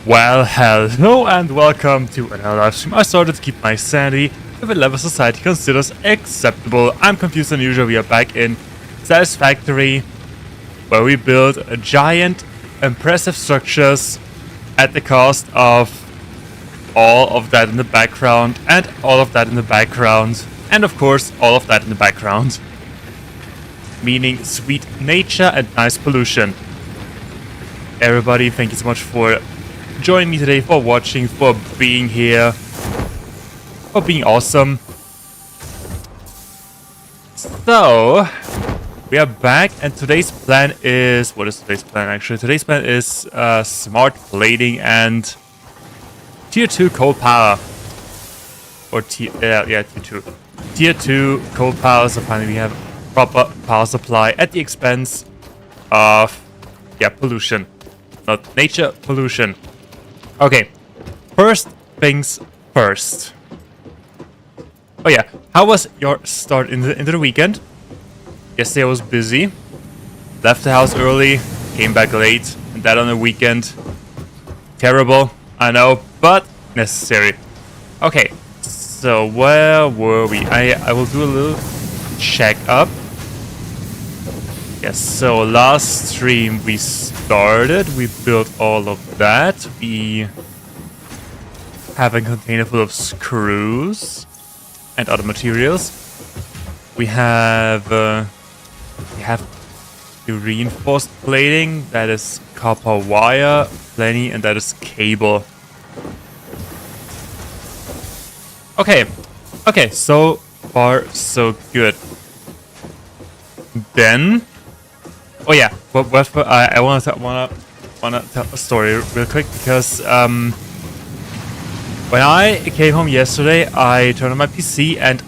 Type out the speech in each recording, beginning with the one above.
Well, hello and welcome to another live stream. I started to keep my sanity with a level society considers acceptable. I'm confused than usual. We are back in Satisfactory, where we build a giant, impressive structures at the cost of all of that in the background, and all of that in the background, and of course, all of that in the background. Meaning sweet nature and nice pollution. Everybody, thank you so much for joining me today, for watching, for being here, for being awesome. So, we are back, and today's plan is... What is today's plan, actually? Today's plan is smart plating and Tier 2 coal power. Or Tier 2. Tier 2 coal power, so finally we have proper power supply at the expense of, pollution. Not nature, pollution. Okay, first things first. Oh yeah, how was your start into the weekend? Yesterday I was busy. Left the house early, came back late, and that on the weekend. Terrible, I know, but necessary. Okay, so where were we? I will do a little check up. Yes, so last stream we started, we built all of that. We have a container full of screws and other materials. We have the reinforced plating, that is copper wire, plenty, and that is cable. Okay, so far so good. Then, oh yeah, I wanna tell a story real quick, because when I came home yesterday, I turned on my PC and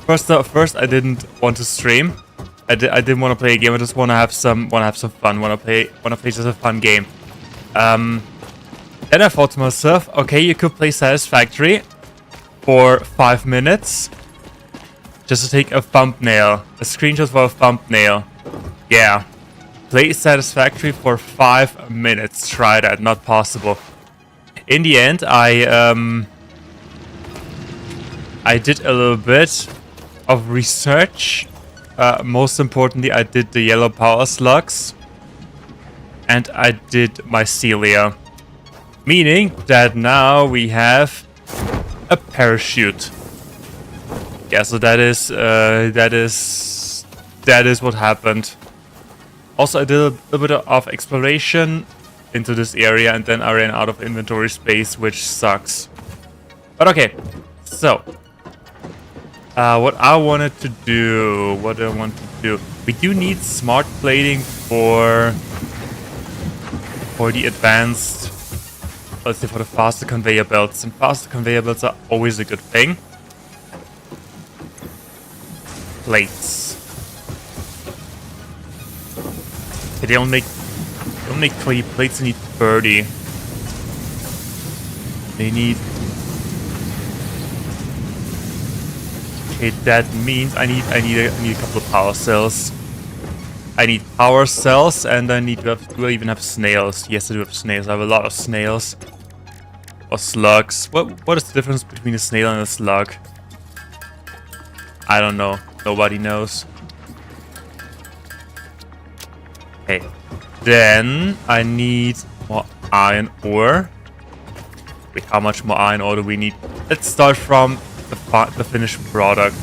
first I didn't want to stream. I didn't want to play a game. I just want to have some fun. Want to play just a fun game. Then I thought to myself, okay, you could play Satisfactory for 5 minutes, just to take a thumbnail, a screenshot for a thumbnail. Yeah, play Satisfactory for 5 minutes. Try that. Not possible. In the end, I did a little bit of research. Most importantly, I did the yellow power slugs, and I did mycelia, meaning that now we have a parachute. Yeah, so that is what happened. Also, I did a little bit of exploration into this area, and then I ran out of inventory space, which sucks. But okay, so what I wanted to do, we do need smart plating for the advanced, let's say for the faster conveyor belts, and faster conveyor belts are always a good thing. Plates. Okay, they don't make 20 plates, they need 30. They need... Okay, that means I need a couple of power cells. I need power cells, and I need to do I even have snails? Yes, I do have snails. I have a lot of snails. Or slugs. What is the difference between a snail and a slug? I don't know. Nobody knows. Okay. Then I need more iron ore. Wait, how much more iron ore do we need? Let's start from the finished product.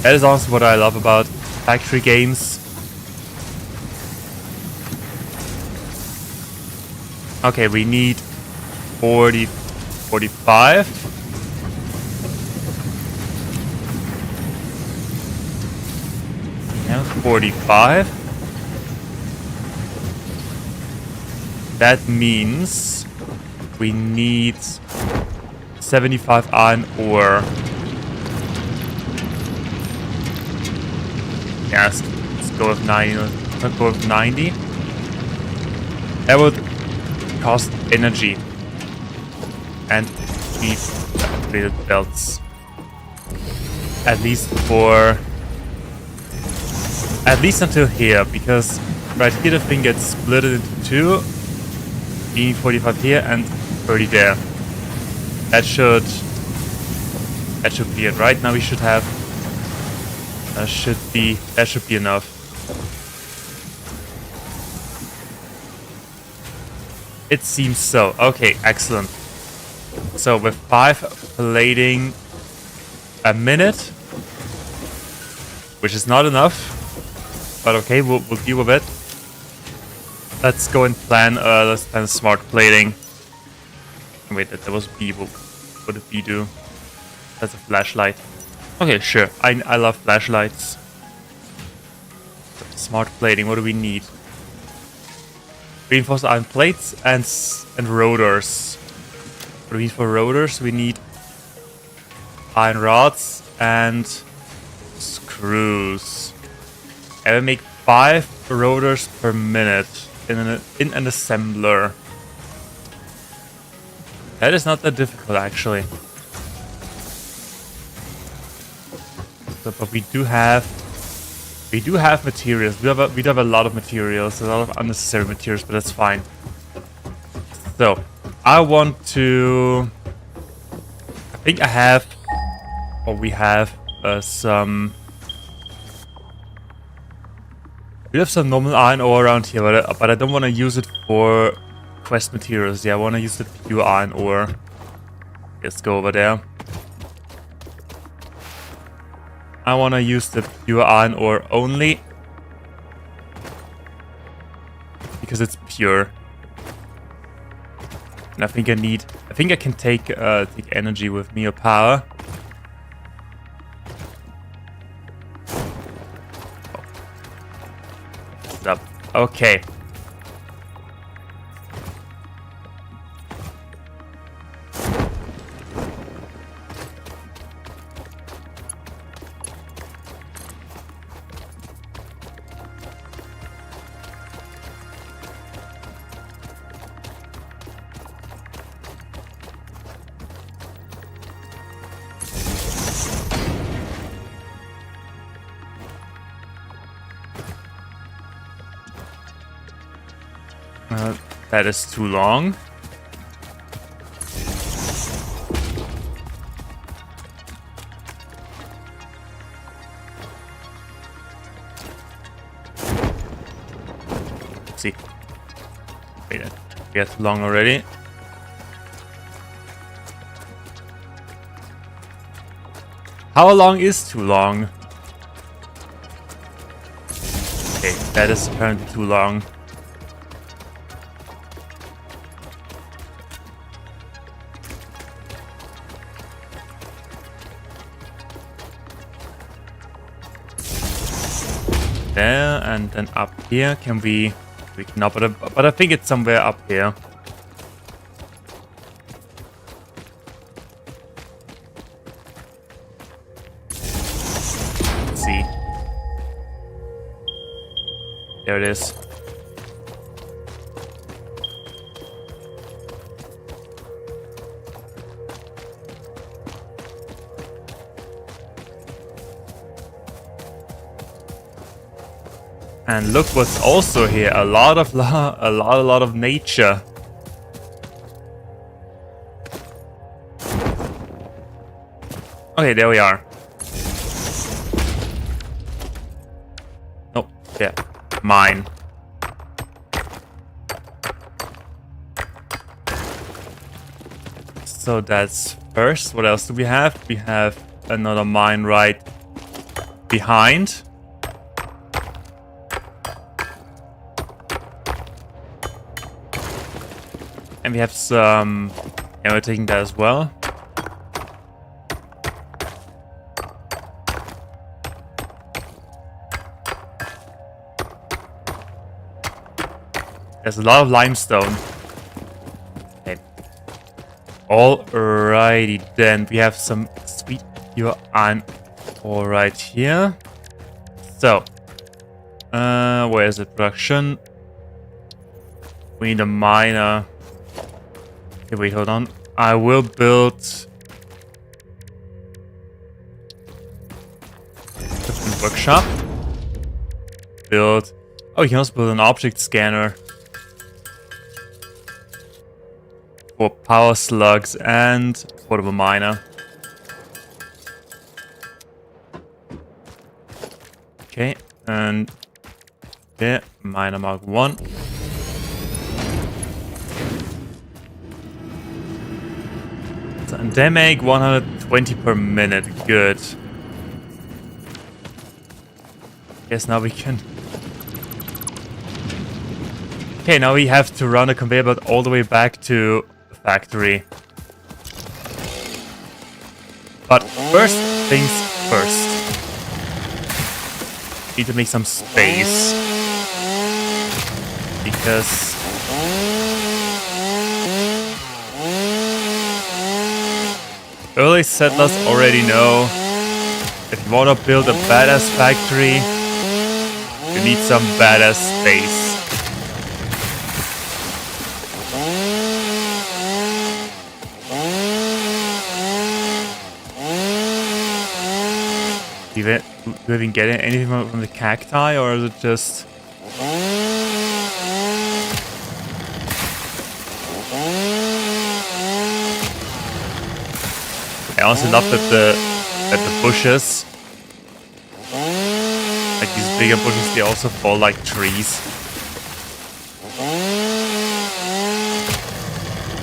That is also what I love about factory games. Okay, we need 45. Yeah, 45. That means we need 75 iron ore. Yeah, let's go with 90. Let's go with 90. That would cost energy. And need upgraded belts. At least until here, because right here the thing gets split into two. being 45 here and 30 there. That should be it, right? Now we should have that should be enough. It seems so. Okay, excellent. So with 5 plating a minute, which is not enough, but okay, we'll deal with it. Let's go and plan. Let's plan smart plating. Wait, that was B. What did B do? That's a flashlight. Okay, sure. I love flashlights. Smart plating. What do we need? Reinforced iron plates and rotors. What do we need for rotors? We need iron rods and screws. And we make 5 rotors per minute in an assembler. That is not that difficult, actually. So, but we do have materials. We do have a lot of materials, a lot of unnecessary materials, but that's fine. So, I want to. I think I have, or we have some. We have some normal iron ore around here, but I don't want to use it for quest materials. Yeah, I want to use the pure iron ore. Let's go over there. I want to use the pure iron ore only because it's pure. And I think I can take energy with me or power. Up. Okay. That is too long. Let's see. Wait, we are too long already. How long is too long? Okay, that is apparently too long. There and then up here. Can we cannot, but I think it's somewhere up here. Let's see. There it is. And look what's also here. A lot of nature. Okay, there we are. Oh, yeah. Mine. So that's first. What else do we have? We have another mine right behind. And we have some... Yeah, we're taking that as well. There's a lot of limestone. Okay. Alrighty then. We have some sweet pure iron ore right here. So. Where is it? Production. We need a miner. Okay, wait, hold on. I will build a workshop. Build. Oh, you can also build an object scanner. 4 power slugs and portable miner. Okay, and yeah, miner mark 1. And they make 120 per minute. Good. Yes, now we can. Okay, now we have to run a conveyor belt all the way back to the factory. But first things first. Need to make some space. Because early settlers already know if you want to build a badass factory, you need some badass space. Do we even get anything from the cacti, or is it just... I honestly love that the bushes, like these bigger bushes, they also fall like trees.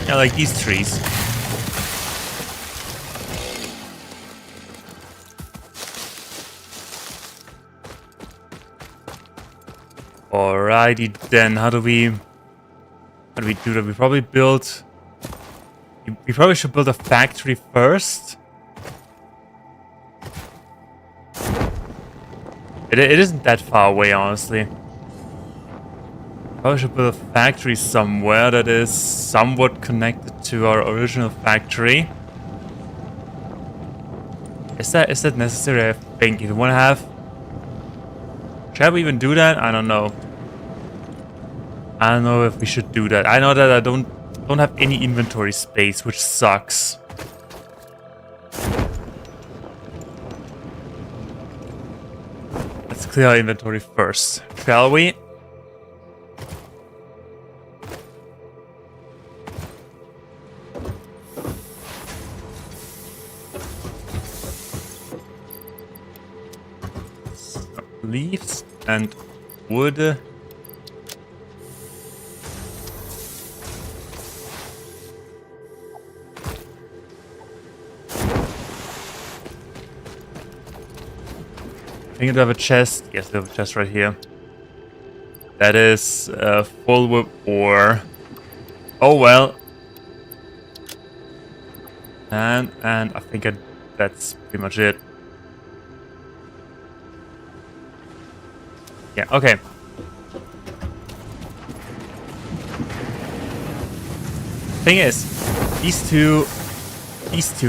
Yeah, like these trees. Alrighty then, how do we do that? We probably build... We probably should build a factory first. It isn't that far away, honestly. Probably should build a factory somewhere that is somewhat connected to our original factory. Is that necessary? I think if you want to have... Shall we even do that? I don't know. I don't know if we should do that. I know that I don't have any inventory space, which sucks. Let's clear our inventory first, shall we? So, leaves and wood. I think I have a chest. Yes, we have a chest right here. That is full with ore. Oh well. And I think that's pretty much it. Yeah. Okay. Thing is, these two,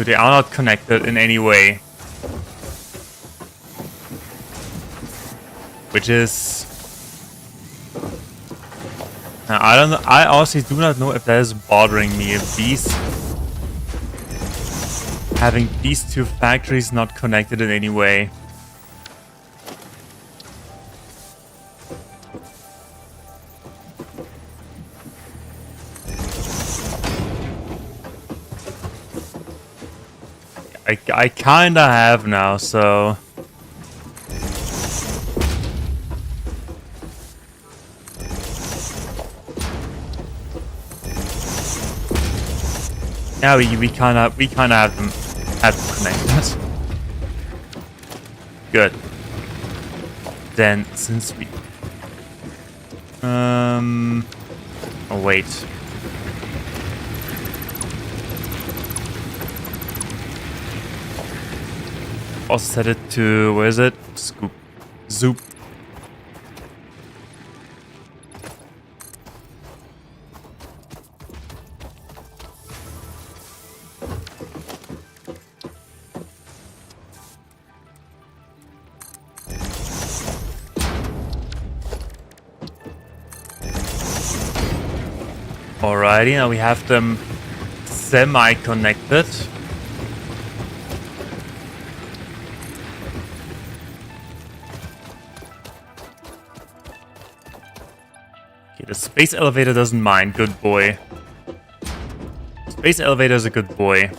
they are not connected in any way. Which is... Now, I don't know, I honestly do not know if that is bothering me, if having these two factories not connected in any way. I kinda have now, so... Yeah, we kind of have them connected. Good. Then since we oh wait. Also set it to, where is it? Scoop. Zoop. Alrighty, now we have them semi-connected. Okay, the space elevator doesn't mind, good boy. Space elevator is a good boy.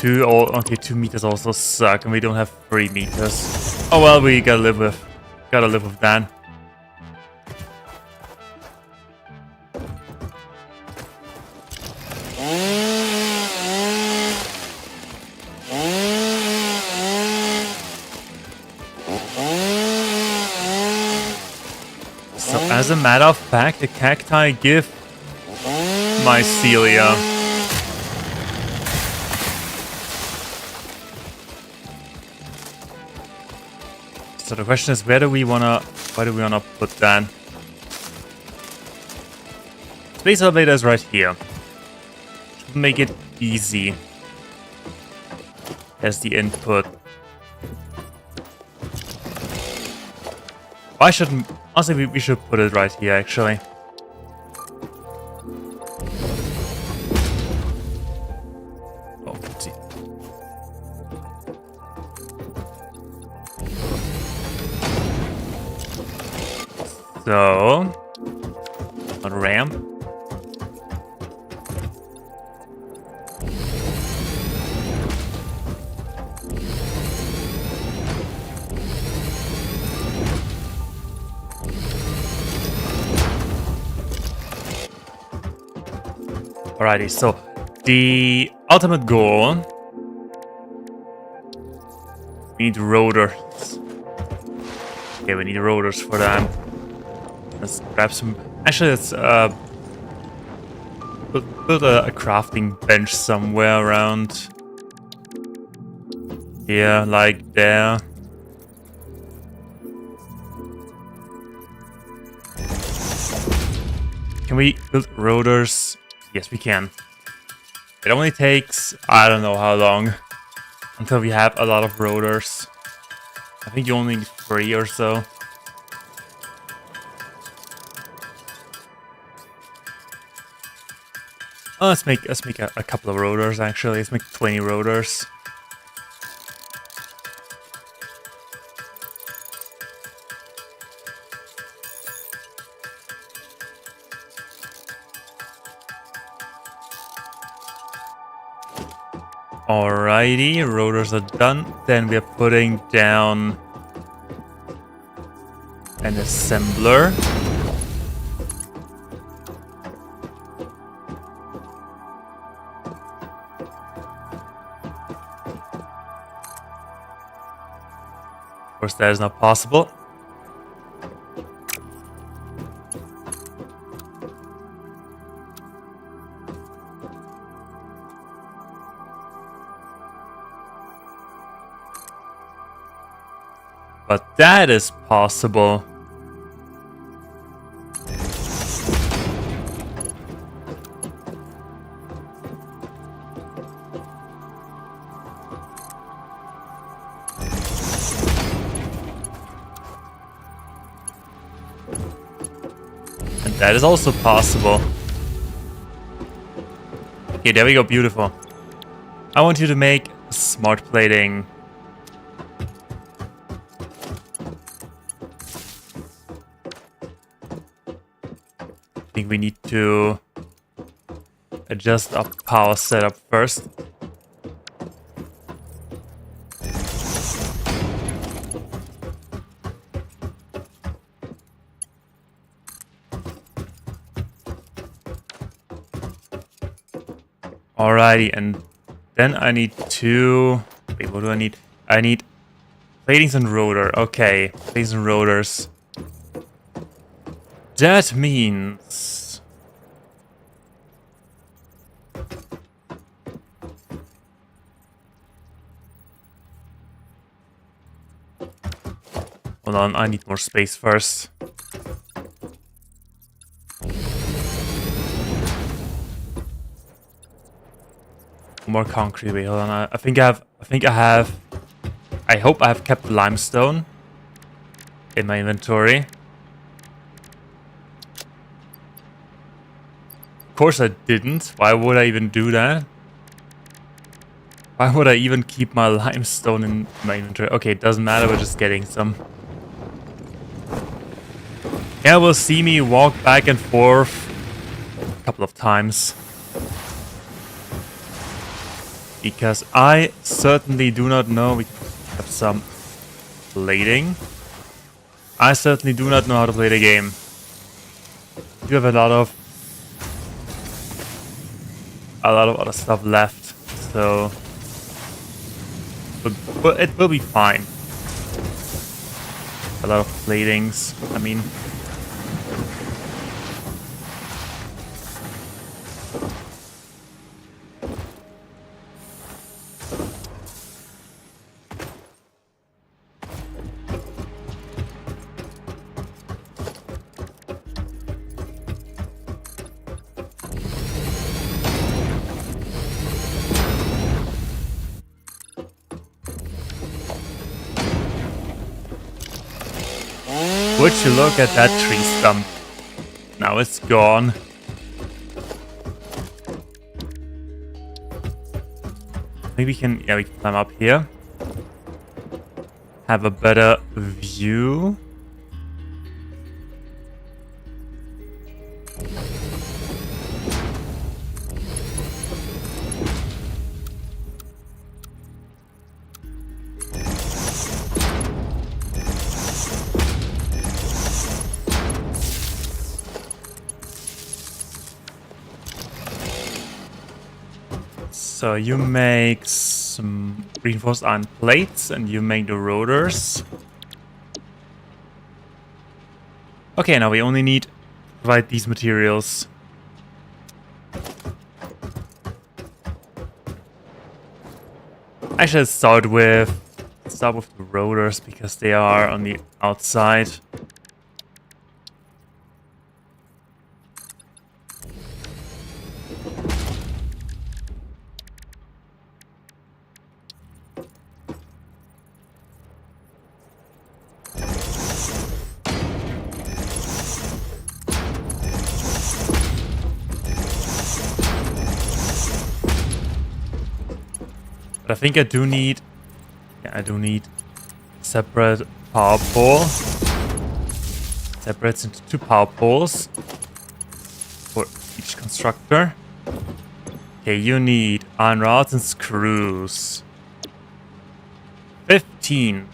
Okay, 2 meters also suck, and we don't have 3 meters. Oh well, we gotta live with that. So as a matter of fact, the cacti give mycelia. So the question is, where do we wanna put that? Space elevator is right here. Should make it easy as the input. Why shouldn't? Honestly, we should put it right here, actually. Oh, let's see. So, on ramp. Alrighty, so the ultimate goal. We need rotors. Okay, we need rotors for that. Let's grab some. Actually, let's build a crafting bench somewhere around here, like there. Can we build rotors? Yes, we can. It only takes, I don't know how long, until we have a lot of rotors. I think you only need 3 or so. Oh, let's make a couple of rotors, actually. Let's make 20 rotors. Alrighty, rotors are done. Then we are putting down an assembler. Of course, that is not possible. But that is possible. And that is also possible. Okay, there we go, beautiful. I want you to make smart plating. I think we need to adjust our power setup first. Alrighty, and then I need to... Wait, what do I need? I need platings and rotor. Okay, platings and rotors. That means... Hold on, I need more space first. More concrete. Wait, hold on. I hope I have kept limestone in my inventory. course I didn't. Why would I even do that? Why would I even keep my limestone in my inventory? Okay, it doesn't matter, we're just getting some. Yeah, we'll see me walk back and forth a couple of times. Because I certainly do not know. We have some plating. I certainly do not know how to play the game. You have a lot of other stuff left, so but it will be fine. A lot of platings. I mean, would you look at that tree stump? Now it's gone. Maybe we can climb up here. Have a better view. So you make some reinforced iron plates and you make the rotors. Okay, now we only need to provide these materials. Actually, let's start with the rotors because they are on the outside. But I think I do need separate power pole. Separates into 2 power poles for each constructor. Okay, you need iron rods and screws. 15.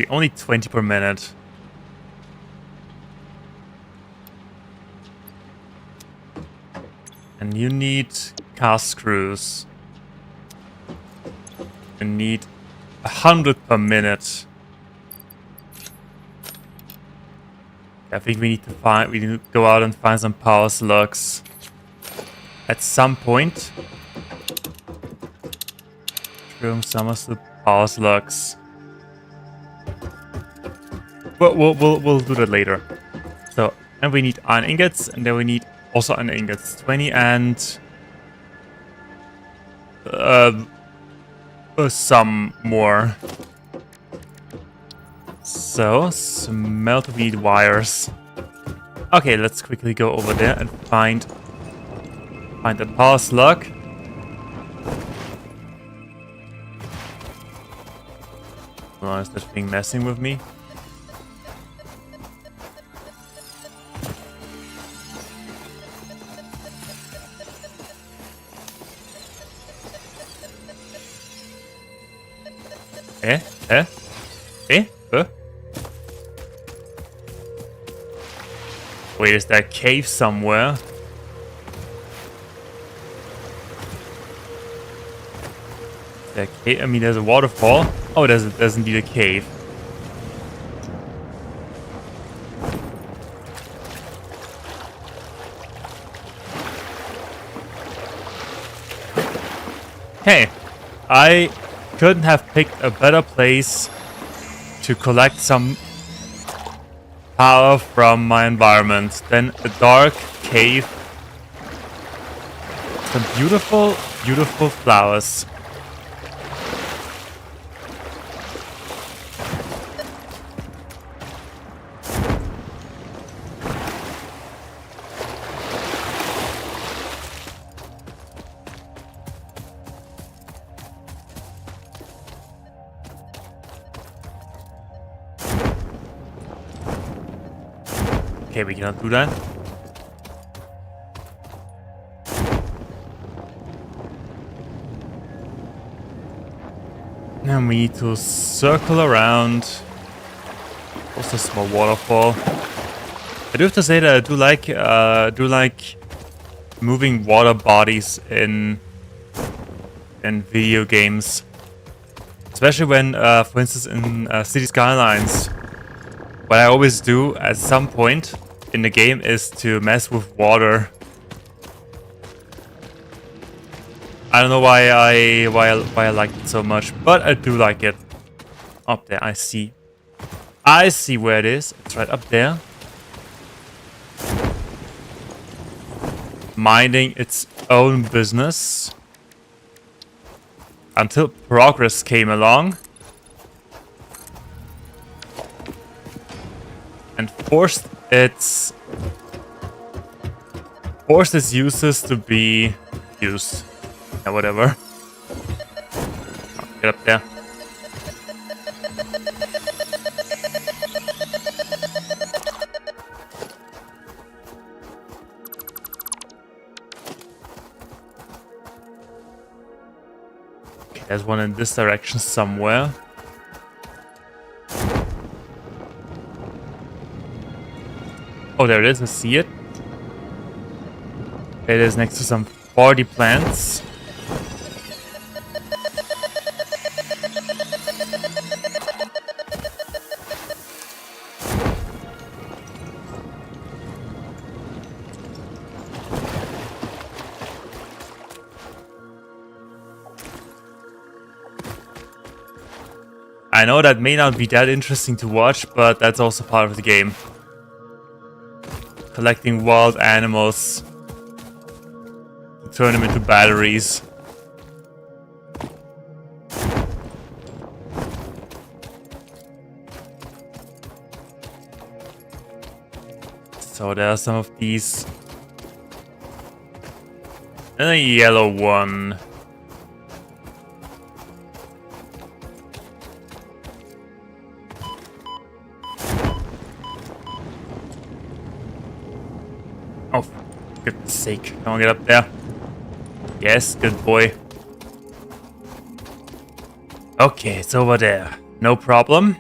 Only 20 per minute. And you need cast screws. You need 100 per minute. I think we need to go out and find some power slugs at some point. Trim some of the power slugs. But we'll do that later. So, and we need iron ingots, and then we need also iron ingots. 20 and some more. So, smelter, we need wires. Okay, let's quickly go over there and find the power slug. Oh, is that thing messing with me? Wait, is there a cave somewhere? I mean, there's a waterfall. Oh, there's indeed a cave. Hey, I couldn't have picked a better place to collect some power from my environment than a dark cave. Some beautiful, beautiful flowers. Okay, we cannot do that. Now we need to circle around. Also a small waterfall. I do have to say that I do like moving water bodies in video games. Especially when, for instance, in City Skylines. What I always do at some point in the game is to mess with water. I don't know why I like it so much, but I do like it. Up there, I see where it is. It's right up there. Minding its own business. Until progress came along. And forced its uses to be used. Yeah, whatever. Oh, get up there. Okay, there's one in this direction somewhere. Oh, there it is. I see it. It is next to some 40 plants. I know that may not be that interesting to watch, but that's also part of the game. Collecting wild animals to turn them into batteries. So there are some of these. And a yellow one. Oh, for goodness sake. Come on, get up there. Yes, good boy. Okay, it's over there. No problem.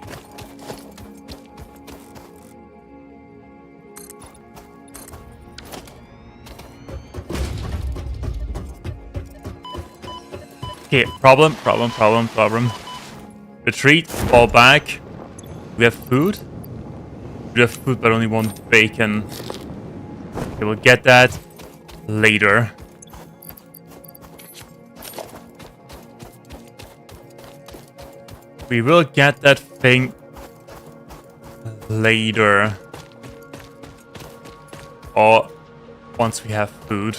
Okay, problem. Retreat, fall back. We have food. We have food, but only one bacon. Okay, we'll get that later. We will get that thing later. Or once we have food.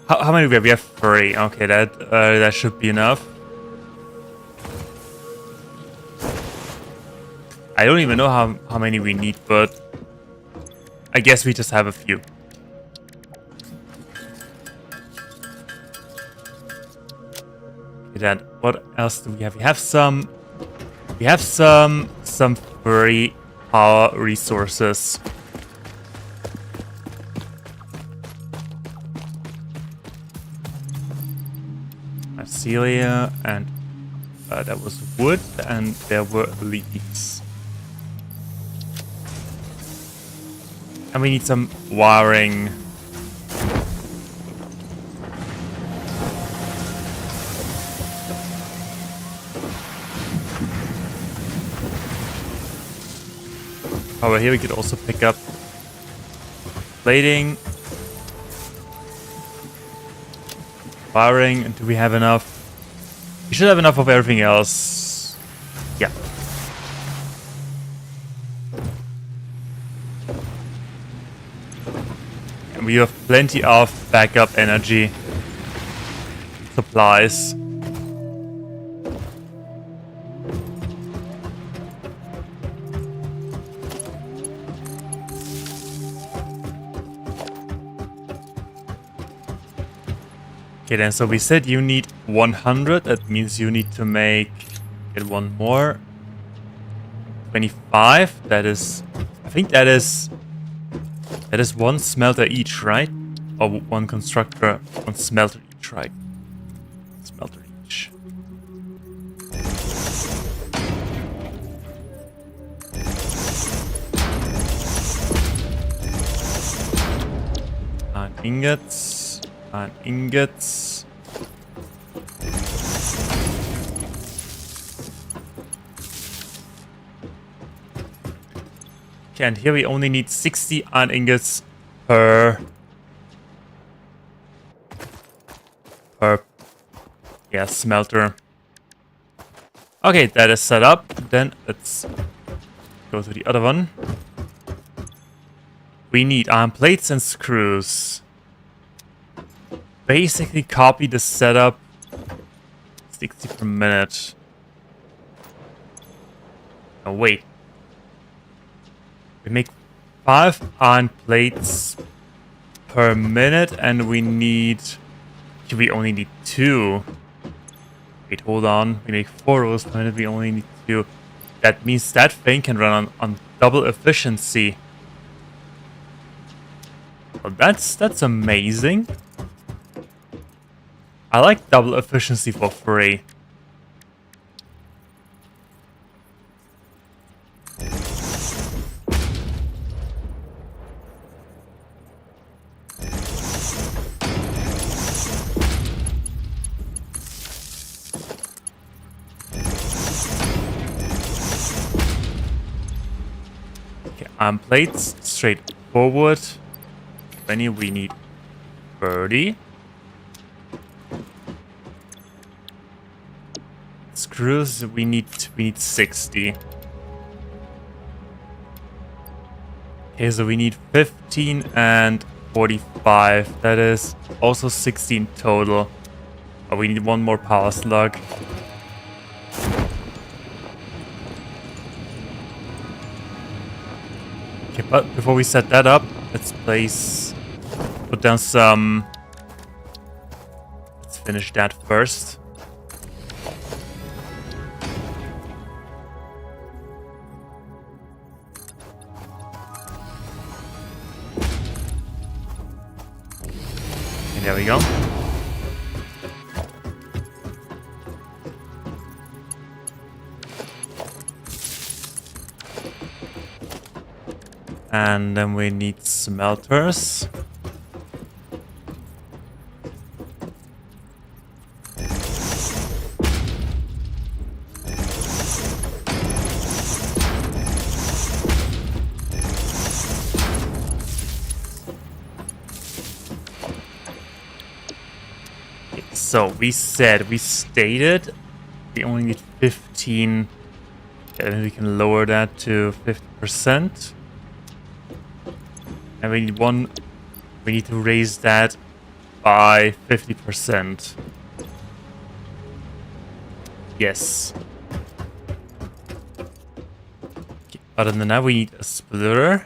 How many do we have? We have 3. Okay, that should be enough. I don't even know how many we need, but I guess we just have a few. Okay, then what else do we have? We have some free power resources. Celia, and that was wood, and there were leaves. And we need some wiring. Over here we could also pick up plating. Wiring, and do we have enough? We should have enough of everything else. Yeah. And we have plenty of backup energy supplies. Okay, then, so we said you need 100. That means you need to get one more. 25. That is think that is one smelter each, right? Or one constructor, one smelter each, right? Smelter each. And ingots. And ingots. Okay, and here we only need 60 iron ingots per smelter. Okay, that is set up. Then let's go to the other one. We need iron plates and screws. Basically copy the setup. 60 per minute. Oh wait. We make 5 iron plates per minute and we only need 2. Wait, hold on. We make 4 rolls per minute, we only need 2. That means that thing can run on double efficiency. Well, that's amazing. I like double efficiency for free. Iron plates, straight forward. 20, we need 30. Screws, we need 60. Okay, so we need 15 and 45. That is also 16 total. Oh, we need one more power slug. Okay, but before we set that up, let's put down some. Let's finish that first. And there we go. And then we need smelters. So we stated we only need 15. And we can lower that to 50%. And we need to raise that by 50%. Yes. Okay, other than that, we need a splitter.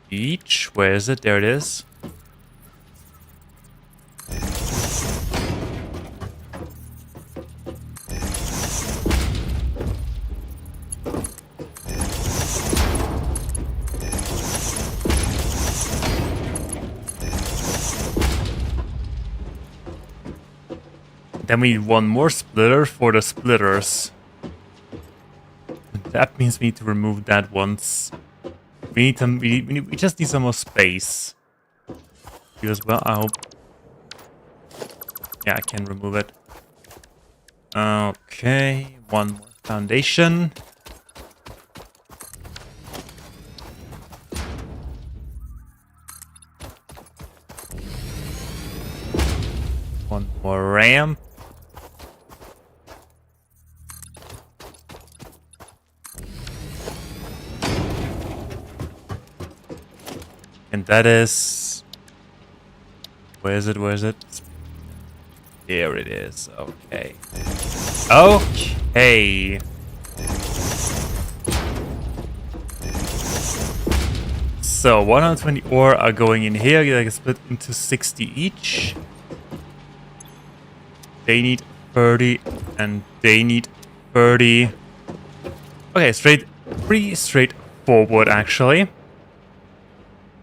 Each, where is it? There it is. Then we need one more splitter for the splitters. That means we need to remove that once. We just need some more space. You as well, I hope. Yeah, I can remove it. Okay, one more foundation. One more ramp. And that is... Where is it? Where is it? There it is. Okay. Okay. So 120 ore are going in here. They can split into 60 each. They need 30 and they need 30. Okay, straight pretty straightforward, actually.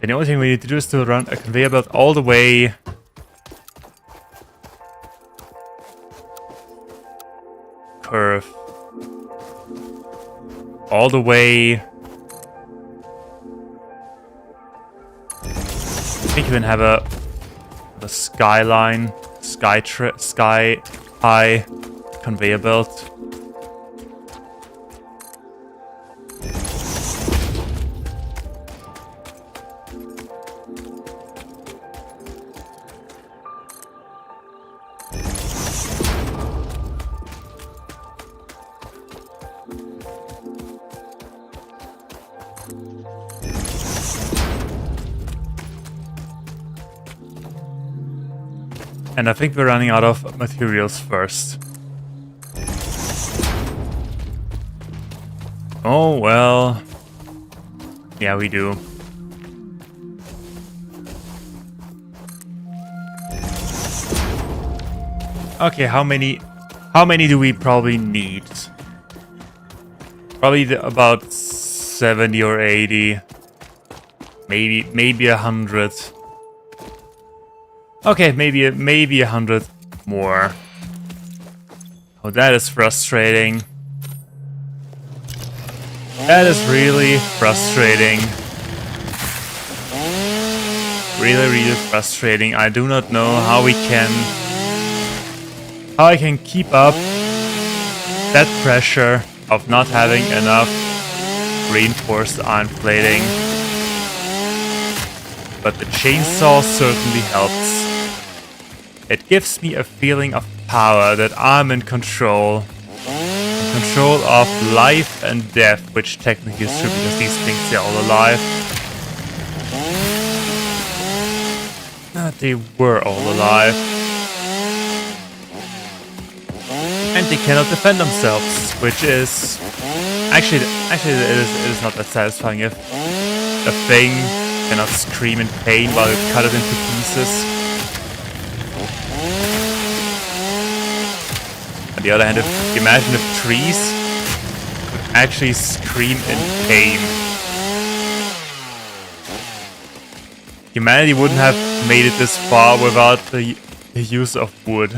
And the only thing we need to do is to run a conveyor belt all the way. Curve. All the way. I think you can have a skyline, sky high conveyor belt. And I think we're running out of materials first. Oh, well. Yeah, we do. Okay, how many do we probably need? Probably about 70 or 80. Maybe 100. Okay, maybe 100 more. Oh, that is frustrating. That is really frustrating. Really frustrating. I do not know how I can keep up that pressure of not having enough reinforced iron plating. But the chainsaw certainly helps. It gives me a feeling of power that I'm in control. In control of life and death, which technically is true because these things, they're all alive. They were all alive. And they cannot defend themselves, which is... Actually it is not that satisfying if a thing cannot scream in pain while you cut it into pieces. On the other hand, imagine if trees could actually scream in pain. Humanity wouldn't have made it this far without the use of wood.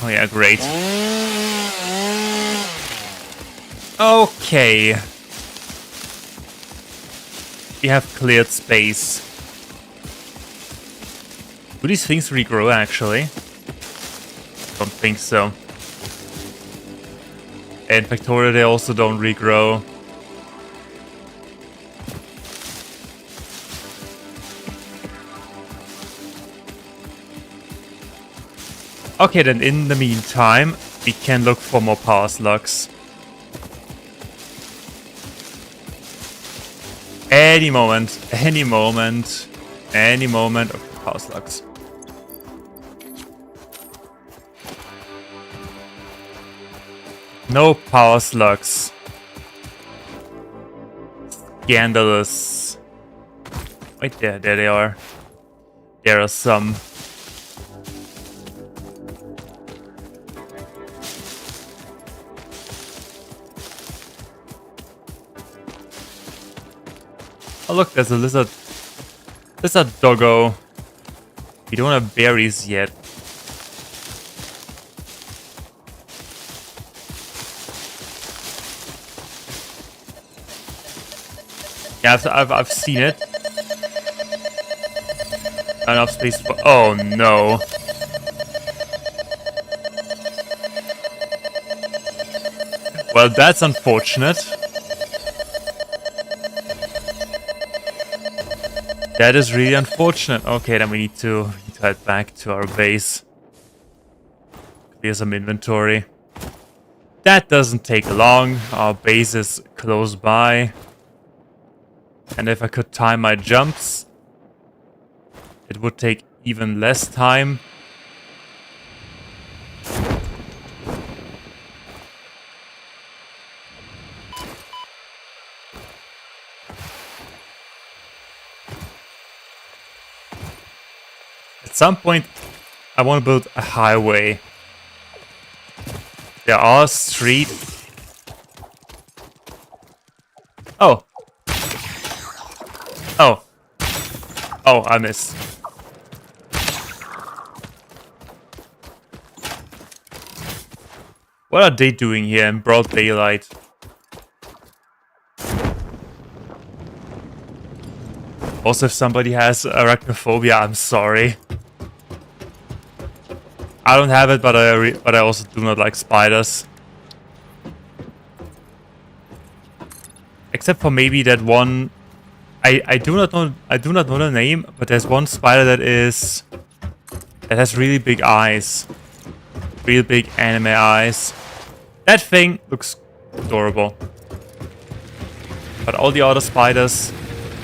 Oh yeah, great. Okay. We have cleared space. Do these things regrow, actually? Don't think so. In Factoria, they also don't regrow. Okay, then in the meantime, we can look for more power slugs. Any moment of power slugs. No power slugs. Scandalous. Wait, there they are. There are some. Oh look, there's a lizard. Lizard doggo. We don't have berries yet. Yeah, I've seen it. Not enough space for... Oh no. Well, that's unfortunate. That is really unfortunate. Okay, then we need to head back to our base. Clear some inventory. That doesn't take long. Our base is close by. And if I could time my jumps, it would take even less time. some point, I want to build a highway. There are a street. Oh. Oh. Oh, I missed. What are they doing here in broad daylight? Also, if somebody has arachnophobia, I'm sorry. I don't have it, but I also do not like spiders. Except for maybe that one. I do not know the name, but there's one spider that has really big eyes. Real big anime eyes. That thing looks adorable. But all the other spiders,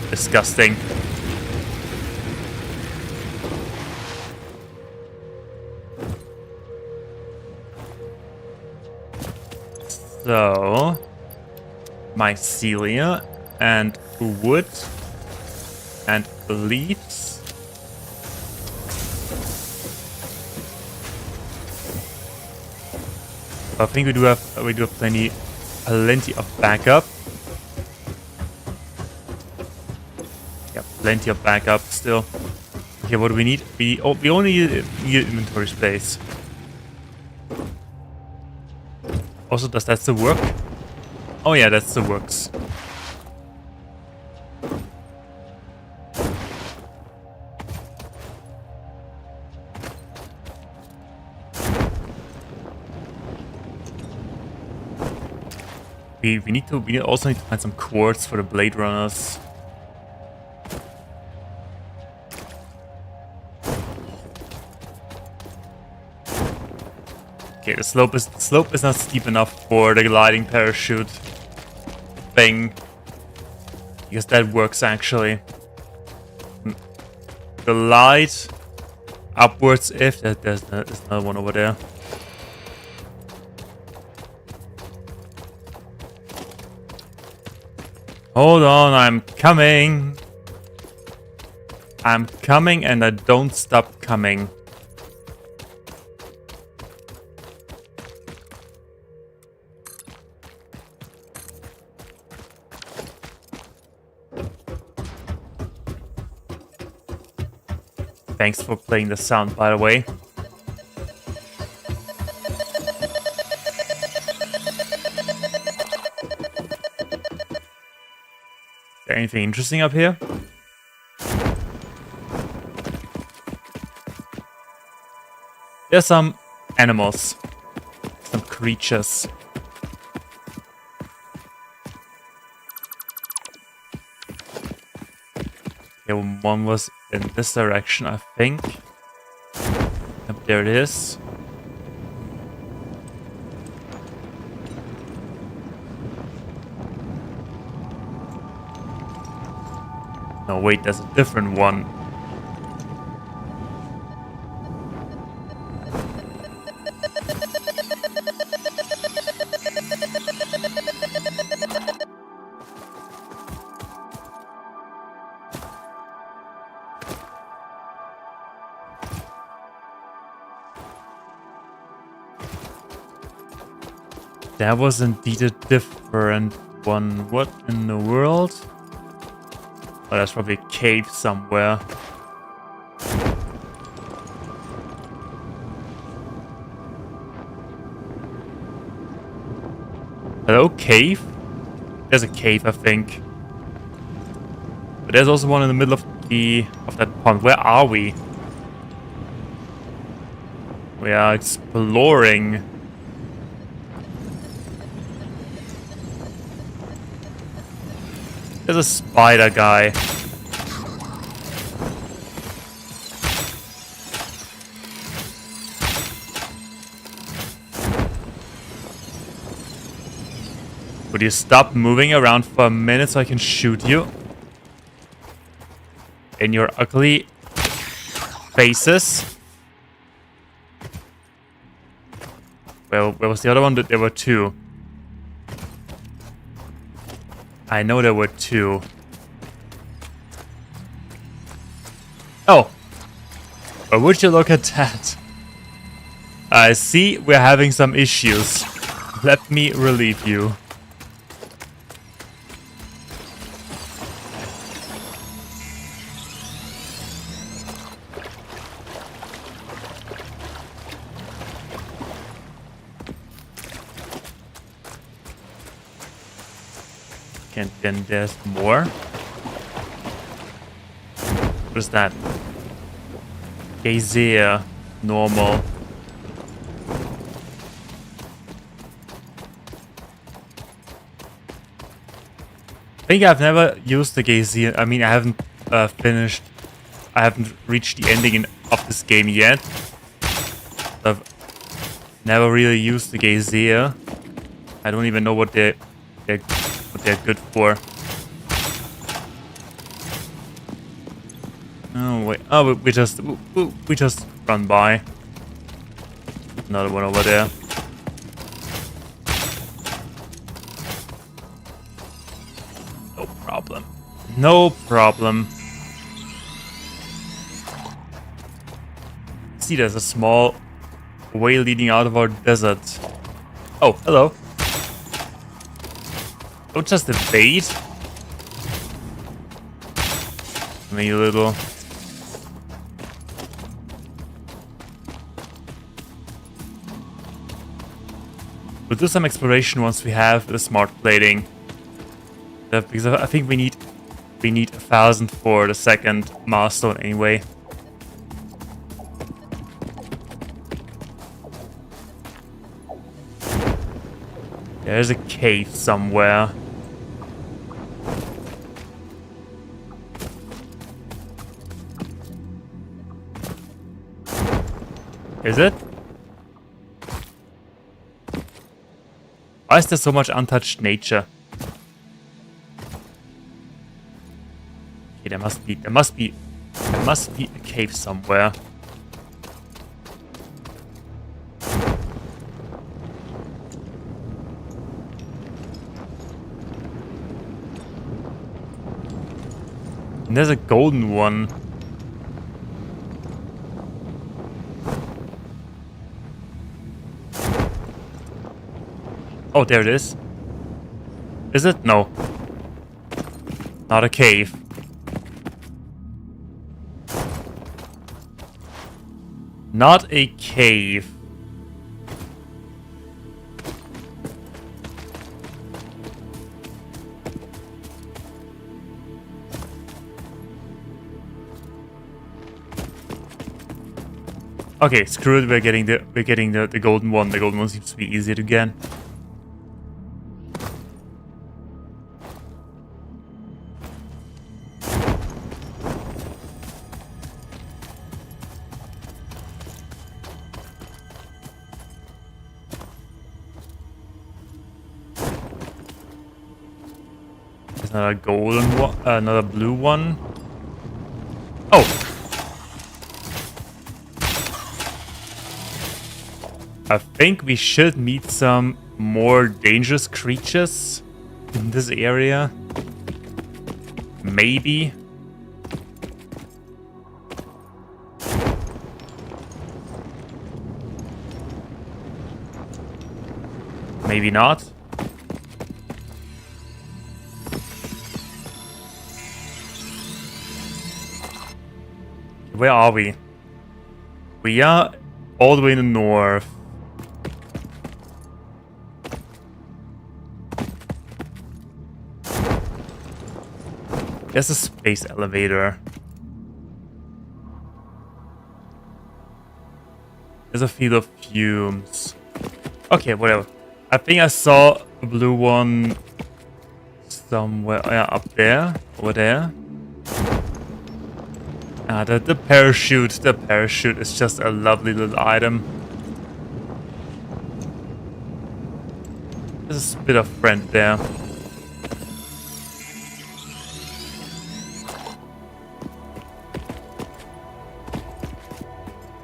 disgusting. So, mycelia and wood and leaves. I think we do have plenty of backup. Yeah, plenty of backup still. Okay, what do we need? We only need inventory space. Also, does that still work? Oh yeah, that still works. We also need to find some quartz for the Blade Runners. Okay, the slope is not steep enough for the gliding parachute thing. Because that works actually. Glide upwards if there's another one over there. Hold on, I'm coming. I'm coming and I don't stop coming. Thanks for playing the sound, by the way. Is there anything interesting up here? There's some animals. Some creatures. Okay, one was in this direction, I think. Yep, there it is. No, wait, there's a different one. That was indeed a different one. What in the world? Oh, there's probably a cave somewhere. Hello, cave? There's a cave, I think. But there's also one in the middle of that pond. Where are we? We are exploring. There's a spider guy. Would you stop moving around for a minute so I can shoot you? In your ugly faces. Where was the other one? There were two. I know there were two. But would you look at that? I see we're having some issues. Let me relieve you. And then there's more. What is that? Geyser. Normal. I think I've never used the geyser. I mean, I haven't finished. I haven't reached the ending of this game yet. I've never really used the geyser. I don't even know what they're good for. Oh wait! Oh, we just run by. Another one over there. No problem. No problem. See, there's a small way leading out of our desert. Oh, hello. Don't just evade. Me a little. We'll do some exploration once we have the smart plating. Because I think we need 1,000 for the second milestone anyway. There's a cave somewhere. Is it? Why is there so much untouched nature? Okay, there must be a cave somewhere. And there's a golden one. Oh, there it is. Is it? No. Not a cave. Not a cave. Okay, screw it. We're getting the golden one. The golden one seems to be easier to get. Another golden one, another blue one. Oh! I think we should meet some more dangerous creatures in this area. Maybe. Maybe not. Where are we? We are all the way in the north. There's a space elevator. There's a field of fumes. Okay, whatever. I think I saw a blue one somewhere. Yeah, up there. Over there. The parachute. The parachute is just a lovely little item. There's a spit of friend there.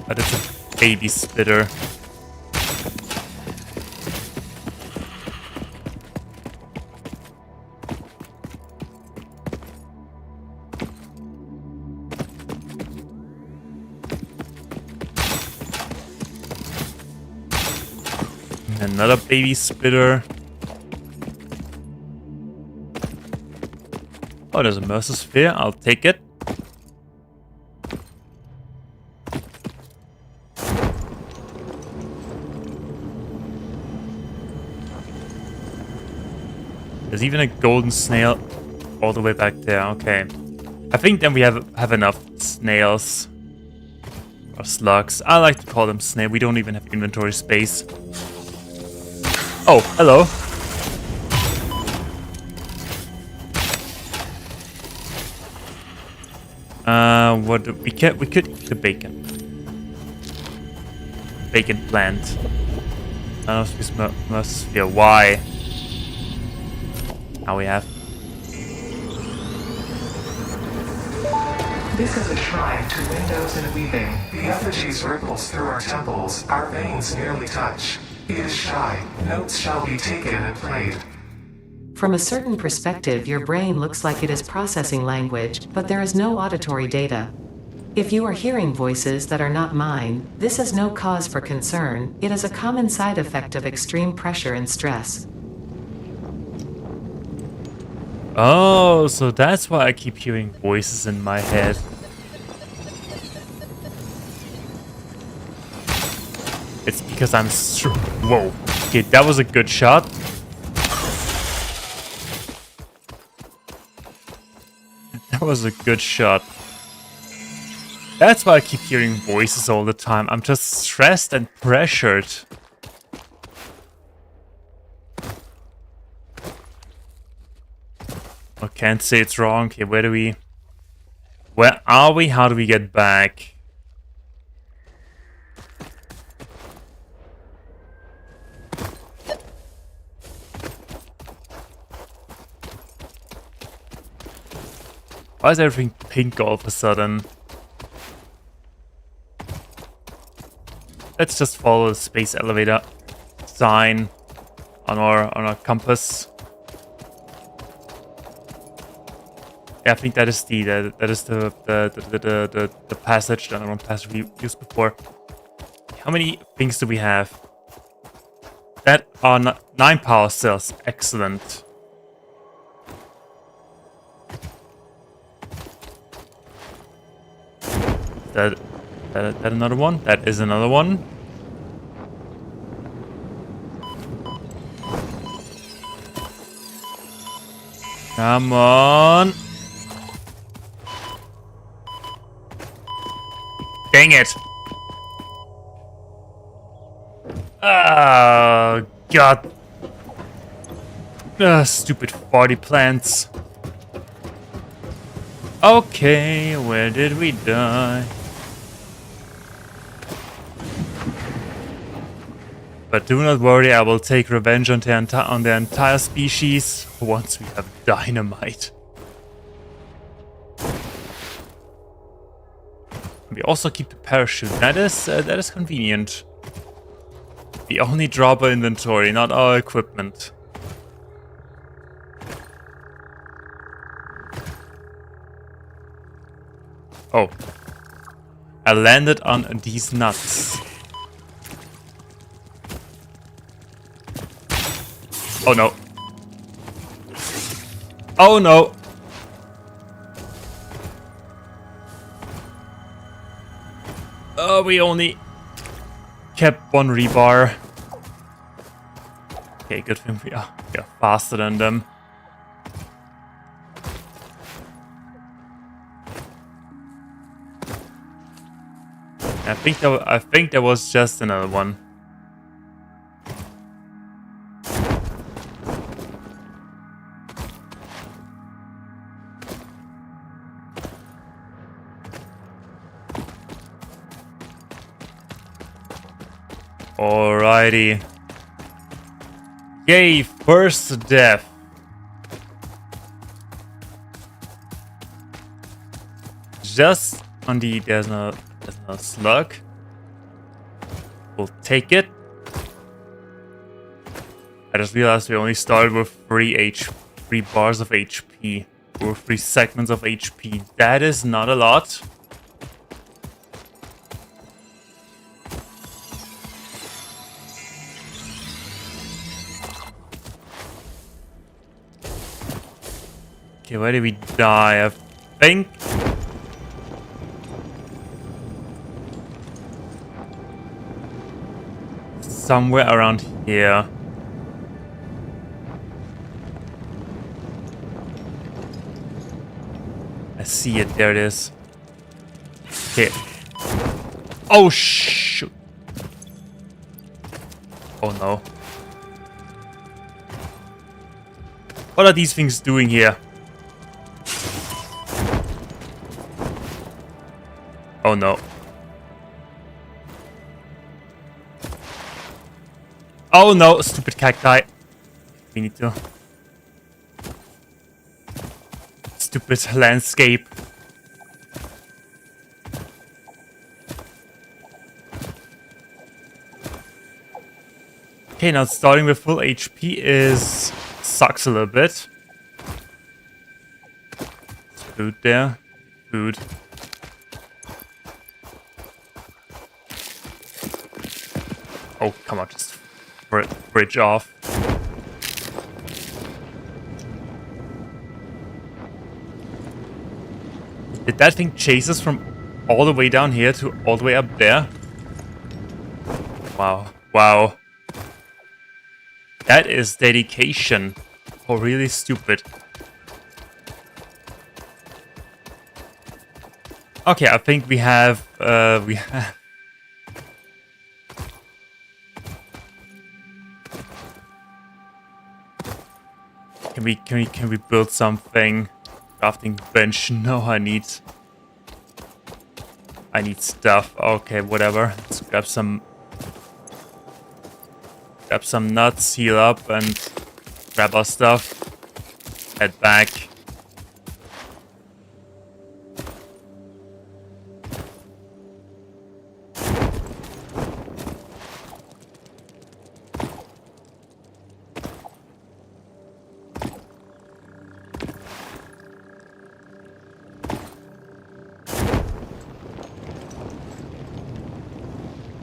But it's a baby spitter. Another baby spitter. Oh, there's a Mercer Sphere. I'll take it. There's even a golden snail all the way back there. Okay. I think then we have enough snails. Or slugs. I like to call them snail. We don't even have inventory space. Oh, hello. What do we could eat the bacon. Bacon plant. None of this must be why. Now we have. This is a shrine to windows and weaving. The effigies ripples through our temples. Our veins nearly touch. It is shy. Notes shall be taken and played. From a certain perspective, your brain looks like it is processing language, but there is no auditory data. If you are hearing voices that are not mine, this is no cause for concern. It is a common side effect of extreme pressure and stress. Oh, so that's why I keep hearing voices in my head. It's because I'm whoa. Okay, that was a good shot. That was a good shot. That's why I keep hearing voices all the time. I'm just stressed and pressured. I can't say it's wrong. Okay, where are we? How do we get back? Why is everything pink all of a sudden? Let's just follow the space elevator sign on our compass. Yeah, I think that is the passage, the wrong passage we used before. How many things do we have? That are 9 power cells. Excellent. That another one? That is another one. Come on. Dang it. Oh, God. Stupid farty plants. Okay, where did we die? But do not worry, I will take revenge on the entire species once we have dynamite. We also keep the parachute. That is convenient. We only drop our inventory, not our equipment. Oh. I landed on these nuts. Oh no. Oh no. Oh, we only kept one rebar. Okay, good thing we are faster than them. I think there was just another one. Alrighty. Yay, first death. Just on the there's no slug. We'll take it. I just realized we only started with 3 bars of HP. Or 3 segments of HP. That is not a lot. Okay, where did we die? I think... somewhere around here. I see it. There it is. Okay. Oh, shoot. Oh, no. What are these things doing here? Oh, no. Oh, no. Stupid cacti. We need to... Stupid landscape. Okay, now starting with full HP is... sucks a little bit. Food there. Food. Oh, come on, just bridge off. Did that thing chase us from all the way down here to all the way up there? Wow. Wow. That is dedication. Oh, really stupid. Okay, I think we have Can we build something? Crafting bench. No, I need stuff. Okay, whatever. Let's grab some nuts, heal up, and grab our stuff. Head back.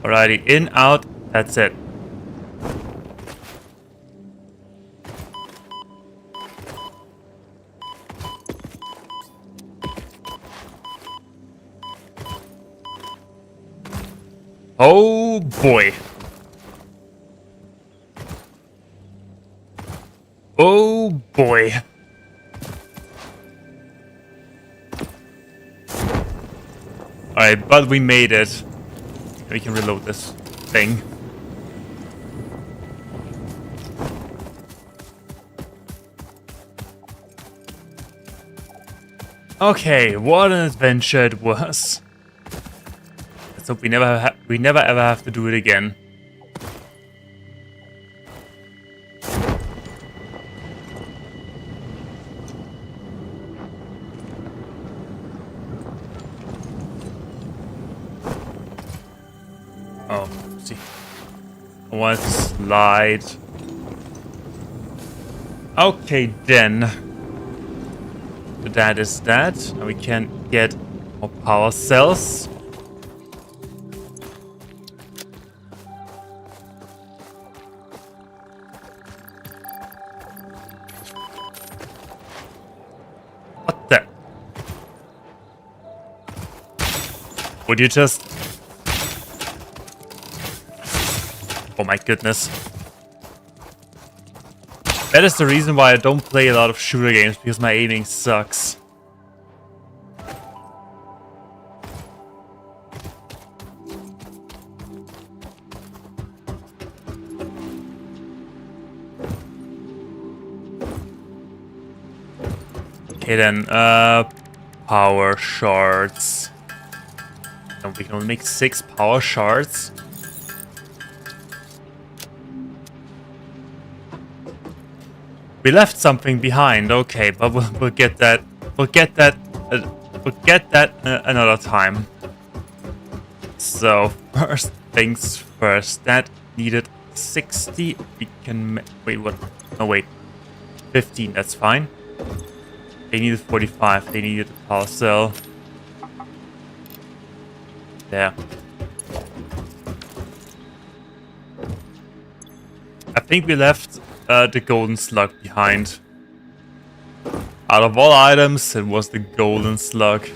Alrighty, in, out, that's it. Oh boy. Oh boy. Alright, but we made it. We can reload this thing. Okay, what an adventure it was. Let's hope we never ever have to do it again. Oh, see. I want to slide. Okay, then. That is that. Now we can get more power cells. What the? Would you just... Oh my goodness. That is the reason why I don't play a lot of shooter games, because my aiming sucks. Okay then, power shards. And we can only make 6 power shards. We left something behind, okay, but we'll get that. We'll get that another time. So first things first. That needed 60. We can wait. What? No, wait. 15. That's fine. They needed 45. They needed a power cell. There. I think we left the golden slug behind. Out of all items, it was the golden slug.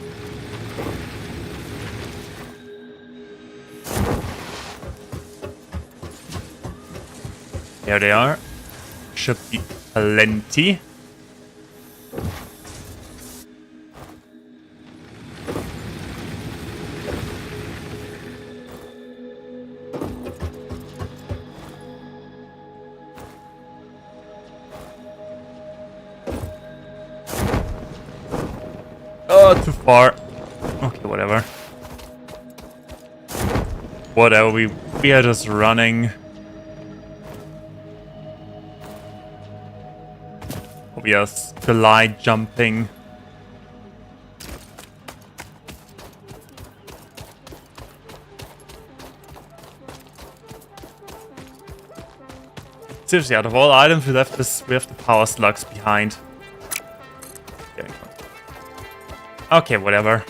There they are. Should be plenty. Oh, too far. Okay, whatever. Whatever, we are just running. We are glide jumping. Seriously, out of all items, we have the power slugs behind. There we go. Okay, whatever.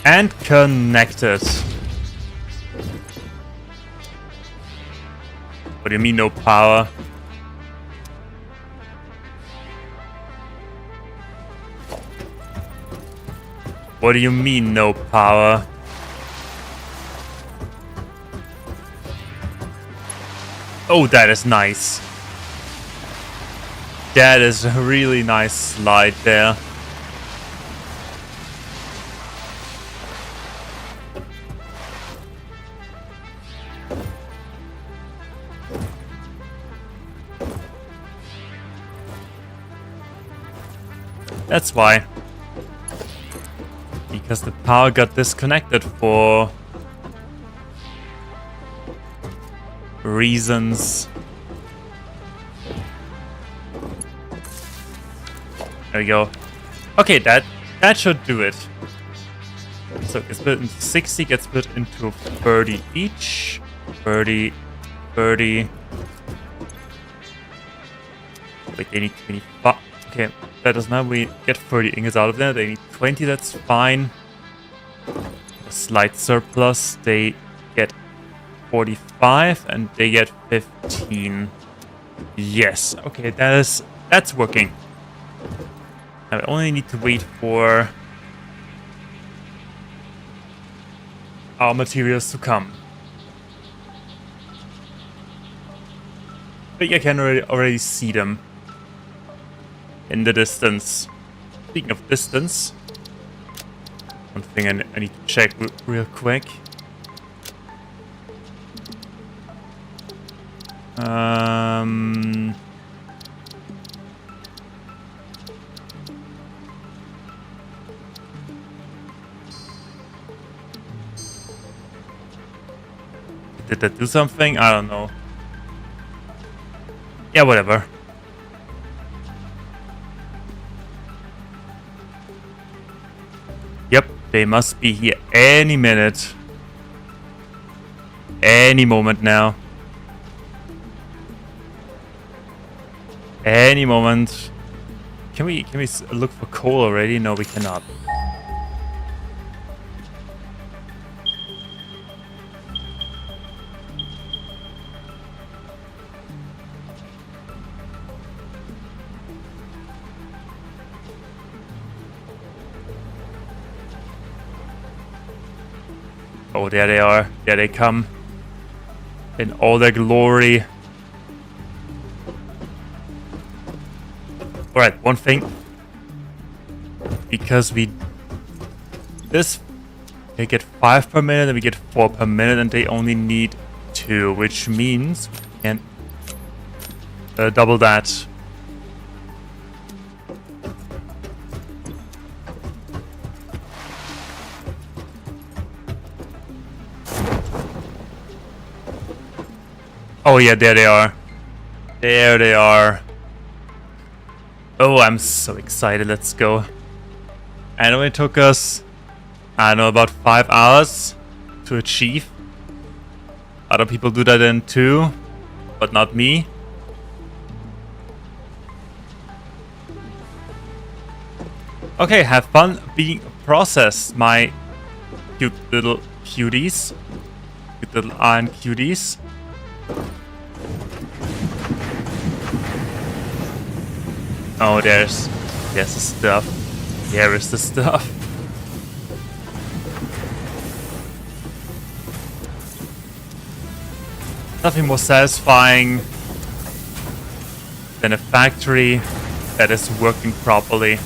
And connected. What do you mean, no power? What do you mean, no power? Oh, that is nice. That is a really nice slide there. That's why. Because the power got disconnected for reasons. There we go. Okay, that should do it. So it gets split into 60, gets split into 30 each. 30, 30. Wait, they need 25. Okay, that does not. We get 30 ingots out of there. They need 20, that's fine. A slight surplus. They get 45 and they get 15. Yes, okay, that's working. I only need to wait for our materials to come. But I can already see them in the distance. Speaking of distance, one thing I need to check real quick. Did that do something? I don't know. Yeah, whatever. Yep, they must be here any minute. Any moment now. Any moment. Can we look for coal already? No, we cannot. Oh, there they are. There they come. In all their glory. Alright, one thing. Because they get 5 per minute and we get 4 per minute and they only need 2, which means we can double that. Oh yeah, there they are. There they are. Oh, I'm so excited. Let's go. And it only took us, I don't know, about 5 hours to achieve. Other people do that in 2, but not me. Okay, have fun being processed, my cute little cuties. Cute little iron cuties. Oh, there's the stuff. Here is the stuff. Nothing more satisfying than a factory that is working properly.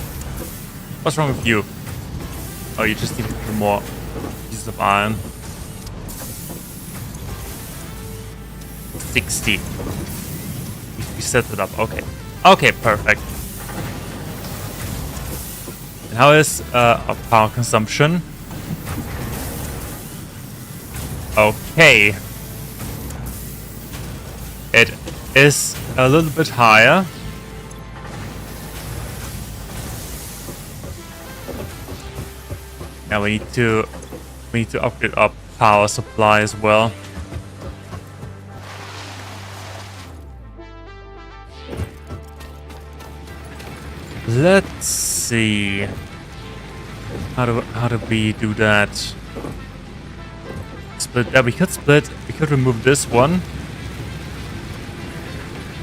What's wrong with you? Oh, you just need more pieces of iron. 60. We set it up. Okay. Okay, perfect. And how is our power consumption? Okay. It is a little bit higher. Now we need to upgrade our power supply as well. Let's see. How do we do that? Split that. We could remove this one.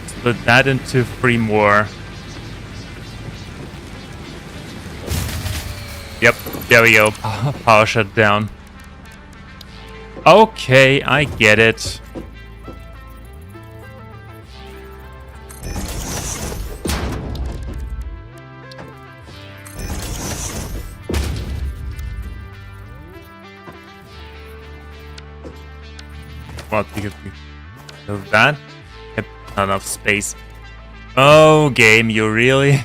Split that into 3 more. Yep, there we go. Power shut down. Okay, I get it. Well, because of that. Yep, not enough space. Oh, game, you really?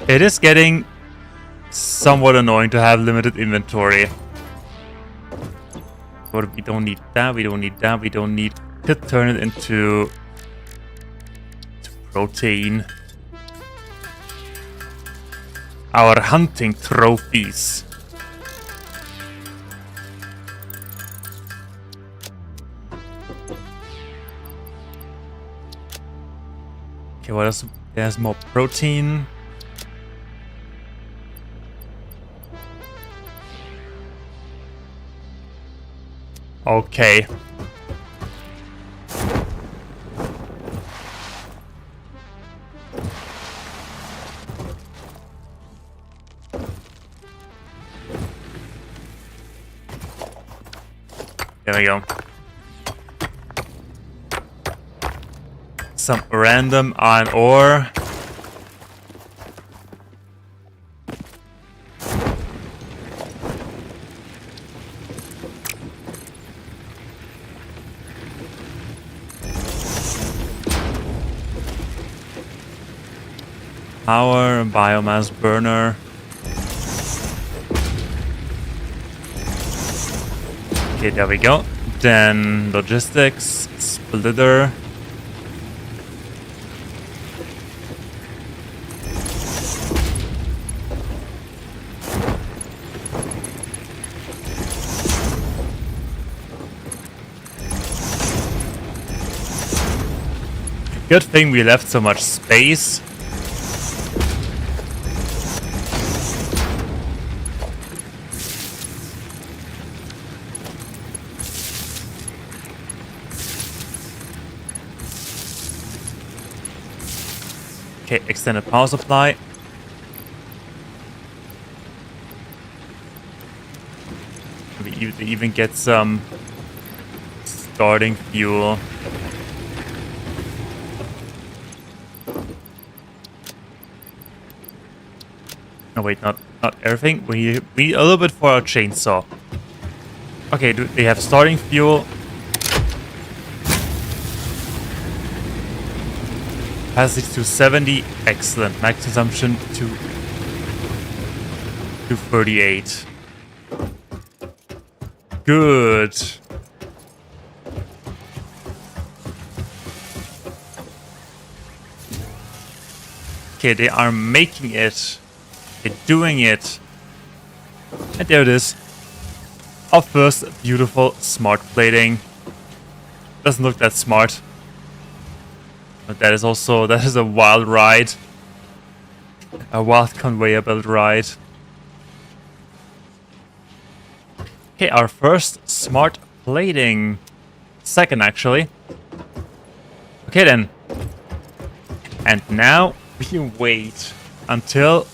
It is getting somewhat annoying to have limited inventory. But we don't need that, we don't need that, we don't need to turn it into protein. Our hunting trophies. Okay, what else? There's more protein. Okay. There we go. Some random iron ore. Power, biomass burner. Okay, there we go. Then logistics, splitter. Good thing we left so much space. Okay, extended power supply. We even get some starting fuel. Oh wait, not everything. We need a little bit for our chainsaw. Okay, do they have starting fuel? Capacity to 70. Excellent. Max consumption to 38. Good. Okay, they are making it. They're doing it. And there it is. Our first beautiful smart plating. Doesn't look that smart. But that is a wild ride. A wild conveyor belt ride. Okay, our first smart plating. Second, actually. Okay, then. And now we wait until...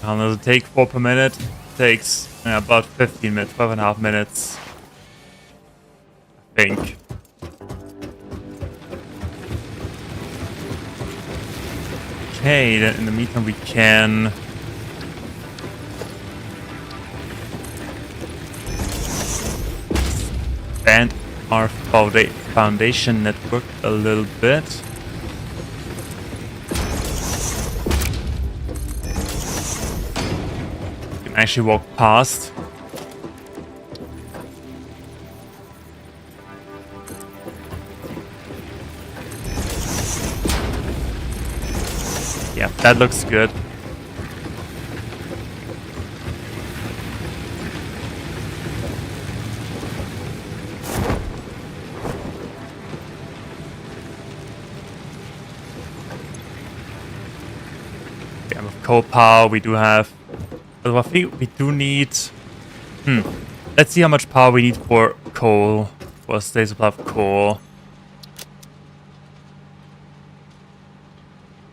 How long does it take? 4 per minute? Takes about 15 minutes, 12.5 minutes. I think. Okay, then in the meantime we can... expand our foundation network a little bit. You can actually walk past. Yeah, that looks good. Okay, with coal power we do have... But I think we do need... Let's see how much power we need for coal. For a steady supply of coal.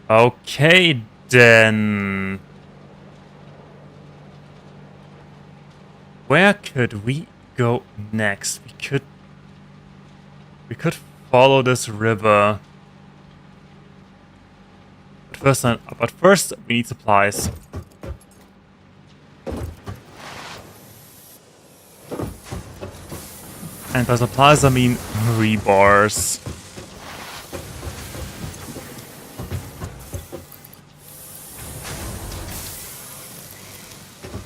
Okay, then. Where could we go next? We could follow this river. But first we need supplies. And by supplies I mean rebars.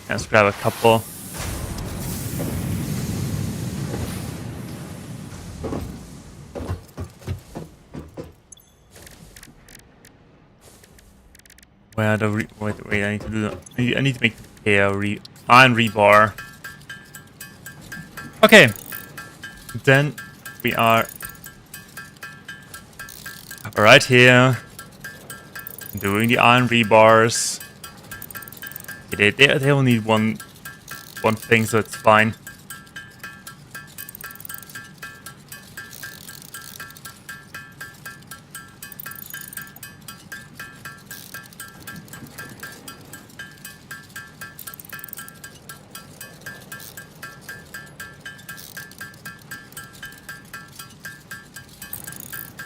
Let's grab a couple. Where the wait, I need to do that. I need to make a iron rebar. Okay. Then we are right here doing the iron rebars. They only need one thing, so it's fine.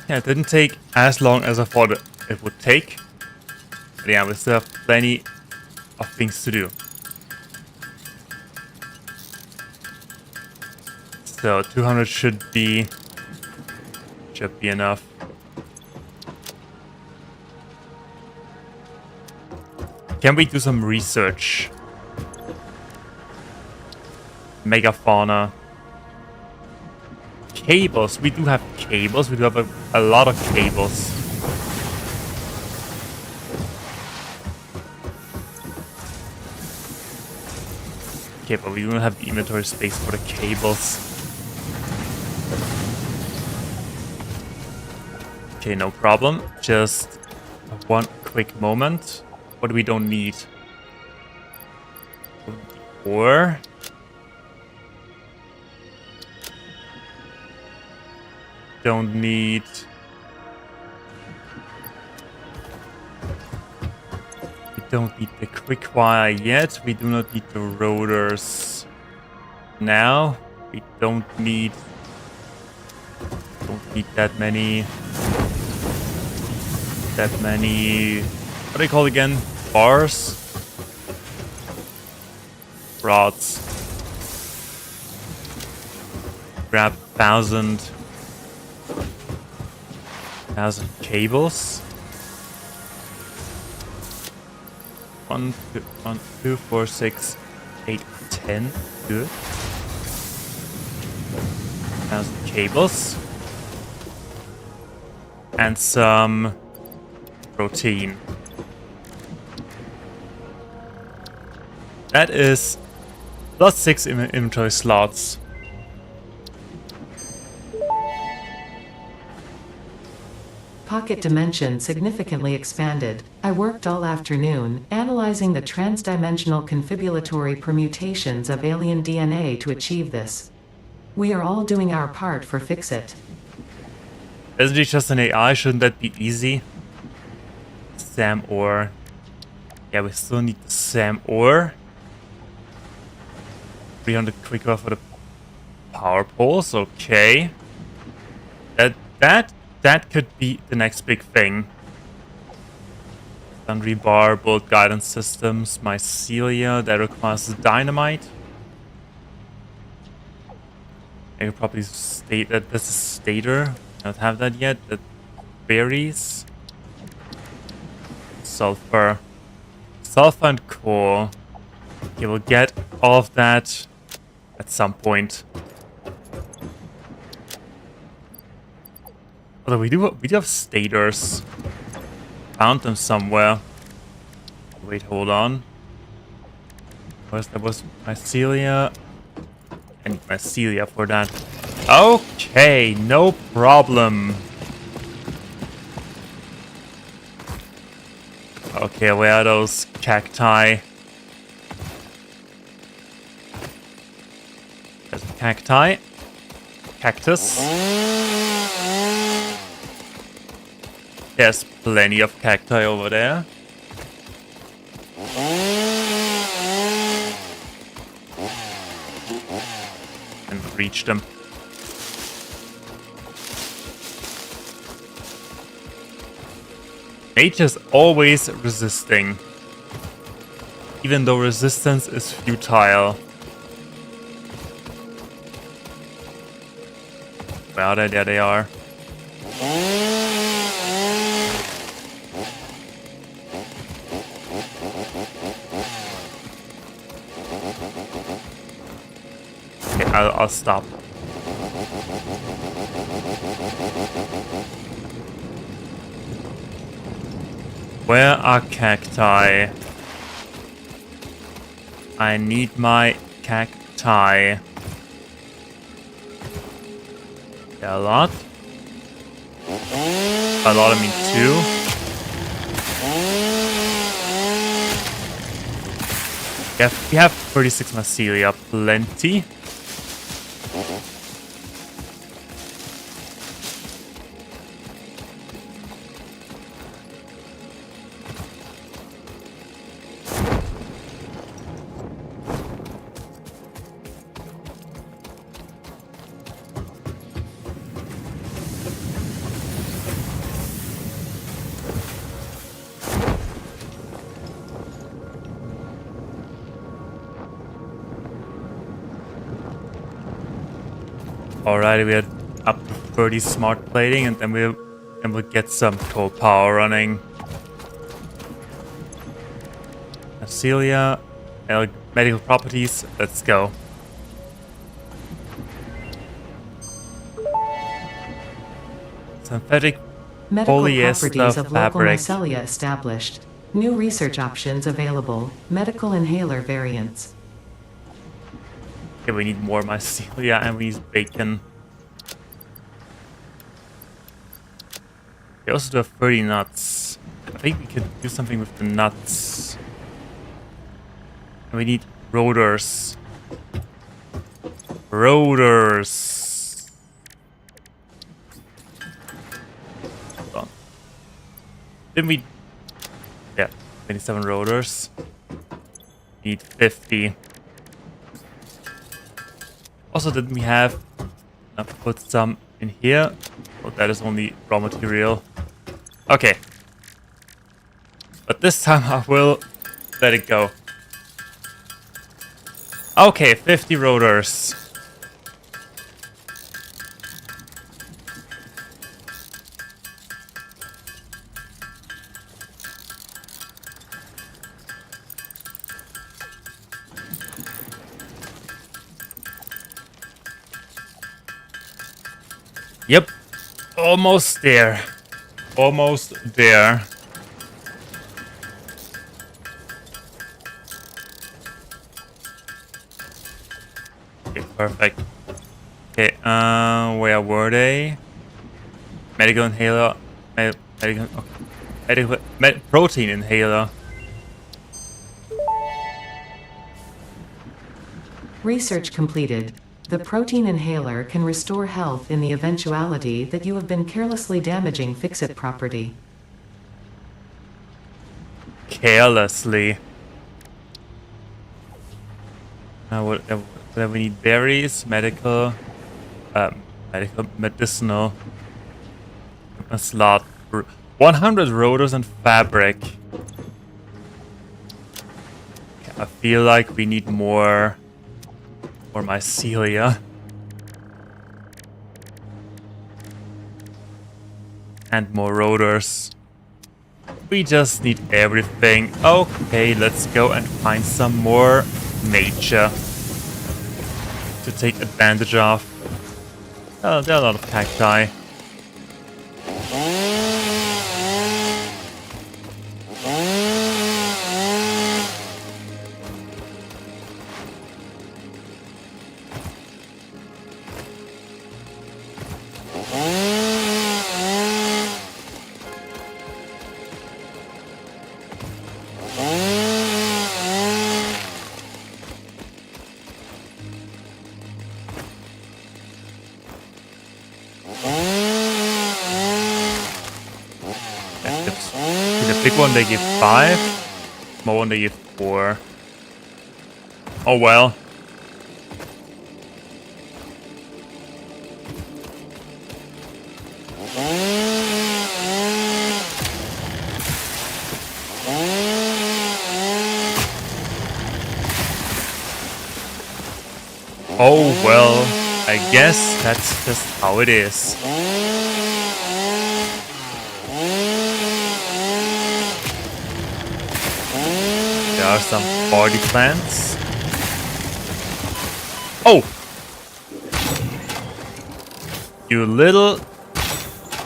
Yeah, it didn't take as long as I thought it would take. But yeah, we still have plenty of things to do. So 200 should be enough. Can we do some research? Megafauna. Cables. We do have cables. We do have a lot of cables. Okay, but we don't have the inventory space for the cables. Okay, no problem. Just one quick moment. What we don't need? Ore. Don't need... We don't need the quick wire yet. We do not need the rotors now. We don't need that many... What do they call it again? Bars? Rods. Grab 1,000 cables. 1, 2, 4, 6, 8, 10. Good. 1,000 cables. And some protein. That is +6 inventory slots. Pocket dimension significantly expanded. I worked all afternoon, analyzing the transdimensional confibulatory permutations of alien DNA to achieve this. We are all doing our part for Fix-It. Isn't it just an AI? Shouldn't that be easy? SAM ore. Yeah, we still need the SAM ore. 300 quicker for the power poles. Okay. That could be the next big thing. Sundry bar, bolt guidance systems, mycelia. That requires dynamite. I could probably state that this is stator. I don't have that yet. The berries. Sulfur. Sulfur and coal. Okay, we'll get all of that at some point. Although we do have stators. Found them somewhere. Wait, hold on. That was mycelia. I need mycelia for that. Okay, no problem. Okay, where are those cacti? There's a cacti. Cactus. There's plenty of cacti over there. And reach them. Nature's always resisting. Even though resistance is futile. Where are they? There they are. Okay, I'll stop. Where are cacti? I need my cacti. Yeah, a lot. A lot, I mean two. We have 36 mycelia, plenty. Alrighty, we are up to 30 smart plating, and then we'll get some coal power running. Mycelia, medical properties, let's go. Synthetic Medical polyester properties of local fabric. mycelia established. New research options available. Medical inhaler variants. Okay, we need more mycelia and we need bacon. We also do have 30 nuts. I think we could do something with the nuts. And we need rotors. Rotors. Hold on. Didn't we? Yeah, 27 rotors. Need 50. Also, didn't we have put some in here? Oh, that is only raw material. Okay. But this time I will let it go. Okay, 50 rotors. Yep. Almost there. Almost there. Perfect. Okay, where were they? Medical inhaler. Medical. Okay. Protein inhaler. Research completed. The protein inhaler can restore health in the eventuality that you have been carelessly damaging fix-it property. Carelessly. What we need? Berries, medicinal. A slot. 100 rotors and fabric. I feel like we need more mycelia. And more rotors. We just need everything. Okay, let's go and find some more nature to take advantage of. Oh, there are a lot of cacti. The big one they give 5, small one they give 4. Oh well. Oh well, I guess that's just how it is. There are some party plants. Oh! You little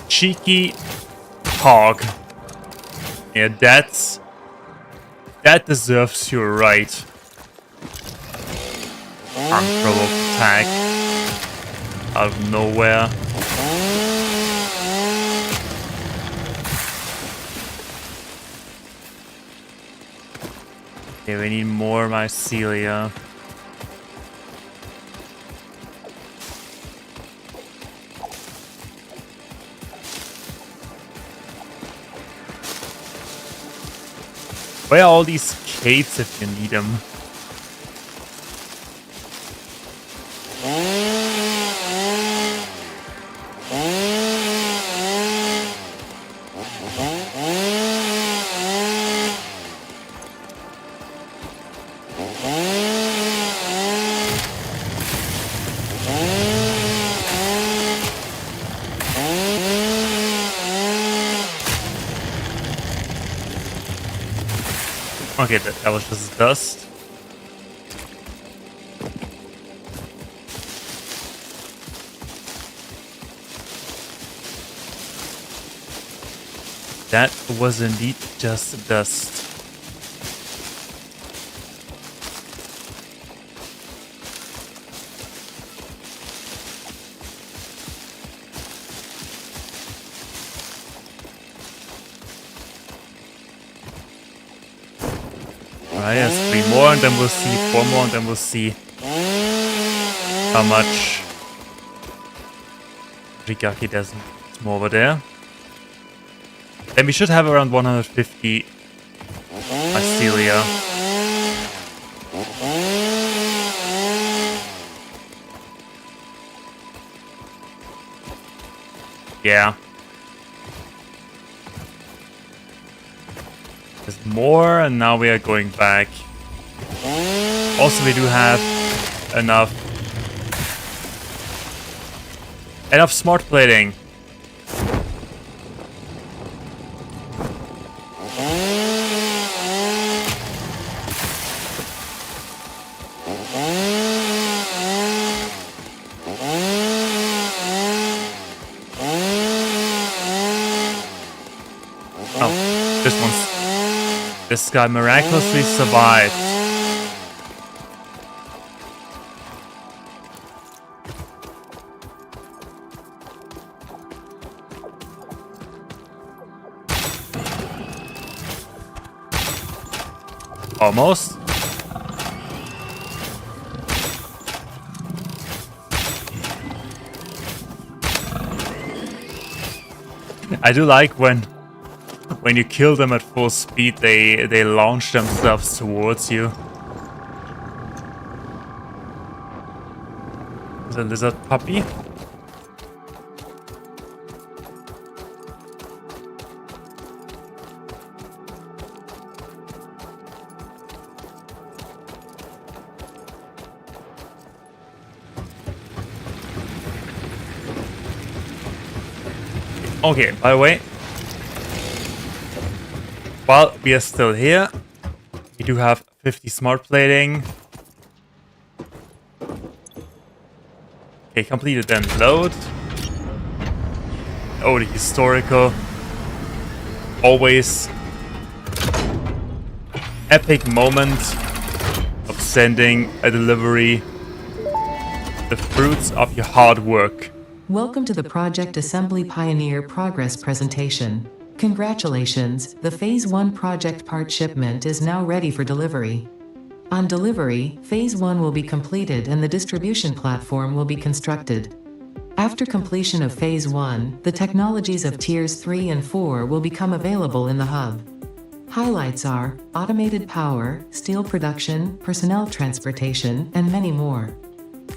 cheeky hog. Yeah, that deserves your right. Unprovoked attack out of nowhere. Okay, we need more mycelia. Where are all these caves if you need them? Okay, that was just dust. That was indeed just dust. Alright, yes, 3 more and then we'll see 4 more and then we'll see how much Rigaki does more over there. Then we should have around 150 mycelia. Yeah. There's more, and now we are going back. Also, we do have enough smart plating. This guy miraculously survived. Almost. I do like when you kill them at full speed, they launch themselves towards you. The lizard puppy. Okay, by the way, while we are still here, we do have 50 smart plating. Okay, completed then load. Oh, the historical. Always epic moment of sending a delivery. The fruits of your hard work. Welcome to the Project Assembly Pioneer Progress presentation. Congratulations, the Phase 1 project part shipment is now ready for delivery. On delivery, Phase 1 will be completed and the distribution platform will be constructed. After completion of Phase 1, the technologies of Tiers 3 and 4 will become available in the hub. Highlights are automated power, steel production, personnel transportation, and many more.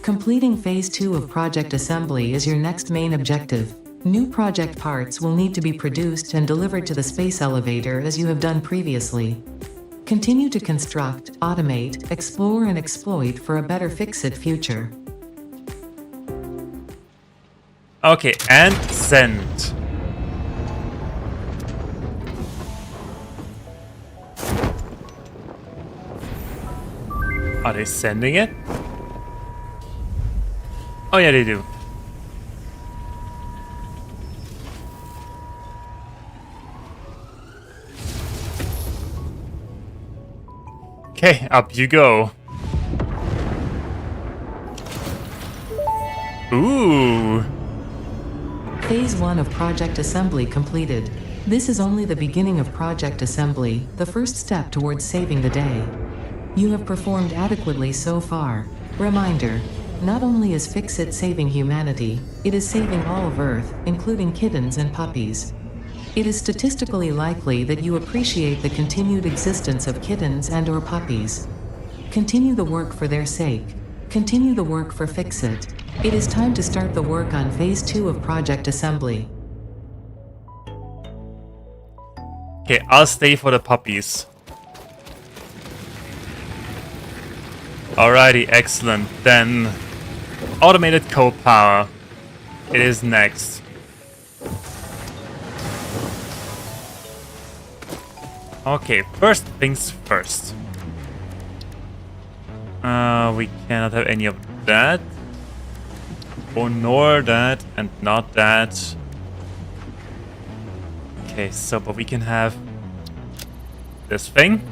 Completing Phase 2 of Project Assembly is your next main objective. New project parts will need to be produced and delivered to the space elevator as you have done previously. Continue to construct, automate, explore and exploit for a better fix-it future. Okay, and send. Are they sending it? Oh yeah, they do. Okay, up you go. Ooh. Phase 1 of Project Assembly completed. This is only the beginning of Project Assembly, the first step towards saving the day. You have performed adequately so far. Reminder, not only is Fix-It saving humanity, it is saving all of Earth, including kittens and puppies. It is statistically likely that you appreciate the continued existence of kittens and/or puppies. Continue the work for their sake. Continue the work for Fix-It. It is time to start the work on Phase 2 of Project Assembly. Okay, I'll stay for the puppies. Alrighty, excellent. Then, automated coal power. It is next. Okay, first things first. We cannot have any of that. Or nor that, and not that. Okay, so, but we can have this thing.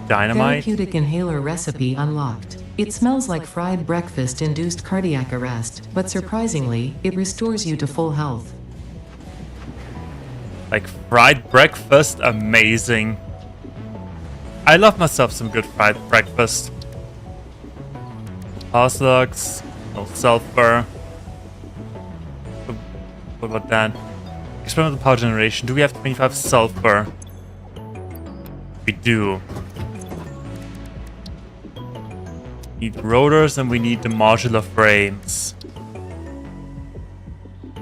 Dynamite. Therapeutic inhaler recipe unlocked. It smells like fried breakfast-induced cardiac arrest, but surprisingly, it restores you to full health. Like fried breakfast, amazing. I love myself some good fried breakfast. Power slugs, no sulfur. What about that? Experimental power generation. Do we have 25 sulfur? We do. Need rotors and we need the modular frames.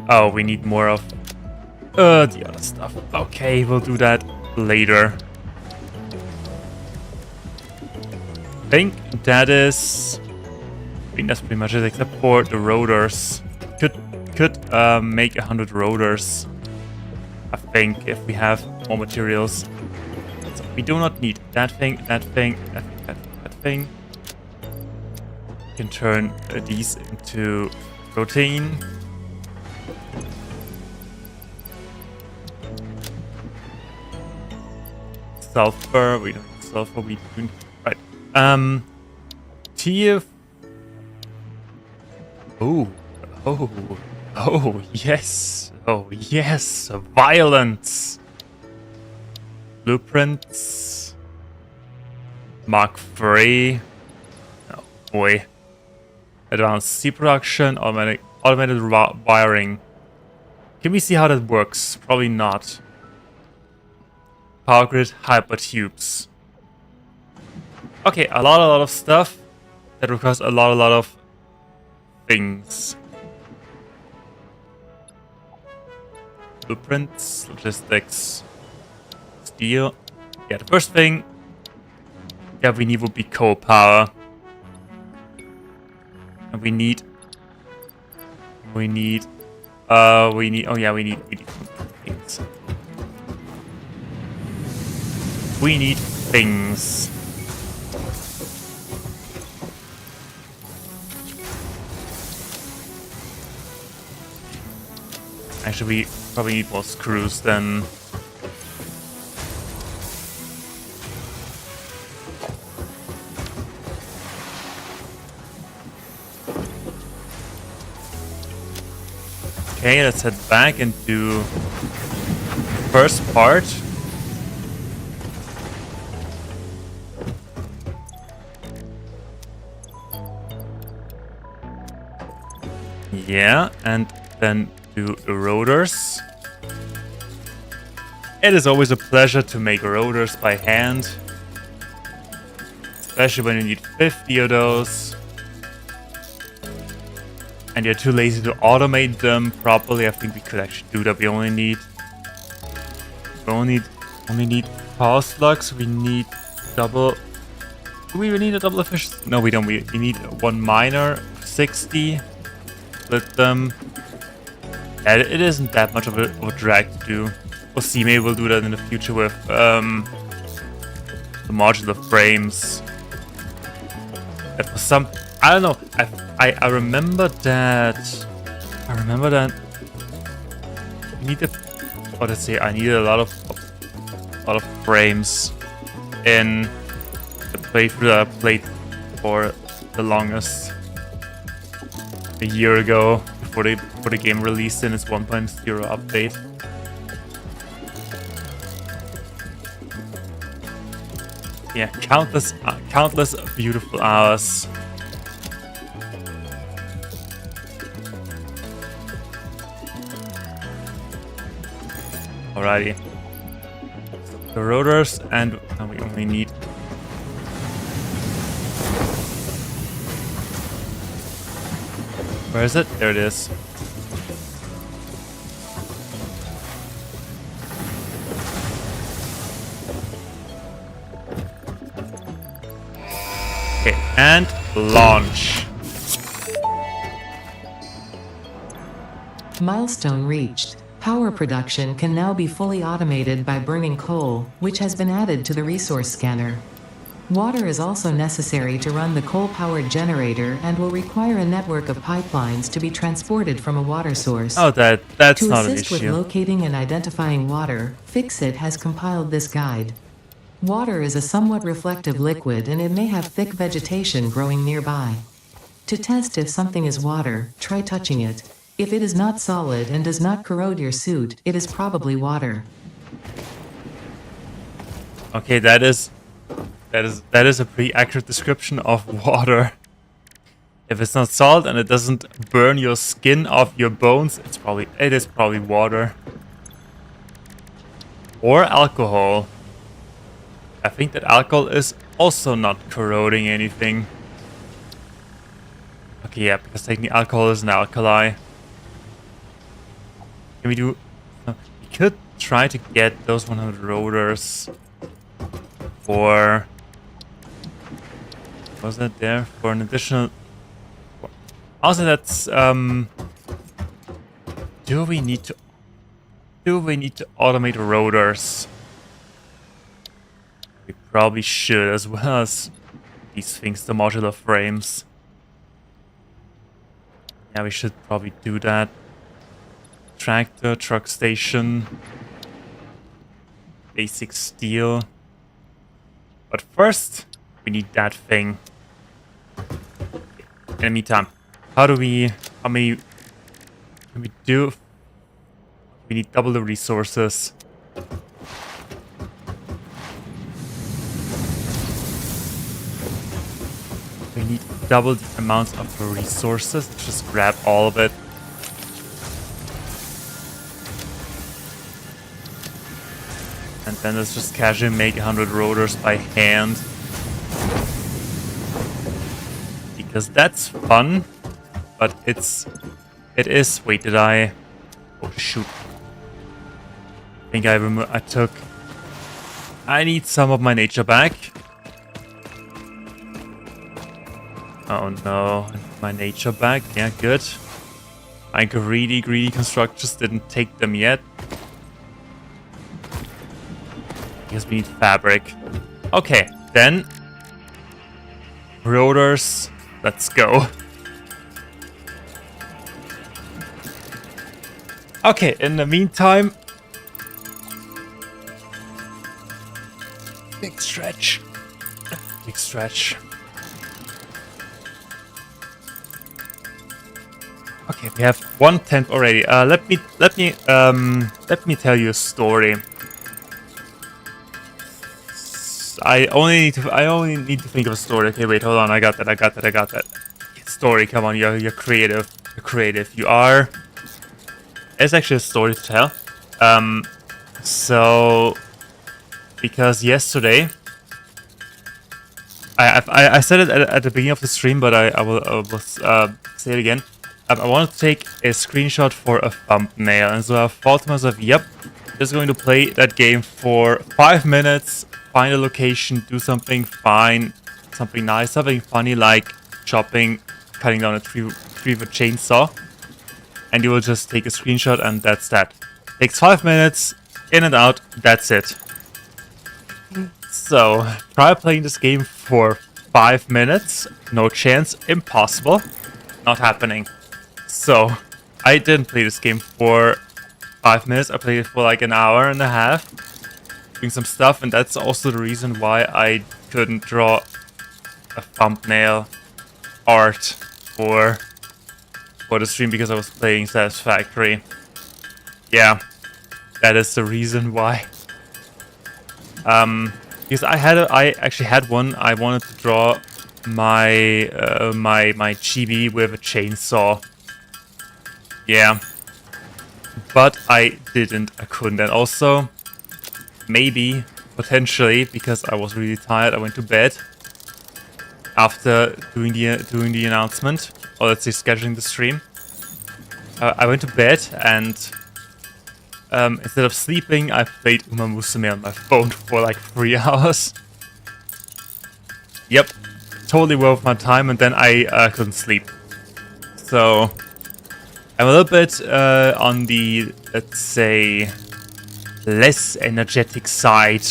Oh, we need more of the other stuff. Okay, we'll do that later. I think that is... I think that's pretty much it, except for the rotors. Could make 100 rotors, I think, if we have more materials. So we do not need that thing, that thing, that thing, that thing. We can turn these into protein. Sulfur, we don't need sulfur, we do need... Right. Tier... Oh. Oh, yes. Oh, yes. Violence. Blueprints. Mark III. Oh, boy. Advanced C production. Automated wiring. Can we see how that works? Probably not. Power grid, hypertubes. Okay, a lot of stuff that requires a lot of things. Blueprints, logistics, steel. Yeah, the first thing that we need would be coal power. And we need things. We need things. Actually, we probably need more screws then. Okay, let's head back and do first part. Yeah, and then do the rotors. It is always a pleasure to make rotors by hand, especially when you need 50 of those and you're too lazy to automate them properly. I think we could actually do that. We only need power slugs. We need double. Do we really need a double efficiency? No, we don't. We need one miner, 60. Split them. Yeah, it isn't that much of a drag to do. We'll see. Maybe we'll do that in the future with the modular frames. That was some. I don't know. I remember that. I needed. What to say? I needed a lot of frames in the playthrough that I played for the longest. A year ago, before the game released in its 1.0 update. Yeah, countless beautiful hours. Alrighty. The rotors, and we only need. Where is it? There it is. Okay, and launch. Milestone reached. Power production can now be fully automated by burning coal, which has been added to the resource scanner. Water is also necessary to run the coal-powered generator and will require a network of pipelines to be transported from a water source. Oh, that's to not an assist with issue. locating and identifying water, Fixit has compiled this guide. Water is a somewhat reflective liquid and it may have thick vegetation growing nearby. To test if something is water, try touching it. If it is not solid and does not corrode your suit, it is probably water. Okay, that is a pretty accurate description of water. If it's not salt and it doesn't burn your skin off your bones, it is probably water. Or alcohol. I think that alcohol is also not corroding anything. Okay, yeah, because taking alcohol is an alkali. Can we do... we could try to get those 100 rotors for... Was that there? For an additional... Also, that's... Do we need to automate rotors? We probably should, as well as these things, the modular frames. Yeah, we should probably do that. Tractor, truck station, basic steel. But first, we need that thing. In the meantime, how many can we do? We need double the resources. We need double the amount of resources. Let's just grab all of it. And then let's just casually make 100 rotors by hand. Because that's fun. But it is... Wait, did I... Oh, shoot. I think I took... I need some of my nature back. Oh no, my nature back. Yeah, good. My greedy constructors didn't take them yet. Because we need fabric. Okay, then. Rotors. Let's go. Okay, in the meantime. Big stretch. Big stretch. Okay, we have one tent already. Let me tell you a story. I only need to think of a story. Okay, wait, hold on. I got that. Story, come on, you're creative. You're creative. You are. It's actually a story to tell. So because yesterday, I said it at the beginning of the stream, but I will say it again. I want to take a screenshot for a thumbnail, and so I thought to myself, yep, just going to play that game for 5 minutes, find a location, do something fine, something nice, something funny like chopping, cutting down a tree with a chainsaw, and you will just take a screenshot, and that's that. Takes 5 minutes, in and out, that's it. So, try playing this game for 5 minutes, no chance, impossible, not happening. So, I didn't play this game for 5 minutes, I played it for like an hour and a half, doing some stuff, and that's also the reason why I couldn't draw a thumbnail art for the stream, because I was playing Satisfactory. Yeah, that is the reason why. Because I actually had one. I wanted to draw my my chibi with a chainsaw. Yeah, but I didn't. I couldn't. And also, maybe potentially because I was really tired, I went to bed after doing the announcement, or let's say scheduling the stream. I went to bed and instead of sleeping, I played Uma Musume on my phone for like 3 hours. Yep, totally worth my time, and then I couldn't sleep. So I'm a little bit on the, let's say, less energetic side,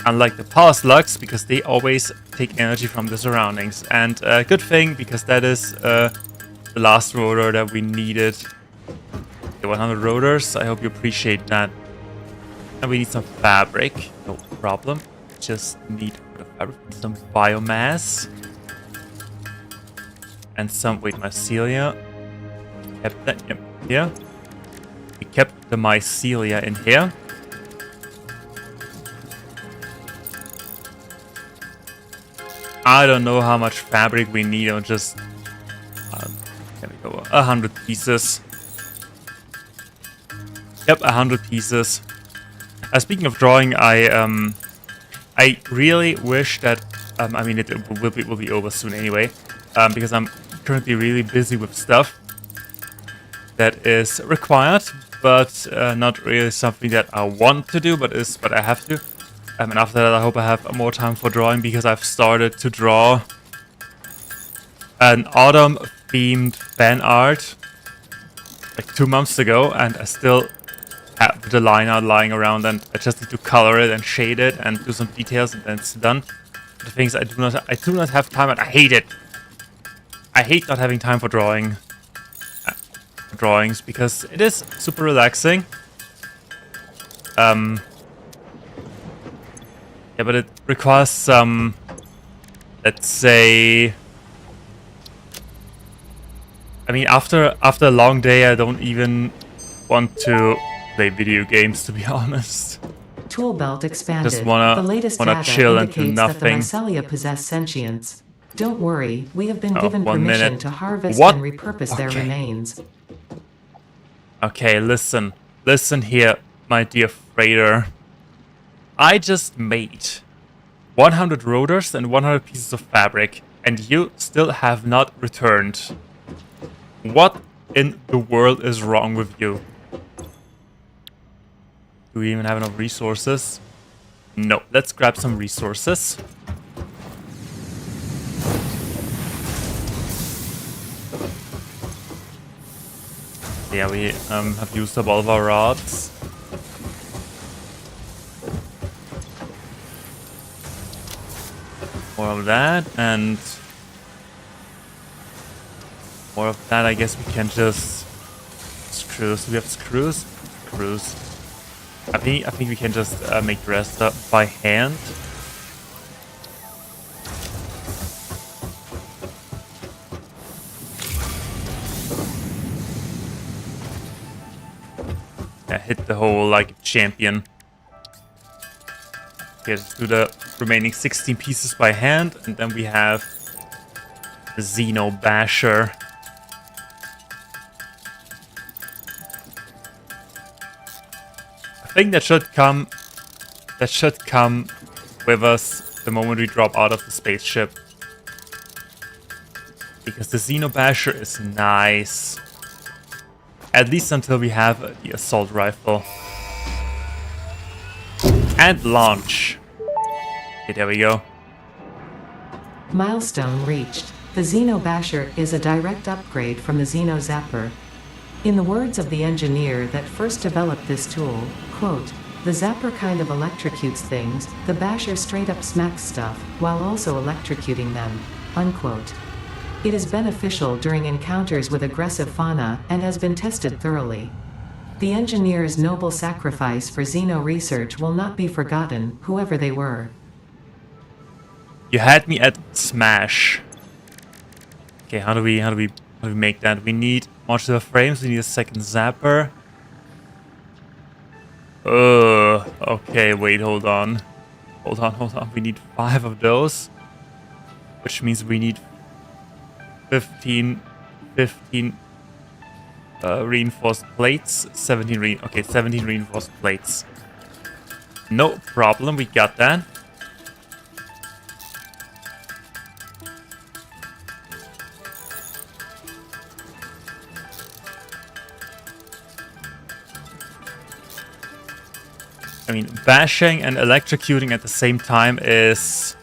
unlike the past lugs, because they always take energy from the surroundings. And good thing, because that is the last rotor that we needed. The 100 rotors, I hope you appreciate that. And we need some fabric, no problem. Just need fabric, some biomass. And some, wait, mycelia. Kept that in here. We kept the mycelia in here. I don't know how much fabric we need, or just there we go, 100 pieces. Yep, 100 pieces. Speaking of drawing, I really wish that I mean it will be over soon anyway, because I'm currently really busy with stuff that is required, but not really something that I want to do, but I have to. And after that, I hope I have more time for drawing, because I've started to draw an autumn-themed fan art like 2 months ago, and I still have the line out lying around, and I just need to color it and shade it and do some details, and then it's done. The things I do not have time, and I hate it. I hate not having time for drawings, because it is super relaxing. Yeah, but it requires some, let's say, I mean, after a long day, I don't even want to play video games, to be honest. Tool belt expanded. Just wanna The latest wanna data chill and do indicates that the nothing. mycelia possess sentience. Don't worry, we have been given 1 permission minute. to harvest What? and repurpose their Okay. remains. Okay, listen here, my dear freighter. I just made 100 rotors and 100 pieces of fabric, and you still have not returned. What in the world is wrong with you? Do we even have enough resources? No. Let's grab some resources. Yeah, we have used up all of our rods. More of that, and more of that. I guess we can just screws. Do we have screws? Screws. I think we can just make the rest up by hand. Yeah, hit the hole like a champion. Okay, let's do the remaining 16 pieces by hand, and then we have the Xeno Basher. I think that should come with us the moment we drop out of the spaceship. Because the Xeno Basher is nice. At least until we have the assault rifle. And launch. Okay, there we go. Milestone reached. The Xeno Basher is a direct upgrade from the Xeno Zapper. In the words of the engineer that first developed this tool, quote, "The Zapper kind of electrocutes things, the Basher straight up smacks stuff, while also electrocuting them," unquote. It is beneficial during encounters with aggressive fauna and has been tested thoroughly. The engineer's noble sacrifice for Xeno research will not be forgotten, whoever they were. You had me at smash. Okay, how do we make that? We need modular frames, we need a second zapper. Okay, wait, hold on. Hold on. We need 5 of those. Which means we need 15 reinforced plates. 17 reinforced plates. No problem, we got that. I mean, bashing and electrocuting at the same time is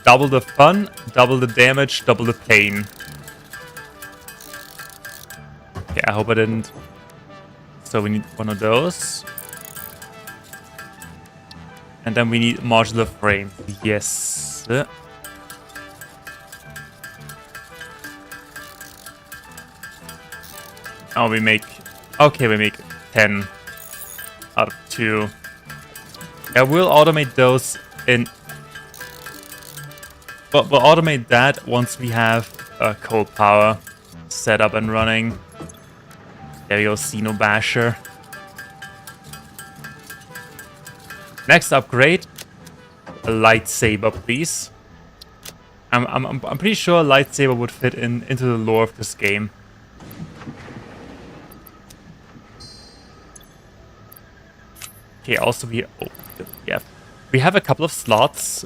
double the fun, double the damage, double the pain. Okay, I hope I didn't. So we need one of those. And then we need modular frame. Yes. Oh, we make 10 out of 2. Yeah, we'll automate those in. But we'll automate that once we have coal power set up and running. There we go, Xeno Basher. Next upgrade, a lightsaber, please. I'm pretty sure a lightsaber would fit into the lore of this game. Okay, also we have a couple of slots.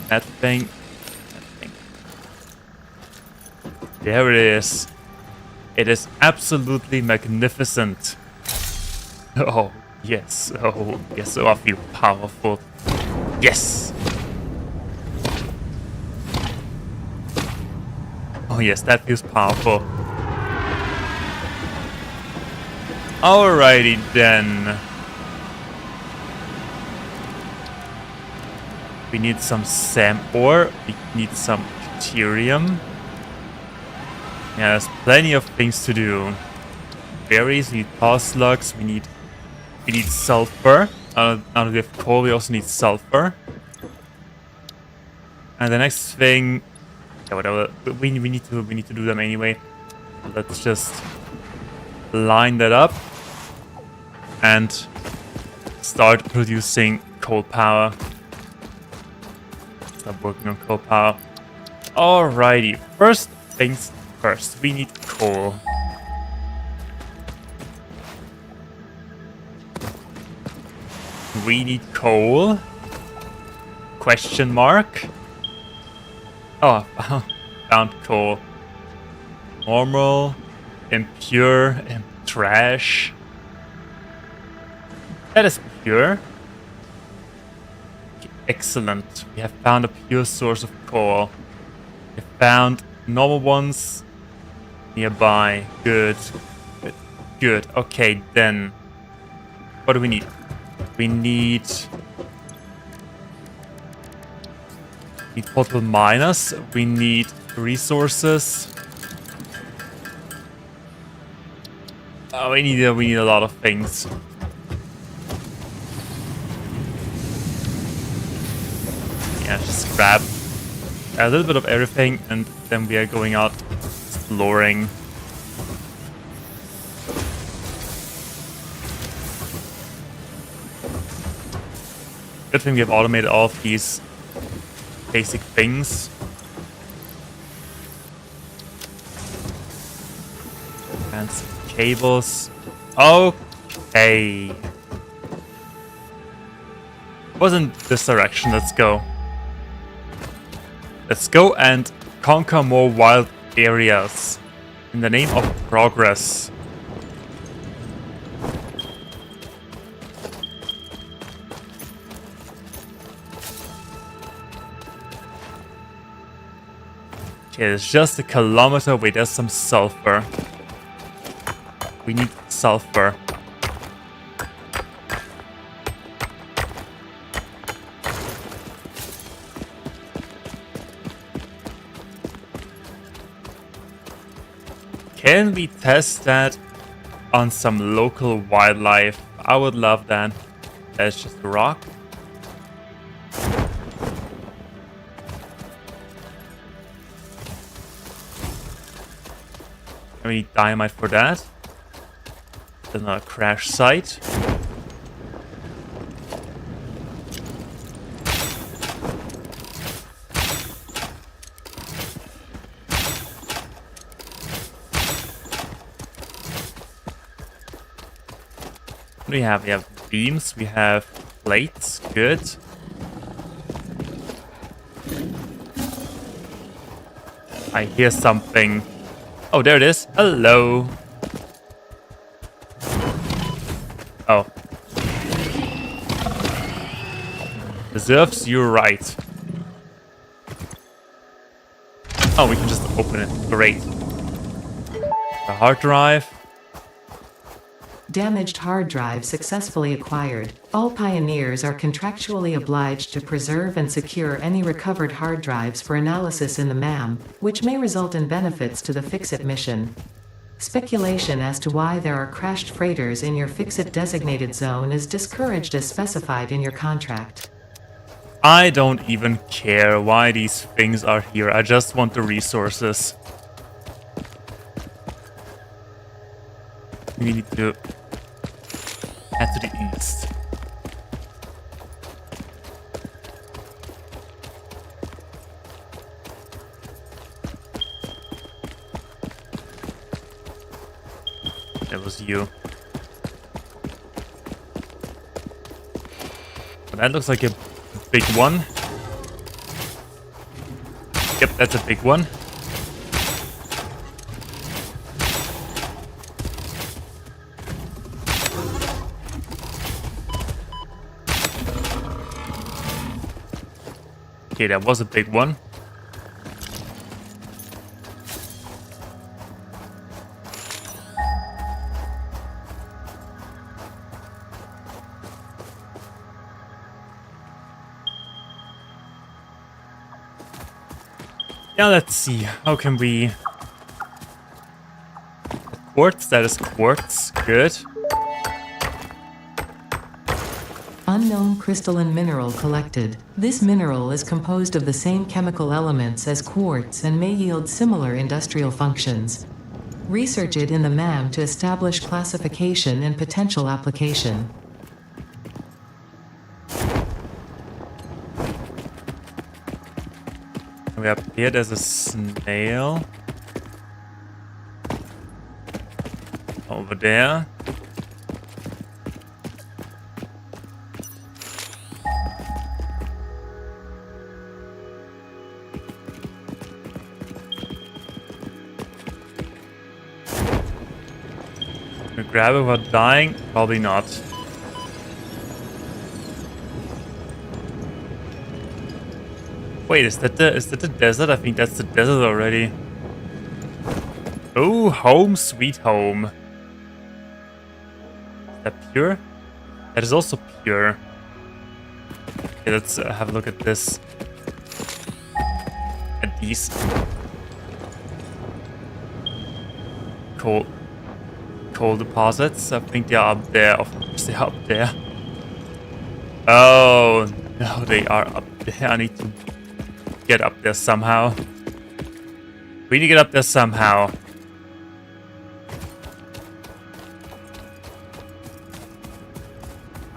That thing. There it is. It is absolutely magnificent. Oh yes. Oh yes. Oh, I feel powerful. Yes. Oh yes, that feels powerful. Alrighty then. We need some SAM ore. We need some deuterium. Yeah, there's plenty of things to do. Berries, we need power slugs, we need sulfur. Now that we have coal, we also need sulfur. And the next thing Yeah, whatever. We need to do them anyway. Let's just line that up and start producing coal power. Start working on coal power. Alrighty. First things first. We need coal. We need coal. Question mark. Oh, found coal. Normal, impure, and trash. That is pure. Okay, excellent. We have found a pure source of coal. We found normal ones nearby. Good. Good. Good. Okay, then. What do we need? We need portable miners. We need resources. Oh, we need a lot of things. Yeah, just grab a little bit of everything, and then we are going out exploring. Good thing we have automated all of these basic things. And some cables. Okay. Wasn't this direction. Let's go. Let's go and conquer more wild areas in the name of progress. Okay, it's just a kilometer away. There's some sulfur. We need sulfur. Can we test that on some local wildlife? I would love that. That's just a rock. We need dynamite for that. There's another crash site. What do we have? We have beams, we have plates, good. I hear something. Oh, there it is. Hello. Oh. Deserves your right. Oh, we can just open it. Great. The hard drive. Damaged hard drive successfully acquired. All pioneers are contractually obliged to preserve and secure any recovered hard drives for analysis in the MAM, which may result in benefits to the Fix-It mission. Speculation as to why there are crashed freighters in your Fix-It designated zone is discouraged as specified in your contract. I don't even care why these things are here. I just want the resources. We need to head to the east. That was you. That looks like a big one. Yep, that's a big one. Okay, that was a big one. Yeah, let's see. How can we... Quartz, that is quartz. Good. unknown crystalline mineral collected. This mineral is composed of the same chemical elements as quartz and may yield similar industrial functions. Research it in the MAM to establish classification and potential application. We up here, there's a snail. Over there. Can we grab it without dying? Probably not. Wait, is that the desert? I think that's the desert already. Oh, home sweet home. Is that pure? That is also pure. Okay, let's have a look at this. At these. Coal deposits. I think they are up there. Of course they are up there. Oh, no, they are up there. I need to get up there somehow. We need to get up there somehow.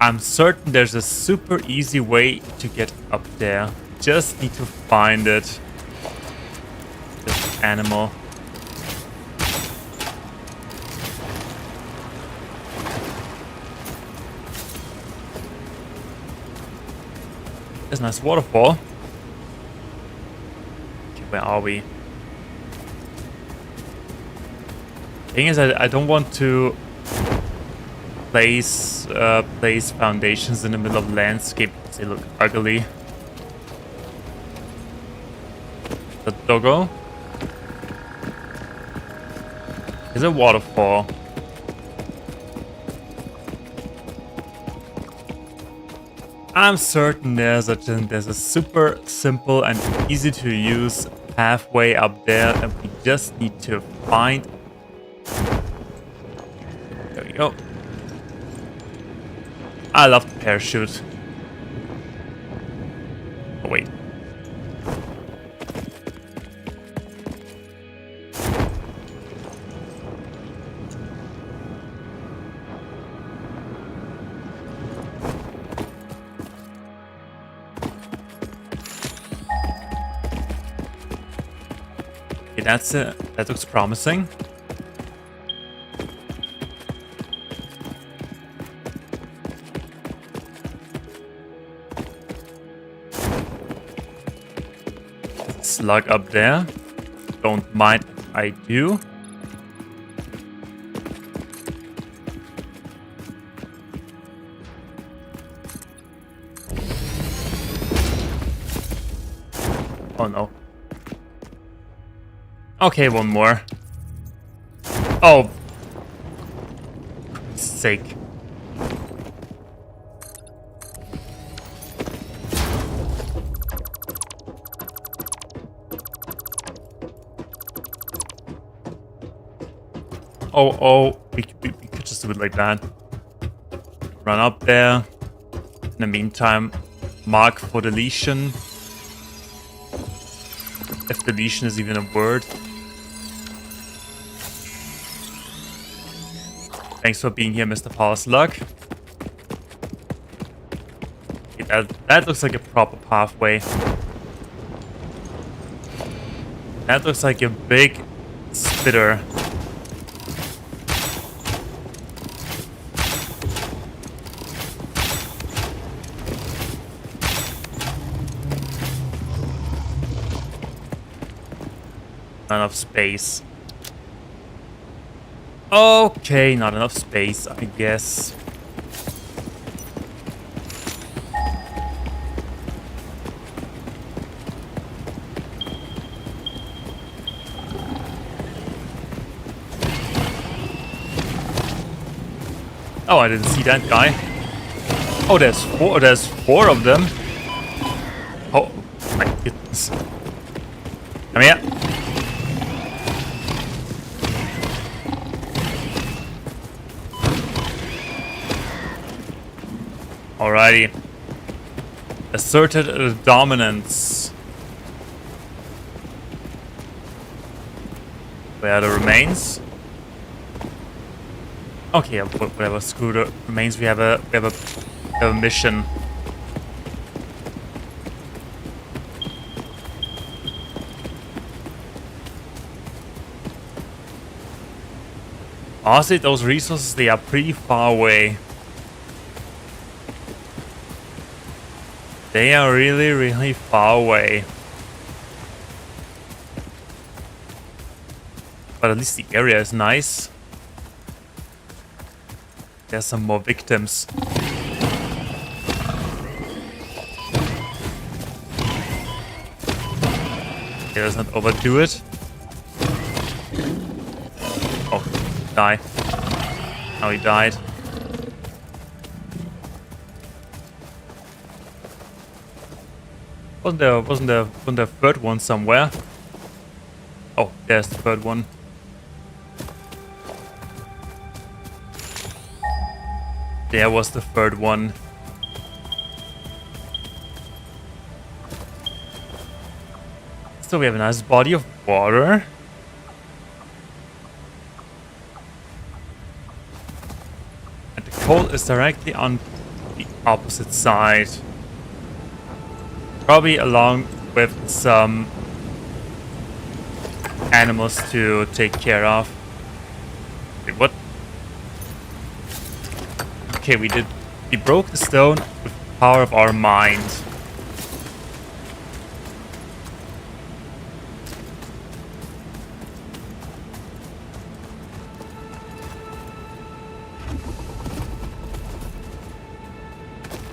I'm certain there's a super easy way to get up there. Just need to find it. This animal. There's a nice waterfall. Okay, where are we? Thing is, I don't want to place foundations in the middle of landscape because they look ugly. The doggo. There's a waterfall. I'm certain there's a super simple and easy to use pathway up there, and we just need to find. There we go. I love the parachute. Oh wait. Okay, that looks promising. Slug up there. Don't mind if I do. Oh no. Okay, one more. Oh. For Christ's sake. Oh, we could just do it like that. Run up there. In the meantime, mark for deletion. If deletion is even a word. Thanks for being here, Mr. Slug. Okay, that looks like a proper pathway. That looks like a big spitter. Not enough space. Okay, not enough space, I guess. Oh, I didn't see that guy. Oh, there's four of them. Oh my goodness. Come here. Alrighty. Asserted dominance. Where are the remains? Okay, whatever. Screw the remains. We have a mission. Honestly, those resources, they are pretty far away. They are really, really far away. But at least the area is nice. There's some more victims. Okay, let's not overdo it. Oh, die. Now he died. Wasn't there a third one somewhere? Oh, there's the third one. There was the third one. So we have a nice body of water. And the coal is directly on the opposite side. Probably along with some animals to take care of. Wait, what? Okay, we broke the stone with the power of our mind.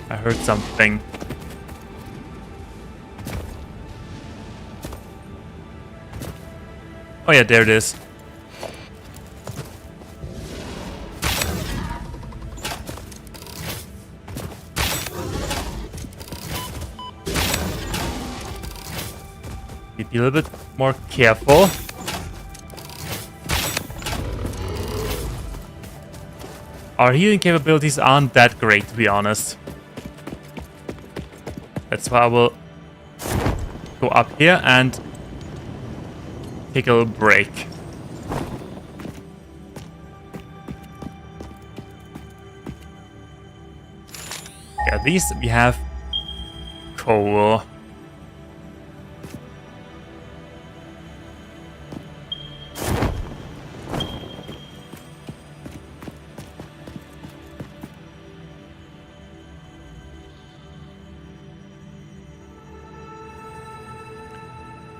I heard something. Oh yeah, there it is. Be a little bit more careful. Our healing capabilities aren't that great, to be honest. That's why I will go up here and take a little break. Okay, at least we have coal.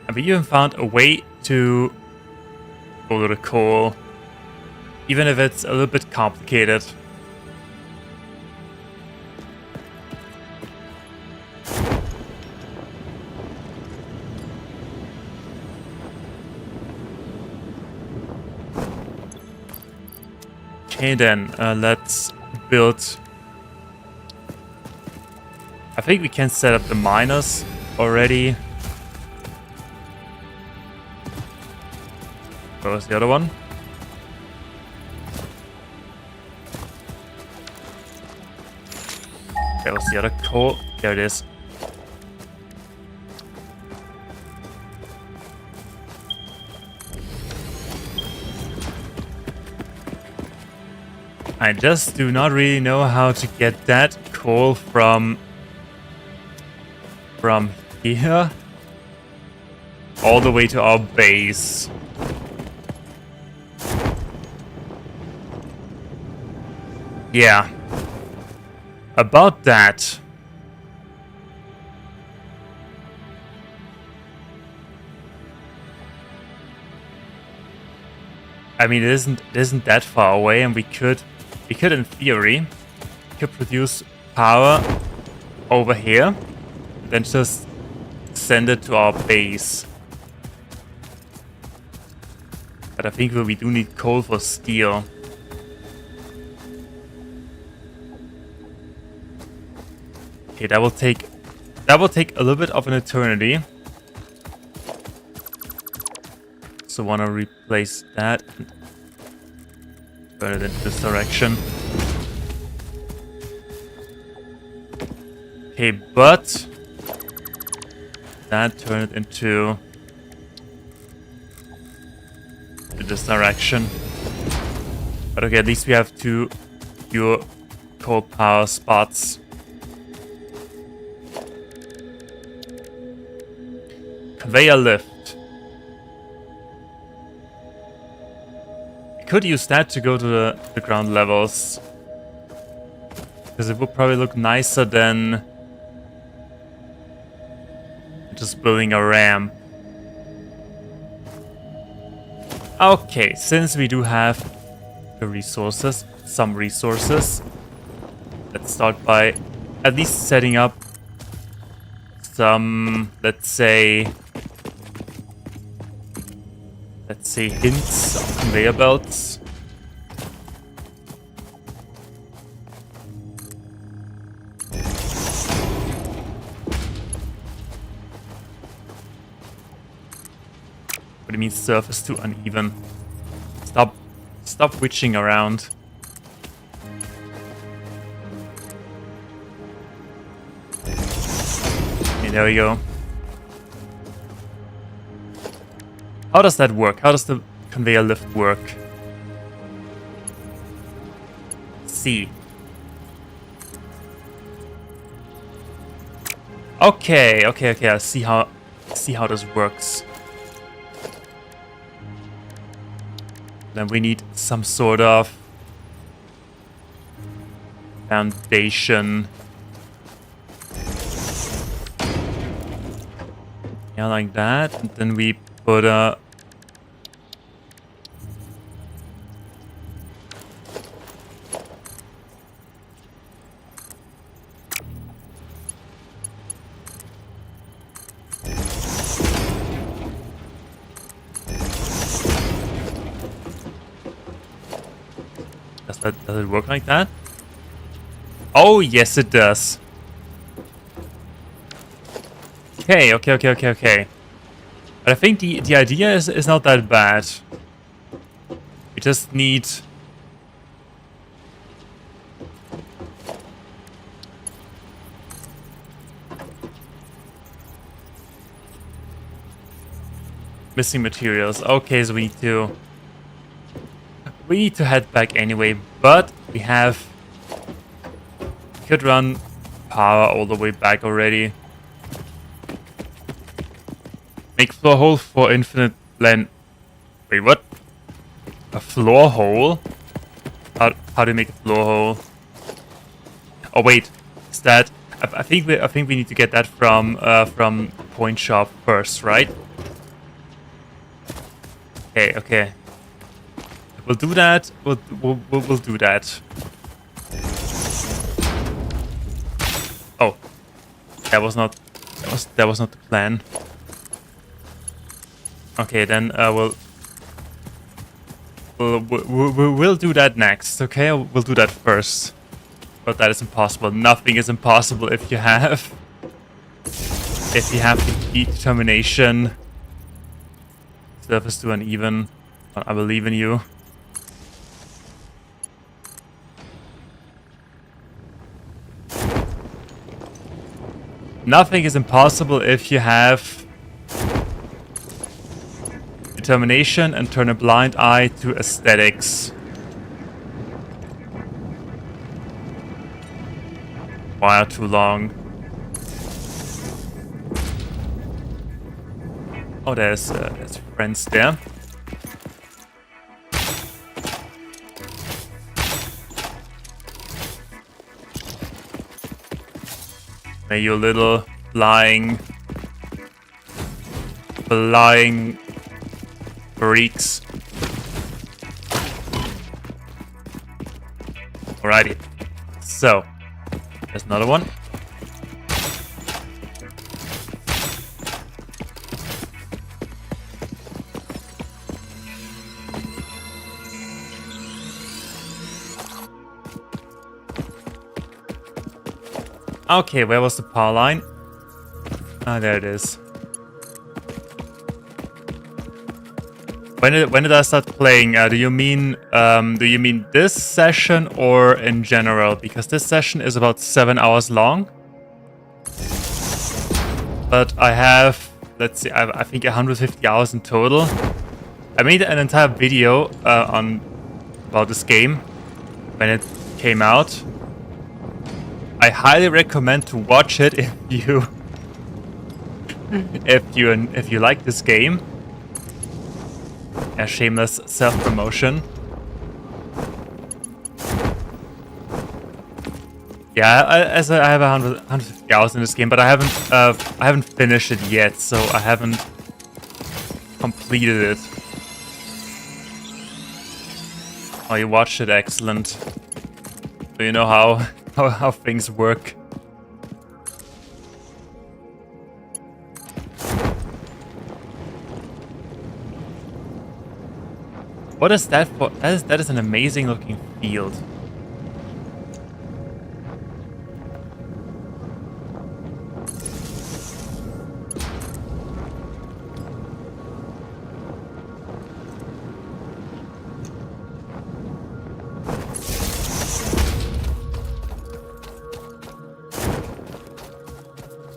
And we even found a way to go to the coal, even if it's a little bit complicated. Okay then, let's build. I think we can set up the miners already. Where was the other one? There was the other coal. There it is. I just do not really know how to get that coal from here all the way to our base. Yeah. About that. I mean, it isn't that far away, and we could in theory produce power over here, then just send it to our base. But I think we do need coal for steel. Okay, that will take a little bit of an eternity. So want to replace that and burn it in this direction. Okay, but that turned it into this direction. But okay, at least we have 2 pure coal power spots. Conveyor lift. We could use that to go to the ground levels. Because it would probably look nicer than just building a ramp. Okay, since we do have the resources, some resources, let's start by at least setting up some, let's say hints of conveyor belts. What do you mean surface too uneven? Stop witching around. Okay, there we go. How does that work? How does the conveyor lift work? C. Okay. I see how this works. Then we need some sort of foundation. Yeah, like that. And then we put a Does it work like that? Oh, yes it does. Okay. But I think the idea is not that bad. We just need missing materials. Okay, so we need to head back anyway, but we could run power all the way back already. Make floor hole for infinite length. Wait, what? A floor hole? How do you make a floor hole? Oh wait, is that? I think we need to get that from point shop first, right? Okay. We'll do that. We'll do that. Oh, that was not the plan. Okay, then we'll do that next. Okay, we'll do that first. But that is impossible. Nothing is impossible if you have the determination. Surface too uneven. I believe in you. Nothing is impossible if you have determination and turn a blind eye to aesthetics. Wire too long. Oh, there's friends there. May you little flying freaks. Alrighty. So, there's another one. Okay, where was the power line? Ah, there it is. When did I start playing? Do you mean this session or in general? Because this session is about 7 hours long. but I have, let's see, I think 150 hours in total. I made an entire video about this game when it came out. I highly recommend to watch it if you like this game. A shameless self-promotion. Yeah, I have 150 hours in this game, but I haven't finished it yet, so I haven't completed it. Oh, you watched it, excellent. So you know how things work. What is that for? That is an amazing looking field.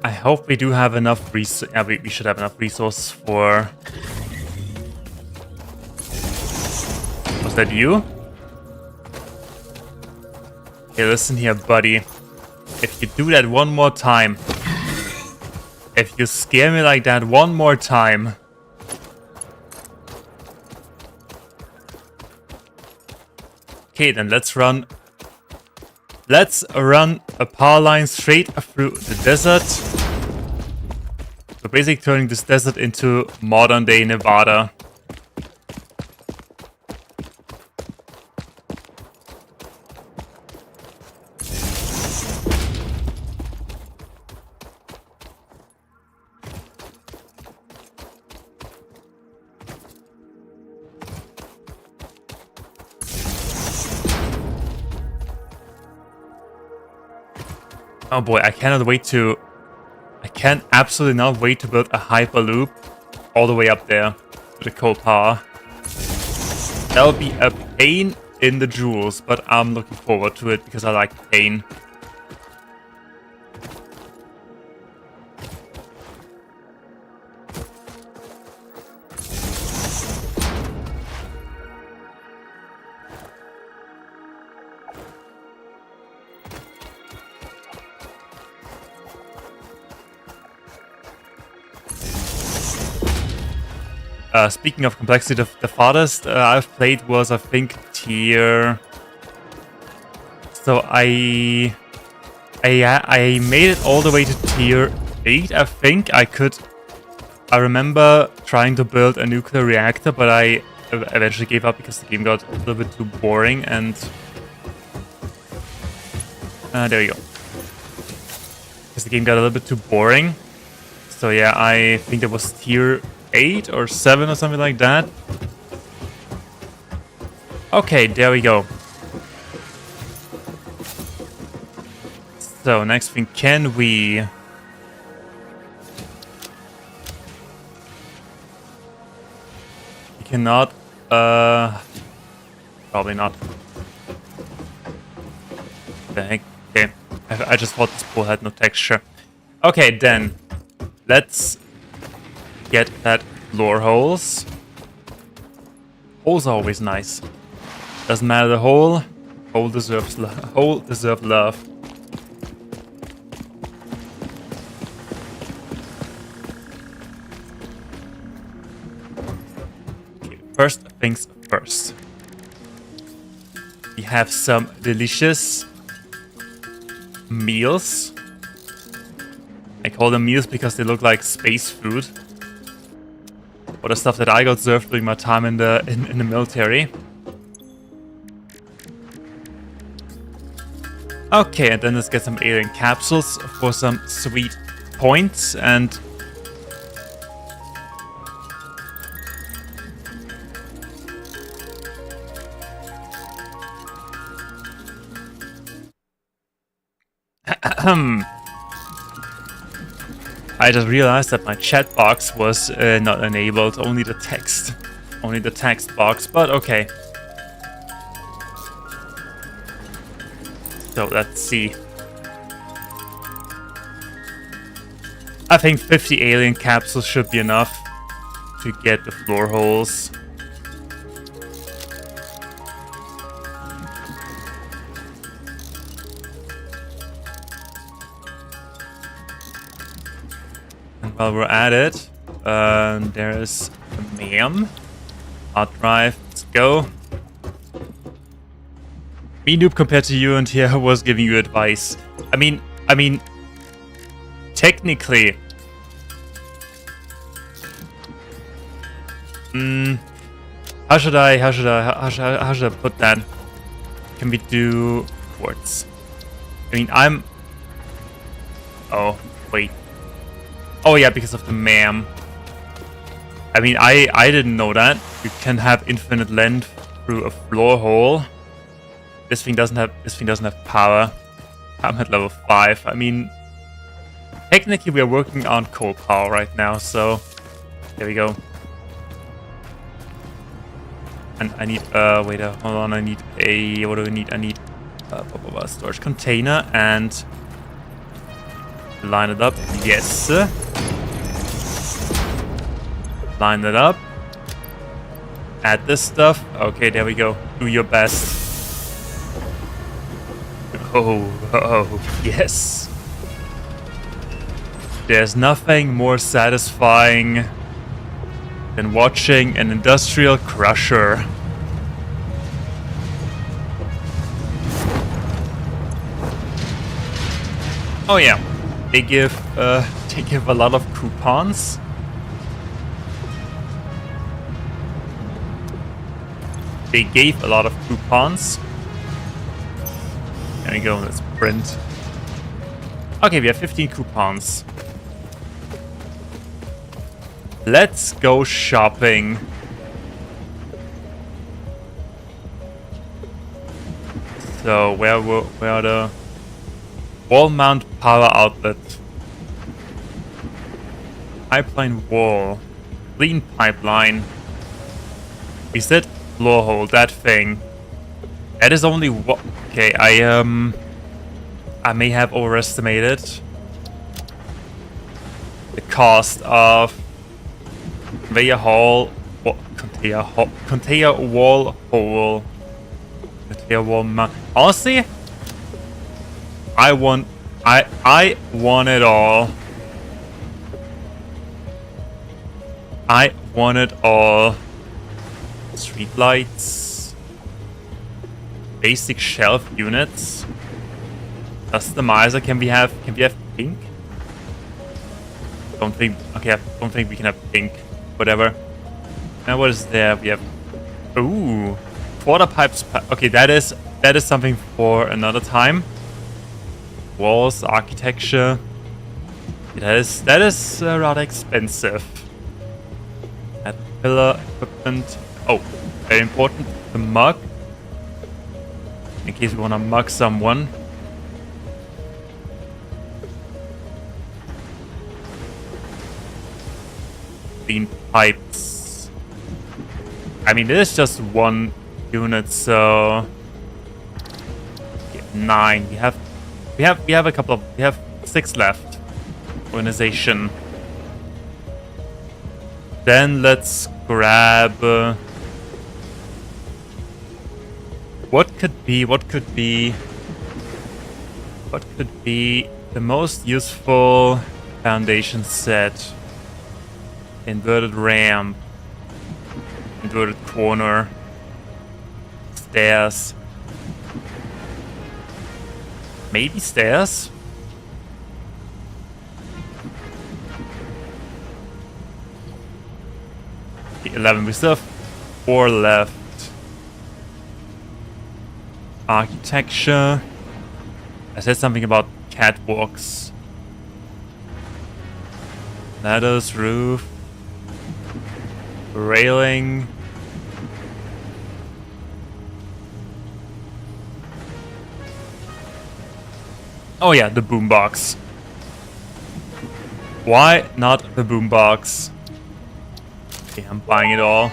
I hope we do have enough we should have enough resources for... Was that you? Okay, listen here, buddy. If you do that one more time, if you scare me like that one more time, okay, then let's run a power line straight through the desert. So basically turning this desert into modern day Nevada. Oh boy, I can absolutely not wait to build a hyperloop all the way up there to the coal power. That'll be a pain in the jewels, but I'm looking forward to it because I like pain. Speaking of complexity, the farthest I've played was, I think, tier... So I made it all the way to tier 8, I think. I remember trying to build a nuclear reactor, but I eventually gave up because the game got a little bit too boring, and... there we go. Because the game got a little bit too boring. So yeah, I think that was tier 8 or 7 or something like that. Okay, there we go. So, next thing, can we... We cannot... Probably not. The heck? Okay. I just thought this pool had no texture. Okay, then. Let's get that lore holes. Holes are always nice. Doesn't matter the hole. Hole deserves hole deserve love. Okay, first things first. We have some delicious meals. I call them meals because they look like space food. Or the stuff that I got served during my time in the military. Okay, and then let's get some alien capsules for some sweet points, and I just realized that my chat box was not enabled, only the text box, but okay. So let's see. I think 50 alien capsules should be enough to get the floor holes. And while we're at it, there's a ma'am. Hard drive, let's go. Me noob compared to you, and here I was giving you advice. I mean, technically, how should I put that? Can we do quartz? I mean, oh, wait. Oh yeah, because of the ma'am. I mean, I didn't know that. You can have infinite length through a floor hole. This thing doesn't have power. I'm at level 5. I mean, technically we are working on coal power right now, so there we go. And I need wait, hold on. I need a, what do we need? I need a storage container and line it up. Yes. Line it up. Add this stuff. Okay, there we go. Do your best. Oh, yes. There's nothing more satisfying than watching an industrial crusher. Oh yeah, they give a lot of coupons. They gave a lot of coupons. There we go, let's print. Okay, we have 15 coupons. Let's go shopping. So, where are the wall mount power outlet? Pipeline wall. Clean pipeline. We said floor hole, that thing. That is only what. Okay, I may have overestimated the cost of conveyor hall, conveyor wall hole, conveyor wall mount. Honestly, I want it all. I want it all. Streetlights, basic shelf units, customizer. Can we have pink? Don't think. Okay, I don't think we can have pink. Whatever. Now what is there? We have. Ooh, quarter pipes. Okay, that is something for another time. Walls, architecture. That is rather expensive. Pillar equipment. Oh, very important. The mug. In case we want to mug someone. Clean pipes. I mean, it is just one unit, so 9. We have a couple of. We have 6 left. Organization. Then let's grab. What could be the most useful foundation set? Inverted ramp, inverted corner, stairs. Maybe stairs? Okay, 11. We still have 4 left. Architecture. I said something about catwalks. Ladders, roof. Railing. Oh yeah, the boombox. Why not the boombox? Okay, I'm buying it all.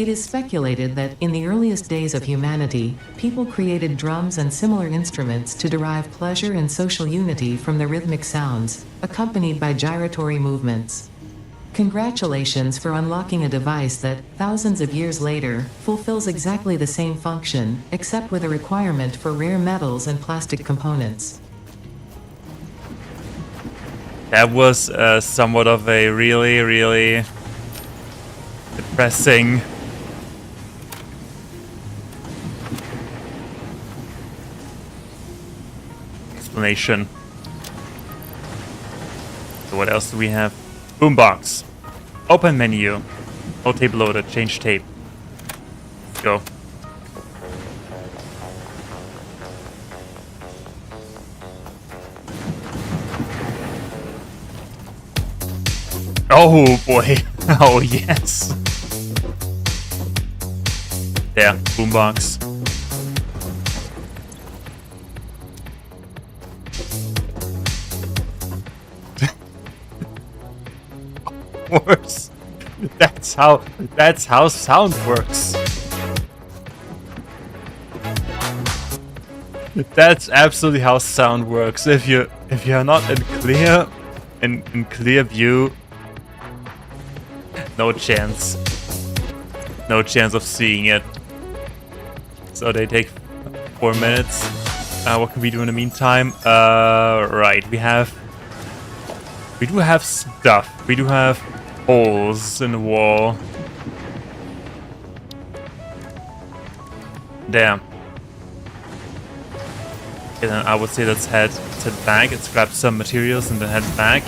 It is speculated that, in the earliest days of humanity, people created drums and similar instruments to derive pleasure and social unity from the rhythmic sounds, accompanied by gyratory movements. Congratulations for unlocking a device that, thousands of years later, fulfills exactly the same function, except with a requirement for rare metals and plastic components. That was somewhat of a really depressing explanation. So what else do we have? Boombox. Open menu. No tape loaded. Change tape. Let's go. Oh boy. Oh yes. There. Boombox. Worse. That's how sound works. That's absolutely how sound works. If you're not in clear view, no chance. No chance of seeing it. So they take 4 minutes. What can we do in the meantime? Right, we do have stuff. We do have holes in the wall. There. Okay, then I would say let's head back. Let's grab some materials and then head back.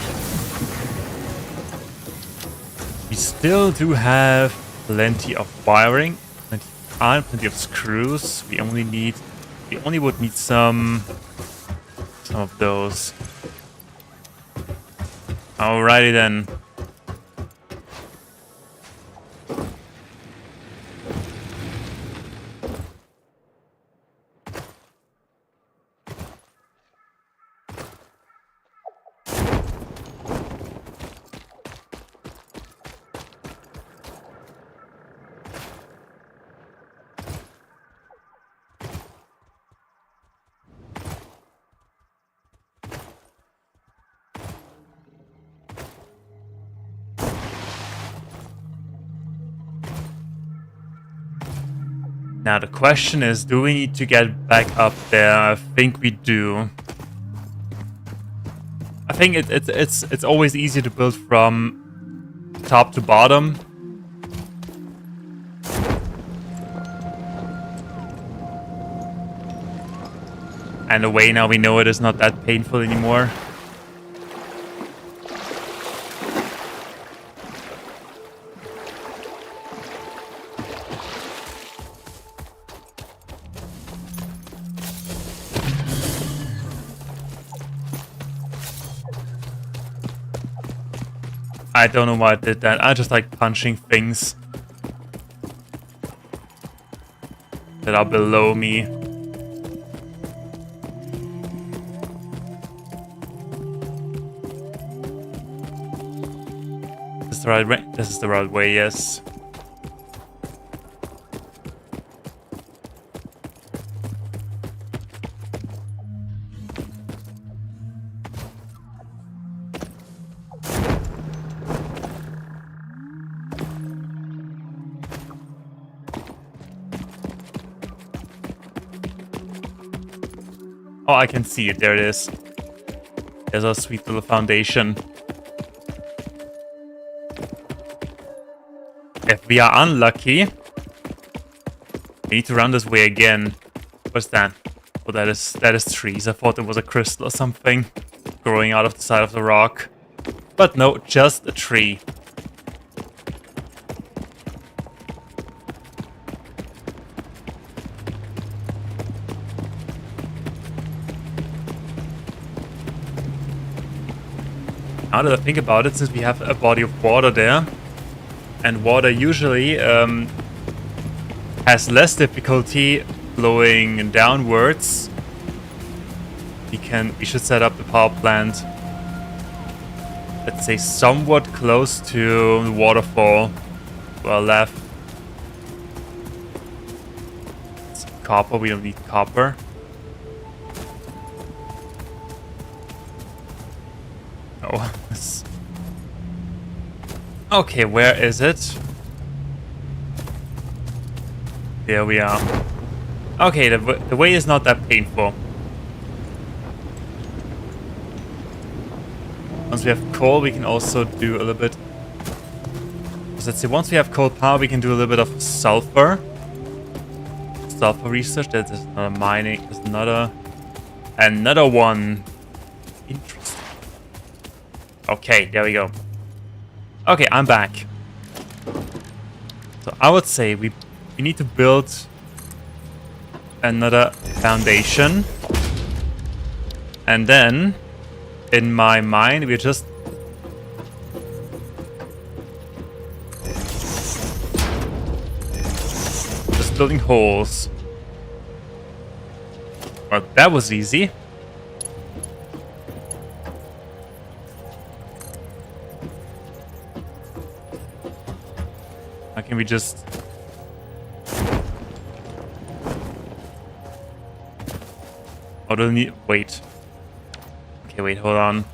We still do have plenty of wiring, plenty of iron, plenty of screws. We only would need some of those. Alrighty then. Now the question is, do we need to get back up there? I think we do. I think it's always easier to build from top to bottom. And the way now we know it is not that painful anymore. I don't know why I did that. I just like punching things that are below me. This is the right way. This is the right way, yes. Oh, I can see it. There it is. There's our sweet little foundation. If we are unlucky, we need to run this way again. What's that? Oh, that is trees. I thought it was a crystal or something growing out of the side of the rock. But no, just a tree. Now that I think about it, since we have a body of water there, and water usually has less difficulty flowing downwards, we should set up the power plant, let's say somewhat close to the waterfall to our left. copper. We don't need copper. No. Okay, where is it? There we are. Okay, the way is not that painful. Once we have coal, we can also do a little bit... Let's see, once we have coal power, we can do a little bit of sulfur. Sulfur research. That's another mining. There's another one. Interesting. Okay, there we go. Okay, I'm back. So I would say we need to build another foundation. And then, in my mind, we're just... building holes. Well, that was easy. How can we just... Oh, do we need... Wait. Okay, wait, hold on.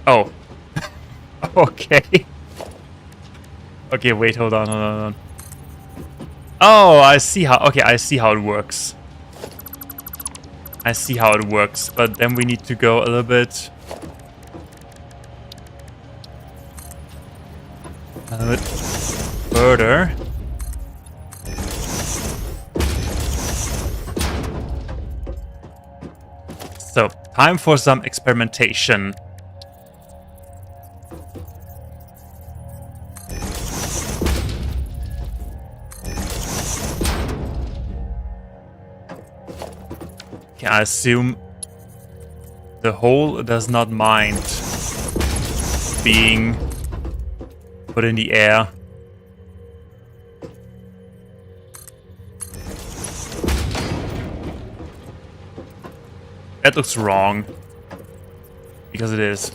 Oh. Okay. Okay, wait, hold on. Oh, I see how... Okay, I see how it works. I see how it works, but then we need to go a little bit... a little bit further. So, time for some experimentation. Okay, I assume the hole does not mind being put in the air. That looks wrong. Because it is.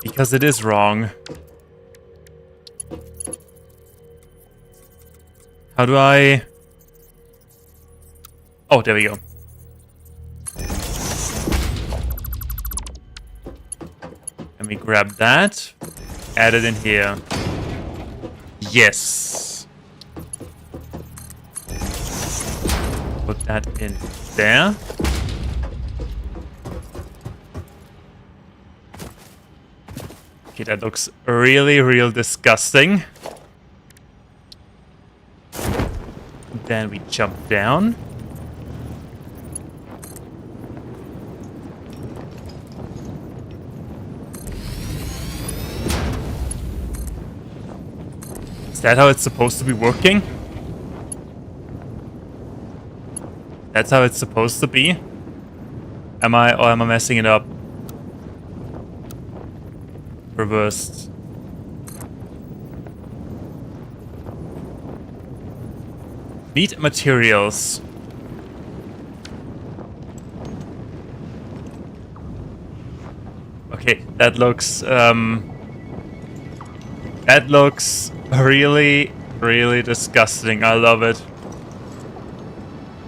Because it is wrong. How do I... Oh, there we go. Let me grab that. Add it in here. Yes. Put that in there. Okay, that looks really, real disgusting. Then we jump down. Is that how it's supposed to be working? That's how it's supposed to be? Am I messing it up? Reversed. Need materials. Okay, that looks really, really disgusting. I love it.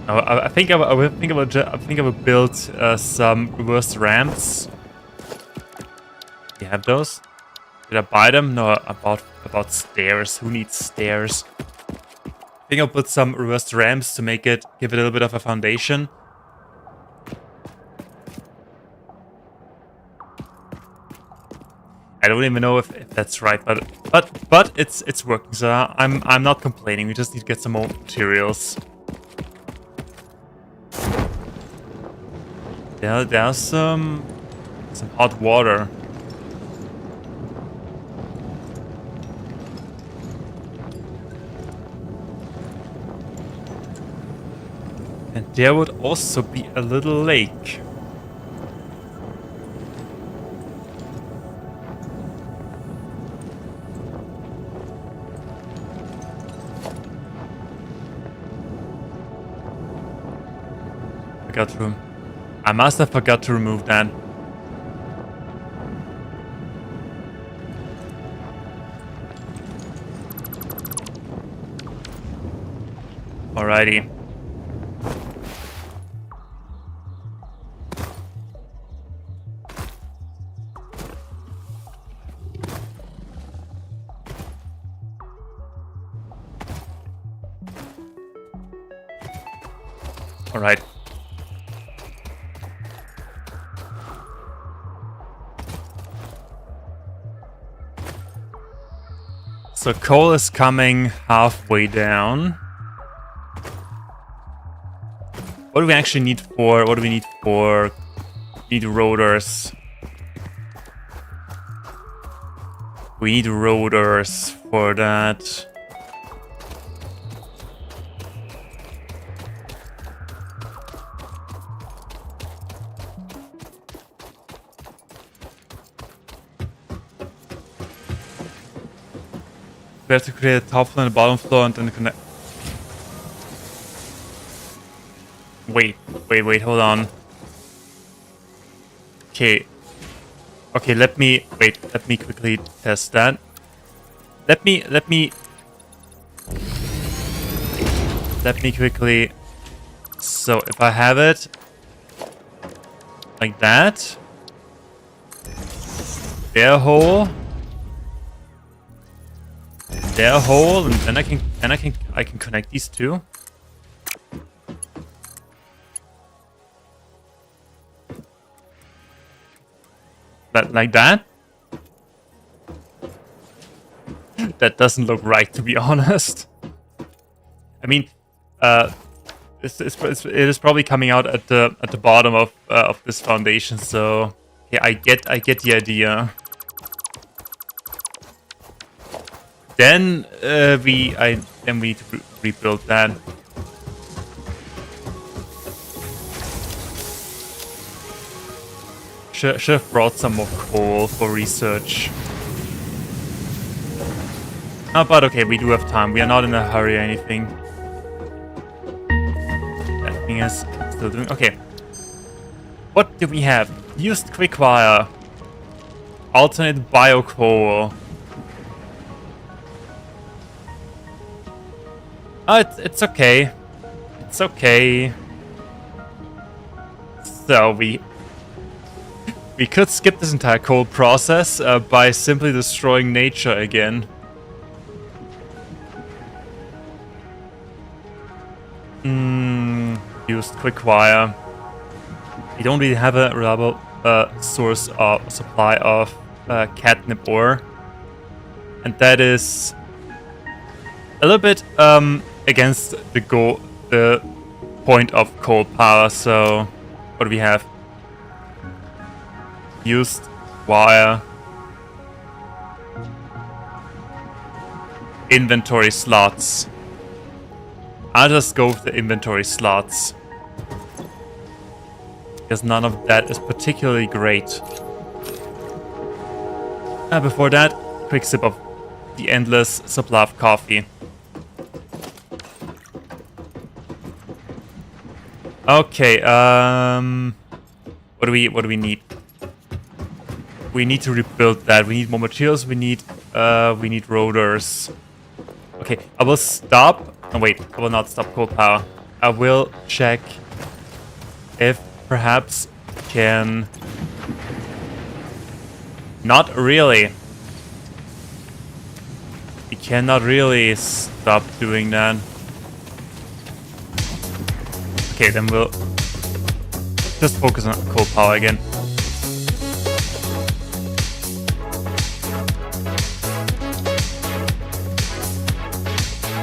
I think I will build some reverse ramps. You have those? Did I buy them? No, about stairs. Who needs stairs? I think I'll put some reverse ramps to give it a little bit of a foundation. I don't even know if that's right, but it's working. So I'm not complaining. We just need to get some more materials. There's some hot water. And there would also be a little lake. I must have forgot to remove that. Alrighty. Alright. So coal is coming halfway down. What do we actually need for... What do we need for... We need rotors. We need rotors for that. We have to create a top floor and a bottom floor and then connect. Wait, hold on. Okay, let me quickly test that. Let me quickly. So if I have it like that, their hole, and then I can connect these two. But like that? That doesn't look right, to be honest. I mean, it is probably coming out at the bottom of this foundation. So yeah, I get the idea. Then we need to rebuild that. Should have brought some more coal for research. Oh, but okay, we do have time. We are not in a hurry or anything. That thing is still doing... Okay. What do we have? Used quickwire. Alternate bio-coal. Oh, it's okay. It's okay. So we could skip this entire coal process by simply destroying nature again. Used quickwire. We don't really have a reliable source of supply of catnip ore, and that is a little bit against the point of coal power. So what do we have? Used wire. Inventory slots. I'll just go with the inventory slots, because none of that is particularly great. Before that, quick sip of the endless supply of coffee. Okay, what do we need? We need to rebuild that. We need more materials. We need rotors. Okay, I will stop. Oh, wait, I will not stop coal power. I will check if perhaps we can... Not really. We cannot really stop doing that. Okay, then we'll just focus on coal power again.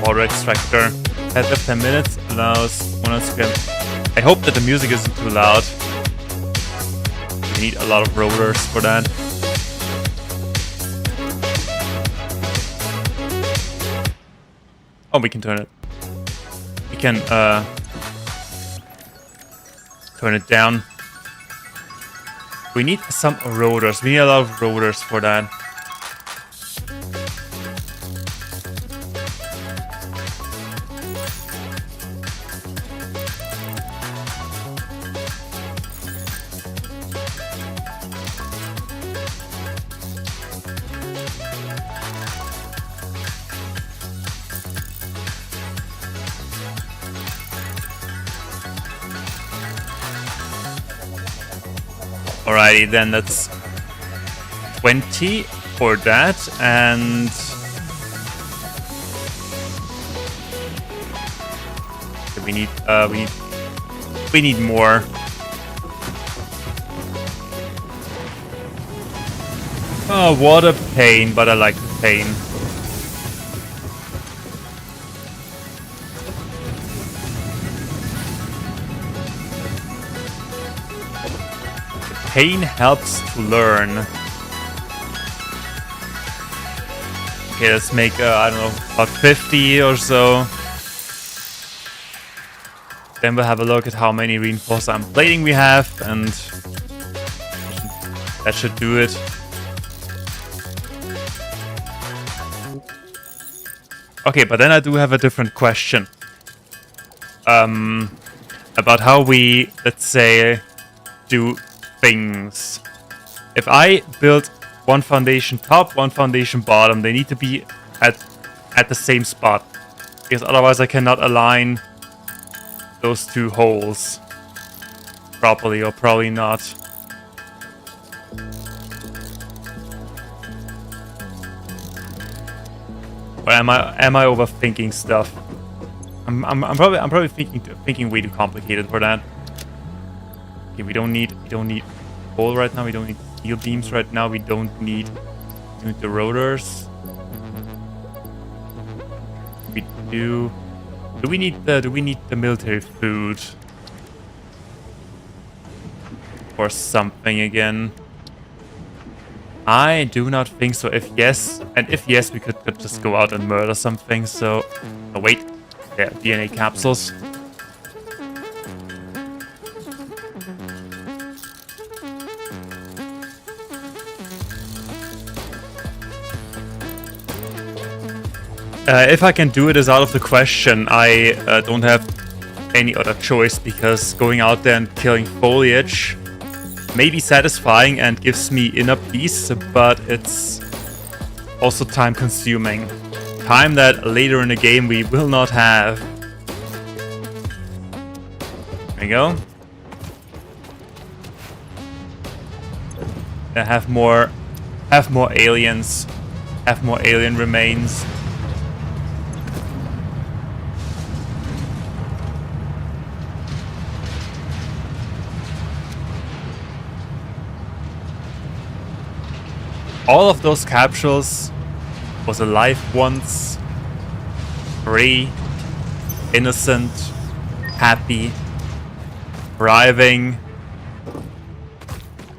Water extractor. Has up 10 minutes, allows 100 square. I hope that the music isn't too loud. We need a lot of rotors for that. Oh, we can turn it. We can turn it down. We need some rotors. We need a lot of rotors for that. Alrighty, then that's 20 for that, and we need more. Oh, what a pain, but I like the pain. Pain helps to learn. Okay, let's make, I don't know, about 50 or so. Then we'll have a look at how many reinforced iron plating we have, and that should do it. Okay, but then I do have a different question. About how we, let's say, do things. If I build one foundation top, one foundation bottom, they need to be at the same spot, because otherwise I cannot align those two holes properly, or probably not. Or am I overthinking stuff? I'm probably thinking way too complicated for that. Okay, we don't need coal right now. We don't need steel beams right now. We don't need the rotors. We do. Do we need the military food or something again? I do not think so. If yes, we could just go out and murder something. So, oh wait, yeah, DNA capsules. If I can do it is out of the question. I don't have any other choice, because going out there and killing foliage may be satisfying and gives me inner peace, but it's also time consuming. Time that later in the game we will not have. There we go. I have more aliens. Have more alien remains. All of those capsules was alive once, free, innocent, happy, thriving.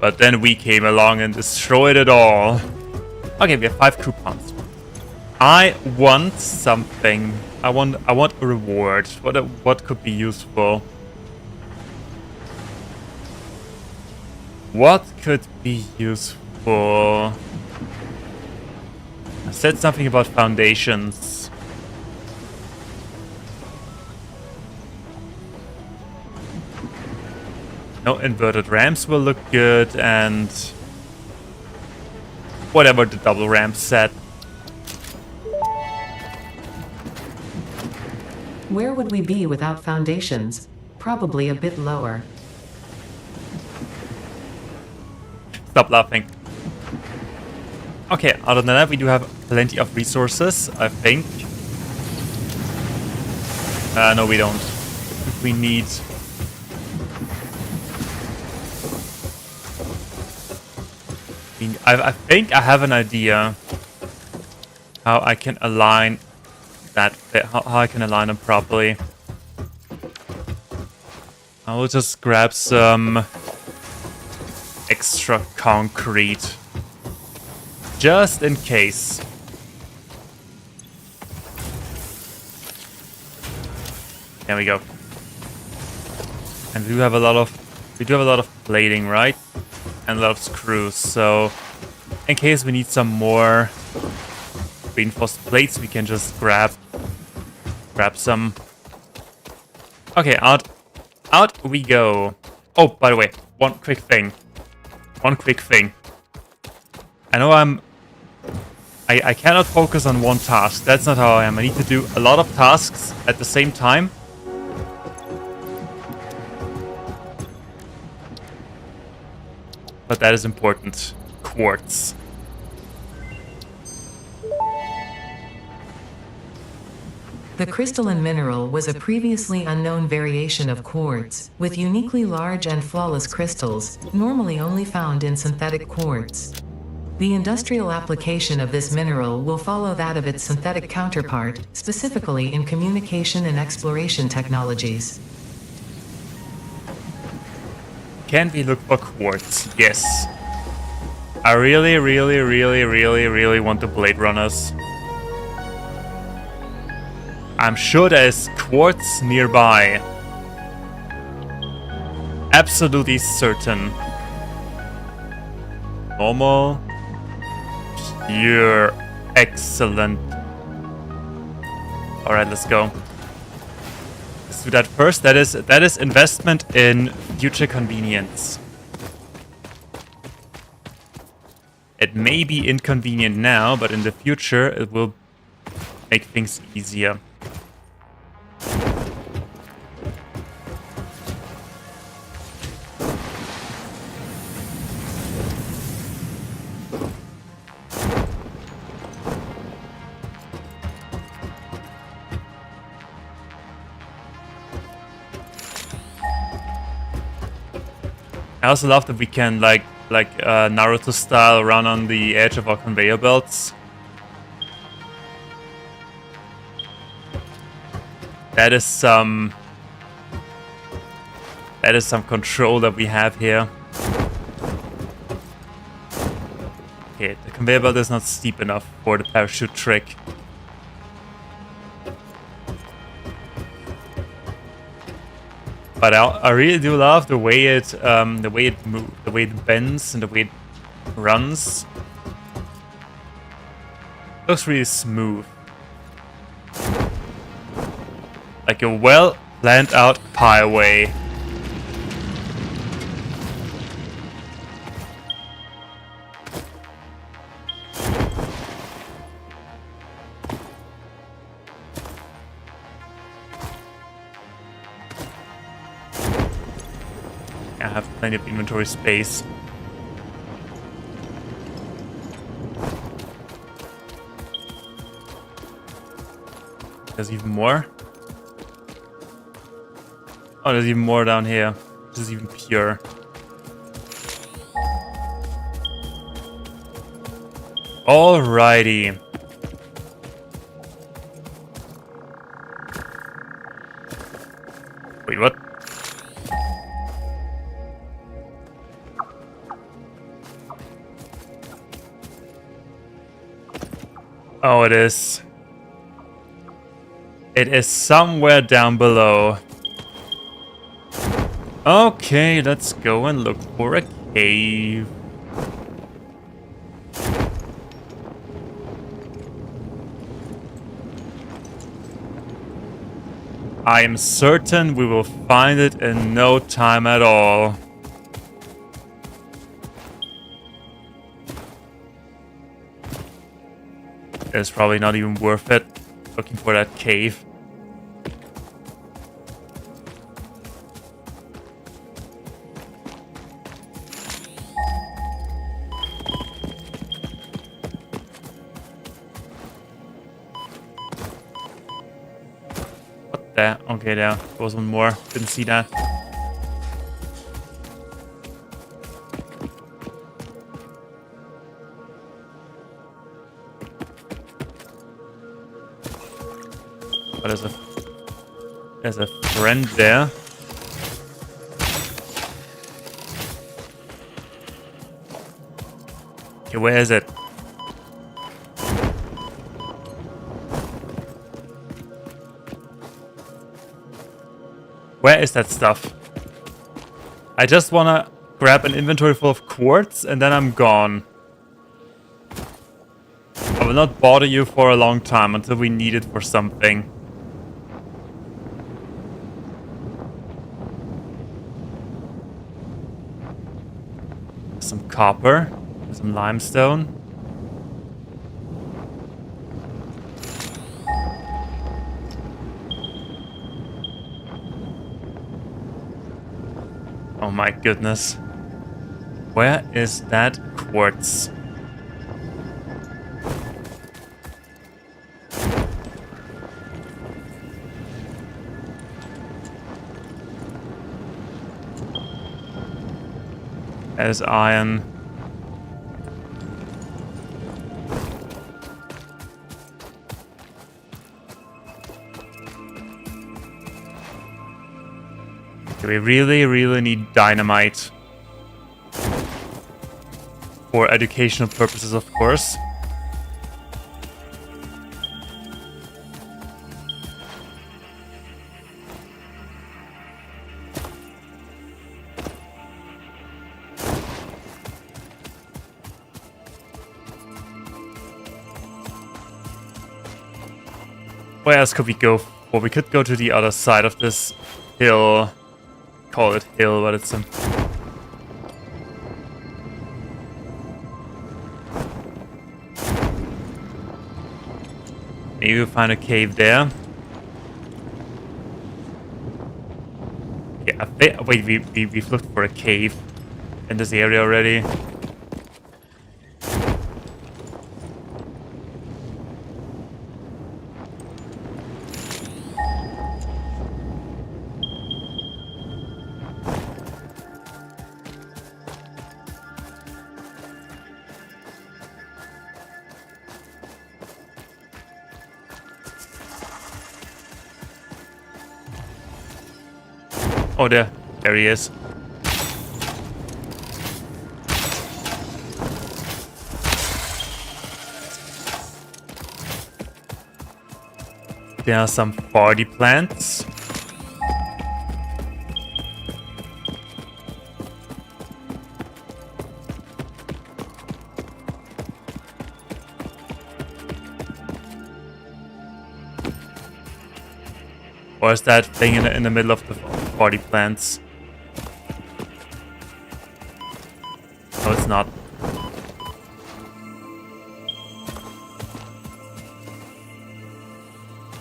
But then we came along and destroyed it all. Okay, we have 5 coupons. I want something. I want a reward. What could be useful? What could be useful? I said something about foundations. No, inverted ramps will look good, and whatever the double ramp said. Where would we be without foundations? Probably a bit lower. Stop laughing. Okay, other than that, we do have plenty of resources, I think. No, we don't. We need... I think I have an idea how I can align that, how I can align them properly. I will just grab some extra concrete, just in case. There we go. And we do have a lot of plating, right? And a lot of screws. So, in case we need some more reinforced plates, we can just grab some. Okay, out we go. Oh, by the way, one quick thing. I know I cannot focus on one task. That's not how I am. I need to do a lot of tasks at the same time. but that is important. Quartz. The crystalline mineral was a previously unknown variation of quartz, with uniquely large and flawless crystals, normally only found in synthetic quartz. The industrial application of this mineral will follow that of its synthetic counterpart, specifically in communication and exploration technologies. Can we look for quartz? Yes. I really want the Blade Runners. I'm sure there's quartz nearby. Absolutely certain. Normal. Pure. Excellent. Alright, let's go. Let's do that first. That is investment in future convenience. It may be inconvenient now, but in the future it will make things easier. I also love that we can like Naruto style run on the edge of our conveyor belts. That is some control that we have here. Okay, the conveyor belt is not steep enough for the parachute trick. But I really do love the way it moves, the way it bends, and the way it runs. Looks really smooth, like a well planned out highway. I have plenty of inventory space. There's even more. Oh, there's even more down here. This is even pure. Alrighty. Wait, what? Oh, it is. It is somewhere down below. Okay, let's go and look for a cave. I am certain we will find it in no time at all. It's probably not even worth it looking for that cave. What the? Okay, there was one more. Didn't see that. Oh, there's a friend there. Okay, where is it? Where is that stuff? I just wanna grab an inventory full of quartz and then I'm gone. I will not bother you for a long time until we need it for something. Some copper, some limestone. Oh my goodness. Where is that quartz? There's iron. We really, really need dynamite. For educational purposes, of course. Where else could we go? Well, we could go to the other side of this hill. Call it hill, but it's a... Maybe we'll find a cave there. Yeah, wait, we've looked for a cave in this area already. Oh, there he is. There are some party plants. Or is that thing in the middle of the party plants? No, it's not.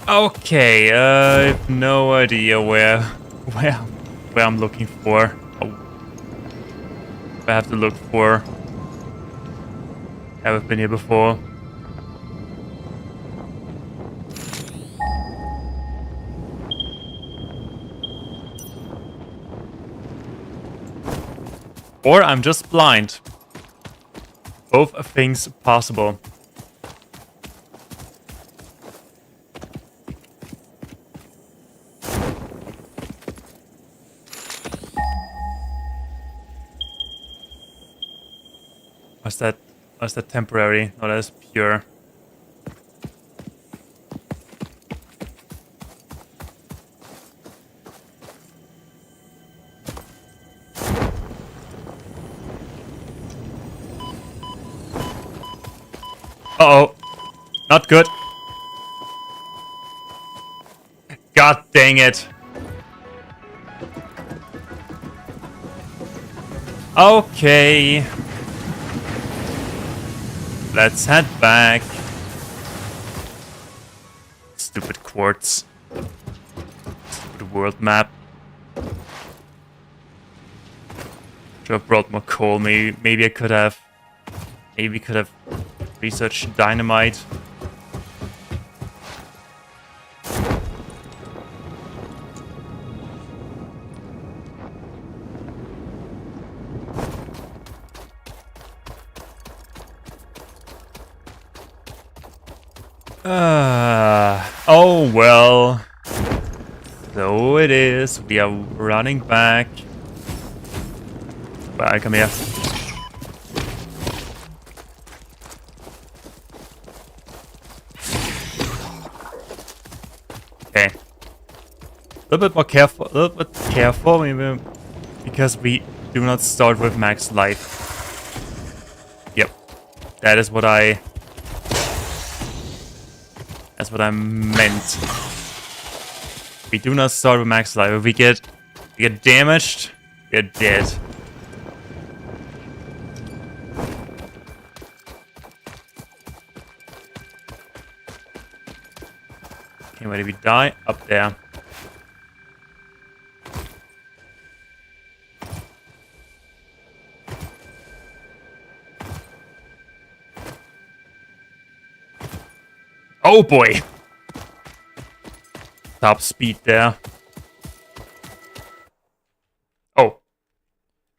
Okay, I have no idea where I'm looking for. Oh. I have to look for. Haven't been here before. Or I'm just blind. Both things possible. Was that temporary? No, that is pure. Uh-oh. Not good. God dang it. Okay. Let's head back. Stupid quartz. Stupid world map. Should have brought more coal. Maybe I could have. Maybe we could have researched dynamite. Oh well. So it is. We are running back. Bye, come here. Okay. A little bit more careful. A little bit careful, maybe, because we do not start with max life. Yep. That is what I. That's what I meant. We do not start with max life. If we get damaged, we're dead. Okay, where did we die? Up there. Oh boy. Top speed there. Oh.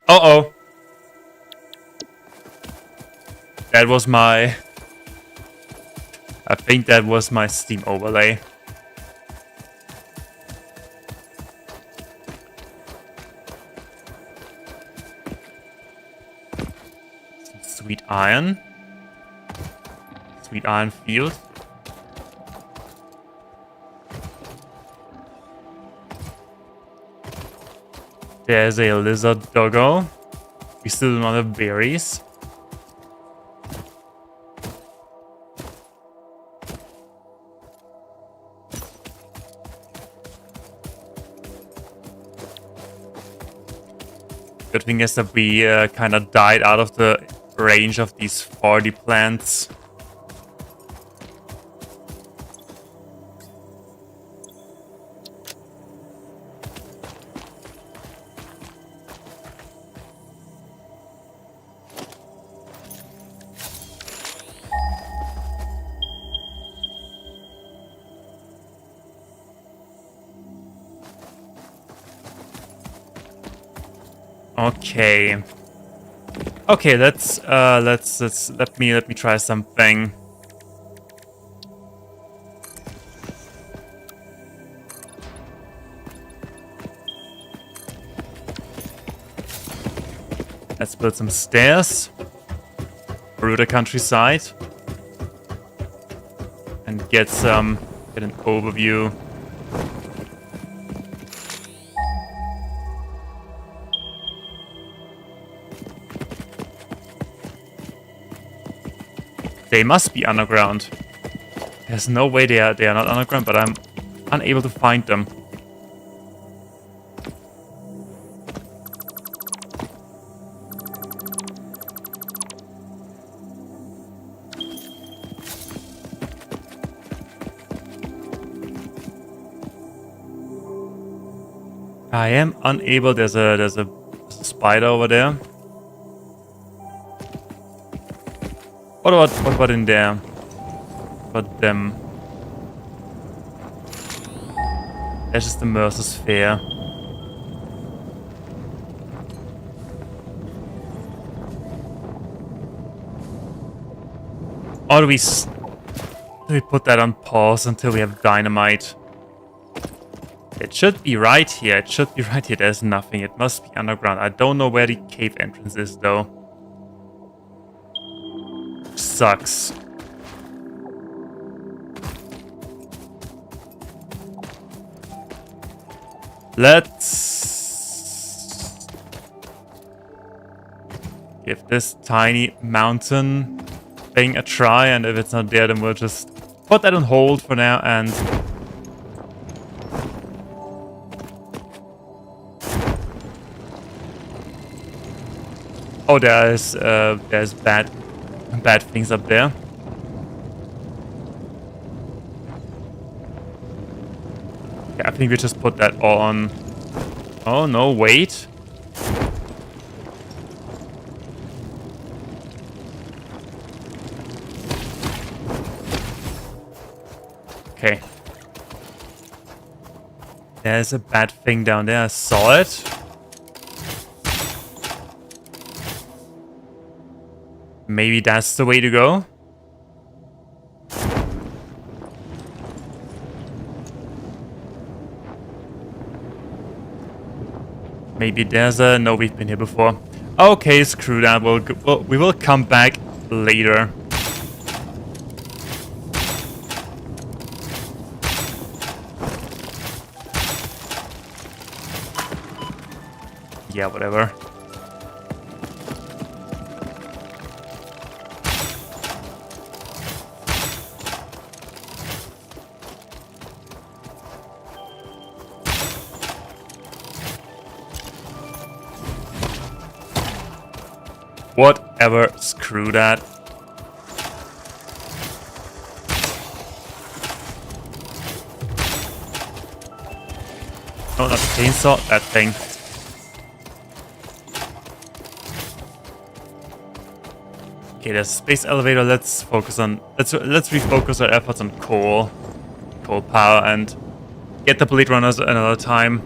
Uh-oh. That was my... I think that was my Steam overlay. Some sweet iron. Sweet iron field. There's a lizard doggo. We still do not have berries. Good thing is that we kind of died out of the range of these 40 plants. Okay. Okay, let's let me try something. Let's build some stairs through the countryside and get an overview. They must be underground. There's no way they are not underground, but I'm unable to find them. I am unable. There's a spider over there. What about in there? What them? That's just the Mercer's Fair. Or do we put that on pause until we have dynamite? It should be right here. It should be right here. There's nothing. It must be underground. I don't know where the cave entrance is though. Sucks. Let's give this tiny mountain thing a try, and if it's not there, then we'll just put that on hold for now and oh, there's bad things up there. Yeah, I think we just put that all on. Oh no, wait. Okay. There's a bad thing down there. I saw it. Maybe that's the way to go. Maybe there's a... No, we've been here before. Okay, screw that. We will come back later. Yeah, whatever. Whatever, screw that. No, not the chainsaw, that thing. Okay, there's a space elevator. Let's refocus our efforts on coal power, and get the blade runners another time.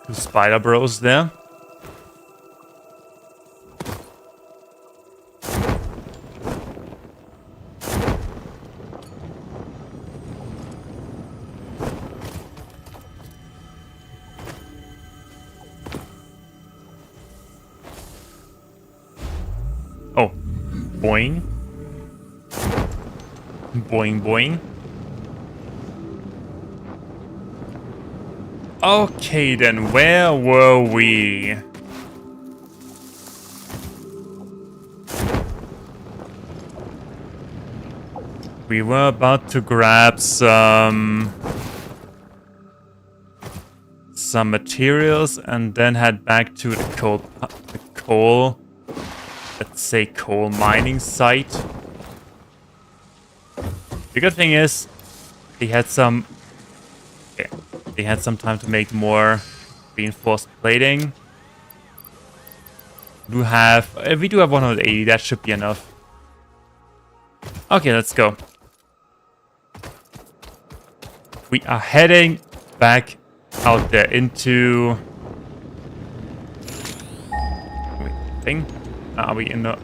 Two spider bros there. Oh, boing. Boing, boing. Okay, then, where were we? We were about to grab some materials and then head back to the coal, let's say coal mining site. The good thing is they had some time to make more reinforced plating. We do have 180, that should be enough. Okay, let's go. We are heading back out there into... Wait, are we in the...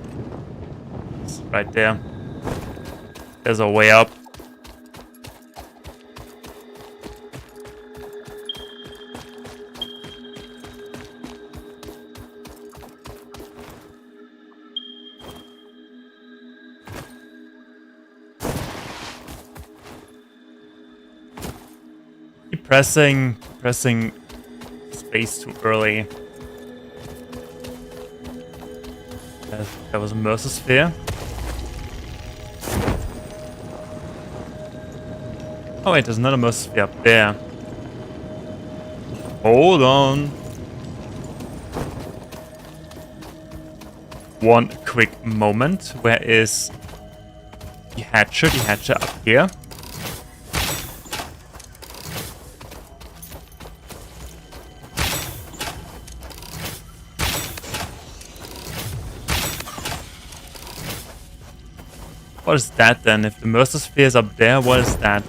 It's right there. There's a way up. Pressing space too early. That was a Mercer sphere. Oh wait, there's another Mercer sphere up there. Hold on. One quick moment. Where is the hatcher? The hatcher up here. What is that then? If the Mercer sphere is up there, what is that?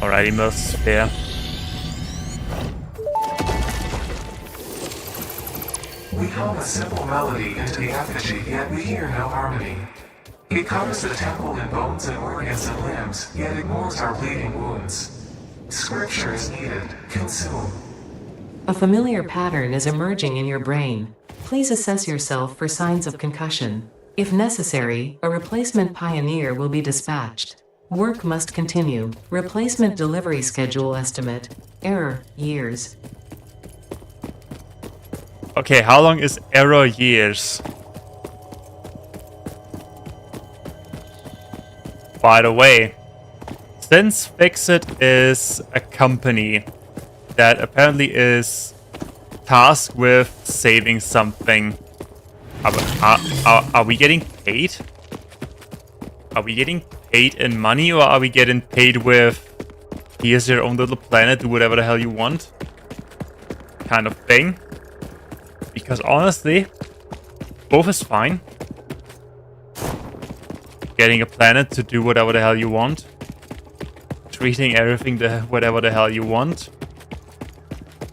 Alrighty, Mercer sphere. We hum a simple melody into the effigy, yet we hear no harmony. It covers the temple in bones and organs and limbs, yet ignores our bleeding wounds. Scripture is needed. Consume. A familiar pattern is emerging in your brain. Please assess yourself for signs of concussion. If necessary, a replacement pioneer will be dispatched. Work must continue. Replacement delivery schedule estimate. Error, years. Okay, how long is error years? By the way, since Fixit is a company that apparently is tasked with saving something, are we getting paid? Are we getting paid in money, or are we getting paid with here's your own little planet, do whatever the hell you want kind of thing? Because honestly, both is fine. Getting a planet to do whatever the hell you want. Treating everything whatever the hell you want.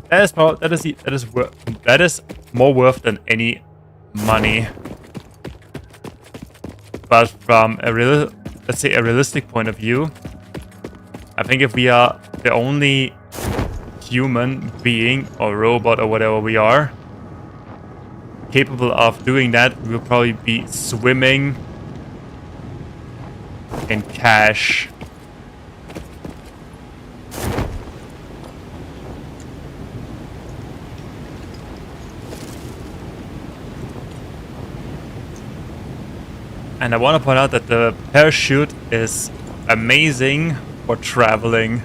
That is more worth than any money. But from let's say a realistic point of view, I think if we are the only human being or robot or whatever we are capable of doing that, we will probably be swimming in cash. And I want to point out that the parachute is amazing for traveling.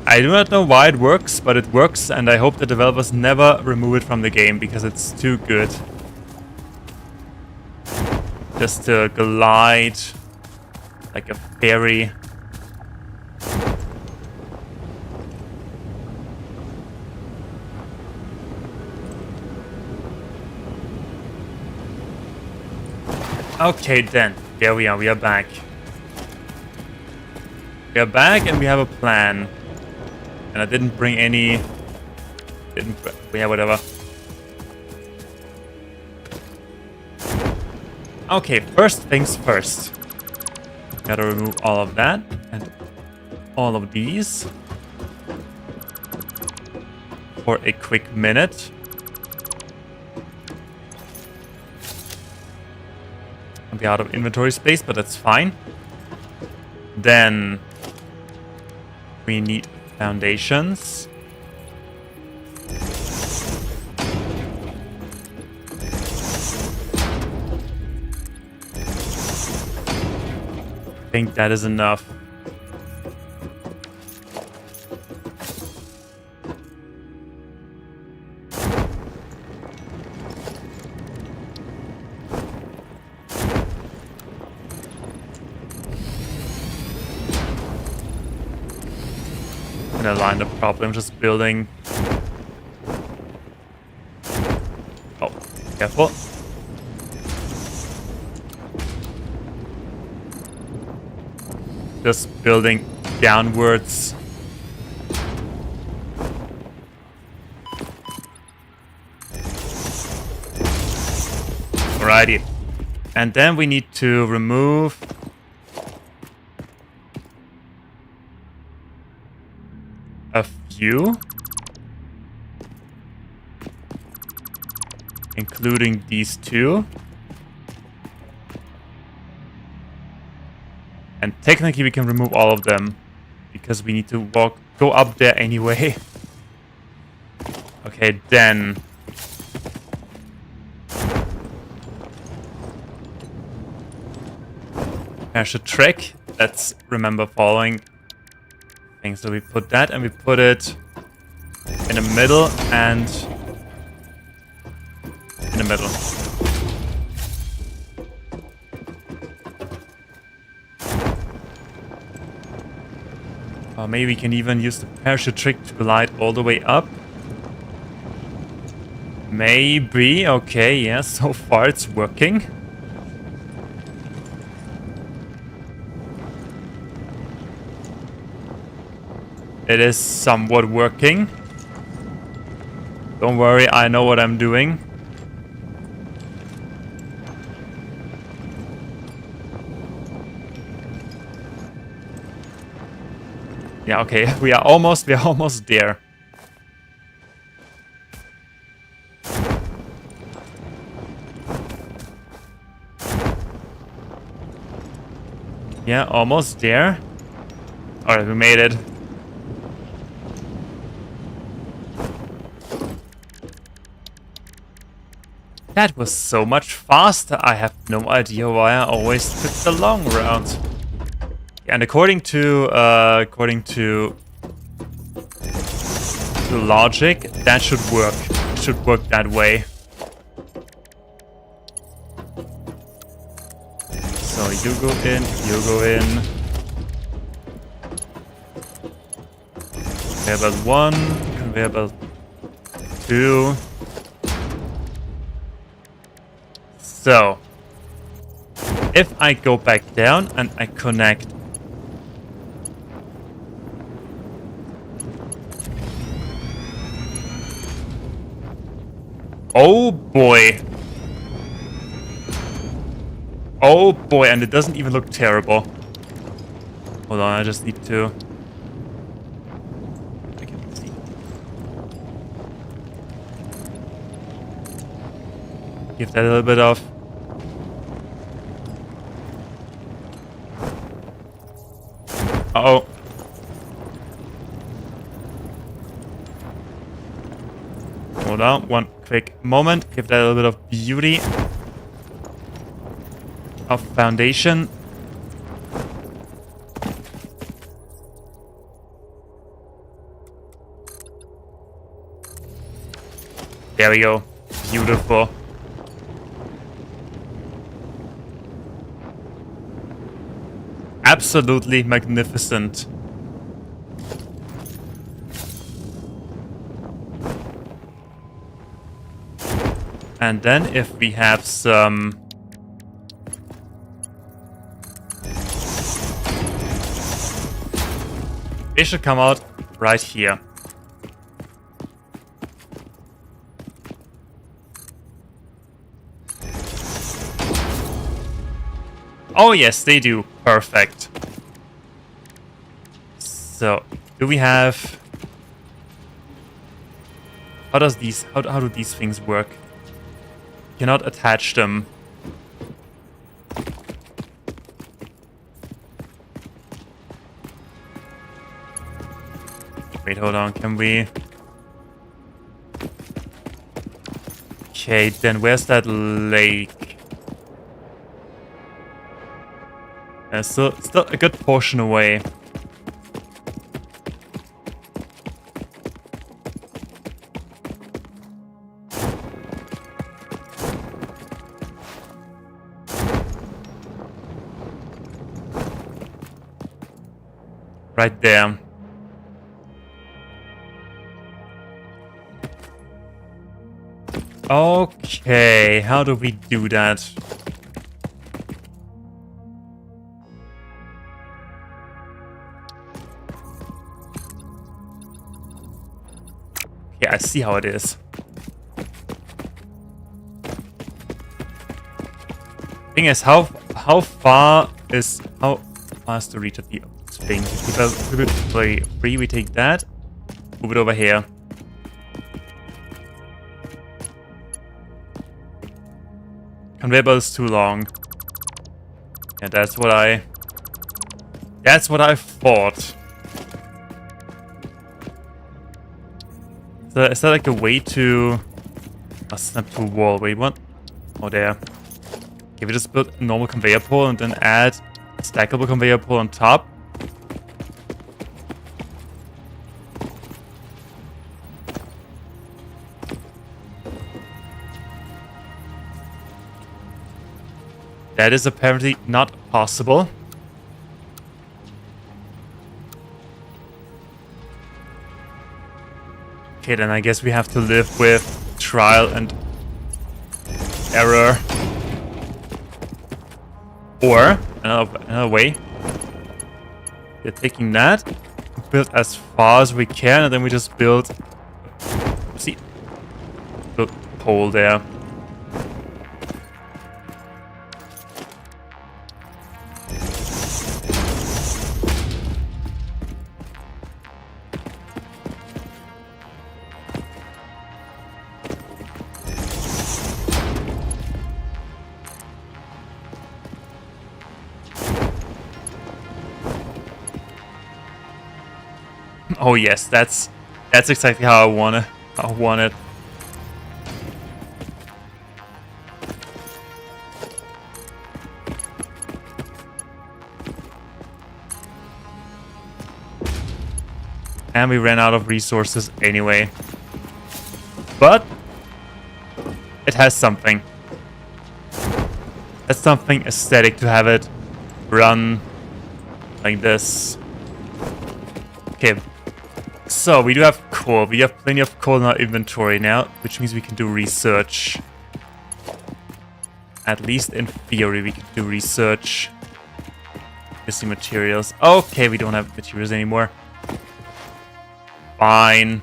I do not know why it works, but it works, and I hope the developers never remove it from the game because it's too good. Just to glide like a fairy. Okay then, there we are back. We are back and we have a plan. And I didn't bring any... yeah, whatever. Okay, first things first. Gotta remove all of that and all of these. For a quick minute. I'll be out of inventory space, but that's fine. Then we need foundations. I think that is enough. Gonna line the problem, just building. Oh, careful. Just building downwards. Alrighty. And then we need to remove a few, including these two. And technically we can remove all of them because we need to go up there anyway. Okay, then there's a trick. Let's remember following things. So we put that and we put it in the middle and in the middle. Or maybe we can even use the parachute trick to glide all the way up. Maybe. Okay, yeah, so far it's working. It is somewhat working. Don't worry, I know what I'm doing. Yeah, okay, we are almost there. Yeah, almost there. Alright, we made it. That was so much faster. I have no idea why I always took the long route. And according to logic, that should work. It should work that way. So you go in, you go in. Conveyor belt 1, conveyor belt 2. So if I go back down and I connect oh boy. Oh boy, and it doesn't even look terrible. Hold on, I just need to... I can see. Give that a little bit of... Uh-oh. Hold Hold on, one quick moment. Give that a little bit of beauty. Of foundation. There we go. Beautiful. Absolutely magnificent. And then if we have some... They should come out right here. Oh yes, they do. Perfect. So, do we have... How do these things work? Cannot attach them. Wait, hold on, can we... Okay, then where's that lake? Still a good portion away. Right there. Okay, how do we do that? Okay, I see how it is. Thing is, how far is the reach of the thing? Keep it free. We take that, move it over here. Conveyor belt is too long. Yeah, that's what I thought. So is that like a way to snap to a wall? Wait, what? Oh, there. Okay, we just build a normal conveyor pole and then add a stackable conveyor pole on top. That is apparently not possible. Okay, then I guess we have to live with trial and error. Or, another way. We're taking that, build as far as we can, and then we just build... See? Build a pole there. Oh yes, that's exactly how I want it. And we ran out of resources anyway. But it has something. That's something aesthetic to have it run like this. Okay. So, we do have coal. We have plenty of coal in our inventory now, which means we can do research. At least in theory, we can do research. Missing materials. Okay, we don't have materials anymore. Fine.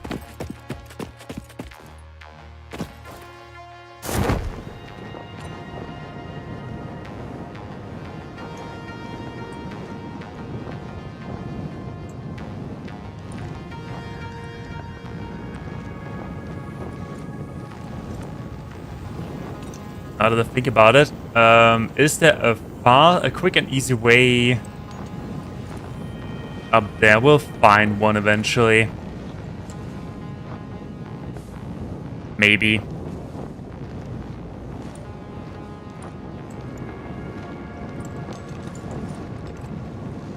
Now that I think about it, is there a quick and easy way up there? We'll find one eventually. Maybe.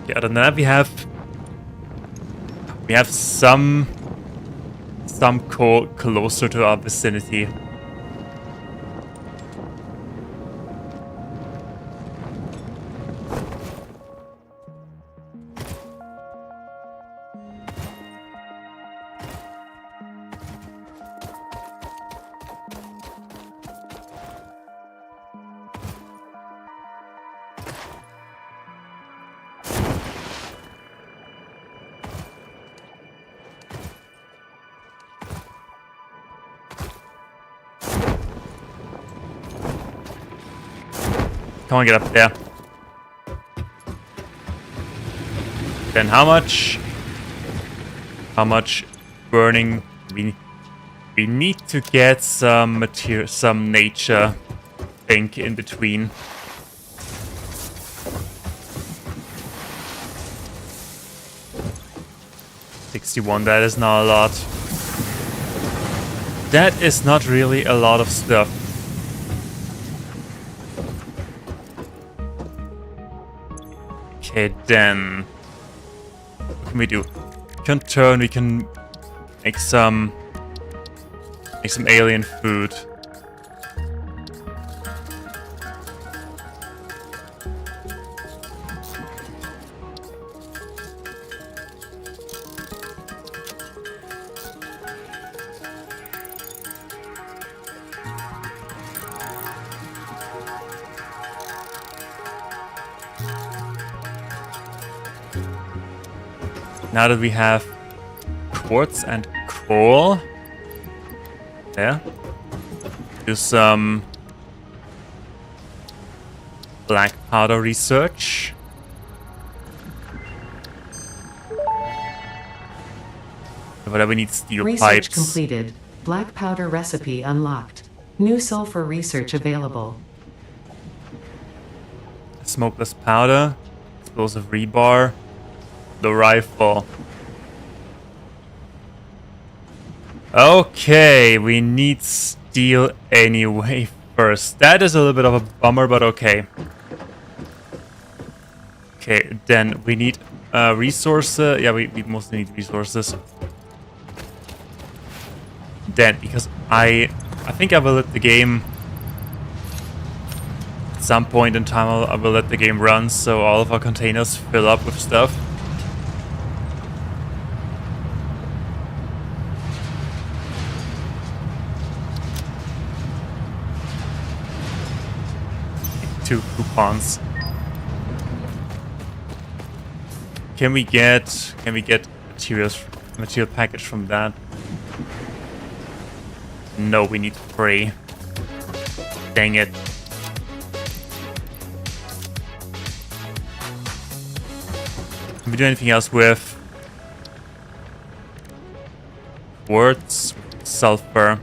Okay, other than that, we have some coal closer to our vicinity. Come on, get up there. Then how much burning we need to get some material, some nature thing in between. $61, that is not a lot. That is not really a lot of stuff. Okay, then what can we do? We can turn. We can make some alien food. Now that we have quartz and coal, there, do some black powder research. Whatever needs steel Research pipes. completed. Black powder recipe unlocked. New sulfur research available. Smokeless powder, explosive rebar, the rifle. Okay, we need steel anyway first. That is a little bit of a bummer, but okay. Okay, then we need resources. Yeah, we mostly need resources. Then, because I think I will let the game... At some point in time, I will let the game run, so all of our containers fill up with stuff. Two coupons. Can we get material package from that? No, we need 3. Dang it. Can we do anything else with quartz, sulfur?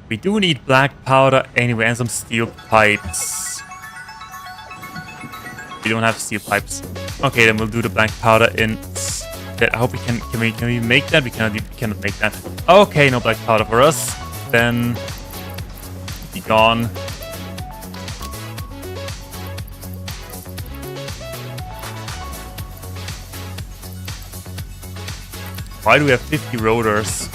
We do need black powder anyway, and some steel pipes. We don't have steel pipes. Okay, then we'll do the black powder instead. I hope we can we make that? We cannot make that. Okay, no black powder for us. Then be gone. Why do we have 50 rotors?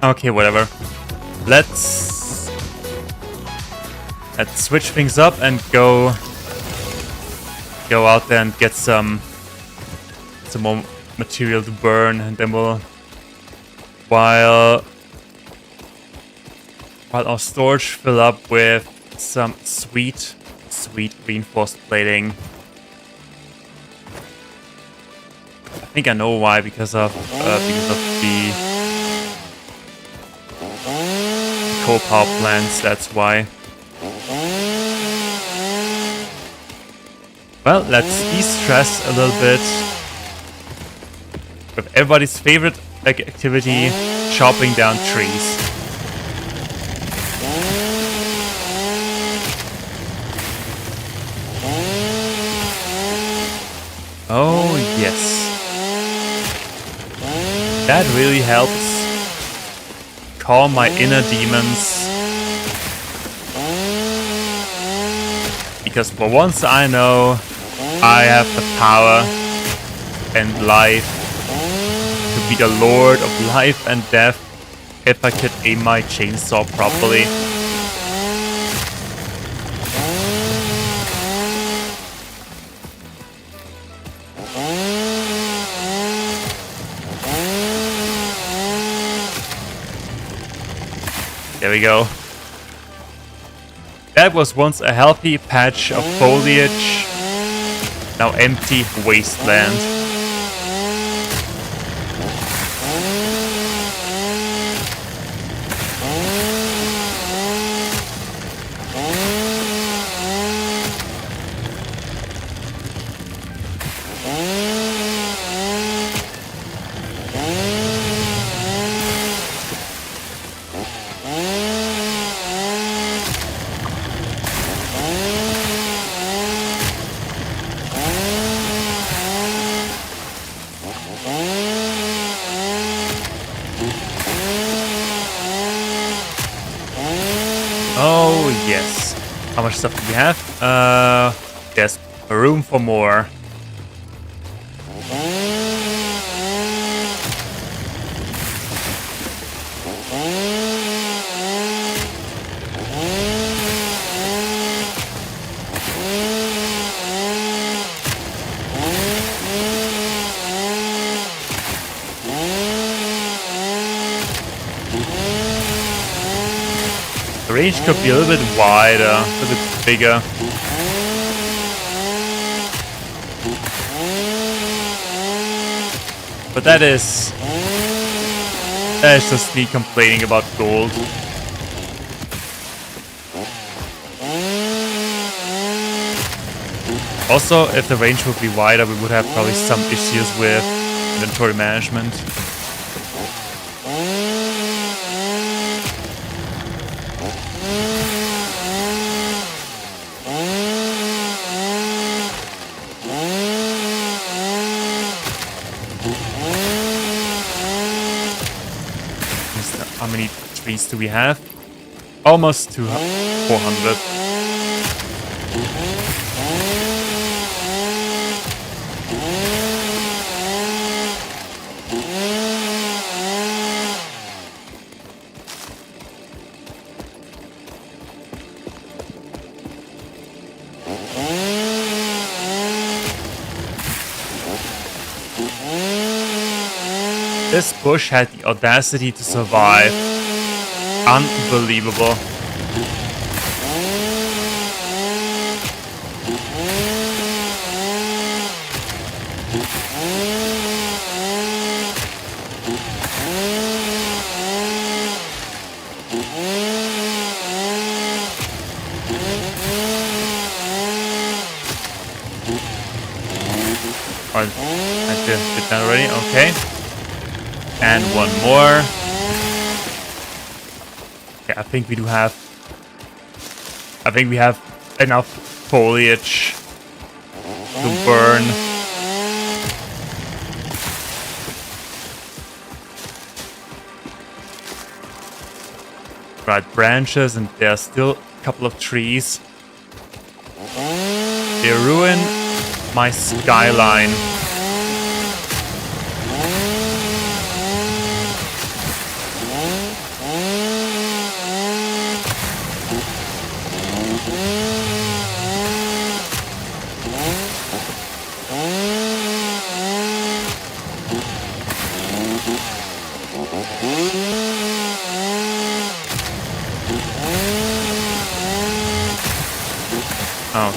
Okay, whatever. Let's switch things up and go out there and get some more material to burn, and then we'll while our storage fill up with some sweet reinforced plating. I think I know why, because of the coal power plants, that's why. Well, let's de-stress a little bit with everybody's favorite activity, chopping down trees. Oh, yes. That really helps calm my inner demons. Because for once I know I have the power and life to be the lord of life and death if I could aim my chainsaw properly. There we go. That was once a healthy patch of foliage, now empty wasteland. Oh, yes. How much stuff do we have? There's room for more. The range could be a little bit wider, a little bit bigger. But that is just me complaining about gold. Also, if the range would be wider, we would have probably some issues with inventory management. How many trees do we have? Almost 400. This bush had the audacity to survive. Unbelievable. Oh, I did that already, okay. And one more. Okay, I think we do have... I think we have enough foliage to burn. Right, branches, and there are still a couple of trees. They ruin my skyline.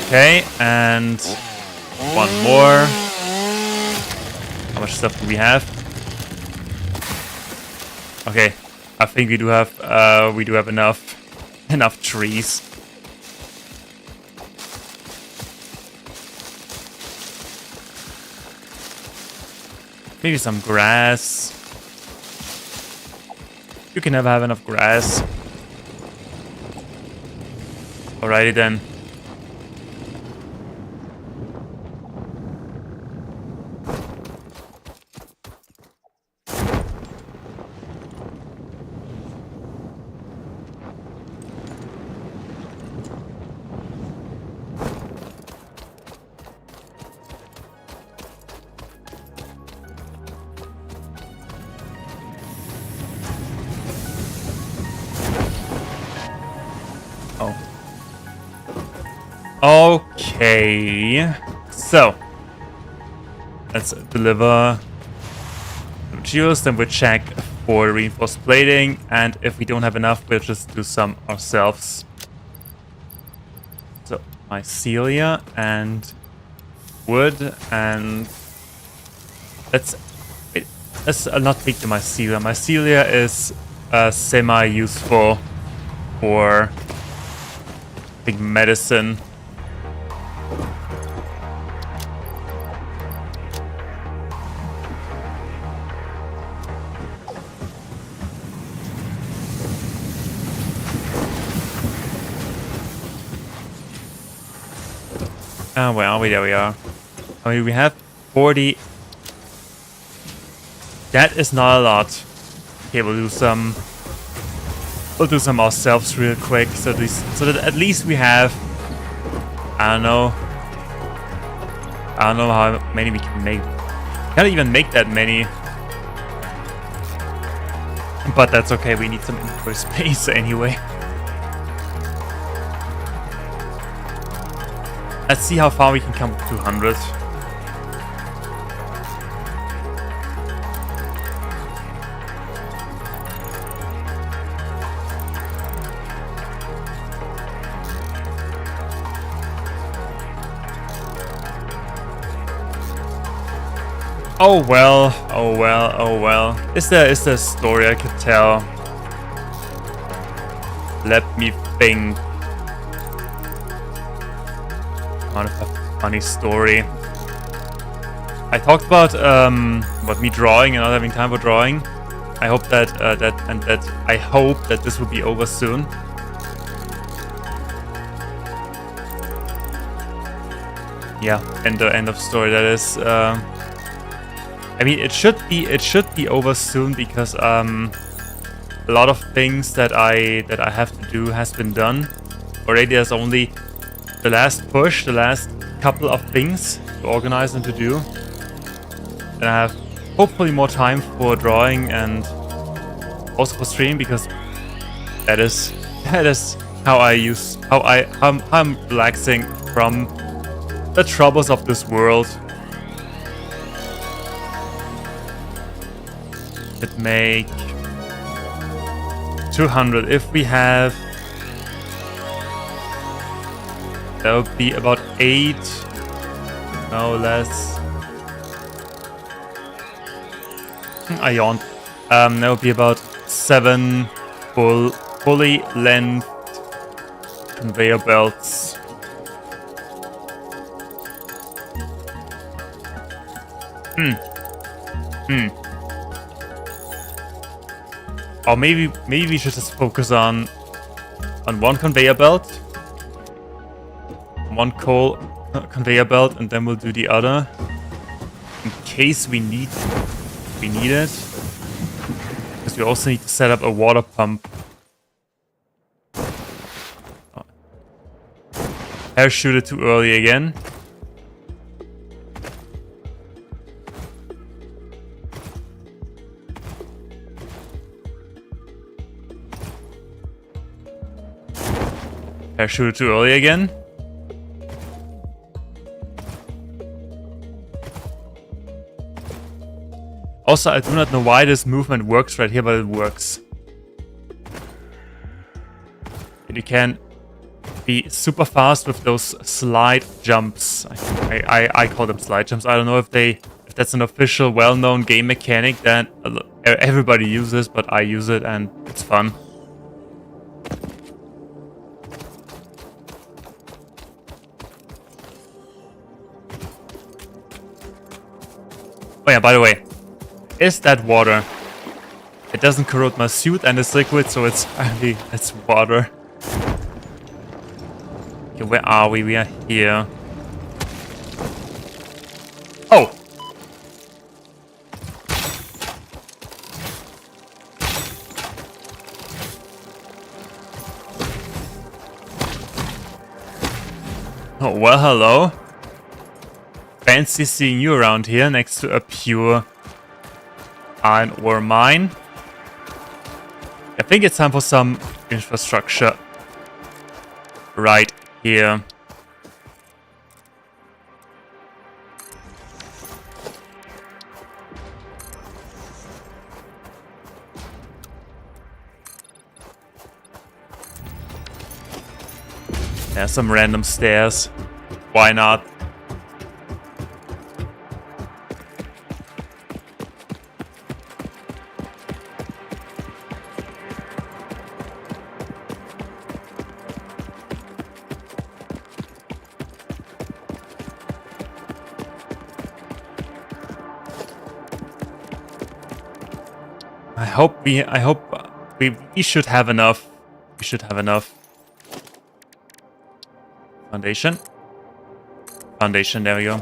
Okay, and one more. How much stuff do we have? Okay, I think we do have enough trees. Maybe some grass. You can never have enough grass. Alrighty then. Okay, so let's deliver some materials, then we'll check for reinforced plating, and if we don't have enough, we'll just do some ourselves. So mycelia and wood, and let's not take the mycelia. Mycelia is semi-useful for big medicine. Where are we? There we are. I mean, we have 40. That is not a lot. Okay, we'll do some ourselves real quick, so that at least we have. I don't know how many we can make. Can't even make that many. But that's okay. We need some inventory space anyway. Let's see how far we can come with 200. Oh well, oh well, oh well. Is there a story I could tell? Let me think. Kind of a funny story. I talked about me drawing and not having time for drawing. I hope that I hope that this will be over soon. Yeah, end of story. That is. I mean, it should be over soon because a lot of things that I have to do has been done already. There's only the last push, the last couple of things to organize and to do. And I have hopefully more time for drawing and also for stream, because that is how I'm relaxing from the troubles of this world. It make 200 if we have. That would be about 8, no less. I yawned. That would be about 7 fully length conveyor belts. Or maybe we should just focus on one conveyor belt. One coal conveyor belt, and then we'll do the other in case we need it, because we also need to set up a water pump. Parachuted too early again. Parachuted too early again. Also, I do not know why this movement works right here, but it works. And you can be super fast with those slide jumps. I call them slide jumps. I don't know if that's an official, well-known game mechanic that everybody uses, but I use it and it's fun. Oh yeah, by the way, Is that water? It doesn't corrode my suit and it's liquid, so it's water. Okay, where are we? We are here. Oh! Oh, well, hello. Fancy seeing you around here next to a pure iron ore mine. I think it's time for some infrastructure right here. There's some random stairs. Why not? I hope we should have enough. We should have enough. Foundation. Foundation, there we go.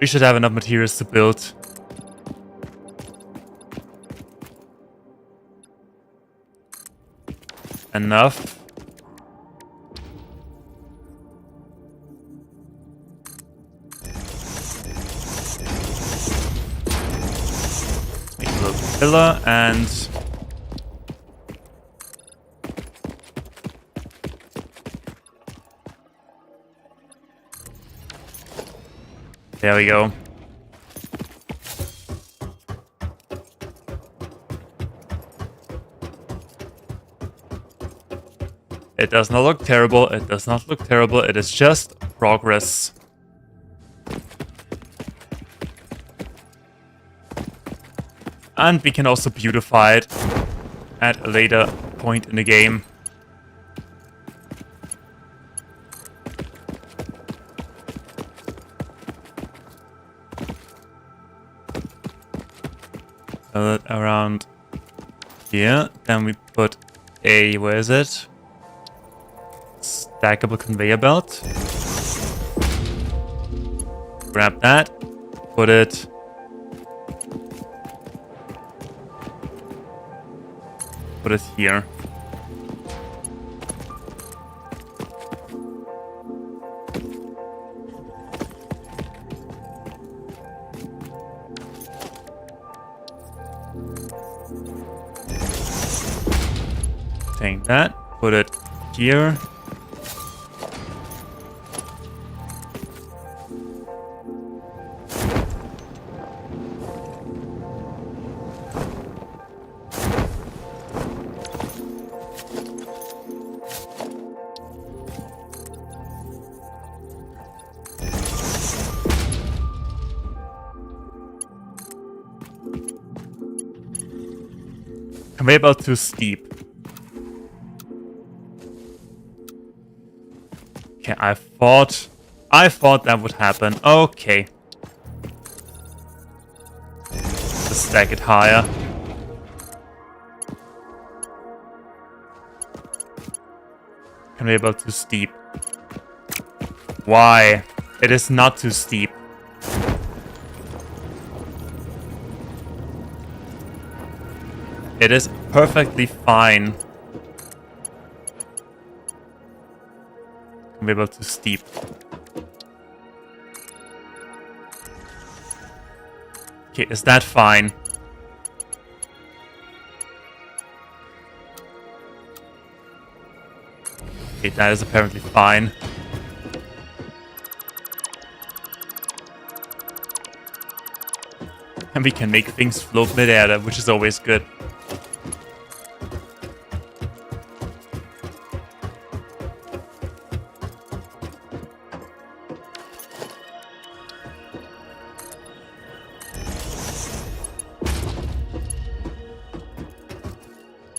We should have enough materials to build. Enough. Make a little pillar and there we go. It does not look terrible. It does not look terrible. It is just progress. And we can also beautify it at a later point in the game. Around here, then we put a, where is it? Stackable conveyor belt. Grab that, put it here. Take that, put it here. Conveyor belt too steep. Okay, I thought that would happen. Okay. Let's stack it higher. Conveyor belt too steep. Why? It is not too steep. It is perfectly fine. Conveyor belt too steep. Okay, is that fine? Okay, that is apparently fine. And we can make things float mid-air, which is always good.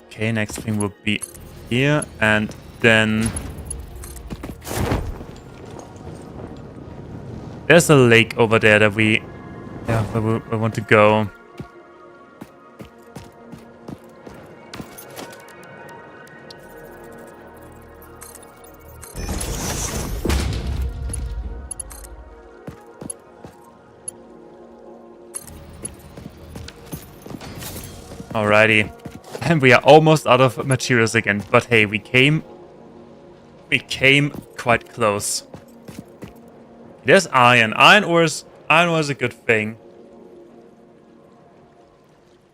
Okay, next thing will be here, and then there's a lake over there that we want to go. Alrighty. And we are almost out of materials again. But hey, we came quite close. There's iron. Iron ore is a good thing.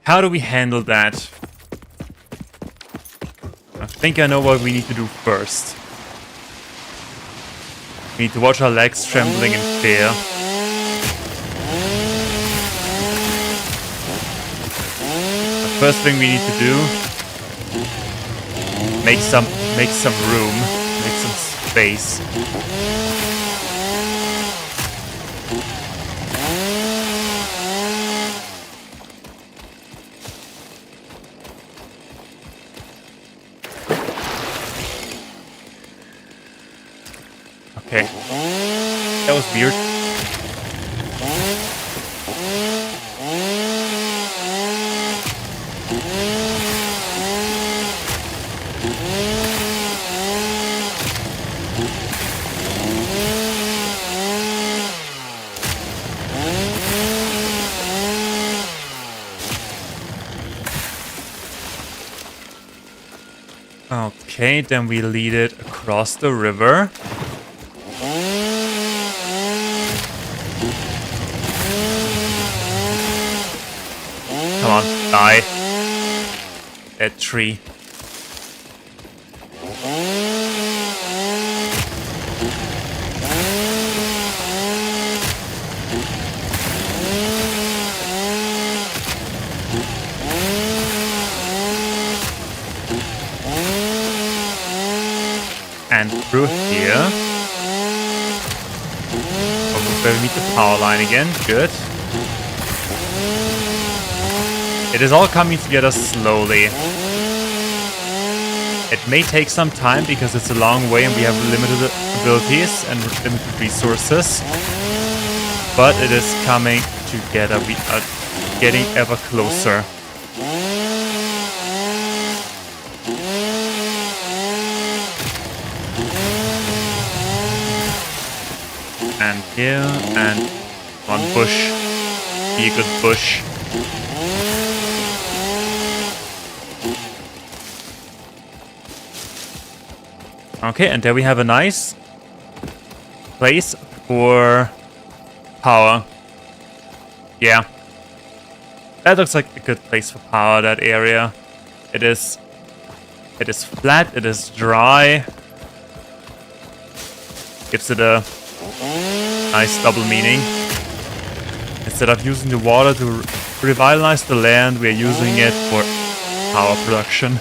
How do we handle that? I think I know what we need to do first. We need to watch our legs trembling in fear. The first thing we need to do, make some room, make some space. Okay. That was weird. Okay, then we lead it across the river. Come on, die. That tree. And through here. Over where we meet the power line again. Good. It is all coming together slowly. It may take some time because it's a long way and we have limited abilities and limited resources. But it is coming together. We are getting ever closer. And here, and one bush. Be a good bush. Okay, and there we have a nice place for power. Yeah. That looks like a good place for power, that area. It is flat, it is dry. Gives it a nice double meaning. Instead of using the water to revitalize the land, we are using it for power production.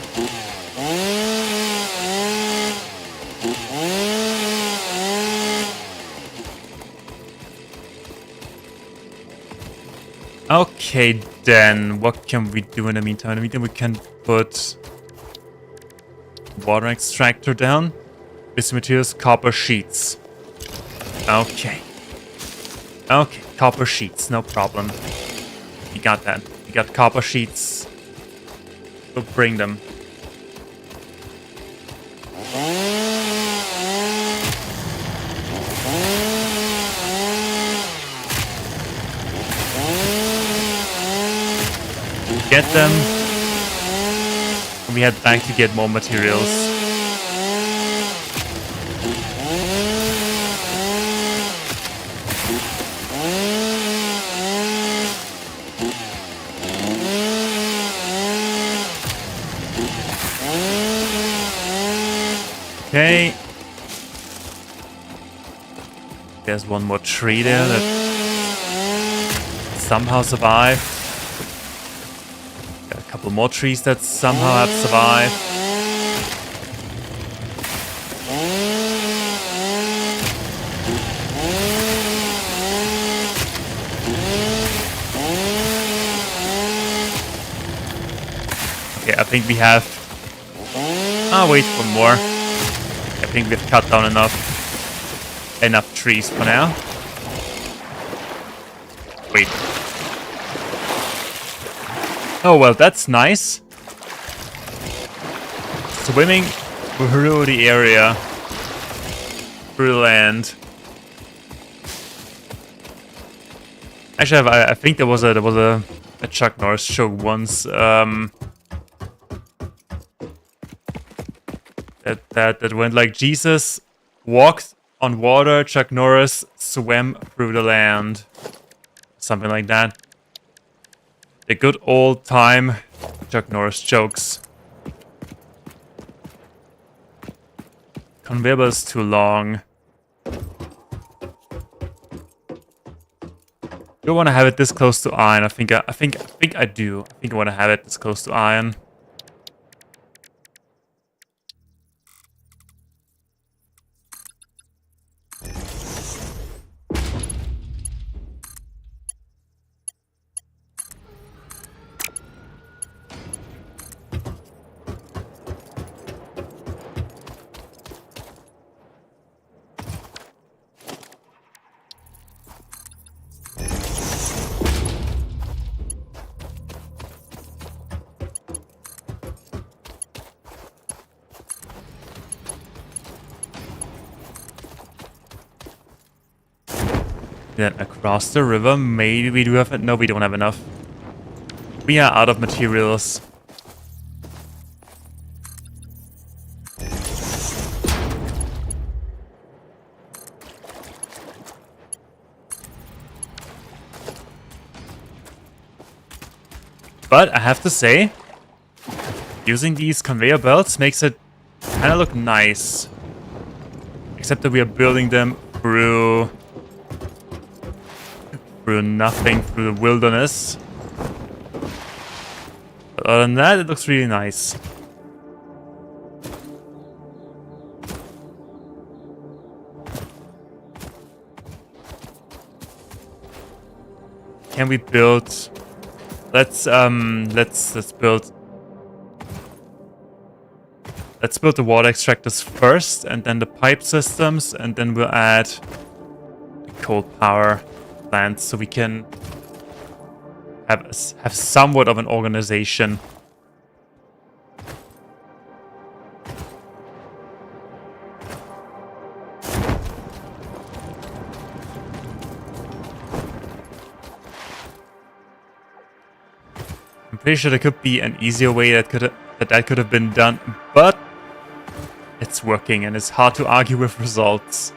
Okay, then what can we do in the meantime? In the meantime, we can put water extractor down. This materials, copper sheets. Okay. Okay, copper sheets, no problem. We got that. We got copper sheets. We'll bring them. Get them. And we head back to get more materials. Okay. There's one more tree there that somehow survived. Got a couple more trees that somehow have survived. Okay, I think we have... I'll wait for more. I think we've cut down enough trees for now. Wait. Oh well, that's nice. Swimming through the area, through the land. Actually, I think there was a a Chuck Norris joke once. That went like Jesus walked on water, Chuck Norris swam through the land. Something like that. The good old time Chuck Norris jokes. Conveyor belt is too long. Do I want to have it this close to iron? I think I do. I think I want to have it this close to iron. Then across the river, maybe we do have it. No, we don't have enough. We are out of materials. But I have to say, using these conveyor belts makes it kind of look nice. Except that we are building them through nothing, through the wilderness. But other than that, it looks really nice. Can we build? Let's build. Let's build the water extractors first, and then the pipe systems, and then we'll add the coal power plant, so we can have somewhat of an organization. I'm pretty sure there could be an easier way that could have been done, but it's working, and it's hard to argue with results.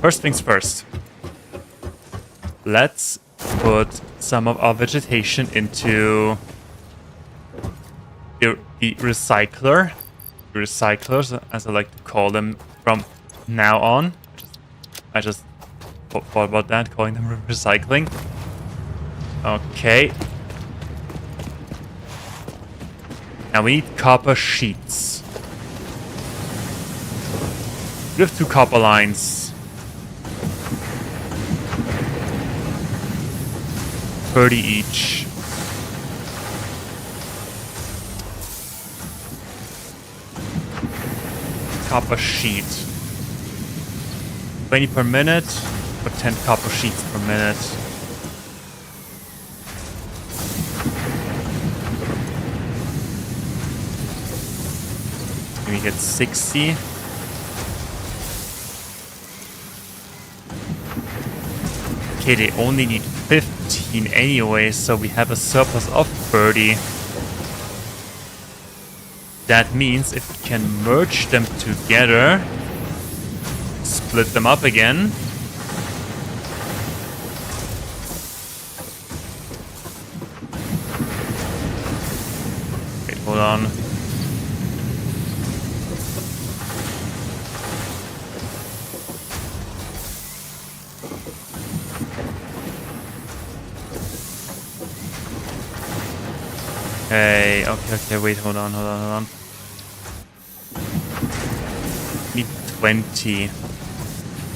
First things first. Let's put some of our vegetation into the recycler. The recyclers, as I like to call them from now on. I just thought about that, calling them recycling. Okay. Now we need copper sheets. We have 2 copper lines. 30 each. Copper sheet. 20 per minute, or 10 copper sheets per minute. We get 60. Okay, they only need 15 anyway, so we have a surplus of 30. That means if we can merge them together, split them up again. Wait, hold on. Okay, wait, hold on. Need 20.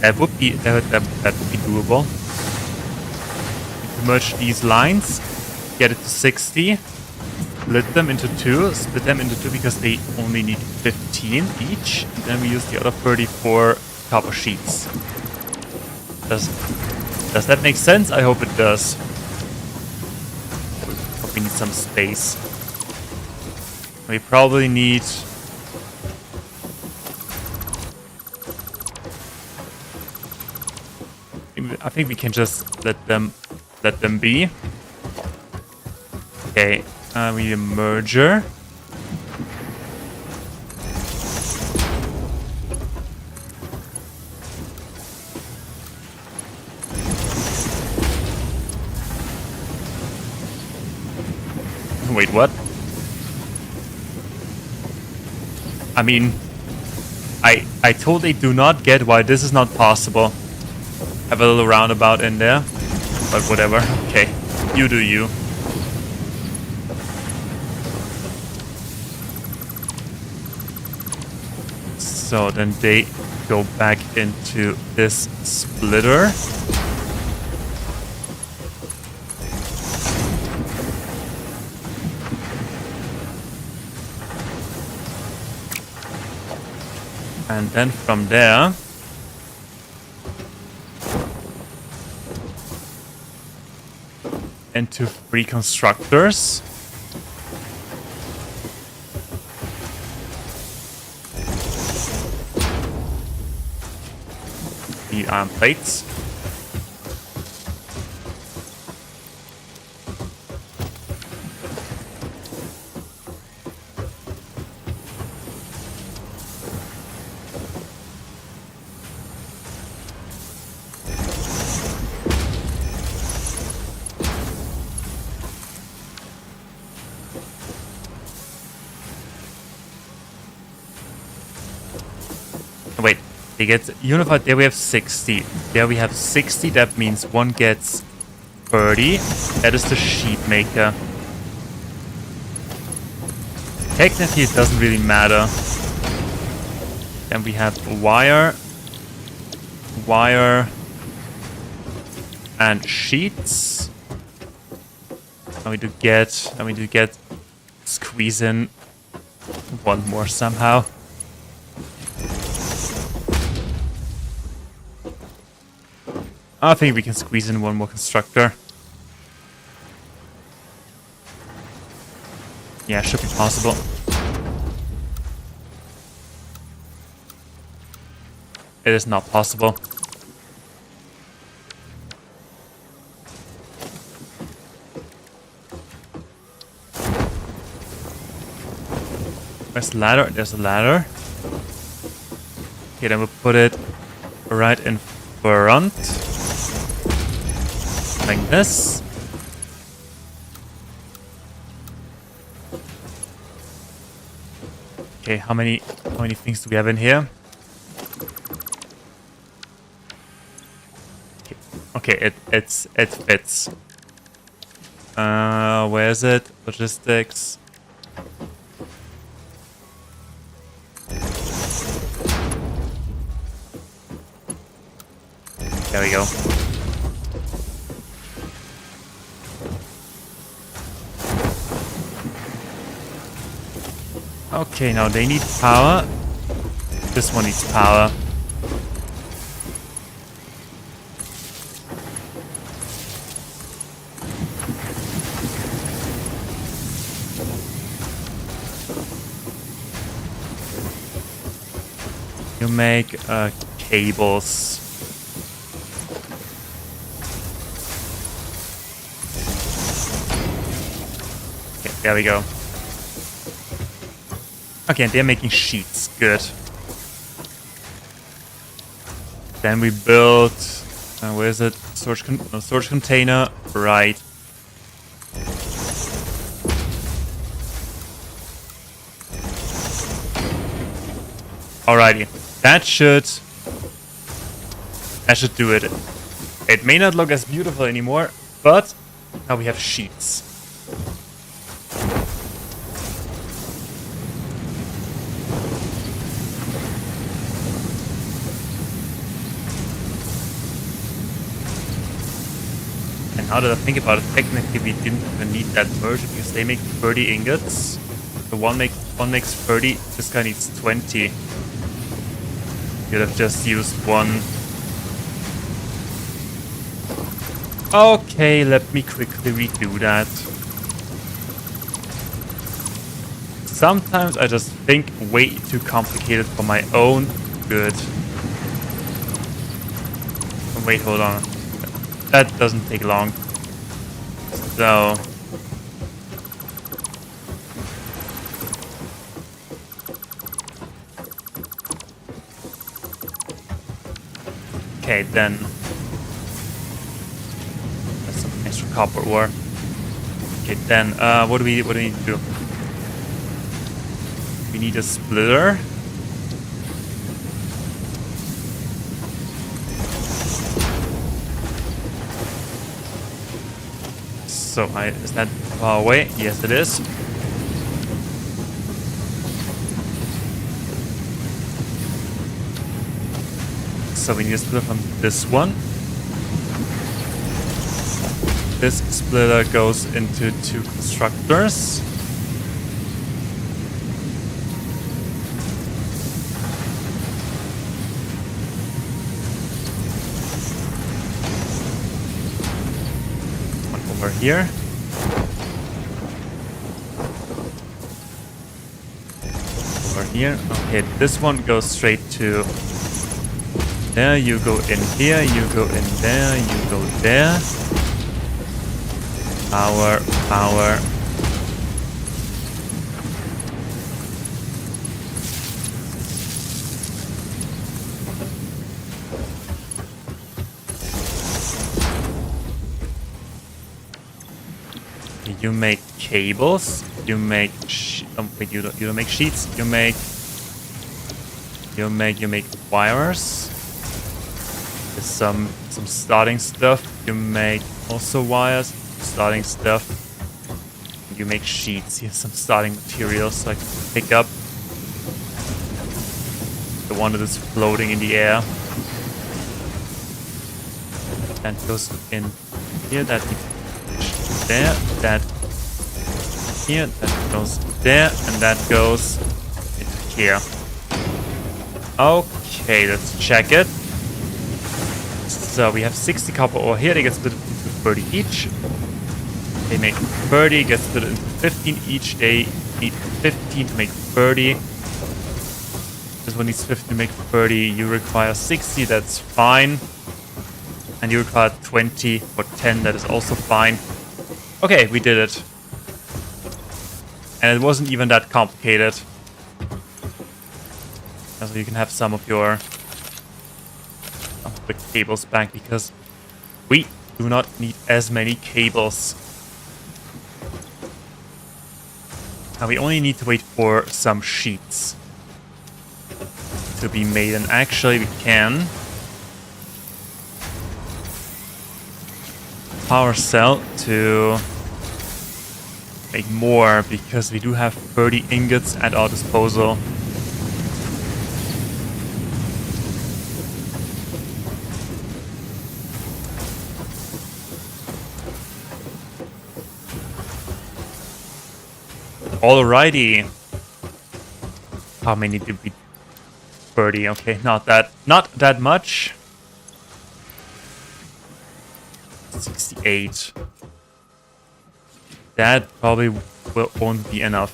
That would be doable. Merge these lines, get it to 60, split them into two because they only need 15 each, and then we use the other 34 copper sheets. Does that make sense? I hope it does. Hope we need some space. We probably need... I think we can just let them be. Okay, we need a merger. Wait, what? I mean, I totally do not get why this is not possible. Have a little roundabout in there, but whatever. Okay, you do you. So then they go back into this splitter. And then from there, into 3 constructors. The iron plates. Wait, they get unified. There we have 60. There we have 60. That means one gets 30. That is the sheet maker. Technically, it doesn't really matter. Then we have wire, and sheets. I need to get squeeze in one more somehow. I think we can squeeze in one more constructor. Yeah, should be possible. It is not possible. Where's the ladder? There's a ladder. Okay, then we'll put it right in front. Like this. Okay, how many things do we have in here? Okay, it fits. Where is it? Logistics. There we go. Okay, now they need power. This one needs power. You make cables. Okay, there we go. Okay, they're making sheets. Good. Then we built... where is it? Storage container. Right. Alrighty. That should do it. It may not look as beautiful anymore, but now we have sheets. And now that I think about it, technically we didn't even need that merger because they make 30 ingots. The one makes 30. This guy needs 20. You'd have just used one. Okay, let me quickly redo that. Sometimes I just think way too complicated for my own good. Wait, hold on. That doesn't take long. So... Okay, then... That's some extra copper ore. Okay, then, what do we need to do? We need a splitter. So, is that far away? Yes, it is. So we need a splitter from this one. This splitter goes into 2 constructors. Over here. Over here. Okay, this one goes straight to there. You go in here, you go in there, you go there. Power, power. You make cables. You make wait, you don't make sheets. You make wires. There's some starting stuff. You make also wires, starting stuff. You make sheets. Here's some starting materials so I can pick up. The one that is floating in the air. That goes in here. That needs there. That here, that goes there, and that goes into here. Okay, let's check it. So we have 60 copper ore here. They get split into 30 each. They make 30, get split into 15 each. They need 15 to make 30. This one needs 50 to make 30. You require 60, that's fine. And you require 20 for 10, that is also fine. Okay, we did it. And it wasn't even that complicated. So you can have some of the cables back because we do not need as many cables. Now we only need to wait for some sheets to be made, and actually we can power cell to make more because we do have 30 ingots at our disposal. Alrighty. How many did we? 30. Okay, not that much. 68. That probably won't be enough.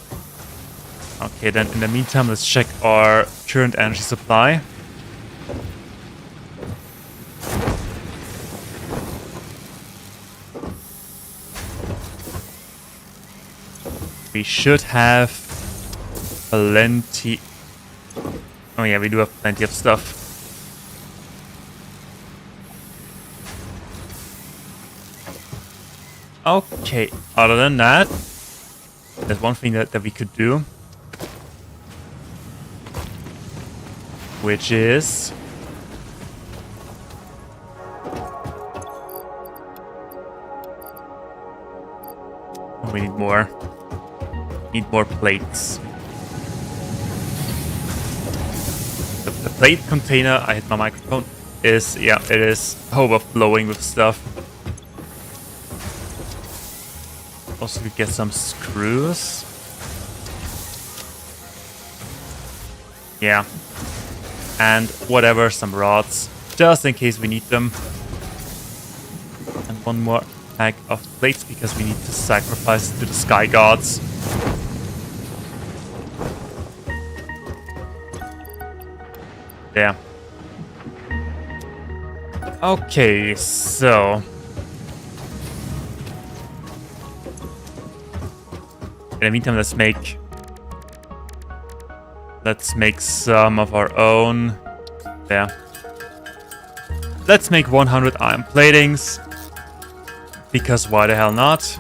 Okay, then in the meantime, let's check our current energy supply. We should have plenty. Oh yeah, we do have plenty of stuff. Okay, other than that, there's one thing that we could do, which is we need more plates. The plate container, I hit my microphone, is, yeah, it is overflowing with stuff. Also, we get some screws. Yeah. And whatever, some rods, just in case we need them. And one more pack of plates because we need to sacrifice to the sky gods. There. Okay, so... in the meantime, let's make some of our own. There. Let's make 100 iron platings. Because why the hell not?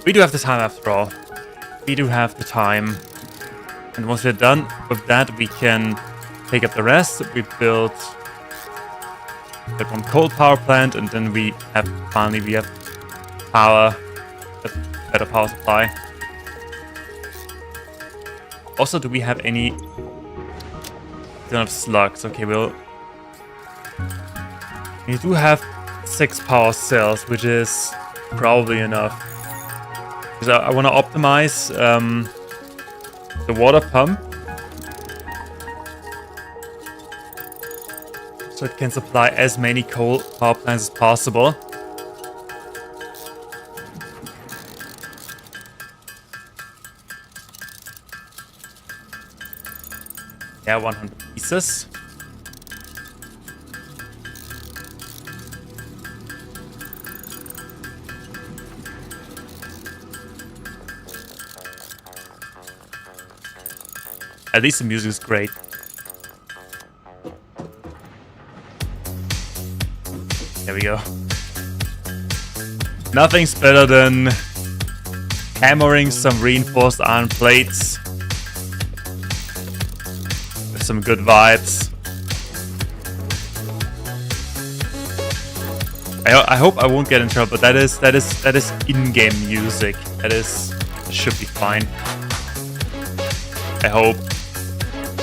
We do have the time after all. We do have the time. And once we're done with that, we can take up the rest. We build that one coal power plant, and then we have power, a better power supply. Also, do we have any? We don't have slugs. Okay, we do have 6 power cells, which is probably enough. Because I want to optimize the water pump so it can supply as many coal power plants as possible. Yeah, 100 pieces. At least the music is great. There we go. Nothing's better than hammering some reinforced iron plates with some good vibes. I hope I won't get in trouble, but that is in-game music. That should be fine. I hope.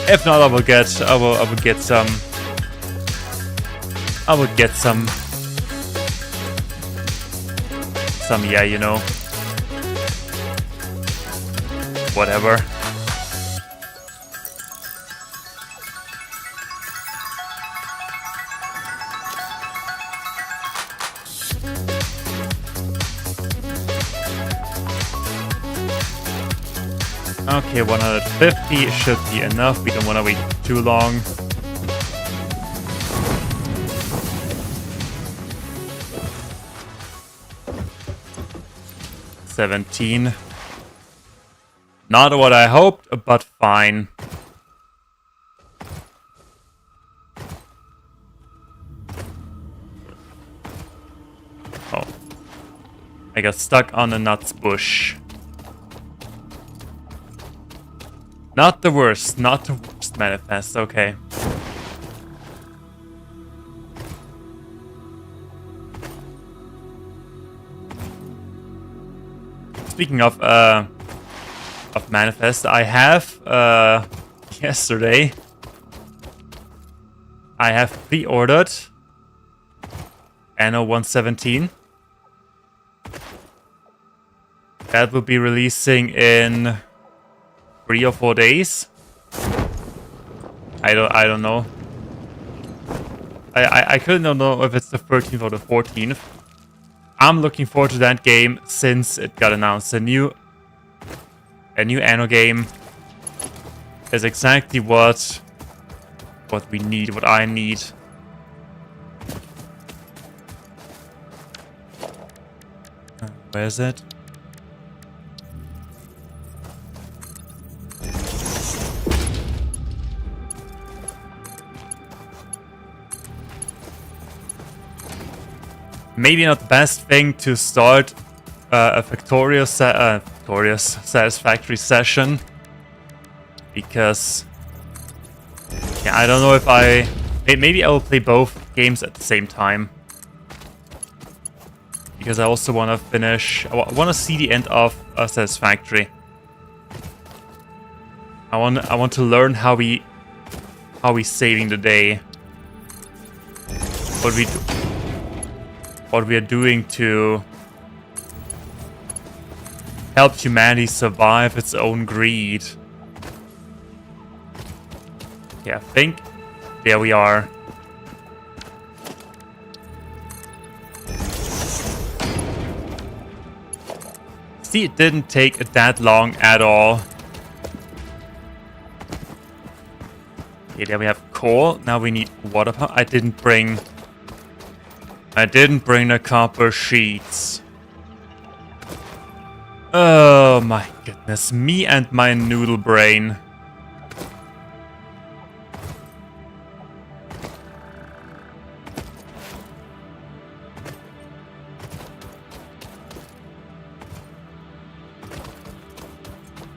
If not, I will get some. Yeah, you know. Whatever. Okay, 150 should be enough. We don't want to wait too long. $17. Not what I hoped, but fine. Oh. I got stuck on a nuts bush. Not the worst manifest, okay. Speaking of manifest, I have yesterday I have pre-ordered Anno 117. That will be releasing in 3 or 4 days. I don't know. I couldn't know if it's the 13th or the 14th. I'm looking forward to that game since it got announced. A new Anno game is exactly what we need, what I need. Where is it? Maybe not the best thing to start a Satisfactory session, because yeah, I don't know if maybe I will play both games at the same time, because I also want to finish. I want to see the end of Satisfactory. I want to learn how we saving the day. What we are doing to help humanity survive its own greed. Yeah, I think there we are. See, it didn't take that long at all. Okay, there we have coal. Now we need water pump. I didn't bring the copper sheets. Oh my goodness. Me and my noodle brain.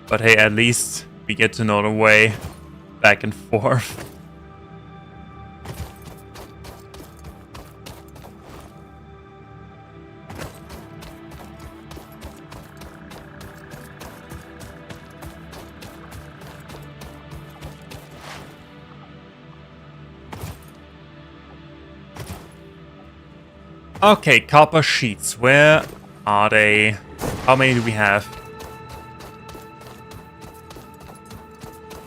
But hey, at least we get to know the way back and forth. Okay, copper sheets. Where are they? How many do we have?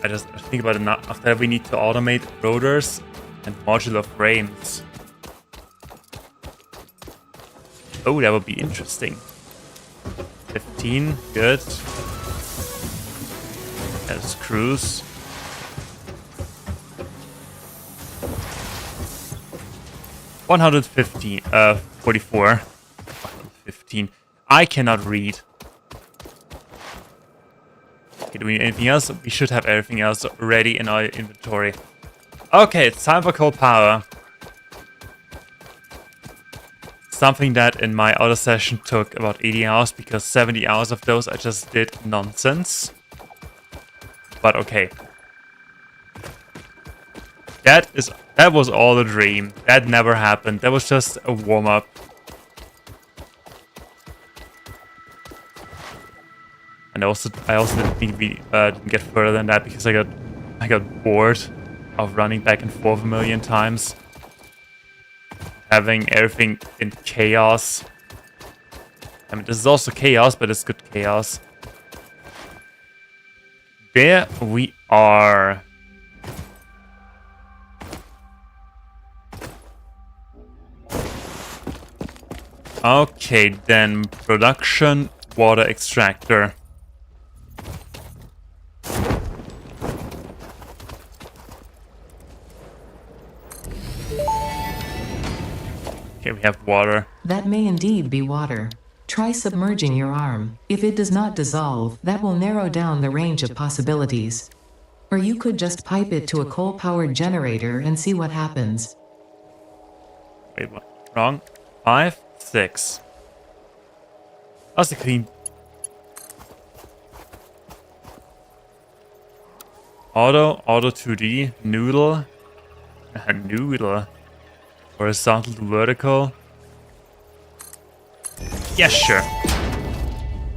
I think about it now. After that, we need to automate rotors and modular frames. Oh, that would be interesting. 15, good. And screws. 115, 44. 115. I cannot read. Okay, do we need anything else? We should have everything else ready in our inventory. Okay, it's time for coal power. Something that in my other session took about 80 hours because 70 hours of those I just did nonsense. But okay. That was all a dream. That never happened. That was just a warm-up. And I also didn't think we didn't get further than that because I got bored of running back and forth a million times. Having everything in chaos. I mean, this is also chaos, but it's good chaos. There we are. Okay, then production water extractor. Okay, we have water. That may indeed be water. Try submerging your arm. If it does not dissolve, that will narrow down the range of possibilities. Or you could just pipe it to a coal-powered generator and see what happens. Wait, what? Wrong. 5, 6. That's a clean. Auto 2D, noodle, noodle. Horizontal to vertical. Yes, sure.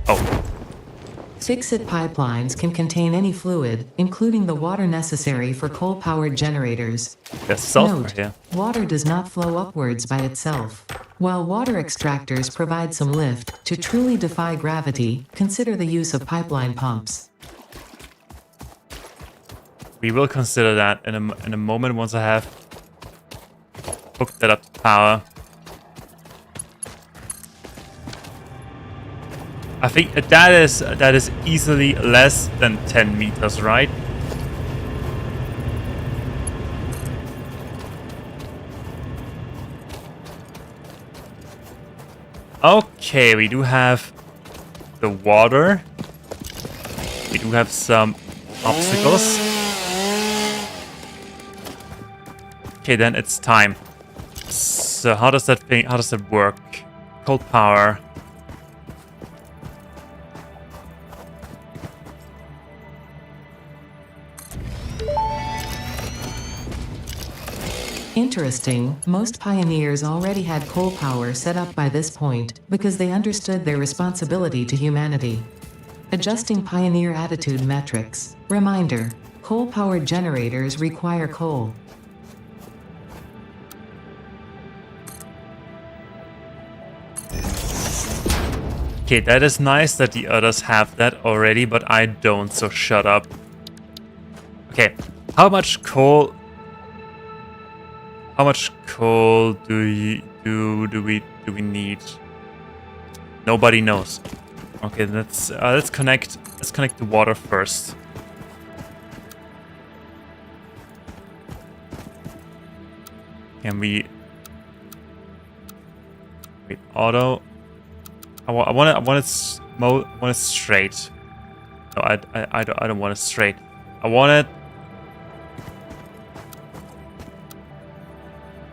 Oh. Fix-it pipelines can contain any fluid, including the water necessary for coal-powered generators. There's sulfur Note, here. water does not flow upwards by itself. While water extractors provide some lift, to truly defy gravity, consider the use of pipeline pumps. We will consider that in a moment once I have hooked that up to power. I think that is easily less than 10 meters, right? Okay, we do have the water. We do have some obstacles. Okay, then it's time. So how does that work? Cold power. Interesting, most pioneers already had coal power set up by this point, because they understood their responsibility to humanity. Adjusting pioneer attitude metrics. Reminder, coal-powered generators require coal. Okay, that is nice that the others have that already, but I don't, so shut up. Okay, how much coal do we need? Nobody knows. Okay, let's connect the water first. Can we... Wait, auto. I want it straight. No, I don't want it straight. I want it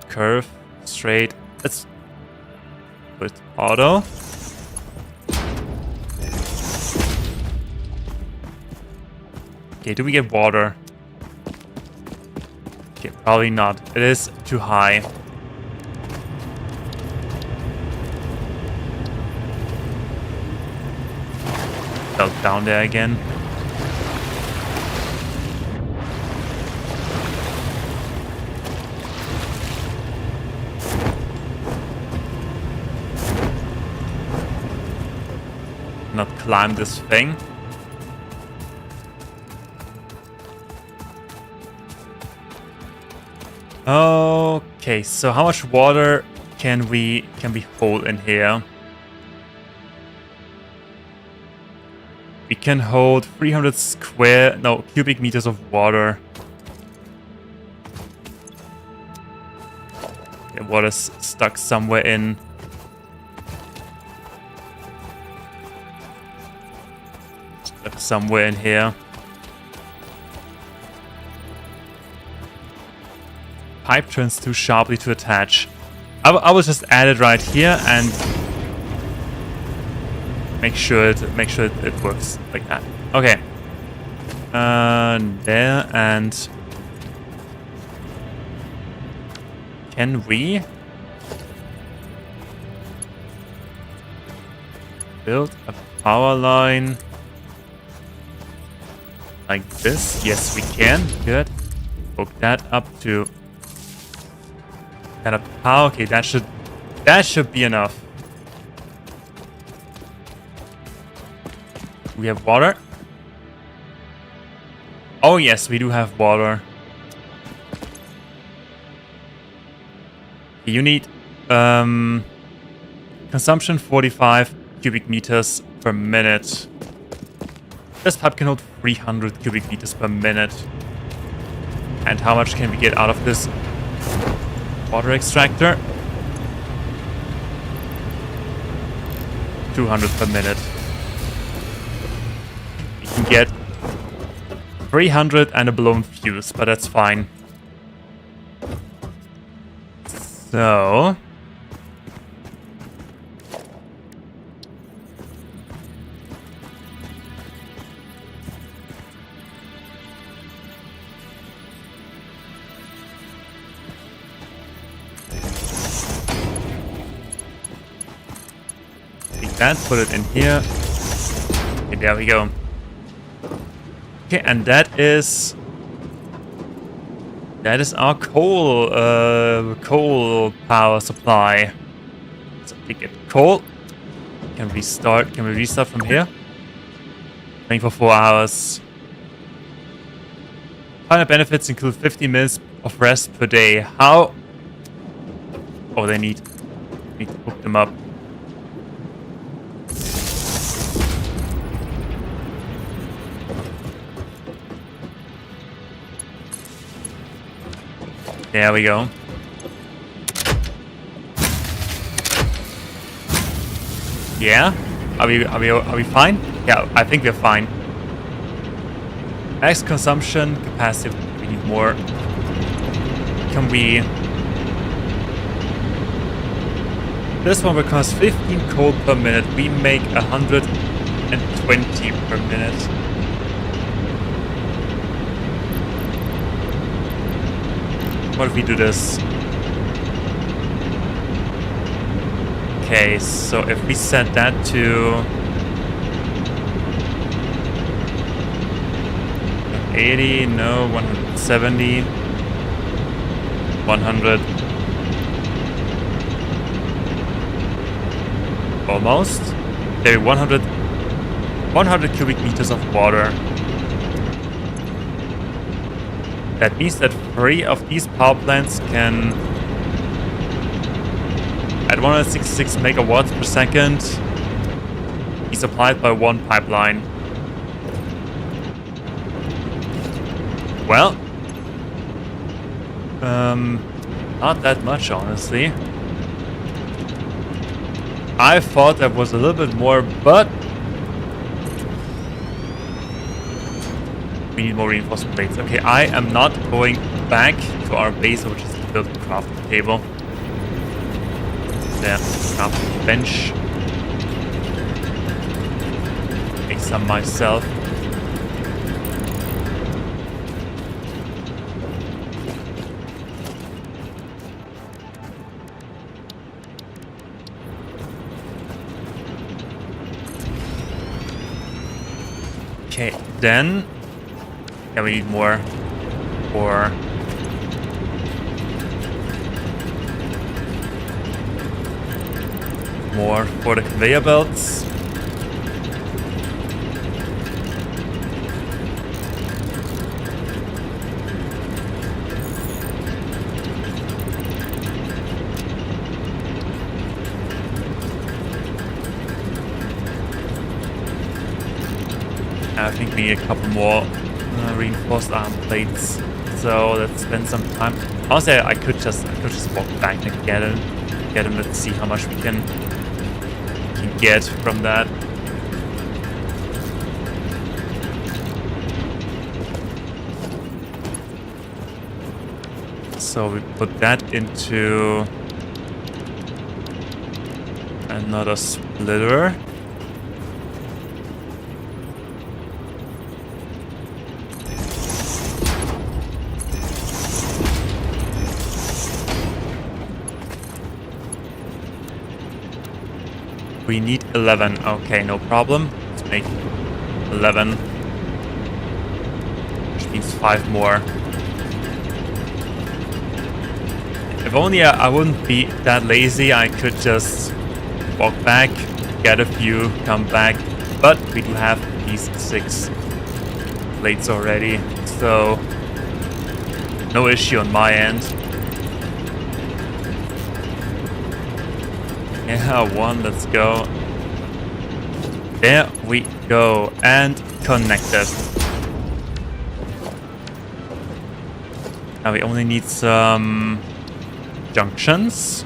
curve, straight. Let's put auto. Okay, do we get water? Okay, probably not. It is too high. Fell down there again. Not climb this thing. Okay, so how much water can we hold in here? We can hold 300 cubic meters of water. Okay, water's stuck somewhere in. Stuck somewhere in here. Pipe turns too sharply to attach. I will just add it right here and make sure it works like that. Okay. There, and can we build a power line like this? Yes, we can. Good. Hook that up to kind of power. Okay, that should be enough. We have water. Oh yes, we do have water. You need consumption 45 cubic meters per minute. This pipe can hold 300 cubic meters per minute. And how much can we get out of this water extractor? 200 per minute. We can get 300 and a blown fuse, but that's fine. So take that, put it in here. Okay, there we go. Okay, and that is our coal power supply. So we get coal. Can we restart from here? Playing for 4 hours. Final benefits include 50 minutes of rest per day. How? Oh, they need to hook them up. There we go. Yeah? Are we fine? Yeah, I think we're fine. Max consumption capacity. We need more. Can we? This one will cost 15 coal per minute. We make 120 per minute. What if we do this? Okay, so if we set that to 80, no, 170, 100, almost. Okay, 100 cubic meters of water. That means that 3 of these power plants can, at 166 megawatts per second, be supplied by 1 pipeline. Well, Not that much, honestly. I thought that was a little bit more, but we need more reinforcement plates. Okay, I am not going back to our base, which is to build a crafting table. There, crafting bench. Make some myself. Okay, then yeah, we need more for the conveyor belts. I think we need a couple more reinforced arm plates. So let's spend some time. Honestly, I could just walk back and get him. Let's see how much we can get from that. So we put that into another splitter. We need 11. Okay, no problem. Let's make 11. Which means 5 more. If only I wouldn't be that lazy, I could just walk back, get a few, come back. But we do have these 6 plates already, so no issue on my end. Yeah, 1, let's go. There we go, and connected. Now we only need some junctions.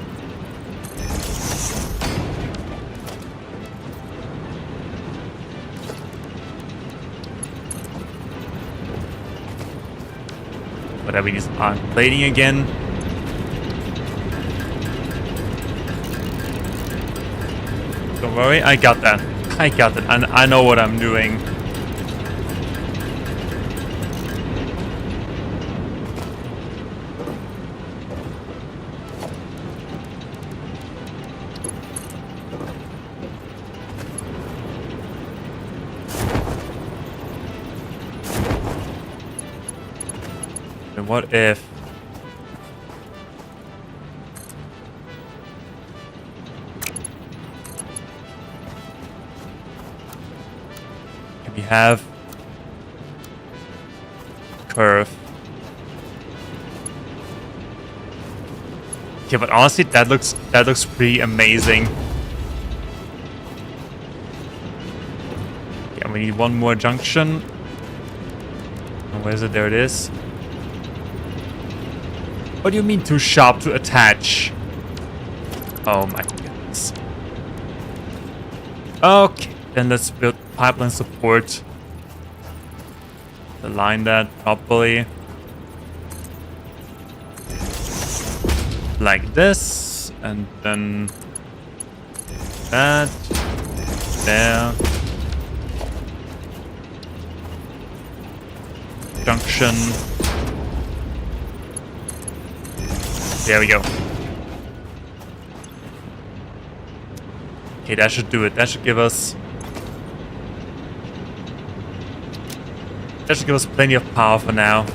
But then we need some arm plating again. Don't worry, I got that. And I know what I'm doing. And what if we have curve? Okay, but honestly, that looks pretty amazing. Yeah, we need 1 more junction. Where is it? There it is. What do you mean too sharp to attach? Oh my goodness. Okay, then let's build pipeline support. Align that properly. Like this, and then that, there. Junction. There we go. Okay, that should do it. That should give us plenty of power for now.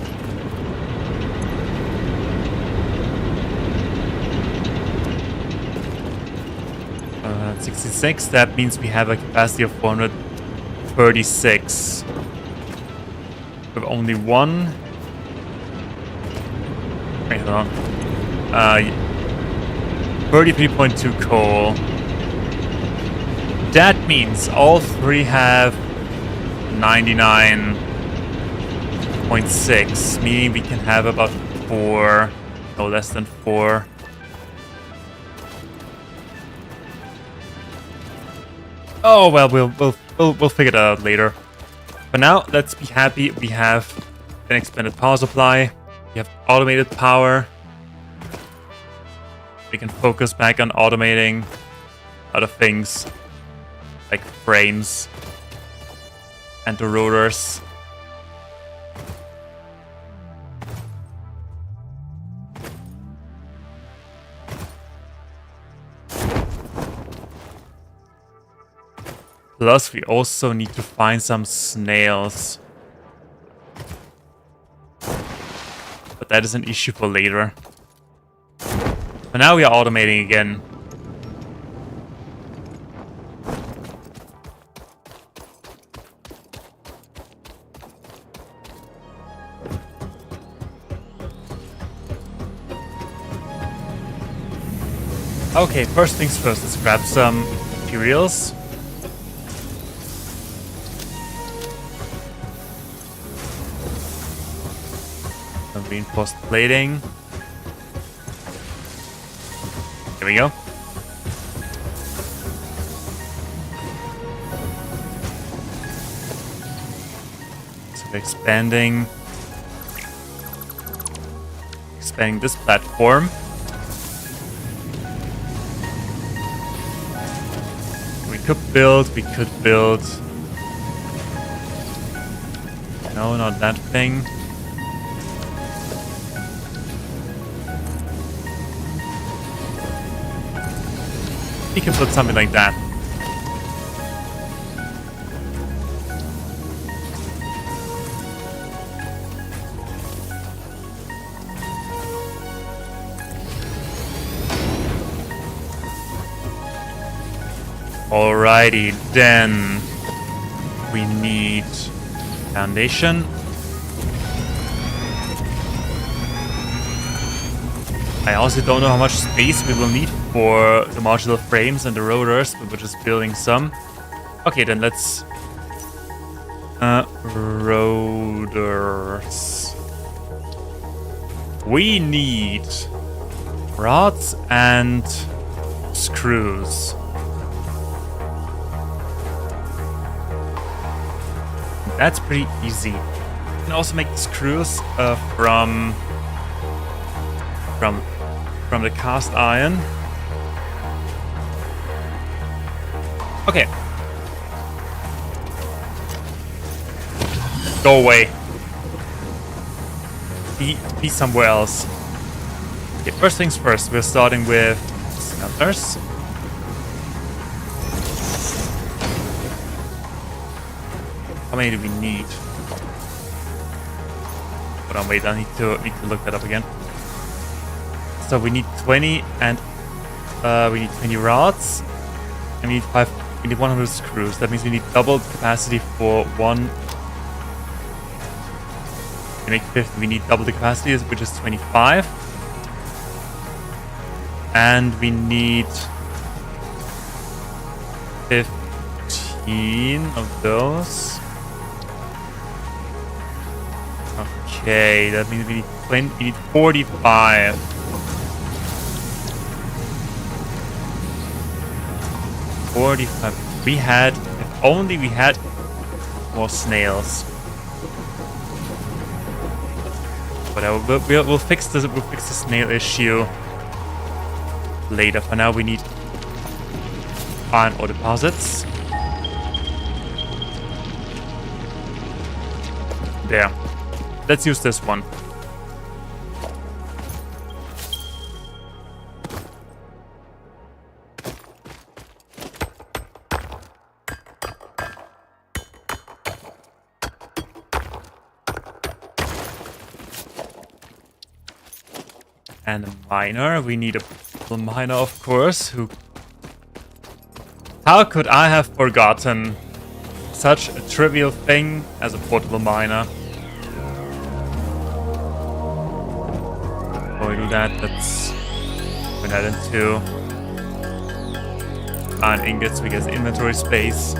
At 66, that means we have a capacity of 436. With only 1. Wait, hold on. 33.2 coal. That means all 3 have 99.6, meaning we can have about 4 No less than 4. Oh well, we'll figure that out later. For now, let's be happy we have an expanded power supply. We have automated power. We can focus back on automating other things like frames and the rotors. Plus, we also need to find some snails. But that is an issue for later. But now we are automating again. Okay, first things first, let's grab some materials. Some reinforced plating. Here we go. So we're expanding this platform. We could build. No, not that thing. We can put something like that. Alrighty, then we need foundation. I also don't know how much space we will need for the modular frames and the rotors, but we're just building some. Okay, then let's... rotors. We need rods and screws. That's pretty easy. You can also make the screws from the cast iron. Okay. Go away. Be somewhere else. Okay, first things first, we're starting with smelters. How many do we need? Hold on, wait, I need to look that up again. So we need 20 and we need 20 rods. And we need 100 screws. That means we need double the capacity for one. We make 50. We need double the capacity, which is 25. And we need 15 of those. Okay, that means we need 20. We need 45. 45. We had, if only we had more snails. Whatever. We'll fix this. We'll fix the snail issue later. For now, we need iron ore deposits. There. Let's use this one. And a miner. We need a miner, of course. How could I have forgotten such a trivial thing as a portable miner? Before we do that, let's put that into iron ingots. We get inventory space.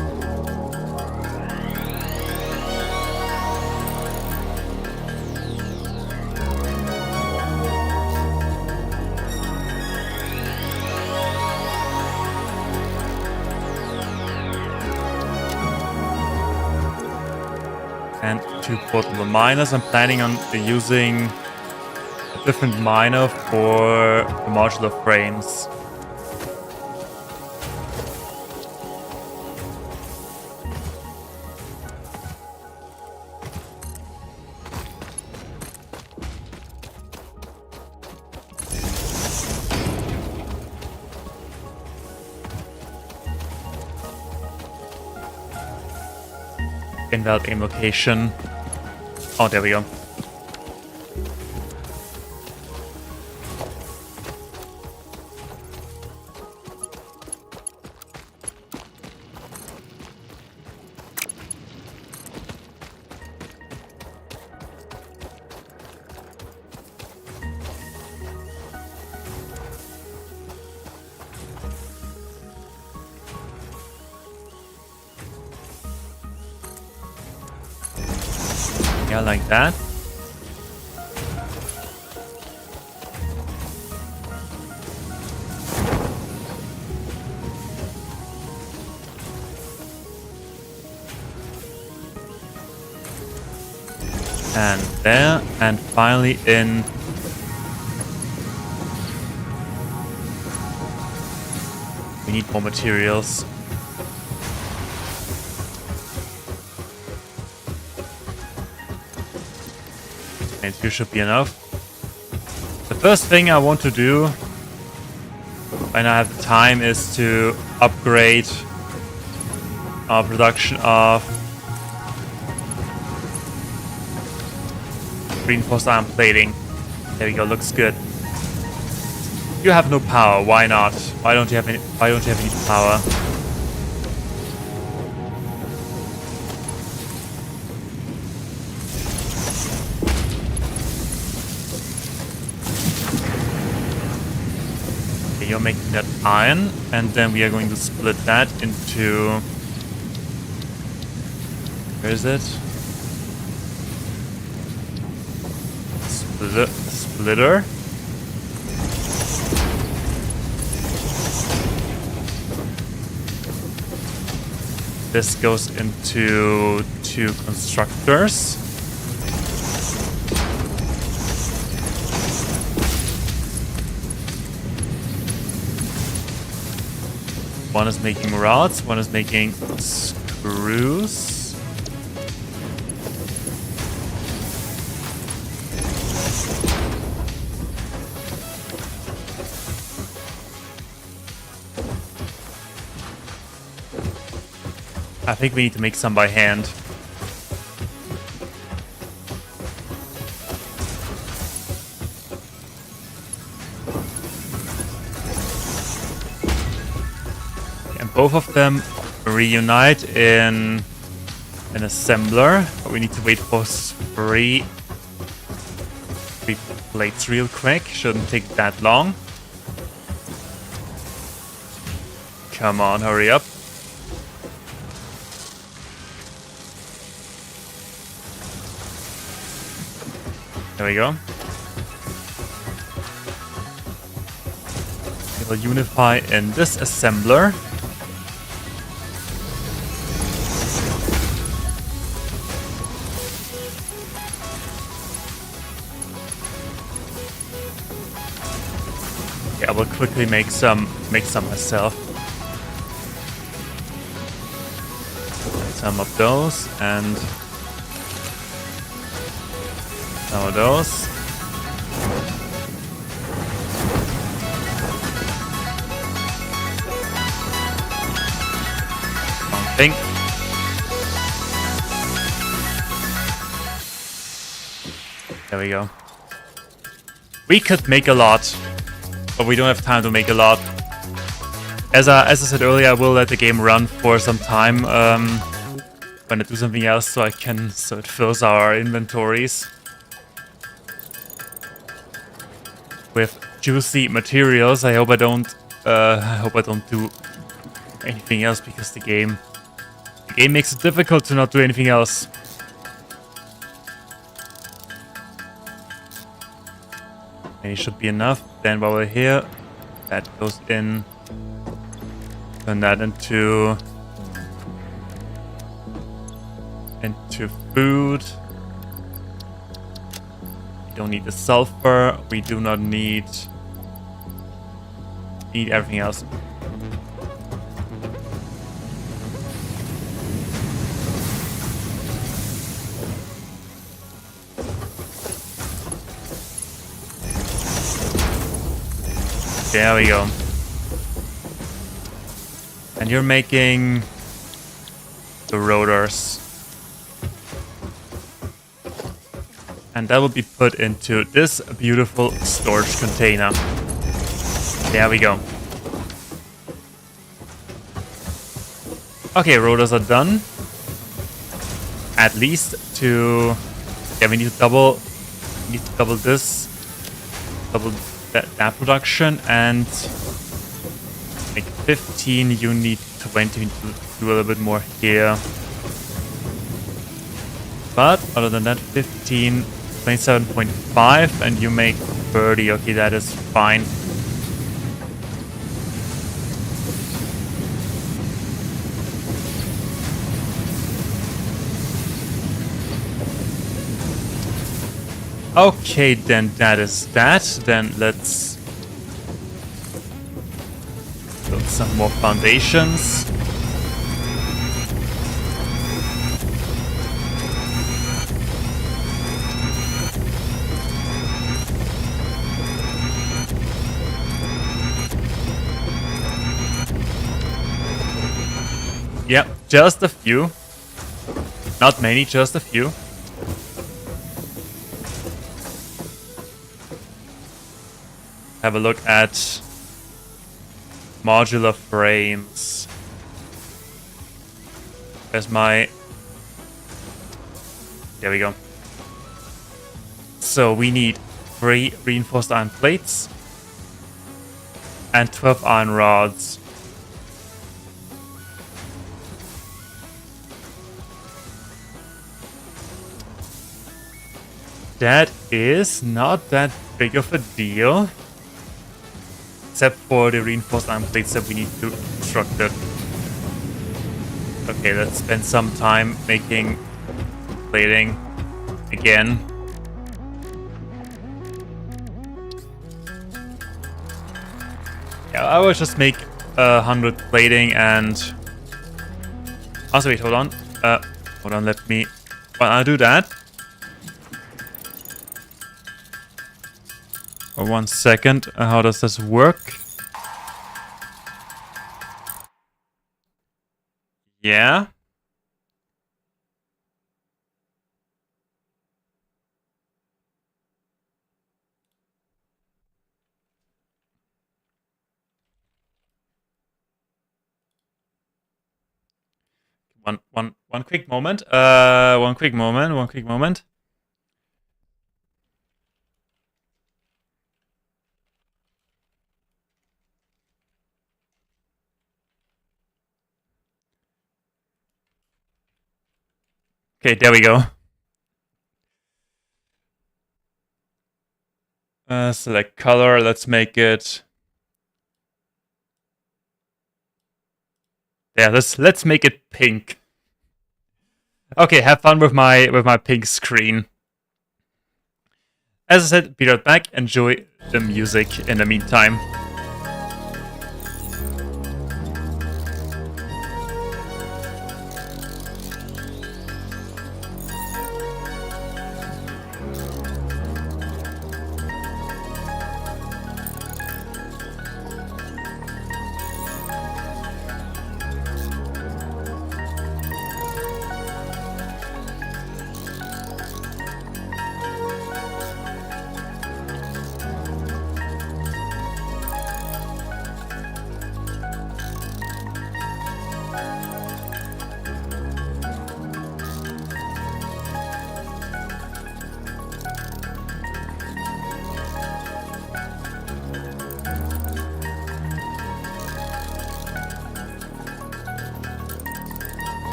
And 2 portable miners. I'm planning on using a different miner for the modular frames. Invalid aim location. Oh, there we go. Yeah, like that. And there, and finally in. We need more materials. And here should be enough. The first thing I want to do when I have the time is to upgrade our production of reinforced iron plating. There we go, looks good. You have no power, why not? Why don't you have any power? Okay, you're making that iron, and then we are going to split that into... Where is it? Splitter. This goes into 2 constructors. One is making rods, one is making screws. I think we need to make some by hand. And both of them reunite in an assembler. But we need to wait for 3 plates real quick. Shouldn't take that long. Come on, hurry up. There we go. It will unify in this assembler. Yeah, I will quickly make some myself. Some of those and some of those. One thing. There we go. We could make a lot, but we don't have time to make a lot. As I said earlier, I will let the game run for some time when I do something else, so it fills our inventories with juicy materials. I hope I don't do anything else, because the game makes it difficult to not do anything else. And it should be enough. Then while we're here, that goes in. Turn that into into food. We don't need the sulfur. We do not need everything else. There we go. And you're making the rotors. And that will be put into this beautiful storage container. There we go. Okay, rotors are done. At least to... Yeah, we need to double this. Double that production, and like 15, you need 20 to do a little bit more here. But other than that, 15, 27.5, and you make 30. Okay, that is fine. Okay, then that is that. Then let's build some more foundations. Yep, just a few. Not many, just a few. Have a look at modular frames. There's my... There we go. So we need 3 reinforced iron plates and 12 iron rods. That is not that big of a deal. Except for the reinforced iron plates that we need to construct it. Okay, let's spend some time making plating again. Yeah, I will just make 100 plating and... Also, wait, hold on. Let me... Well, I'll do that. For 1 second, how does this work? Yeah. One quick moment. One quick moment. Okay, there we go. Select color. Let's make it. Yeah, let's make it pink. Okay, have fun with my pink screen. As I said, be right back. Enjoy the music in the meantime.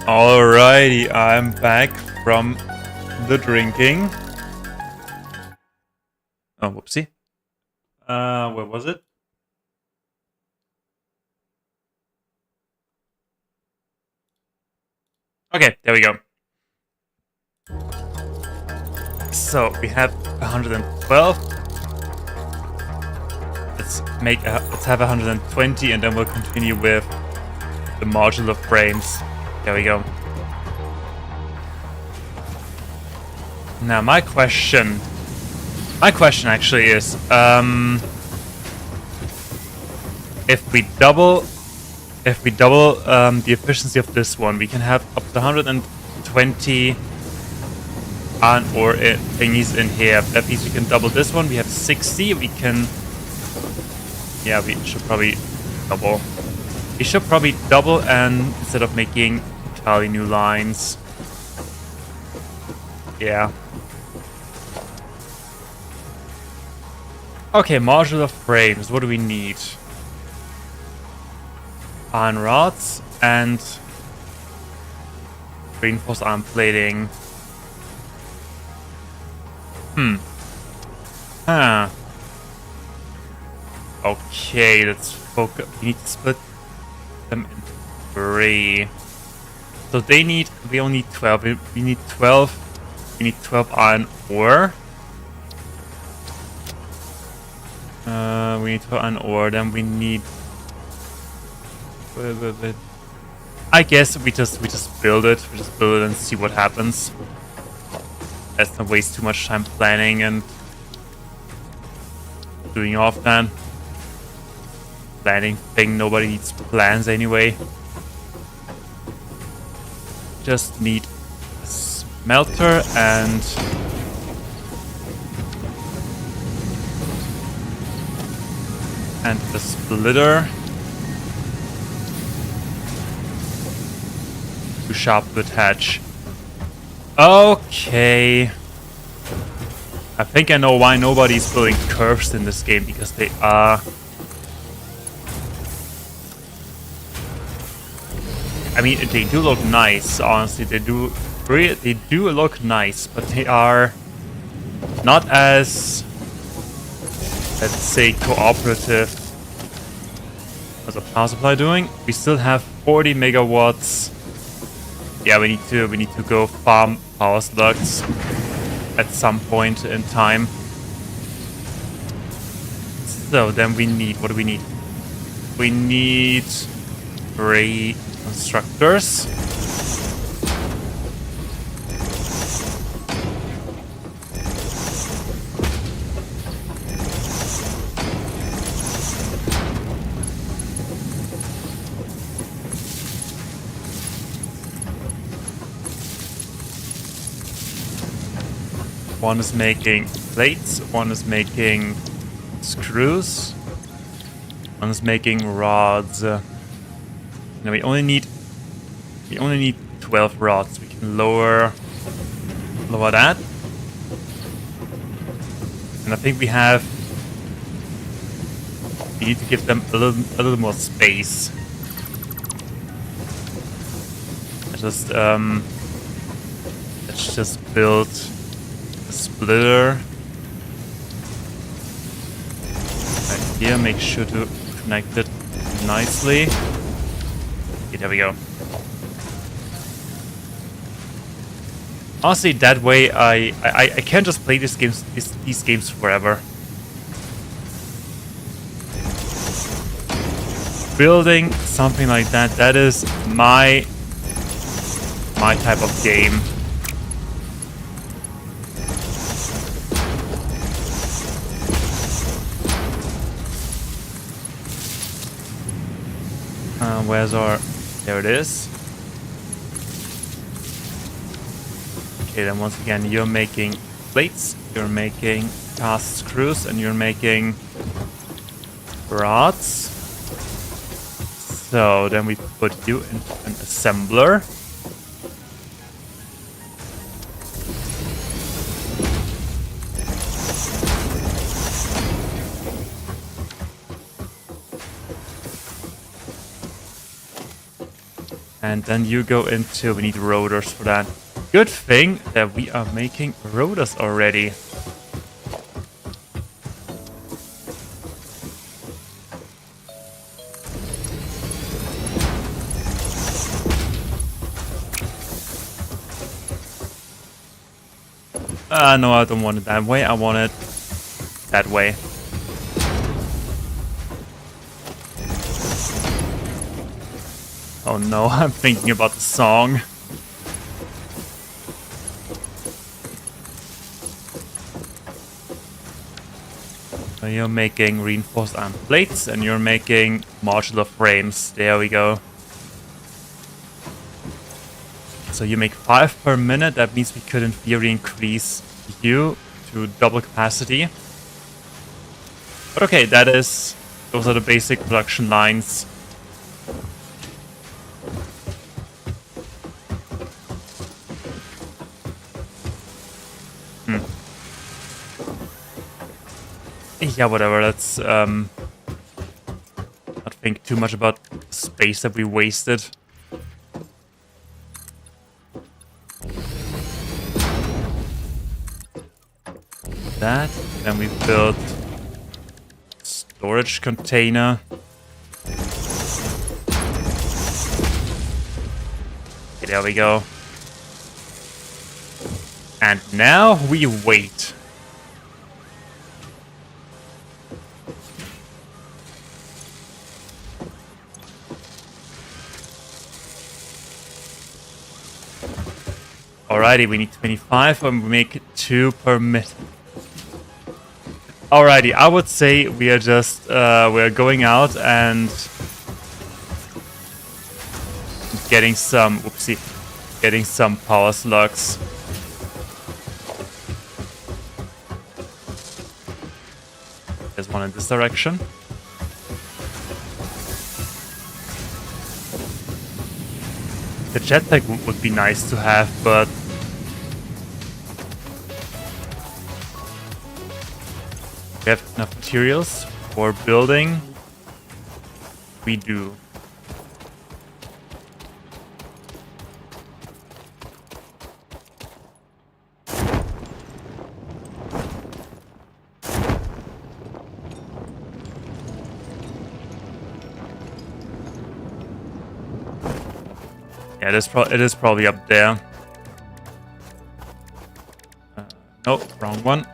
Alrighty, I'm back from the drinking. Oh, whoopsie. Where was it? Okay, there we go. So we have 112. Let's have 120, and then we'll continue with the modular frames. There we go. Now my question actually is, if we double the efficiency of this one, we can have up to 120 iron ore thingies in here. That means we can double this one. We have 60. We can. Yeah, we should probably double. We should probably double, and instead of making entirely new lines. Yeah. Okay, modular frames. What do we need? Iron rods and reinforced iron plating. Okay, let's focus. We need to split them into 3. So we only need 12. We need 12. We need 12 iron ore. We need 12 iron ore. Then we need. I guess we just build it. We just build it and see what happens. Let's not waste too much time planning and doing off that. Planning thing, nobody needs plans anyway. Just need a smelter and a splitter to sharp the hatch. Okay. I think I know why nobody's building curves in this game, because they are. I mean, they do look nice, honestly. They do look nice, but they are not as, let's say, cooperative as a power supply doing. We still have 40 megawatts. Yeah, we need to go farm power slugs at some point in time. So then we need, what do we need? We need 3 constructors. One is making plates, one is making screws, one is making rods. Now we only need 12 rods. We can lower that. And I think we need to give them a little more space. Let's just build a splitter right here. Make sure to connect it nicely. Okay, there we go. Honestly, that way I can't just play these games forever. Building something like that is my type of game. Where's our... There it is. Okay, then once again, you're making plates, you're making cast screws, and you're making rods. So then we put you into an assembler. And then you go into... We need rotors for that. Good thing that we are making rotors already. No, I don't want it that way. I want it that way. Oh no, I'm thinking about the song. So you're making reinforced iron plates and you're making modular frames. There we go. So you make 5 per minute. That means we could in theory increase you to double capacity. But okay, those are the basic production lines. Yeah, whatever, let's not think too much about space that we wasted. That, then we built storage container. Okay, there we go. And now we wait. Alrighty, we need 25 and we make 2 per minute. Alrighty, I would say we are just we're going out and getting some power slugs. There's one in this direction. The jetpack would be nice to have, but we have enough materials for building. We do. Yeah, it is probably up there. Nope, wrong one.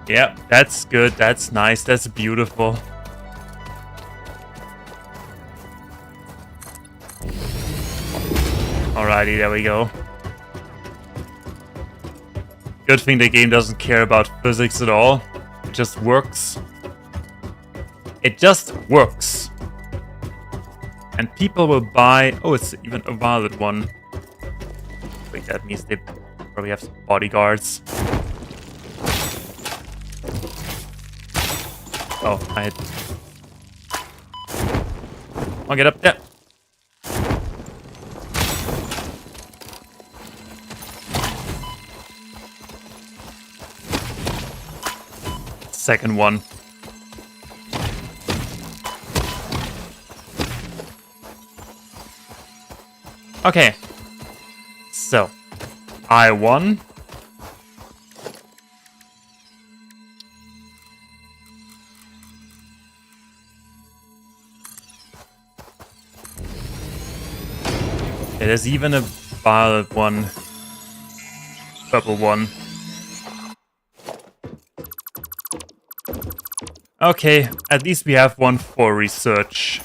Yeah, that's good. That's nice. That's beautiful. Alrighty, there we go. Good thing the game doesn't care about physics at all. It just works. It just works. And people will buy... Oh, it's even a valid one. Wait, that means they probably have some bodyguards. Oh, I had... I'll get up there. Second one. Okay. So, I won. There's even a violet one. Purple one. Okay, at least we have one for research.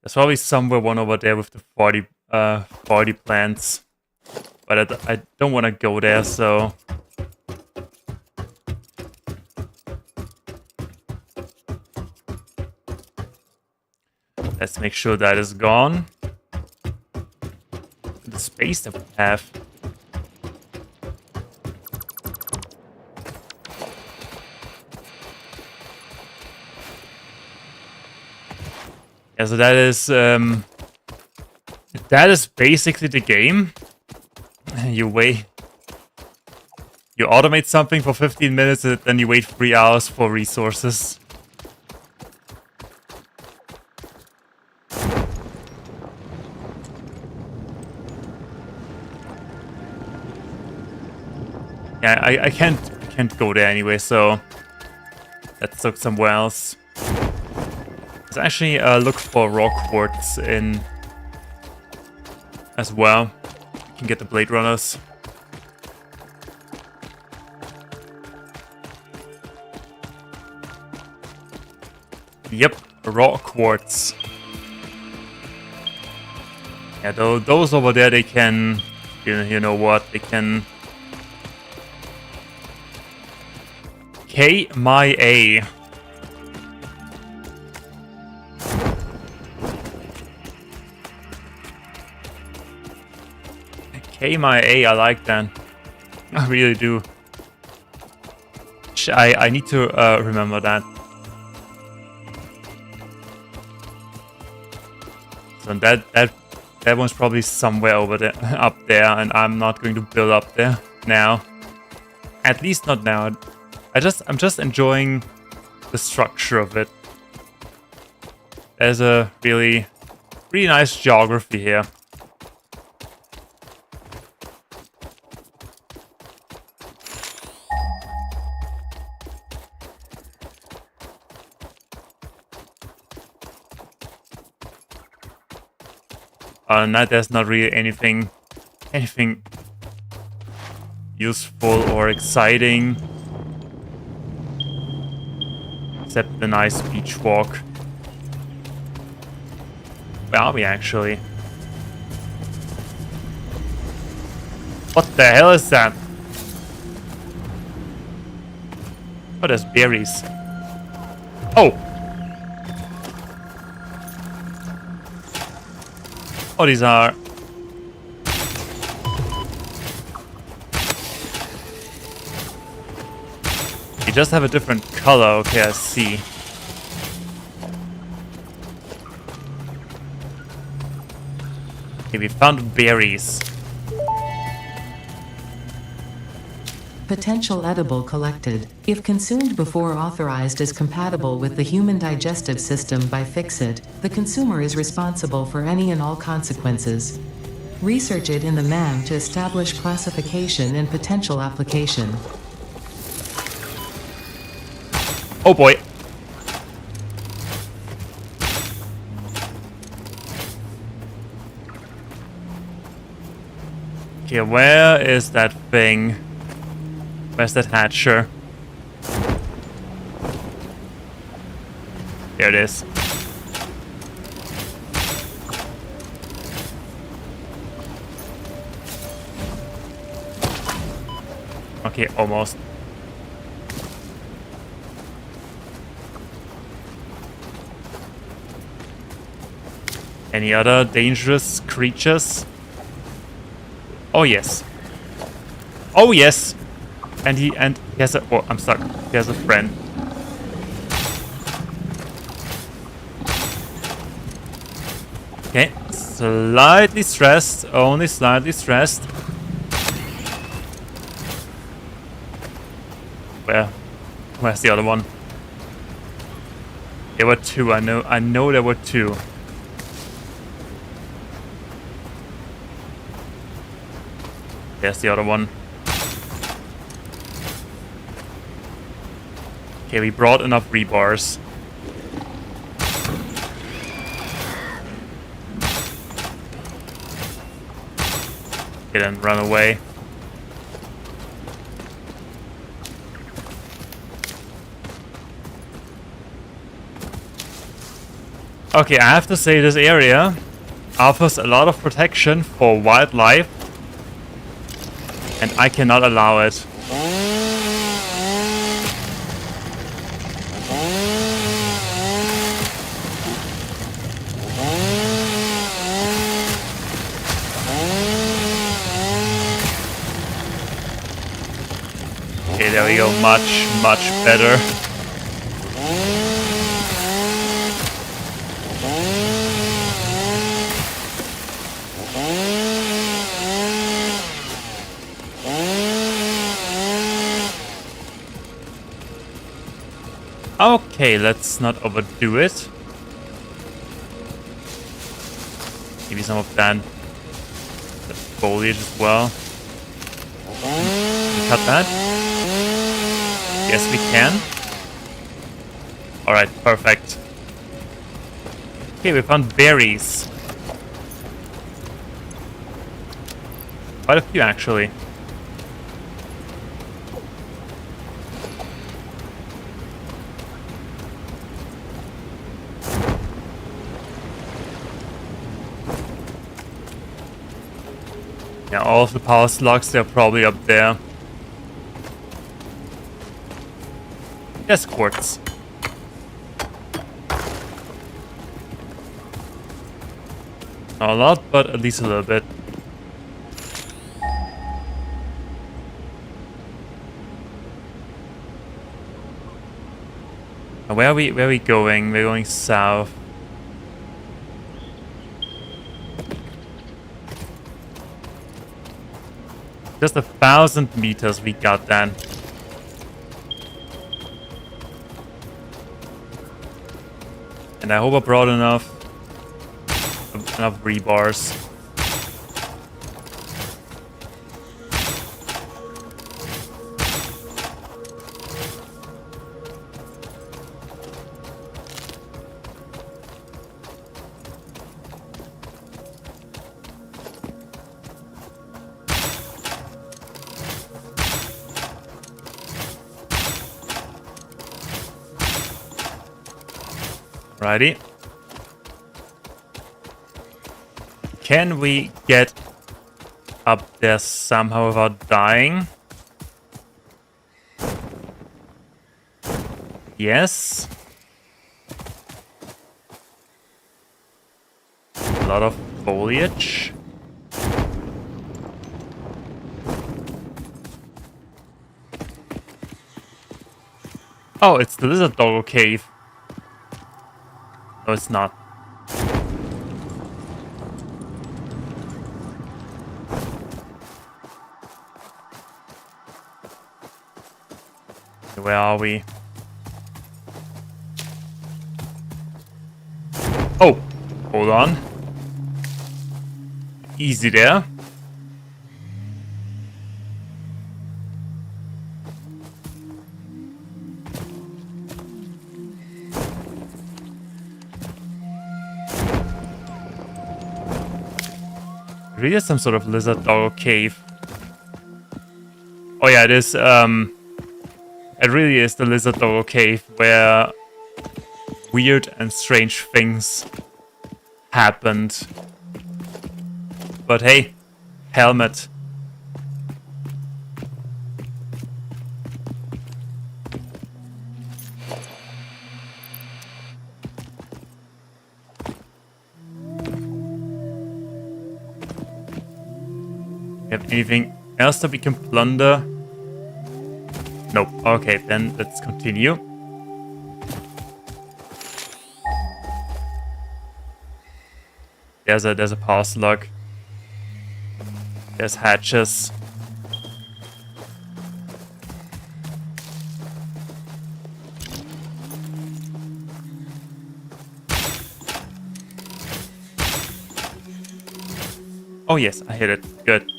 There's probably somewhere one over there with the 40 plants. But I don't want to go there, so... Let's make sure that is gone. The space that we have. Yeah, so that is basically the game. You automate something for 15 minutes and then you wait 3 hours for resources. Yeah, I can't go there anyway, so let's look somewhere else. Let's actually look for raw quartz in as well. You can get the Blade Runners. Yep, raw quartz. Yeah, those over there, they can, you know what, they can... K my A. K my A, I like that. I really do. I need to remember that. So that one's probably somewhere over there, up there, and I'm not going to build up there now. At least not now. I'm just enjoying the structure of it. There's a really nice geography here. There's not really anything useful or exciting. Except the nice beach walk. Where are we actually? What the hell is that? Oh, there's berries. Oh! Oh, these are... They just have a different color. Okay, I see. Okay, we found berries. Potential edible collected. If consumed before authorized as compatible with the human digestive system by Fixit, the consumer is responsible for any and all consequences. Research it in the MAM to establish classification and potential application. Oh boy. Okay, where is that thing? Where's that hatcher? There it is. Okay, almost. Any other dangerous creatures? Oh yes. Oh yes. And he has a... Oh, I'm stuck. He has a friend. Okay. Slightly stressed. Only slightly stressed. Where's the other one? There were two. I know there were two. There's the other one. Okay, we brought enough rebars. Okay, then run away. Okay, I have to say this area offers a lot of protection for wildlife. And I cannot allow it. Okay, there we go. Much better. Okay, let's not overdo it. Maybe some of that foliage as well. Can we cut that? Yes, we can. Alright, perfect. Okay, we found berries. Quite a few, actually. Yeah, all of the power slugs, they're probably up there. There's quartz. Not a lot, but at least a little bit. Now, where are we going? We're going south. Just 1,000 meters we got then. And I hope I brought enough rebars. Righty. Can we get up there somehow without dying? Yes. A lot of foliage. Oh, it's the lizard doggo cave. No, it's not. Where are we? Oh, hold on. Easy there. Really is some sort of lizard doggo cave. Oh yeah, it is, it really is the lizard doggo cave where weird and strange things happened. But hey, helmet. Have anything else that we can plunder? Nope. Okay, then let's continue. There's a power slug. There's hatches. Oh yes, I hit it. Good.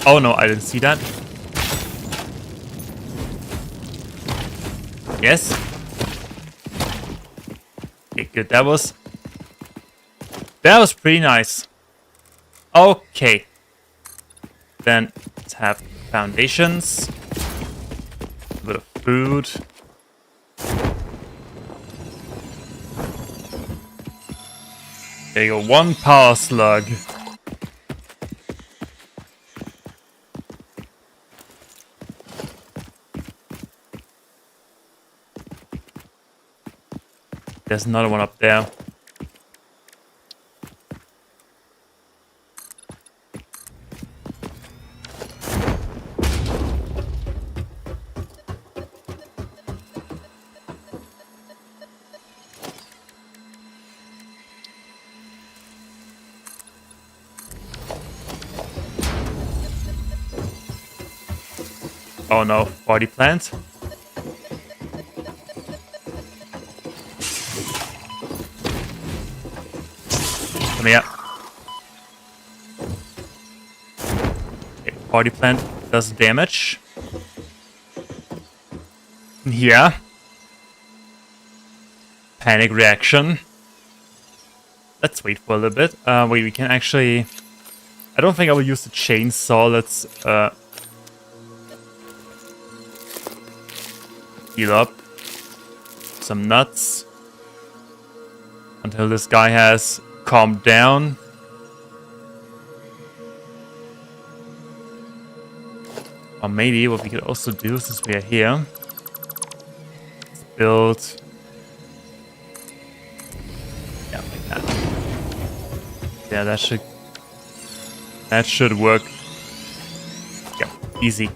Oh no, I didn't see that. Yes. Okay, good. That was pretty nice. Okay. Then let's have foundations. A bit of food. There you go. One power slug. There's another one up there. Oh no, body plant. Come here. Okay, body plant does damage. Here. Panic reaction. Let's wait for a little bit. Wait, we can actually... I don't think I will use the chainsaw. Let's heal up some nuts until this guy has calmed down. Or maybe what we could also do, since we are here, is build... Yeah, like that. Yeah, that should work. Yeah, easy.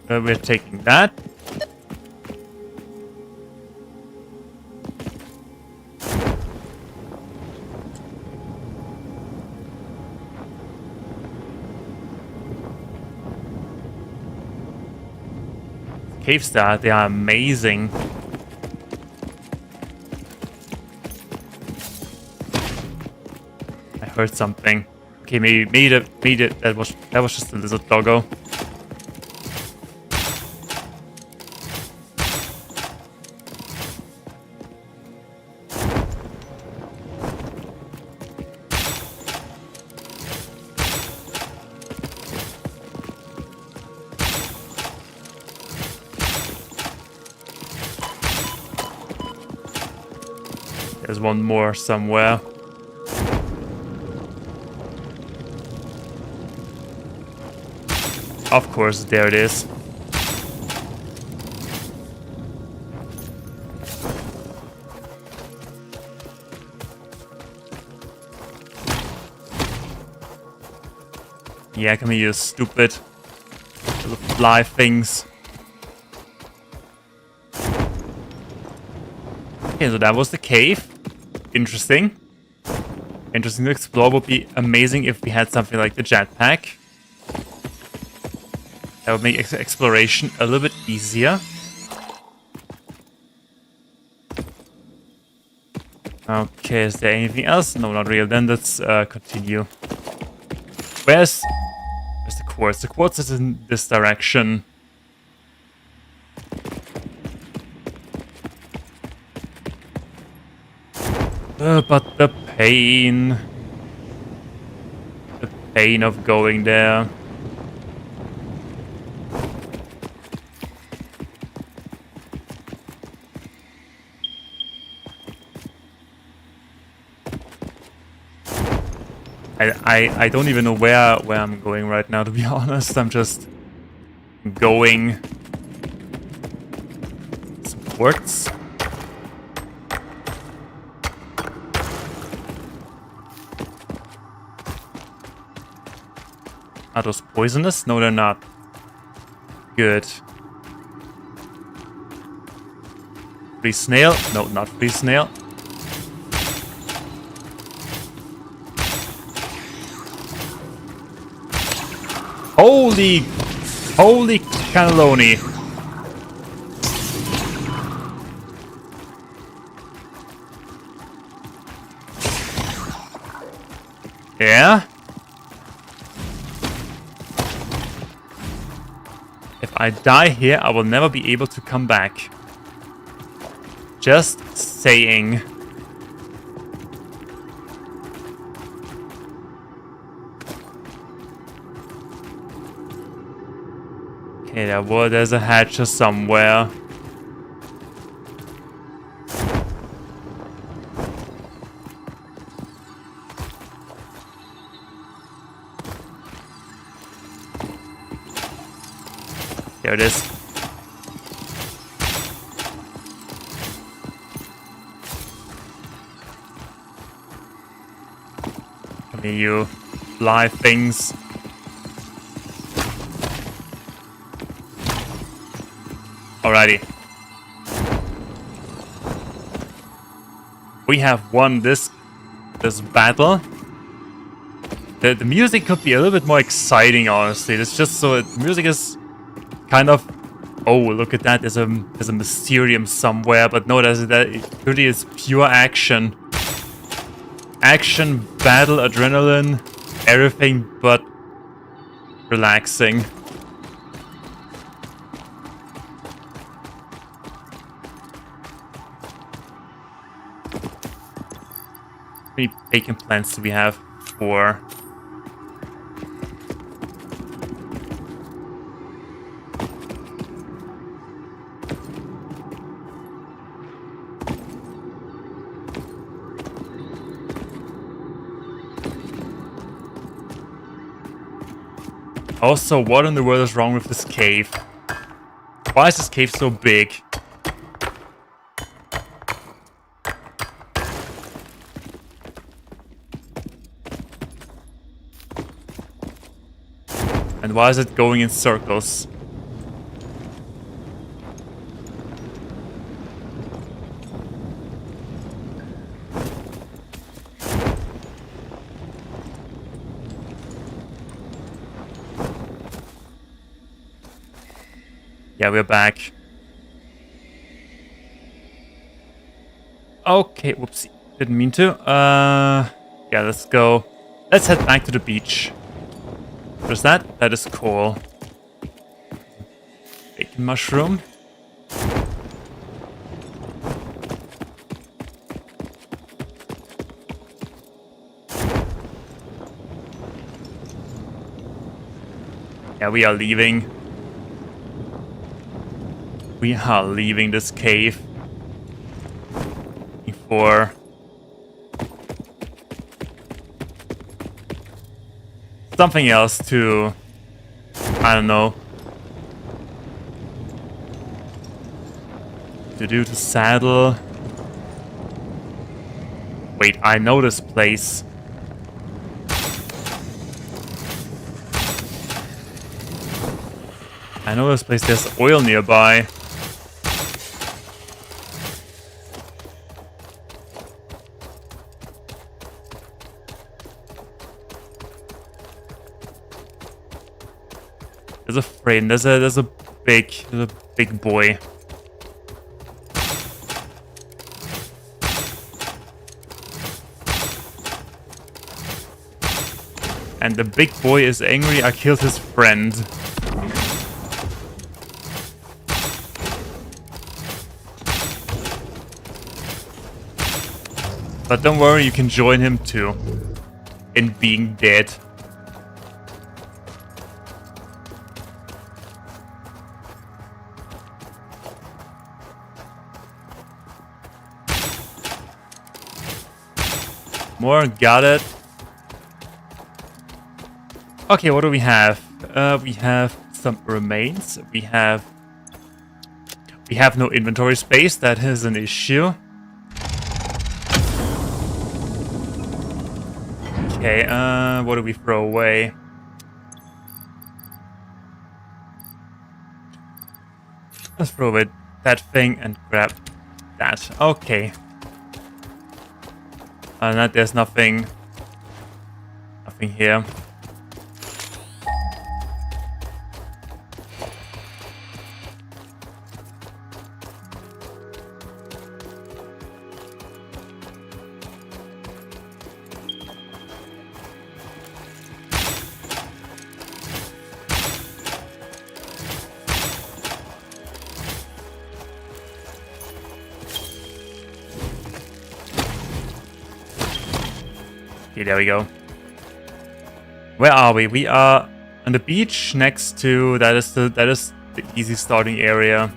We're taking that. Cave star, they are amazing. I heard something. Okay, maybe that was just a lizard doggo. There's one more somewhere. Of course, there it is. Yeah, come here, you stupid little fly things. Okay, so that was the cave. Interesting. Interesting to explore. Would be amazing if we had something like the jetpack. That would make exploration a little bit easier. Okay, is there anything else? No, not really. Then let's continue. Where's the quartz? The quartz is in this direction. But the pain of going there. I don't even know where I'm going right now, to be honest. I'm just going. Some quartz. Are those poisonous? No, they're not. Good. Free snail? No, not free snail. Holy cannelloni. Yeah? If I die here, I will never be able to come back. Just saying. Okay, there's a hatch somewhere. There it is. Come here, you fly things. Alrighty. we have won this battle. The music could be a little bit more exciting, honestly. It's just so the music is kind of, oh, look at that. There's a Mysterium somewhere, but no, it really is pure action. Action, battle, adrenaline, everything but relaxing. How many bacon plants do we have? 4. Also, what in the world is wrong with this cave? Why is this cave so big? And why is it going in circles? Yeah, we're back. Okay, whoopsie. Didn't mean to. Yeah, let's go. Let's head back to the beach. What's that? That is cool. Bacon mushroom. Yeah, we are leaving. We are leaving this cave for something else to, I don't know, to saddle. Wait, I know this place. I know this place, there's oil nearby. There's a friend. There's a big boy. And the big boy is angry I killed his friend. But don't worry, you can join him too in being dead. More, got it. Okay, what do we have? We have some remains. We have no inventory space. That is an issue. Okay, what do we throw away? Let's throw away that thing and grab that. Okay. That there's nothing here. Okay, there we go. Where are we? We are on the beach next to that is the easy starting area.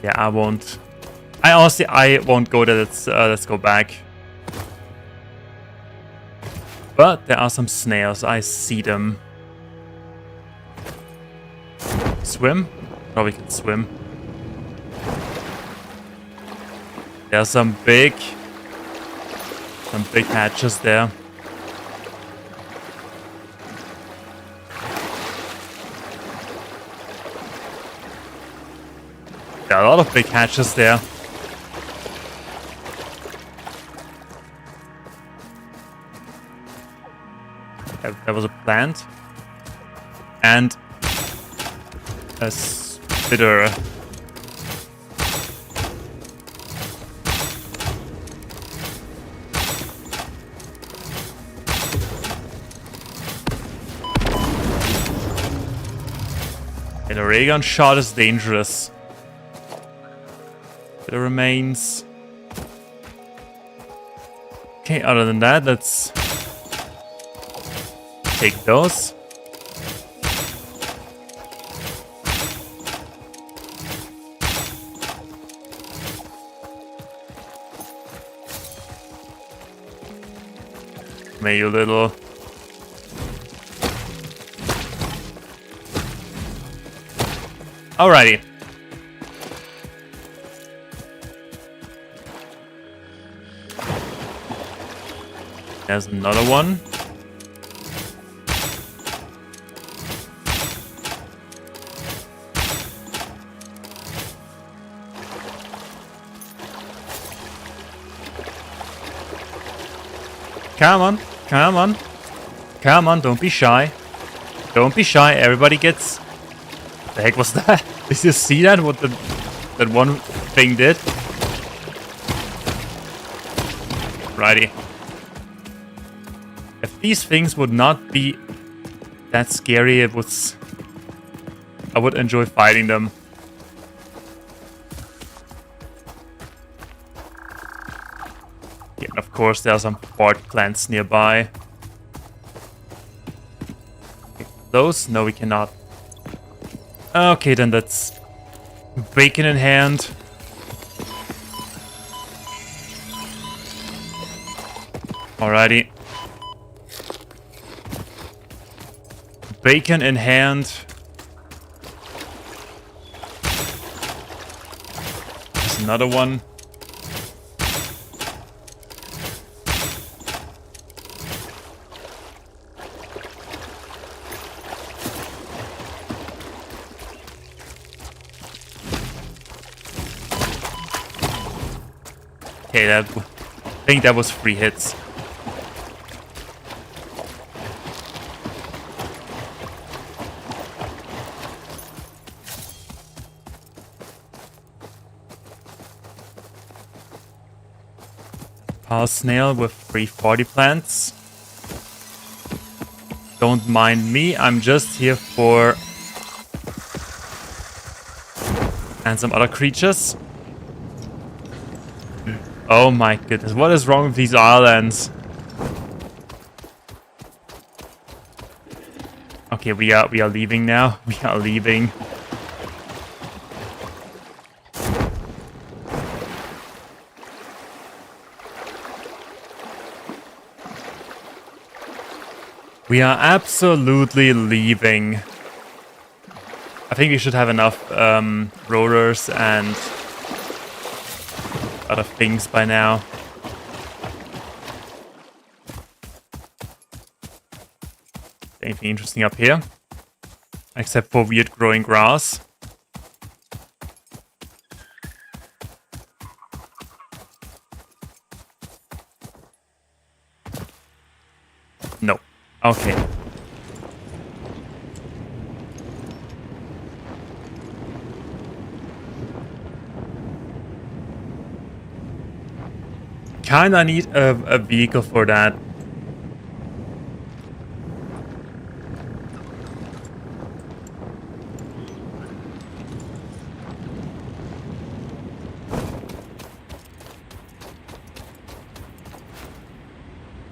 Yeah, I won't go there. Let's go back. But there are some snails. I see them. Swim? Probably can swim. There's some big hatches there. There are a lot of big hatches there. There was a plant. And a spitter. And a ray gun shot is dangerous. Spitter remains. Okay, other than that, let's take those. May you little. Alrighty. There's another one. Come on, come on. Come on, don't be shy. Don't be shy, everybody gets... The heck was that? Did you see that? What that one thing did? Righty. If these things would not be that scary, I would enjoy fighting them. Yeah, and of course there are some bard plants nearby. Those? No, we cannot. Okay, then that's bacon in hand. Alrighty. Bacon in hand. There's another one. Okay, I think that was 3 hits. Power snail with 340 plants. Don't mind me, I'm just here for... And some other creatures. Oh my goodness, what is wrong with these islands? Okay, we are leaving now. We are leaving. We are absolutely leaving. I think we should have enough rollers and other things by now. Anything interesting up here? Except for weird growing grass. No. Okay. Kinda need a vehicle for that.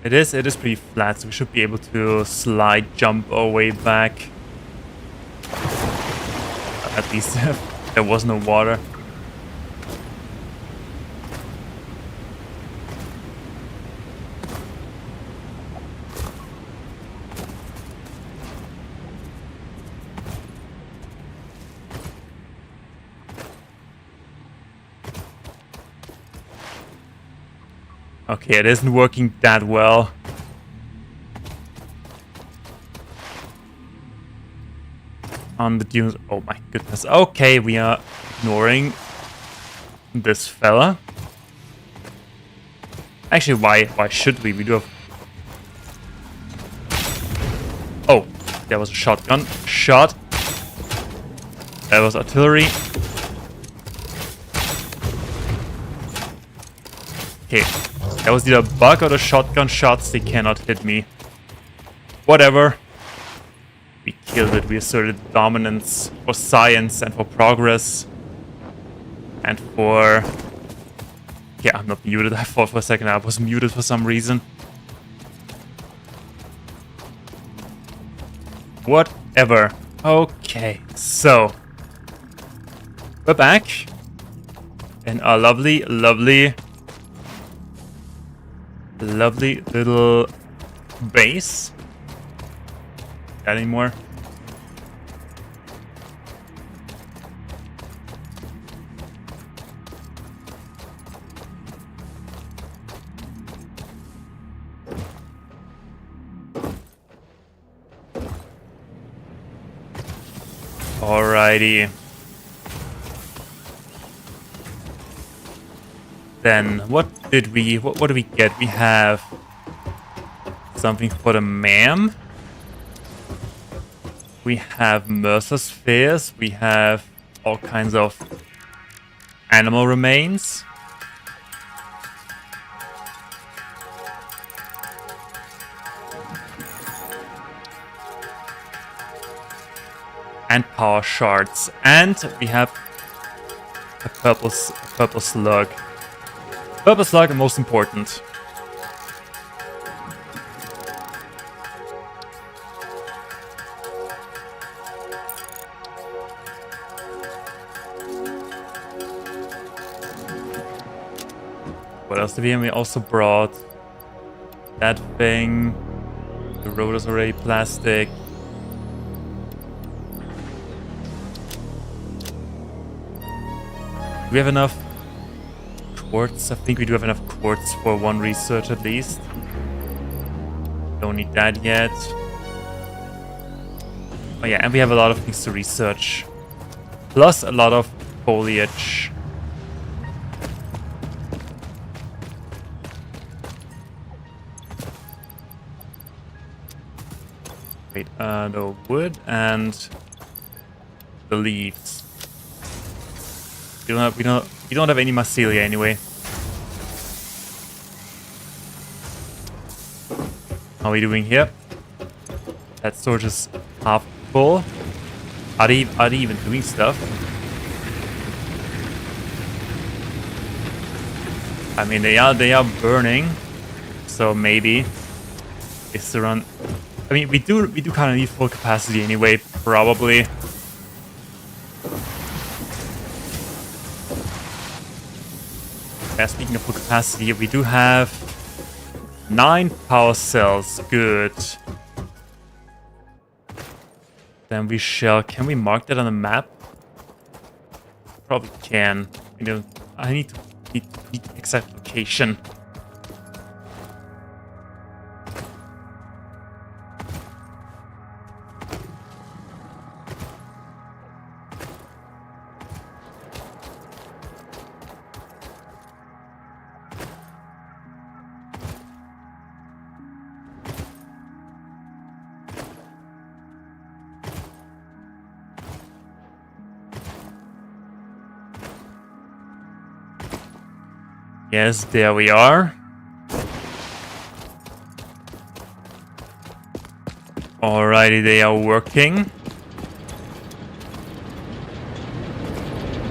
It is pretty flat, so we should be able to slide jump our way back. At least there was no water. Okay, it isn't working that well. On the dunes. Oh my goodness. Okay, we are ignoring this fella. Actually, why should we? We do have... there was a shotgun shot. That was artillery. Okay, that was either a bug or the shotgun shots. They cannot hit me. Whatever. We killed it. We asserted dominance for science and for progress. And for... Yeah, I'm not muted. I thought for a second I was muted for some reason. Whatever. Okay, so... We're back. In our lovely, lovely... Lovely little base. Got any more? Alrighty. Then what do we get? We have something for the ma'am. We have Mercer spheres. We have all kinds of animal remains. And power shards. And we have a purple slug. Purple slug, the most important. What else did we have? We also brought that thing. The road is already plastic. Do we have enough quartz? I think we do have enough quartz for one research at least. Don't need that yet. Oh yeah, and we have a lot of things to research. Plus a lot of foliage. Wait, the wood and the leaves. We don't have any mycelia anyway. How are we doing here? That storage is half full. Are they even doing stuff? I mean, they are burning, so maybe it's to run. I mean, we do kind of need full capacity anyway, probably. Yeah, speaking of full capacity, we do have 9 power cells. Good. Then we shall... Can we mark that on the map? Probably can. You know, I need to need the exact location. Yes, there we are. Alrighty, they are working.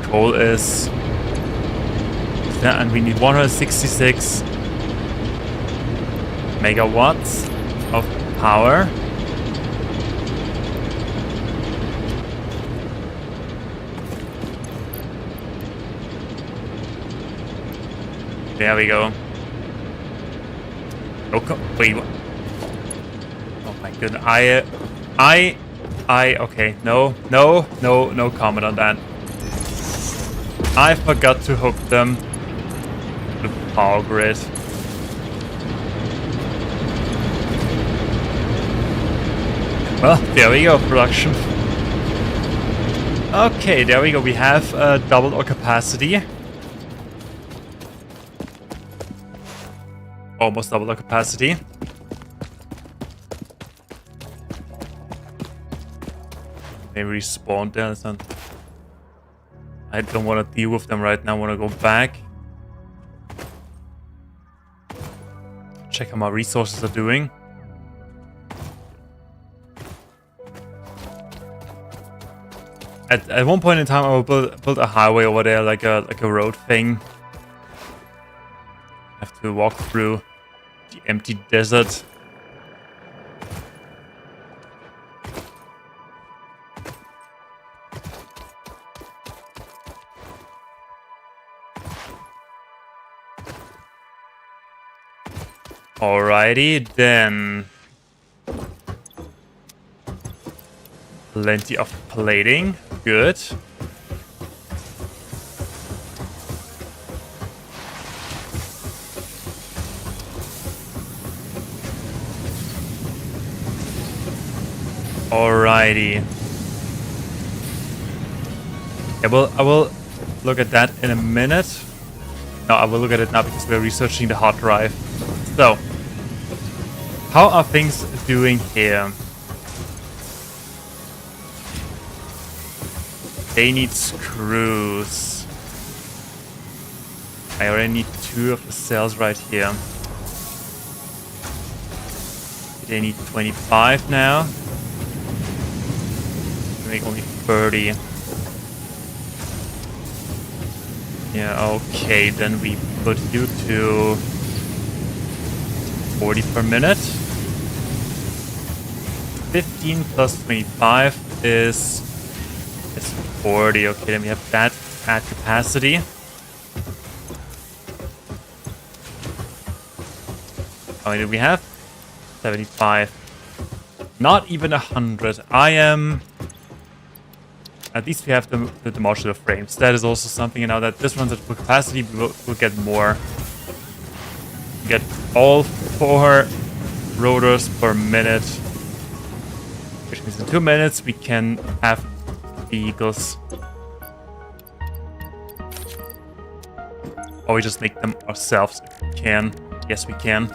Coal is... And we need 166 megawatts of power. There we go. Oh, wait. What? Oh my goodness. Okay. No comment on that. I forgot to hook them to the power grid. Well, there we go, production. Okay, there we go. We have doubled our capacity. Almost double the capacity. Maybe respawned there. That's not... I don't want to deal with them right now. I want to go back. Check how my resources are doing. At one point in time, I will build a highway over there, like a road thing. Have to walk through the empty desert. Alrighty, then. Plenty of plating. Good. Alrighty. Yeah, well, I will look at that in a minute. No, I will look at it now because we're researching the hard drive. So, how are things doing here? They need screws. I already need 2 of the cells right here. They need 25 now. Make only 30. Yeah, okay, then we put you to 40 per minute. 15 plus 25 is 40. Okay, then we have that at capacity. How many do we have? 75. Not even 100. I am... At least we have the modular frames. That is also something, you know, that this runs at full capacity. We'll get more. Get all 4 rotors per minute. Which means in 2 minutes we can have vehicles. Or we just make them ourselves if we can. Yes, we can.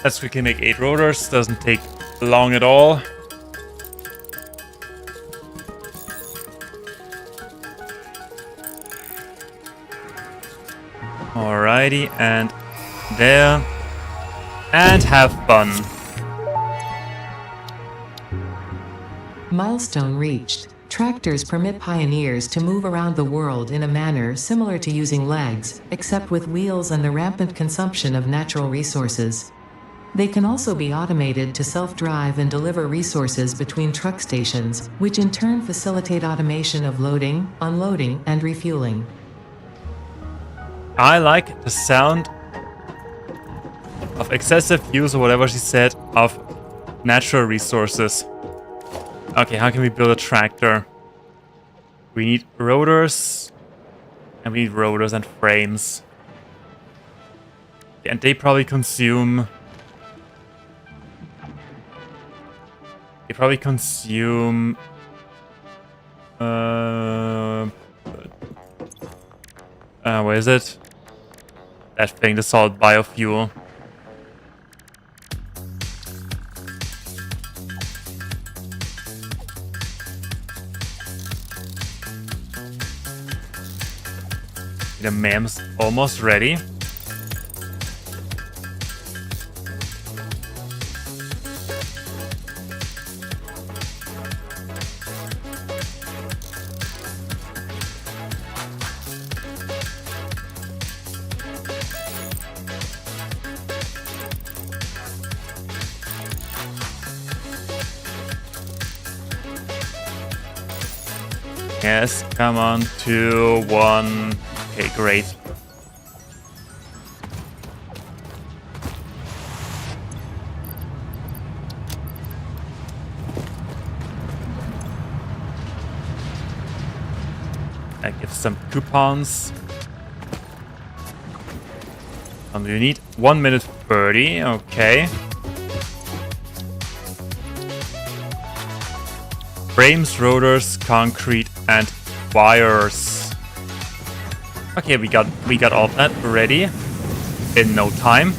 Let's quickly make 8 rotors. Doesn't take long at all. Alrighty, and there. And have fun. Milestone reached. Tractors permit pioneers to move around the world in a manner similar to using legs, except with wheels and the rampant consumption of natural resources. They can also be automated to self-drive and deliver resources between truck stations, which in turn facilitate automation of loading, unloading, and refueling. I like the sound of excessive use, or whatever she said, of natural resources. Okay, how can we build a tractor? We need rotors, and we need rotors and frames. Yeah, and they probably consume... where is it? That thing, the solid biofuel. The mam's almost ready. Yes, come on, 2, 1. Okay, great. That gives some coupons. You need 1 minute 30, okay. Frames, rotors, concrete, and wires. Okay, we got all that ready in no time.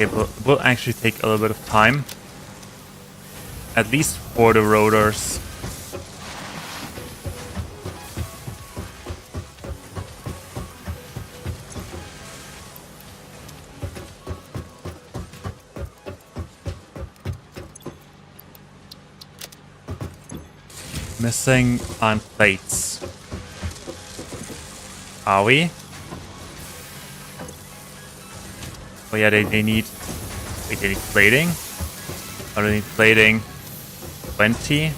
Okay, but it will actually take a little bit of time. At least for the rotors. Missing on plates. Are we? Oh yeah, they need... Wait, they need plating? Oh, they need plating. 20?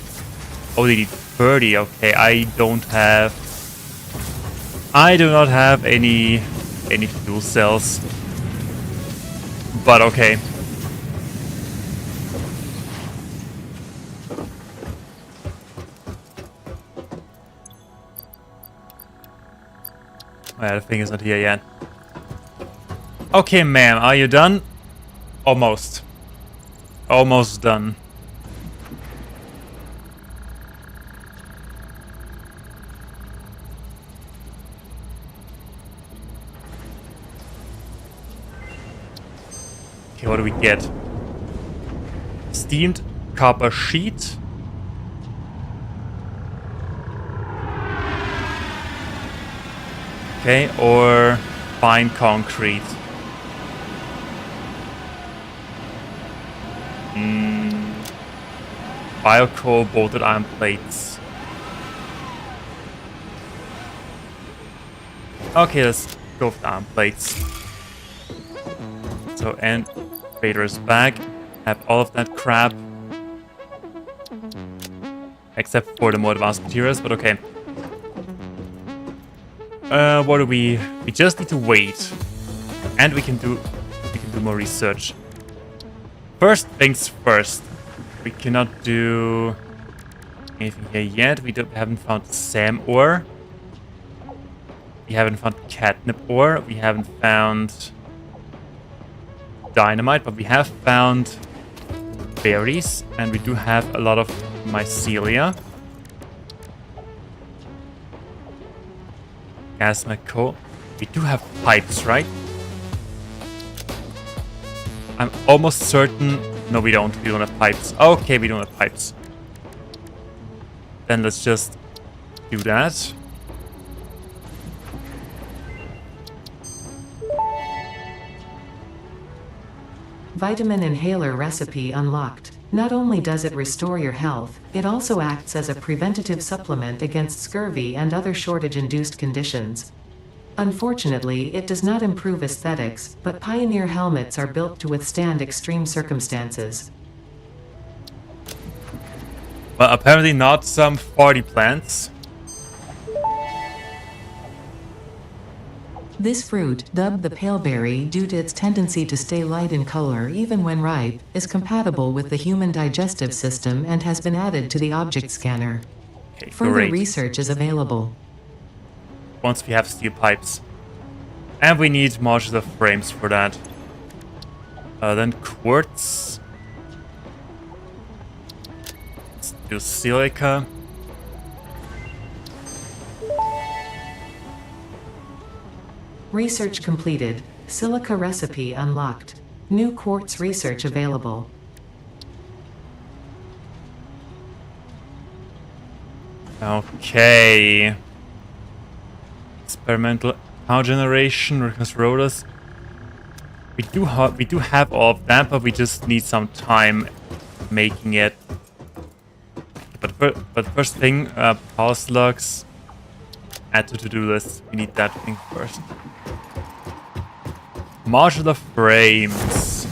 Oh, they need 30. Okay, I do not have any fuel cells. But okay. Oh, yeah, the thing is not here yet. Okay, ma'am, are you done? Almost. Almost done. Okay, what do we get? Steamed copper sheet. Okay, or fine concrete. Biocoal bolted iron plates. Okay, let's go for the iron plates. So, and Vader's back. Have all of that crap. Except for the more advanced materials, but okay. What do we just need to wait. And we can do more research. First things first. We cannot do anything here yet. We haven't found SAM ore. We haven't found catnip ore. We haven't found dynamite, but we have found berries, and we do have a lot of mycelia. Gas coal. We do have pipes, right? I'm almost certain. No, we don't. We don't have pipes. Okay, we don't have pipes. Then let's just do that. Vitamin inhaler recipe unlocked. Not only does it restore your health, it also acts as a preventative supplement against scurvy and other shortage-induced conditions. Unfortunately, it does not improve aesthetics, but Pioneer helmets are built to withstand extreme circumstances. Well, apparently not some 40 plants. This fruit, dubbed the paleberry due to its tendency to stay light in color even when ripe, is compatible with the human digestive system and has been added to the object scanner. Okay, Further great. research is available. Once we have steel pipes. And we need modular frames for that. Then quartz. Let's do silica. Research completed. Silica recipe unlocked. New quartz research available. Okay. Experimental power generation, recursive rotors. We do have all of that, but we just need some time making it. But first thing, power slugs. Add to to-do list. We need that thing first. Modular frames.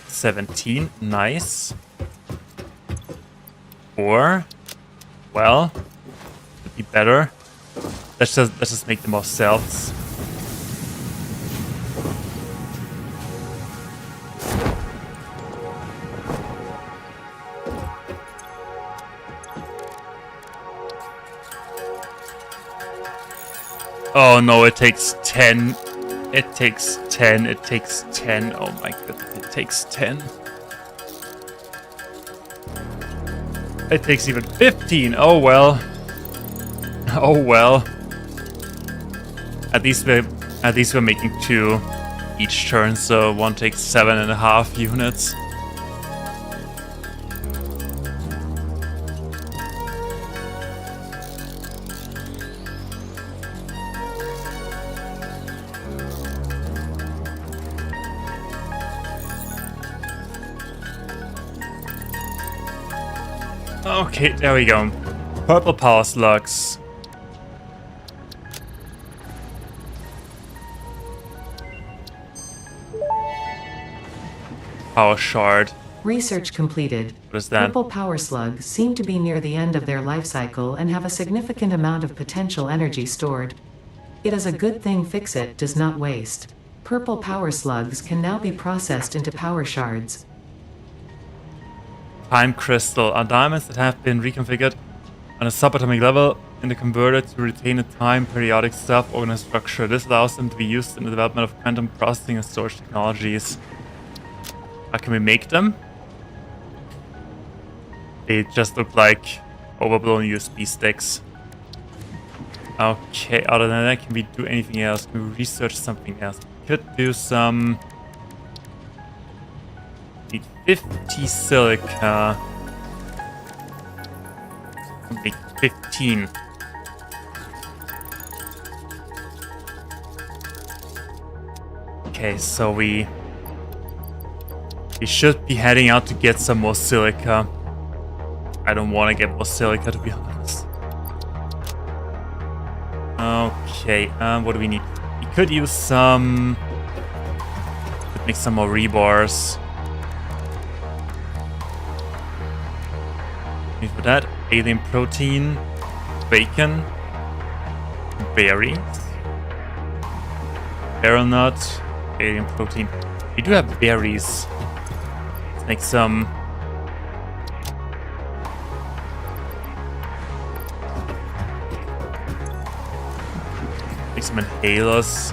$17, nice. Or, well, could be better. Let's just make them ourselves. Oh no, it takes 10. It takes 10. It takes 10. Oh my goodness, it takes 10. It takes even 15. Oh well. Oh well. At least we're making 2 each turn, so one takes 7.5 units. Okay, there we go. Purple power slugs. Power shard. Research completed. What is that? Purple power slugs seem to be near the end of their life cycle and have a significant amount of potential energy stored. It is a good thing Fix-It does not waste. Purple power slugs can now be processed into power shards. Time crystal are diamonds that have been reconfigured on a subatomic level in the converter to retain a time periodic self-organized structure. This allows them to be used in the development of quantum processing and storage technologies. How can we make them? They just look like overblown USB sticks. Okay, other than that, can we do anything else? Can we research something else? We could do some... Need 50 silica. Make 15. Okay, so we should be heading out to get some more silica. I don't want to get more silica, to be honest. Okay, what do we need? We could use some... Could make some more rebars. Need for that, alien protein, bacon, berries, barrel nut, alien protein. We do have berries. Let's make some... Make some inhalers.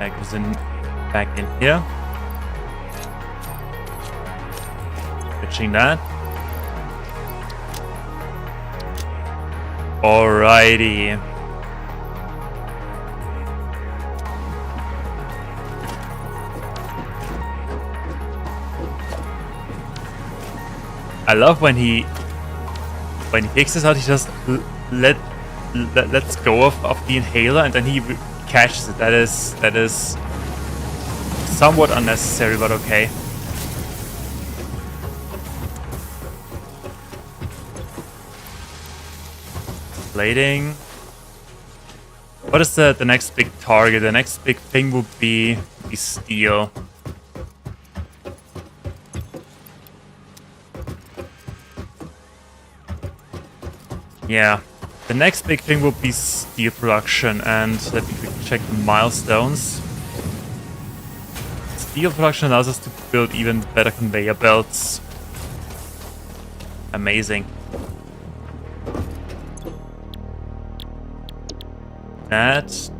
That goes in back in here. Switching that. Alrighty. I love when he takes this out, he just lets go of the inhaler and then he catches it. That is somewhat unnecessary, but okay. Plating. What is the next big target? The next big thing would be steel. Yeah, the next big thing will be steel production, and let me quickly check the milestones. Steel production allows us to build even better conveyor belts. Amazing. That.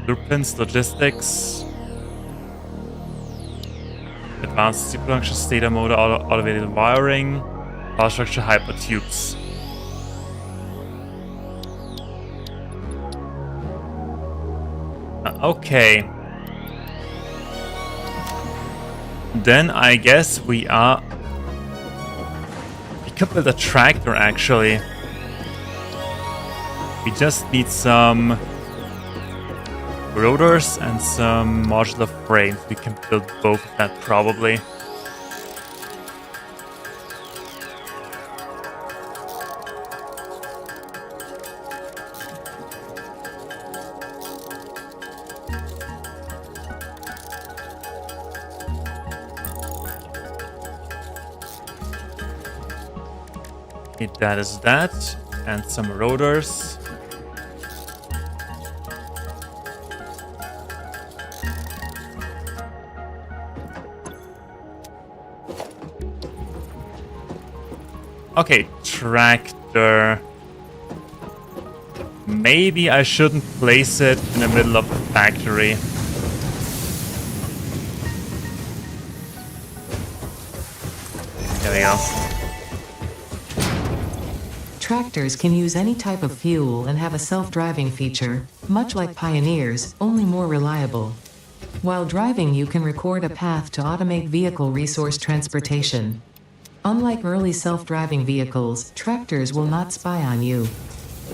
Blueprints, logistics. Advanced steel production, stator motor, automated wiring, power structure, hypertubes. Okay. Then I guess we could build a tractor actually. We just need some rotors and some modular frames. We can build both of that probably. That is that, and some rotors. Okay, tractor. maybe I shouldn't place it in the middle of the factory. There we go. Tractors can use any type of fuel and have a self-driving feature, much like Pioneers, only more reliable. While driving, you can record a path to automate vehicle resource transportation. Unlike early self-driving vehicles, tractors will not spy on you.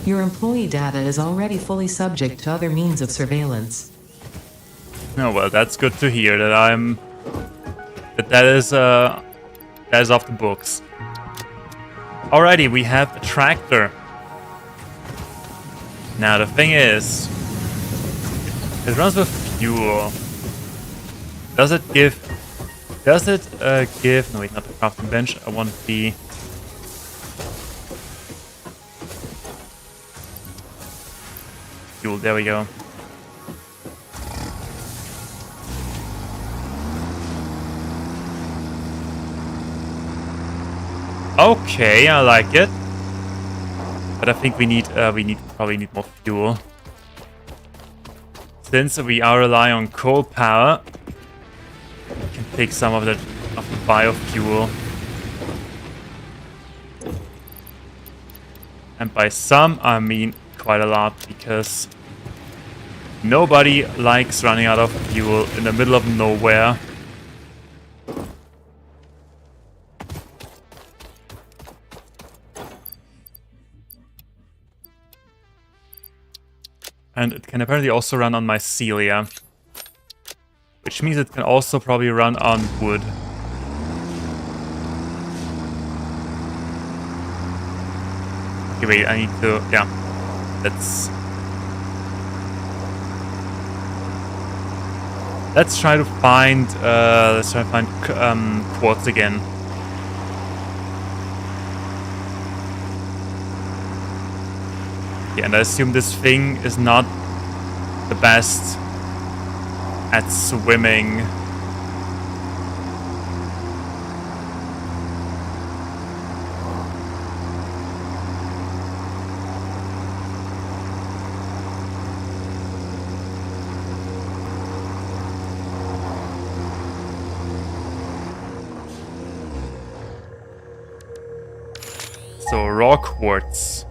Your employee data is already fully subject to other means of surveillance. Oh well, that's good to hear that is off the books. Alrighty, we have a tractor. Now the thing is, it runs with fuel. Does it give? No, wait, not the crafting bench. I want the. Fuel. There we go. Okay, I like it. But I think we probably need more fuel. Since we are relying on coal power, we can take some of the biofuel. And by some, I mean quite a lot, because nobody likes running out of fuel in the middle of nowhere. And it can apparently also run on mycelia, which means it can also probably run on wood. Okay, wait, I need to, yeah, let's try to find quartz again. Yeah, and I assume this thing is not the best at swimming. So, raw quartz.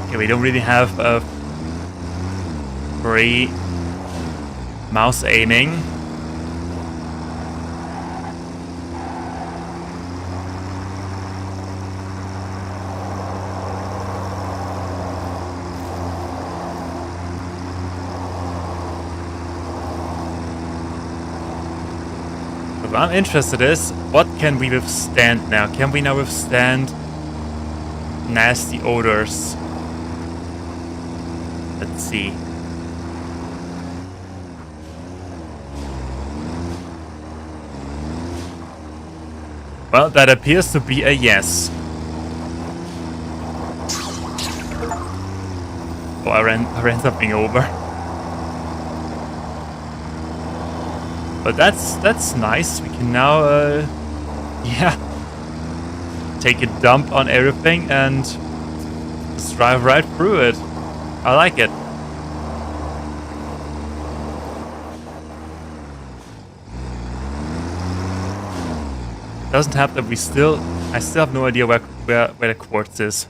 Okay, we don't really have a free mouse aiming. What I'm interested is, what can we withstand now? Can we now withstand nasty odors? Let's see. Well, that appears to be a yes. Oh, I ran something over. But that's nice. We can now, yeah, take a dump on everything and just drive right through it. I like it. Doesn't help that I still have no idea where the quartz is.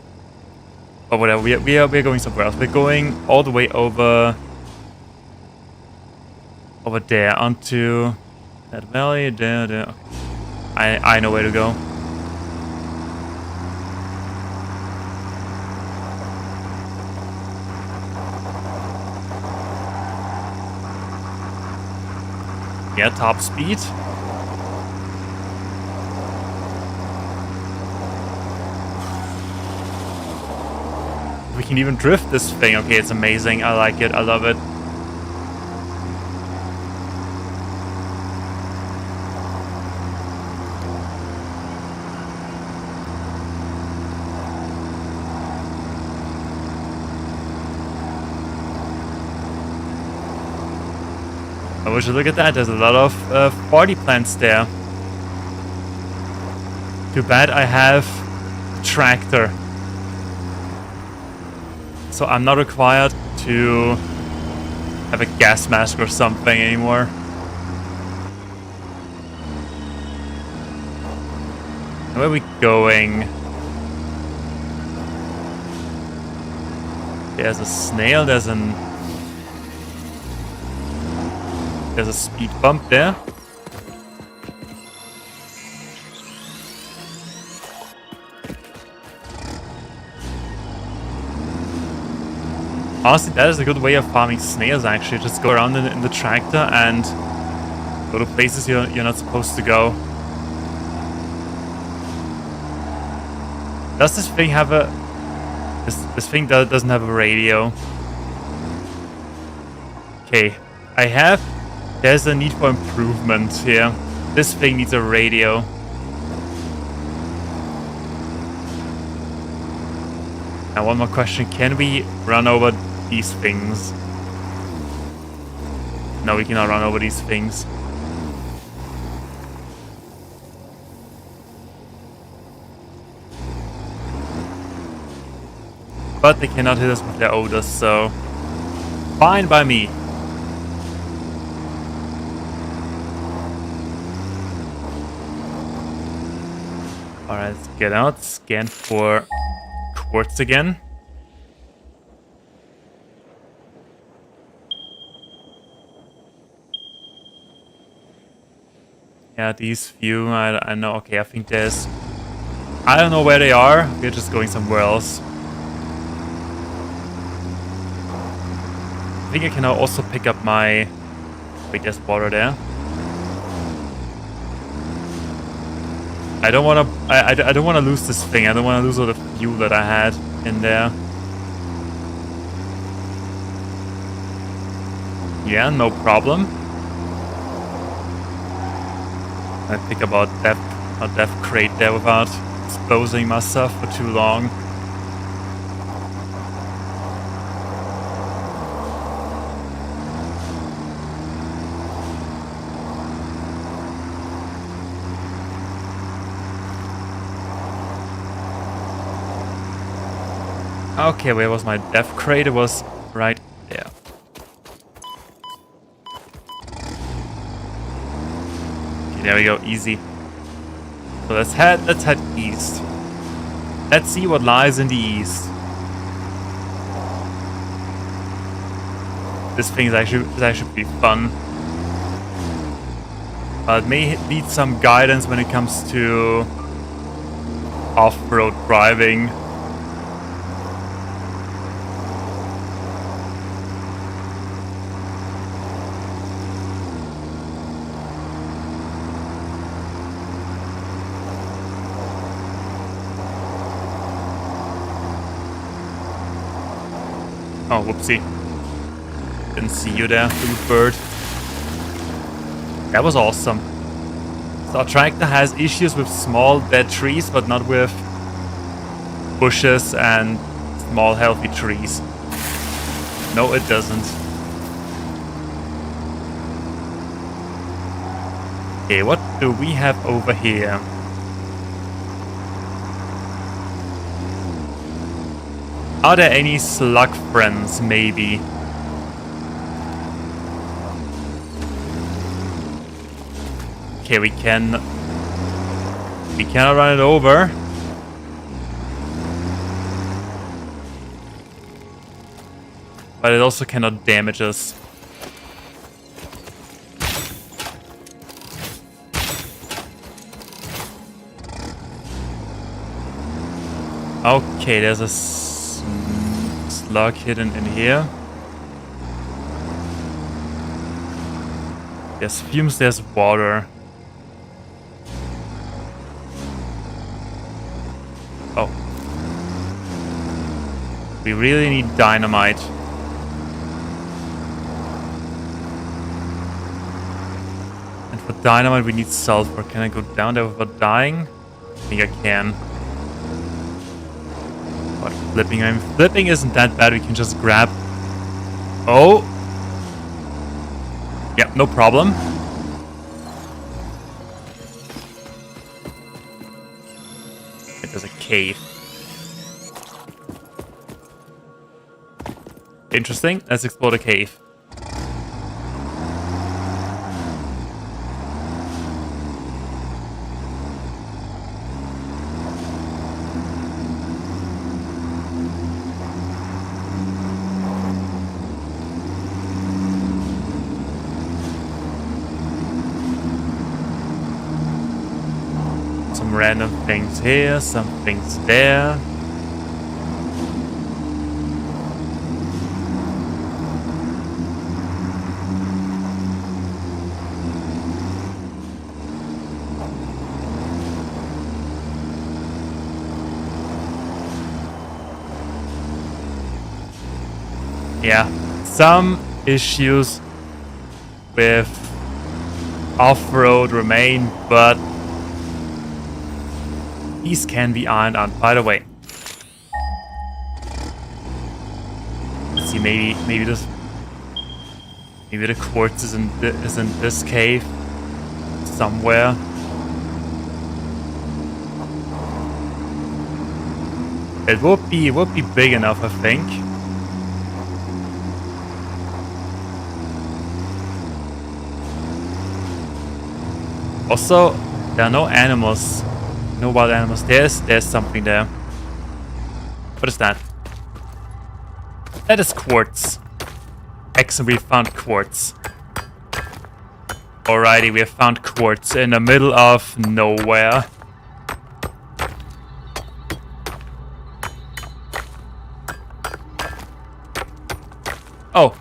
But whatever, we're going somewhere else. We're going all the way over there onto that valley. There. Okay. I know where to go. Yeah, top speed. We can even drift this thing. Okay, it's amazing. I like it. I love it. Oh, would you look at that? There's a lot of 40 plants there. Too bad I have a tractor. So I'm not required to have a gas mask or something anymore. Where are we going? There's a snail, there's a speed bump there. Honestly, that is a good way of farming snails, actually. Just go around in the tractor and go to places you're not supposed to go. Does this thing have a... This thing doesn't have a radio. Okay, there's a need for improvement here. This thing needs a radio. Now one more question, can we run over these things? No, we cannot run over these things. But they cannot hit us with their odors, so fine by me. Alright, let's get out, scan for quartz again. Yeah, these few, I know, okay, I think there's... I don't know where they are, we're just going somewhere else. I think I can now also pick up my... Wait, there's water there. I don't want to... I don't want to lose this thing. I don't want to lose all the fuel that I had in there. Yeah, no problem. I pick up a death crate there without exposing myself for too long. Okay, where was my death crate? It was right there. Okay, there we go, easy. So let's head east. Let's see what lies in the east. This thing is actually pretty fun. It may need some guidance when it comes to off-road driving. Oh, whoopsie. Didn't see you there, little bird. That was awesome. So our tractor has issues with small dead trees, but not with bushes and small healthy trees. No, it doesn't. Okay, what do we have over here? Are there any slug friends, maybe? Okay, we cannot run it over. But it also cannot damage us. Okay, there's a slug hidden in here. There's fumes, there's water. Oh. We really need dynamite. And for dynamite we need sulfur. Can I go down there without dying? I think I can. What, flipping? I mean, flipping isn't that bad. We can just grab... Oh! Yeah, no problem. There's a cave. Interesting. Let's explore the cave. Some random things here, some things there. Yeah, some issues with off-road remain, but these can be ironed out. By the way, let's see. Maybe the quartz is in this cave somewhere. It would be big enough, I think. Also, there are no animals. No wild animals. There's something there. What is that? That is quartz. Excellent, we found quartz. Alrighty, we have found quartz in the middle of nowhere. Oh.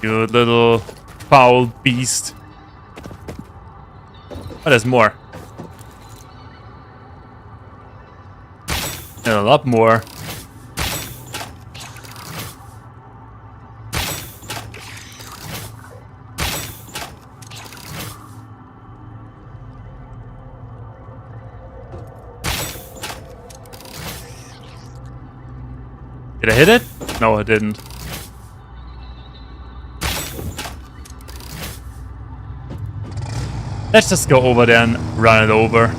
You little foul beast. Oh, there's more. And a lot more. Did I hit it? No, I didn't. Let's just go over there and run it over.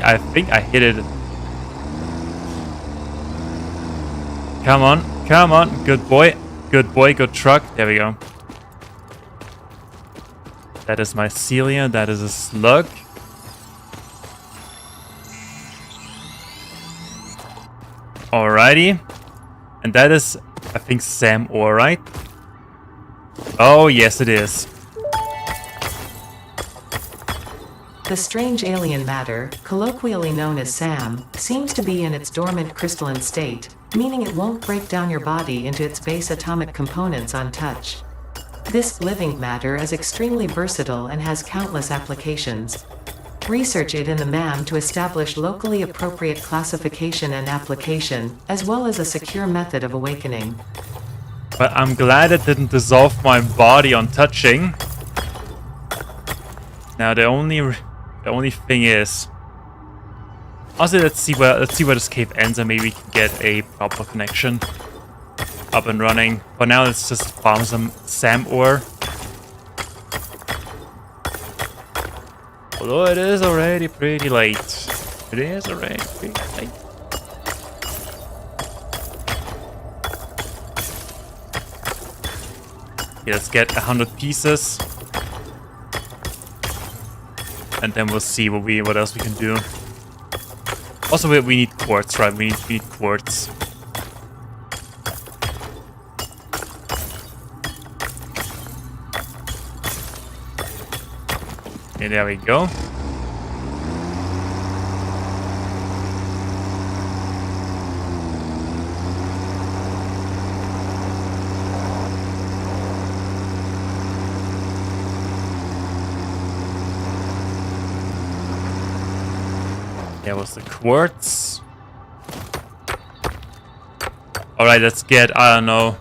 I think I hit it. Come on, come on, good boy, good truck. There we go. That is mycelia, that is a slug. Alrighty. And that is, I think, Sam ore, right? Oh, yes it is. The strange alien matter, colloquially known as SAM, seems to be in its dormant crystalline state, meaning it won't break down your body into its base atomic components on touch. This living matter is extremely versatile and has countless applications. Research it in the MAM to establish locally appropriate classification and application, as well as a secure method of awakening. But I'm glad it didn't dissolve my body on touching. Now the only thing is, also let's see where this cave ends and maybe we can get a proper connection up and running. For now, let's just farm some SAM ore. Although it is already pretty late. It is already pretty late. Yeah, let's get 100 pieces. And then we'll see what else we can do. Also, we need quartz, right? We need quartz. Okay, there we go. There was the quartz. Alright, let's get, I don't know,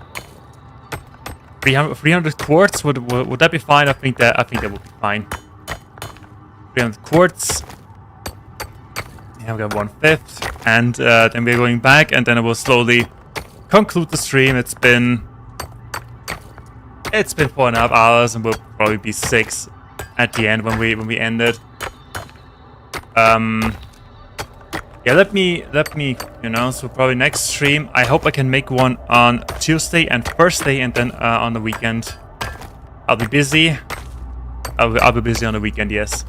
300 quartz. Would that be fine? I think that would be fine. 300 quartz. Yeah, we got 1/5. And then we're going back, and then I will slowly conclude the stream. It's been 4.5 hours, and we'll probably be 6 at the end when we end it. Yeah, let me, you know, so probably next stream, I hope I can make one on Tuesday and Thursday, and then on the weekend, I'll be busy. I'll be busy on the weekend, yes.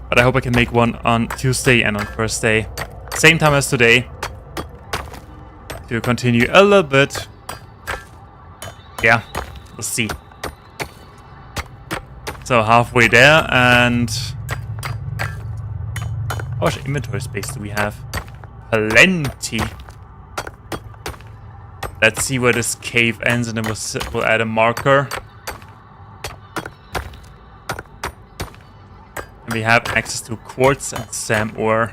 But I hope I can make one on Tuesday and on Thursday, same time as today, to continue a little bit. Yeah, we'll see. So halfway there, and how much inventory space do we have? Plenty. Let's see where this cave ends, and then we'll add a marker. And we have access to quartz and SAM ore.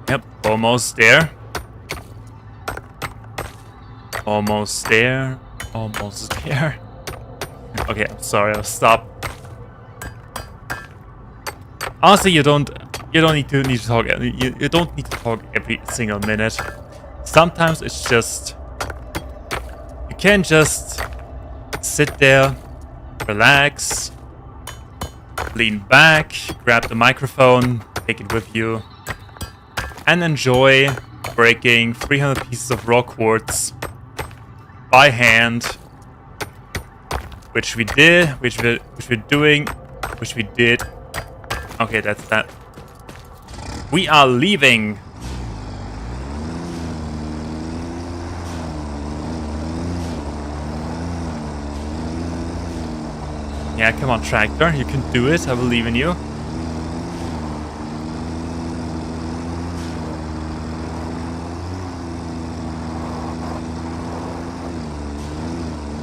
Yep, almost there. Almost there. Almost there. Okay, I'm sorry, I'll stop. Honestly, you don't need to talk. You don't need to talk every single minute. Sometimes it's just, you can just sit there, relax, lean back, grab the microphone, take it with you, and enjoy breaking 300 pieces of raw quartz by hand, which we did, which we did. Okay, that's that. We are leaving. Yeah, come on, tractor, you can do it. I believe in you.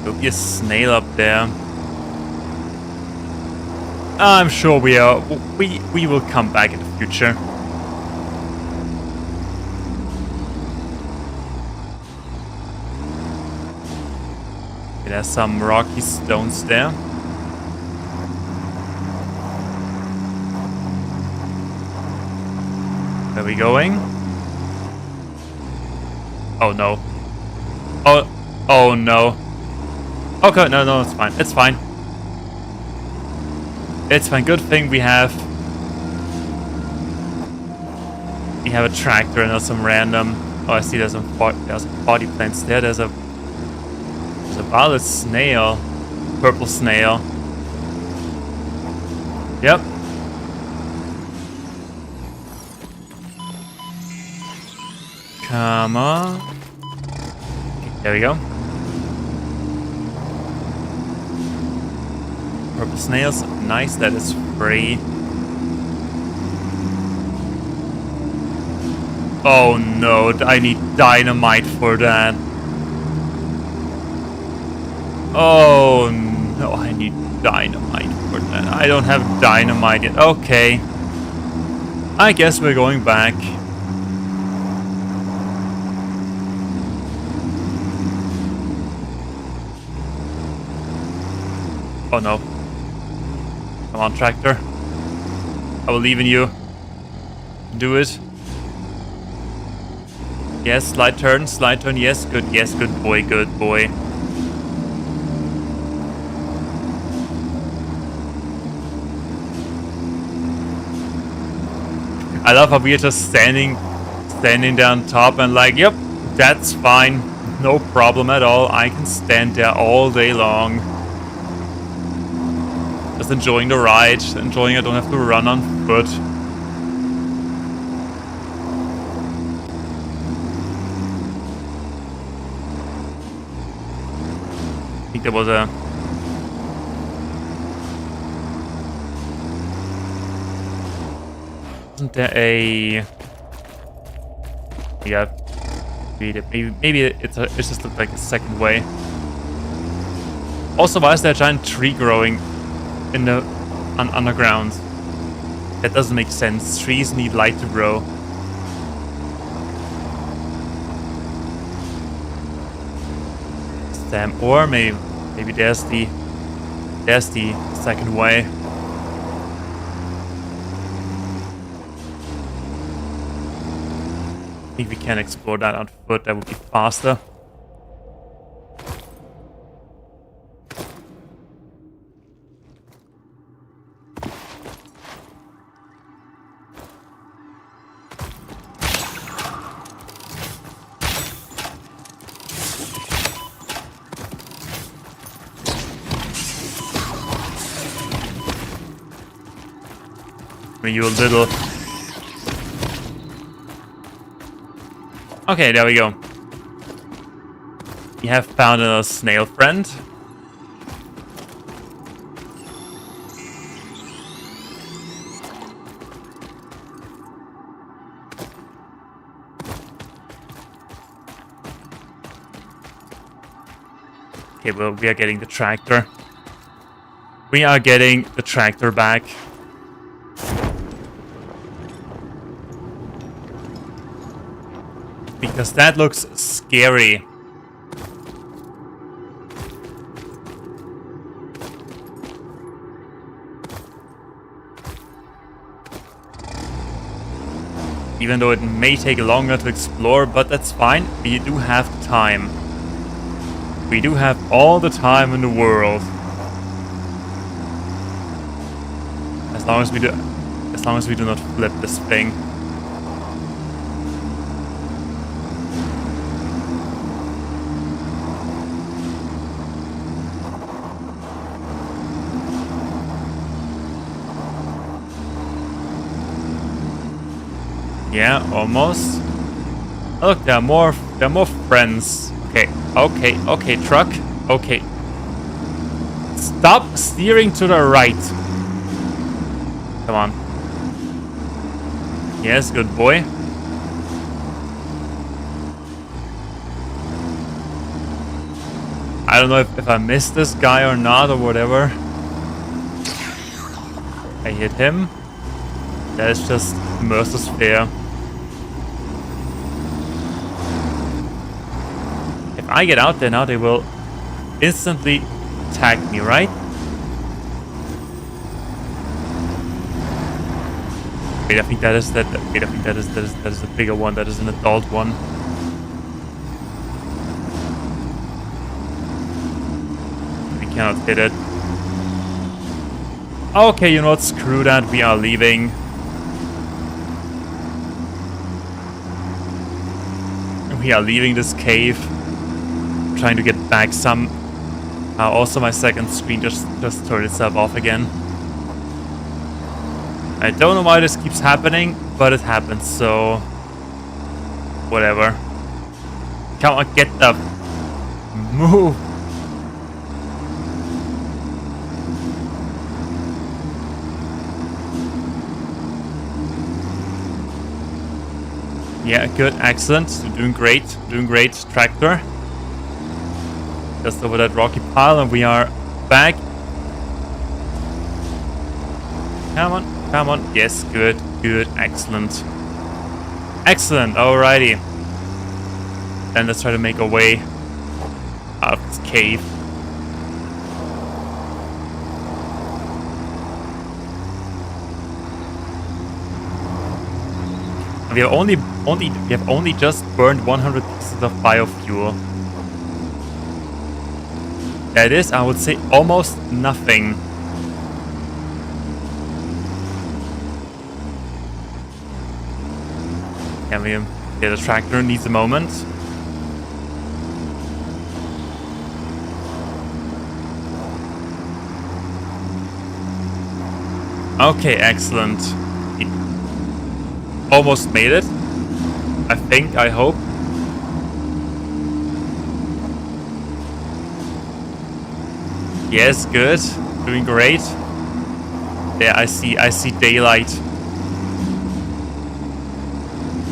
There'll be a snail up there. I'm sure we will come back in the future. Okay, there's some rocky stones there. Where are we going? Oh no. Oh no. Okay, no, it's fine. It's fine. It's fine. Good thing we have a tractor and not some random. Oh, I see. There's some body plants there. There's a violet snail, purple snail. Yep. Come on. Okay, there we go. Purple snails, nice, that is free. Oh no, I need dynamite for that. Oh no, I need dynamite for that. I don't have dynamite yet. Okay. I guess we're going back. Oh no. Come on, tractor. I believe in you. Do it. Yes, slide turn, yes, good, good boy, good boy. I love how we're just standing down top and like, yep, that's fine. No problem at all. I can stand there all day long. Just enjoying the ride, enjoying I don't have to run on foot. I think there was a... Wasn't there a... Yeah, maybe it just looked like a second way. Also, why is there a giant tree growing in the underground? That doesn't make sense. Trees need light to grow. Damn, or maybe there's the second way. I think we can explore that on foot. That would be faster. You a little. Okay, there we go. We have found a snail friend. Okay, well, we are getting the tractor. We are getting the tractor back. Because that looks scary. Even though it may take longer to explore, but that's fine. We do have time. We do have all the time in the world. As long as we do not flip this thing. Yeah, almost. Oh, look, there are more friends. Okay, truck. Okay. Stop steering to the right. Come on. Yes, good boy. I don't know if I missed this guy or not or whatever. I hit him. That is just merciless fair. If I get out there now, they will instantly attack me, right? Wait, I think that is a bigger one. That is an adult one. We cannot hit it. Okay, you know what? Screw that. We are leaving. We are leaving this cave. Trying to get back some. Also, my second screen just turned itself off again. I don't know why this keeps happening, but it happens, so whatever. Come on, get the move. Yeah, good, excellent. Doing great, tractor. Just over that rocky pile, and we are back. Come on. Yes, good, excellent. Excellent, alrighty. Then let's try to make our way out of this cave. We have only just burned 100 pieces of biofuel. That is, I would say, almost nothing. Yeah, the tractor needs a moment. Okay, excellent. It almost made it. I think, I hope. Yes, good. Doing great. Yeah, I see daylight.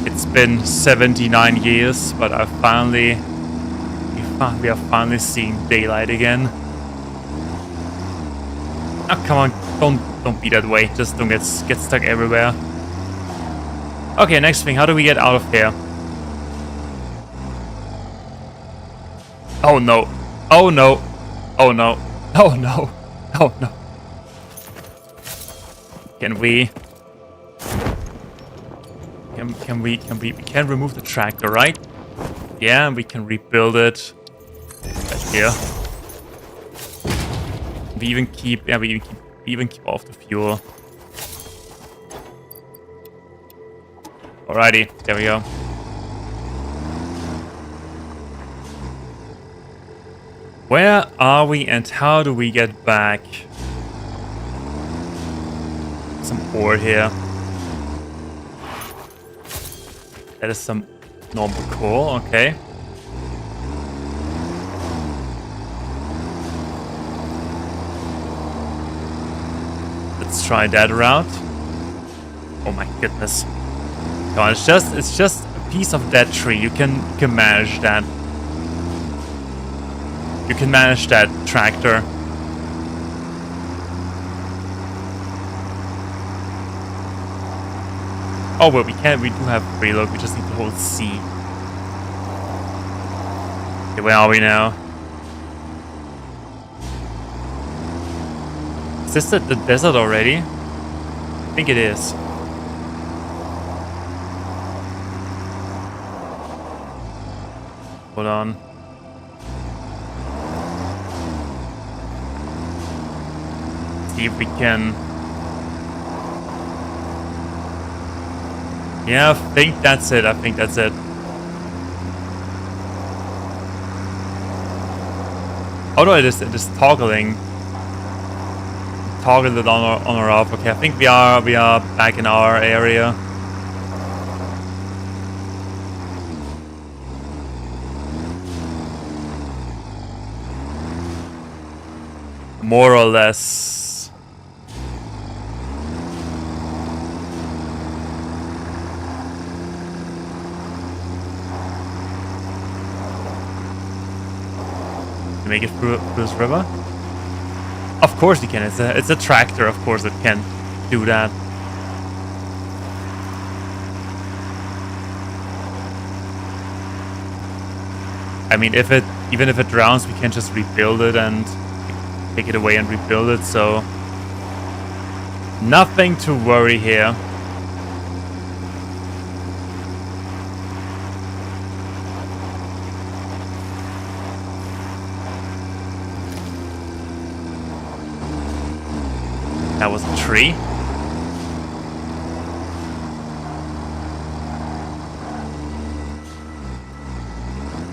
It's been 79 years, but I finally... We are finally seeing daylight again. Oh, come on. Don't be that way. Just don't get stuck everywhere. Okay, next thing. How do we get out of here? Oh, no. Oh, no. Oh, no. Oh, no. Oh, no. Can we... We can remove the tractor, right? Yeah, we can rebuild it. Right here. We even keep off the fuel. Alrighty, there we go. Where are we and how do we get back? Some ore here. That is some normal coal, okay. Let's try that route. Oh my goodness. Come on, it's just a piece of that tree. You can manage that. You can manage that tractor. Oh, but we can't. We do have reload. We just need to hold C. Okay, where are we now? Is this the desert already? I think it is. Hold on. See if we can... Yeah, I think that's it. I think that's it. Oh no, it is toggling. Toggle it on or off. Okay, I think we are back in our area. More or less. To make it through this river? Of course you can. It's a tractor, of course it can do that. I mean, even if it drowns, we can just rebuild it and take it away and rebuild it, so nothing to worry here. That was a tree.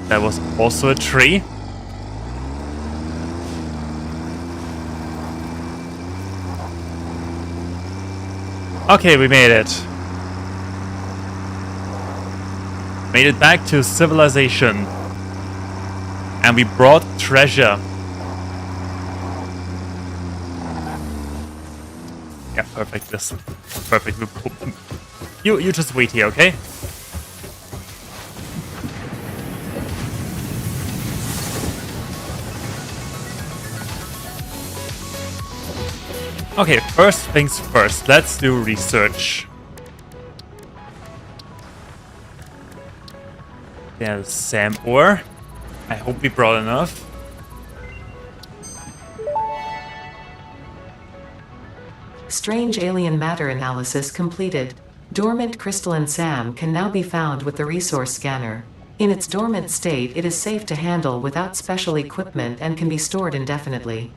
That was also a tree. Okay, we made it. Made it back to civilization. And we brought treasure. Yeah, perfect. This perfect. You just wait here, okay? Okay, first things first. Let's do research. There's Sam ore. I hope we brought enough. Strange alien matter analysis completed. Dormant crystalline SAM can now be found with the resource scanner. In its dormant state, it is safe to handle without special equipment and can be stored indefinitely.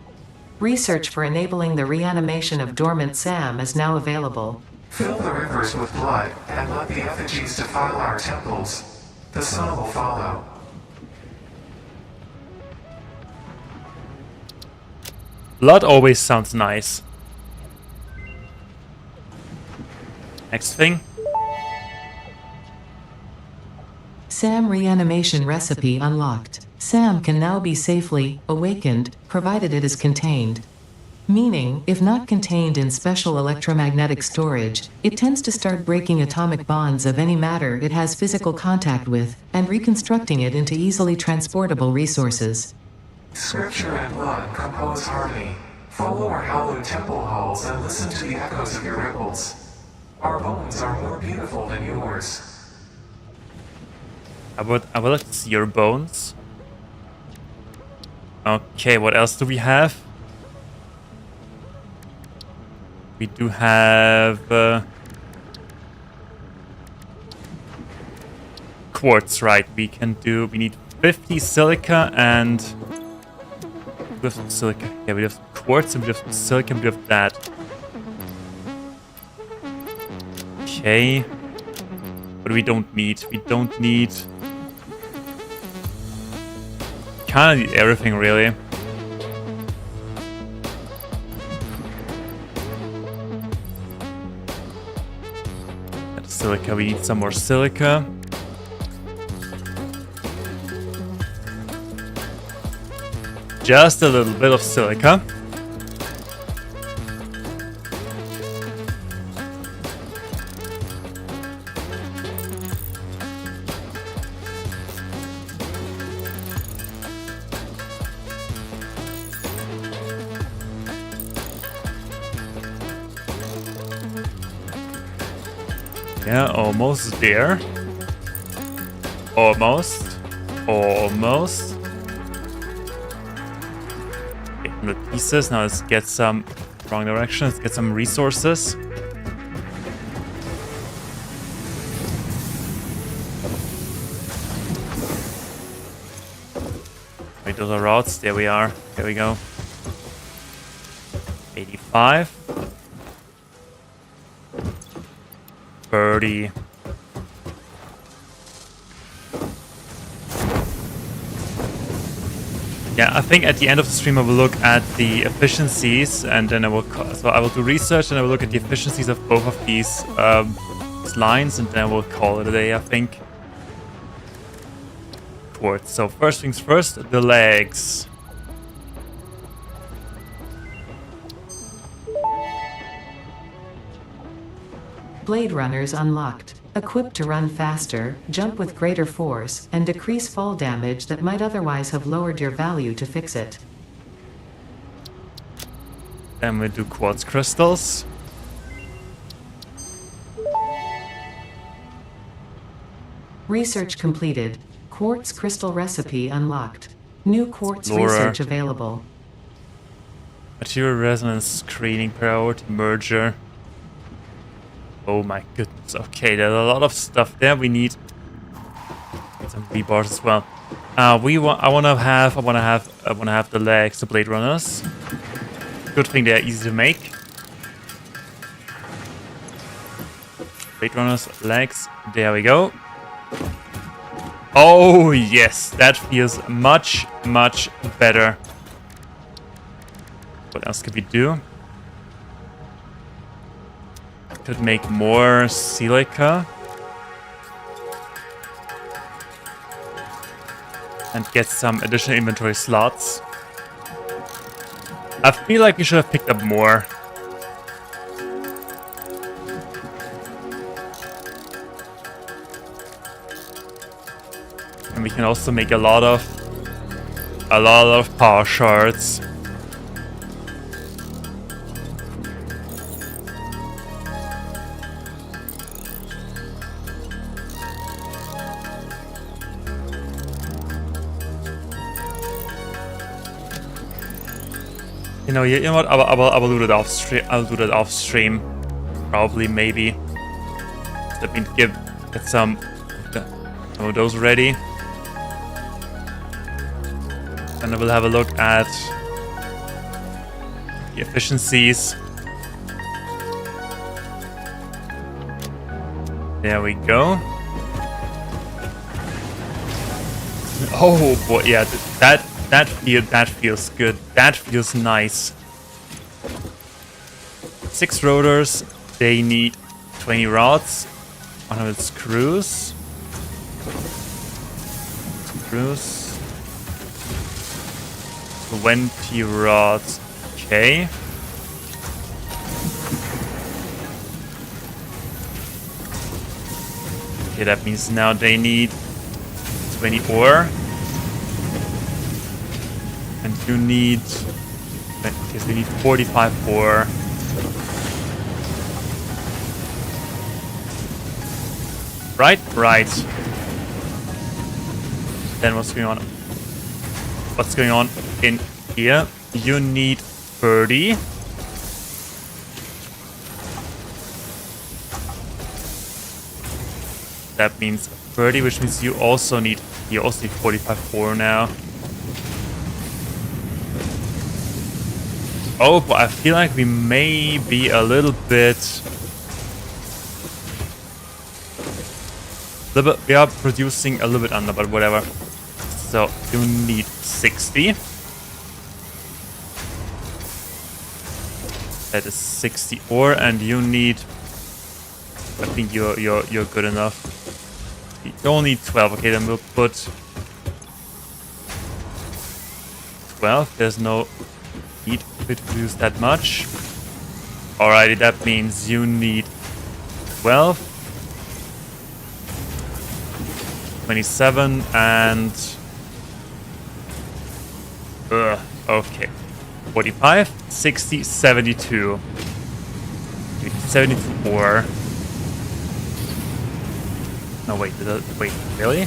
Research for enabling the reanimation of dormant SAM is now available. Fill the rivers with blood and let the effigies defile our temples. The sun will follow. Blood always sounds nice. Next thing. SAM reanimation recipe unlocked. SAM can now be safely awakened, provided it is contained. Meaning, if not contained in special electromagnetic storage, it tends to start breaking atomic bonds of any matter it has physical contact with, and reconstructing it into easily transportable resources. Scripture and blood compose harmony. Follow our hallowed temple halls and listen to the echoes of your ripples. Our bones are more beautiful than yours. I would like to see your bones. Okay, what else do we have? We do have quartz, right? We need 50 silica and we have some silica. Yeah, we have some quartz and we have some silica and we have that. Okay. But we don't need. Kinda need everything, really. That's silica, we need some more silica. Just a little bit of silica. Yeah, almost there. Almost. Getting the pieces. Now let's get some wrong direction. Let's get some resources. Wait, those are rods. There we are. There we go. 85. 30. Yeah, I think at the end of the stream I will look at the efficiencies, and then I will do research and I will look at the efficiencies of both of these lines, and then we'll call it a day, I think. Quartz. So first things first, the legs. Blade Runners unlocked. Equipped to run faster, jump with greater force, and decrease fall damage that might otherwise have lowered your value to fix it. Then we do quartz crystals. Research completed. Quartz crystal recipe unlocked. New quartz research available. Material resonance screening priority merger. Oh my goodness. Okay, there's a lot of stuff there. We need some rebars as well. I wanna have the legs, the Blade Runners. Good thing they're easy to make. Blade Runners, legs. There we go. Oh yes, that feels much better. What else could we do? Could make more silica and get some additional inventory slots. I feel like we should have picked up more. And we can also make a lot of power shards. You know what? I will do that off stream. I'll do that off stream, probably, maybe. Let me get some of those ready, and I will have a look at the efficiencies. There we go. Oh boy, yeah, that feels good. That feels nice. 6 rotors. They need 20 rods. 100 screws. 20 rods. Okay. Okay, that means now they need 20 ore. And you need... Okay, so they need 45 ore. Right? Right. Then what's going on? What's going on in here? You need 30. That means 30, which means you also need 45 ore now. Oh, but I feel like we may be a little bit... We are producing a little bit under, but whatever. So you need 60. That is 60 ore, and you need... I think you're good enough. You only need 12. Okay, then we'll put 12. There's no need to produce that much. Alrighty, that means you need 12, 27, and okay, 45, 60, 72. 72 ore. No, wait, wait, really?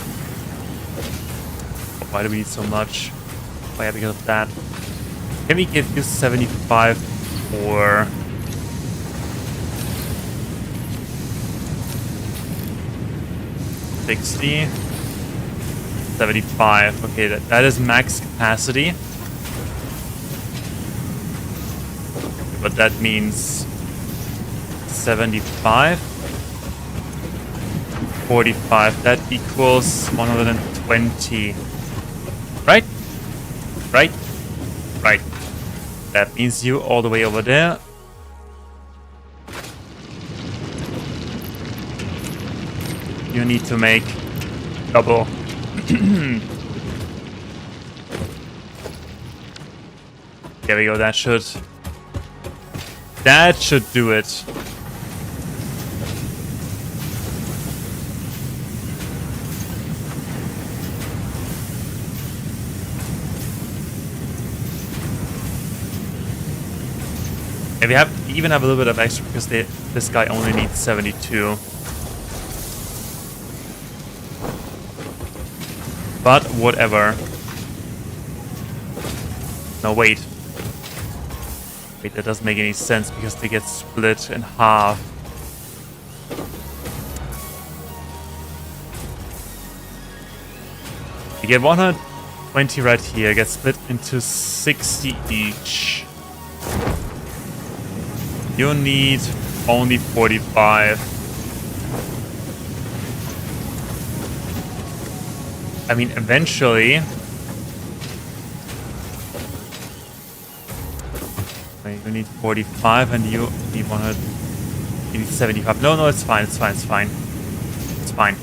Why do we need so much? Oh yeah, because of that. Can we give you 75 or... $60? 75. Okay, that is max capacity. But that means 75. 45. That equals 120. Right? Right? Right. That means you all the way over there. You need to make double. There we go. That should do it. And we even have a little bit of extra because this guy only needs 72. But whatever. No, wait. Wait, that doesn't make any sense because they get split in half. You get 120 right here, get split into 60 each. You need only 45. I mean, eventually... You need 45 and you need 100... You need 75. No, it's fine, it's fine, it's fine. It's fine.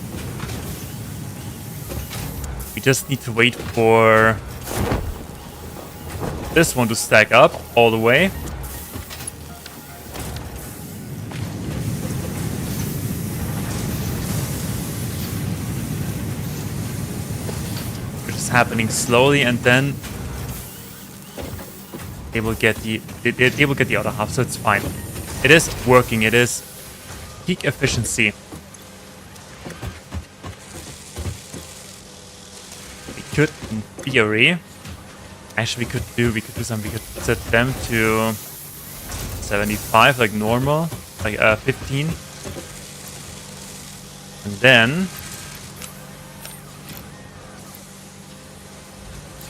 We just need to wait for... this one to stack up all the way. Happening slowly, and then they will get the other half, so it's fine. It is working. It is peak efficiency. We could, in theory, actually we could do something. We could set them to 75 like normal, like 15, and then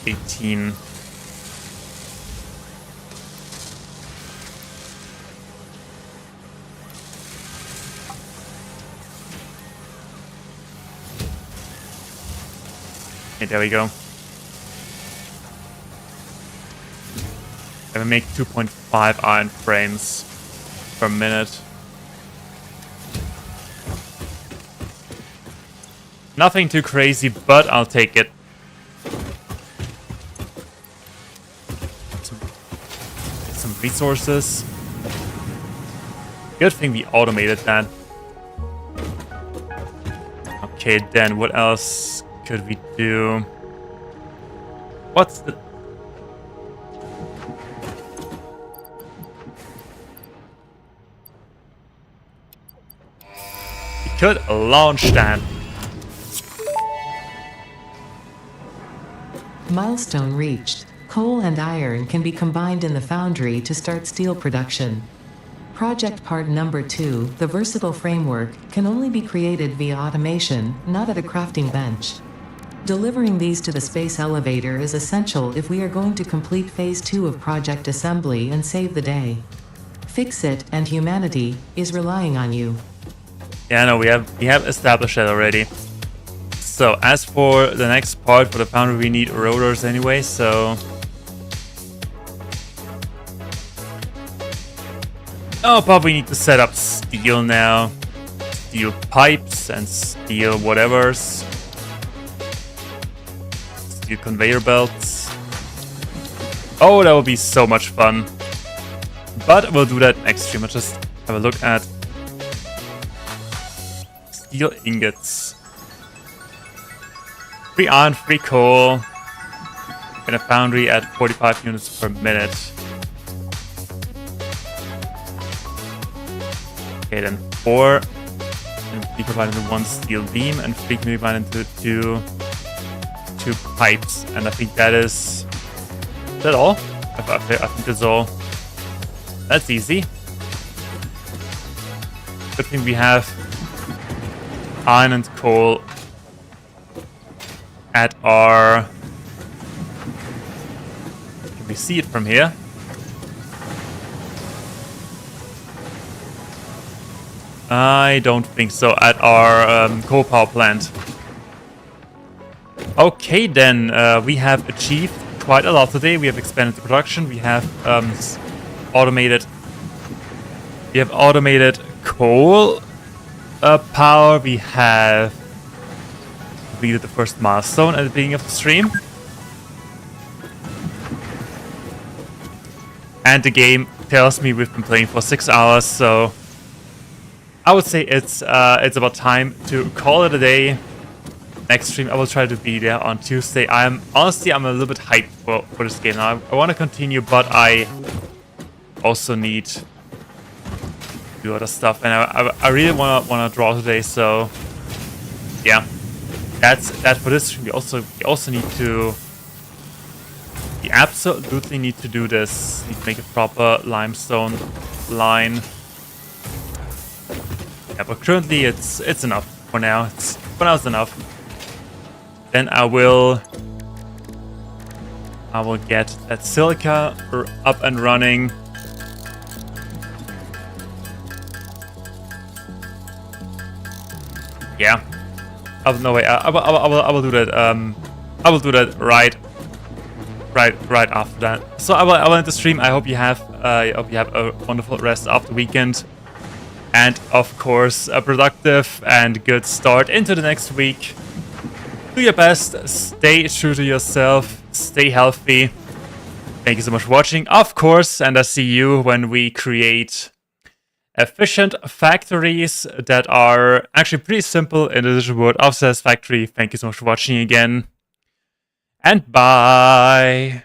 18. Okay, there we go. And we make 2.5 iron frames per minute. Nothing too crazy, but I'll take it. Some resources. Good thing we automated that. Okay, then what else could we do? What's the... We could launch that. Milestone reached. Coal and iron can be combined in the foundry to start steel production. Project part number 2, the versatile framework, can only be created via automation, not at a crafting bench. Delivering these to the space elevator is essential if we are going to complete phase 2 of project assembly and save the day. Fix It and humanity is relying on you. Yeah, no, we have established that already. So as for the next part for the foundry, we need rotors anyway, so... Oh, probably need to set up steel now. Steel pipes and steel whatevers. Steel conveyor belts. Oh, that would be so much fun. But we'll do that next stream. Let's just have a look at steel ingots. Free iron, free coal. And a foundry at 45 units per minute. Okay, then 4 can be provided into 1 steel beam, and 3 can be provided into two pipes. And I think that is that all? I think that's all. That's easy. Good thing we have iron and coal at our... Can we see it from here? I don't think so, at our coal power plant. Okay then, we have achieved quite a lot today. We have expanded the production, we have automated coal power, we have completed the first milestone at the beginning of the stream. And the game tells me we've been playing for 6 hours, so I would say it's about time to call it a day. Next stream, I will try to be there on Tuesday. Honestly, I'm a little bit hyped for this game now. I want to continue, but I also need to do other stuff, and I really want to draw today. So yeah, that's for this stream. We also need to. We absolutely need to do this. Need to make a proper limestone line. Yeah, but currently it's enough for now. It's enough. Then I will get that silica up and running. Yeah. No way. I will do that. I will do that right after that. So I will end the stream. I hope you have a wonderful rest of the weekend. And of course, a productive and good start into the next week. Do your best, stay true to yourself, stay healthy. Thank you so much for watching, of course, and I see you when we create efficient factories that are actually pretty simple in the digital world of Satisfactory. Thank you so much for watching again, and bye!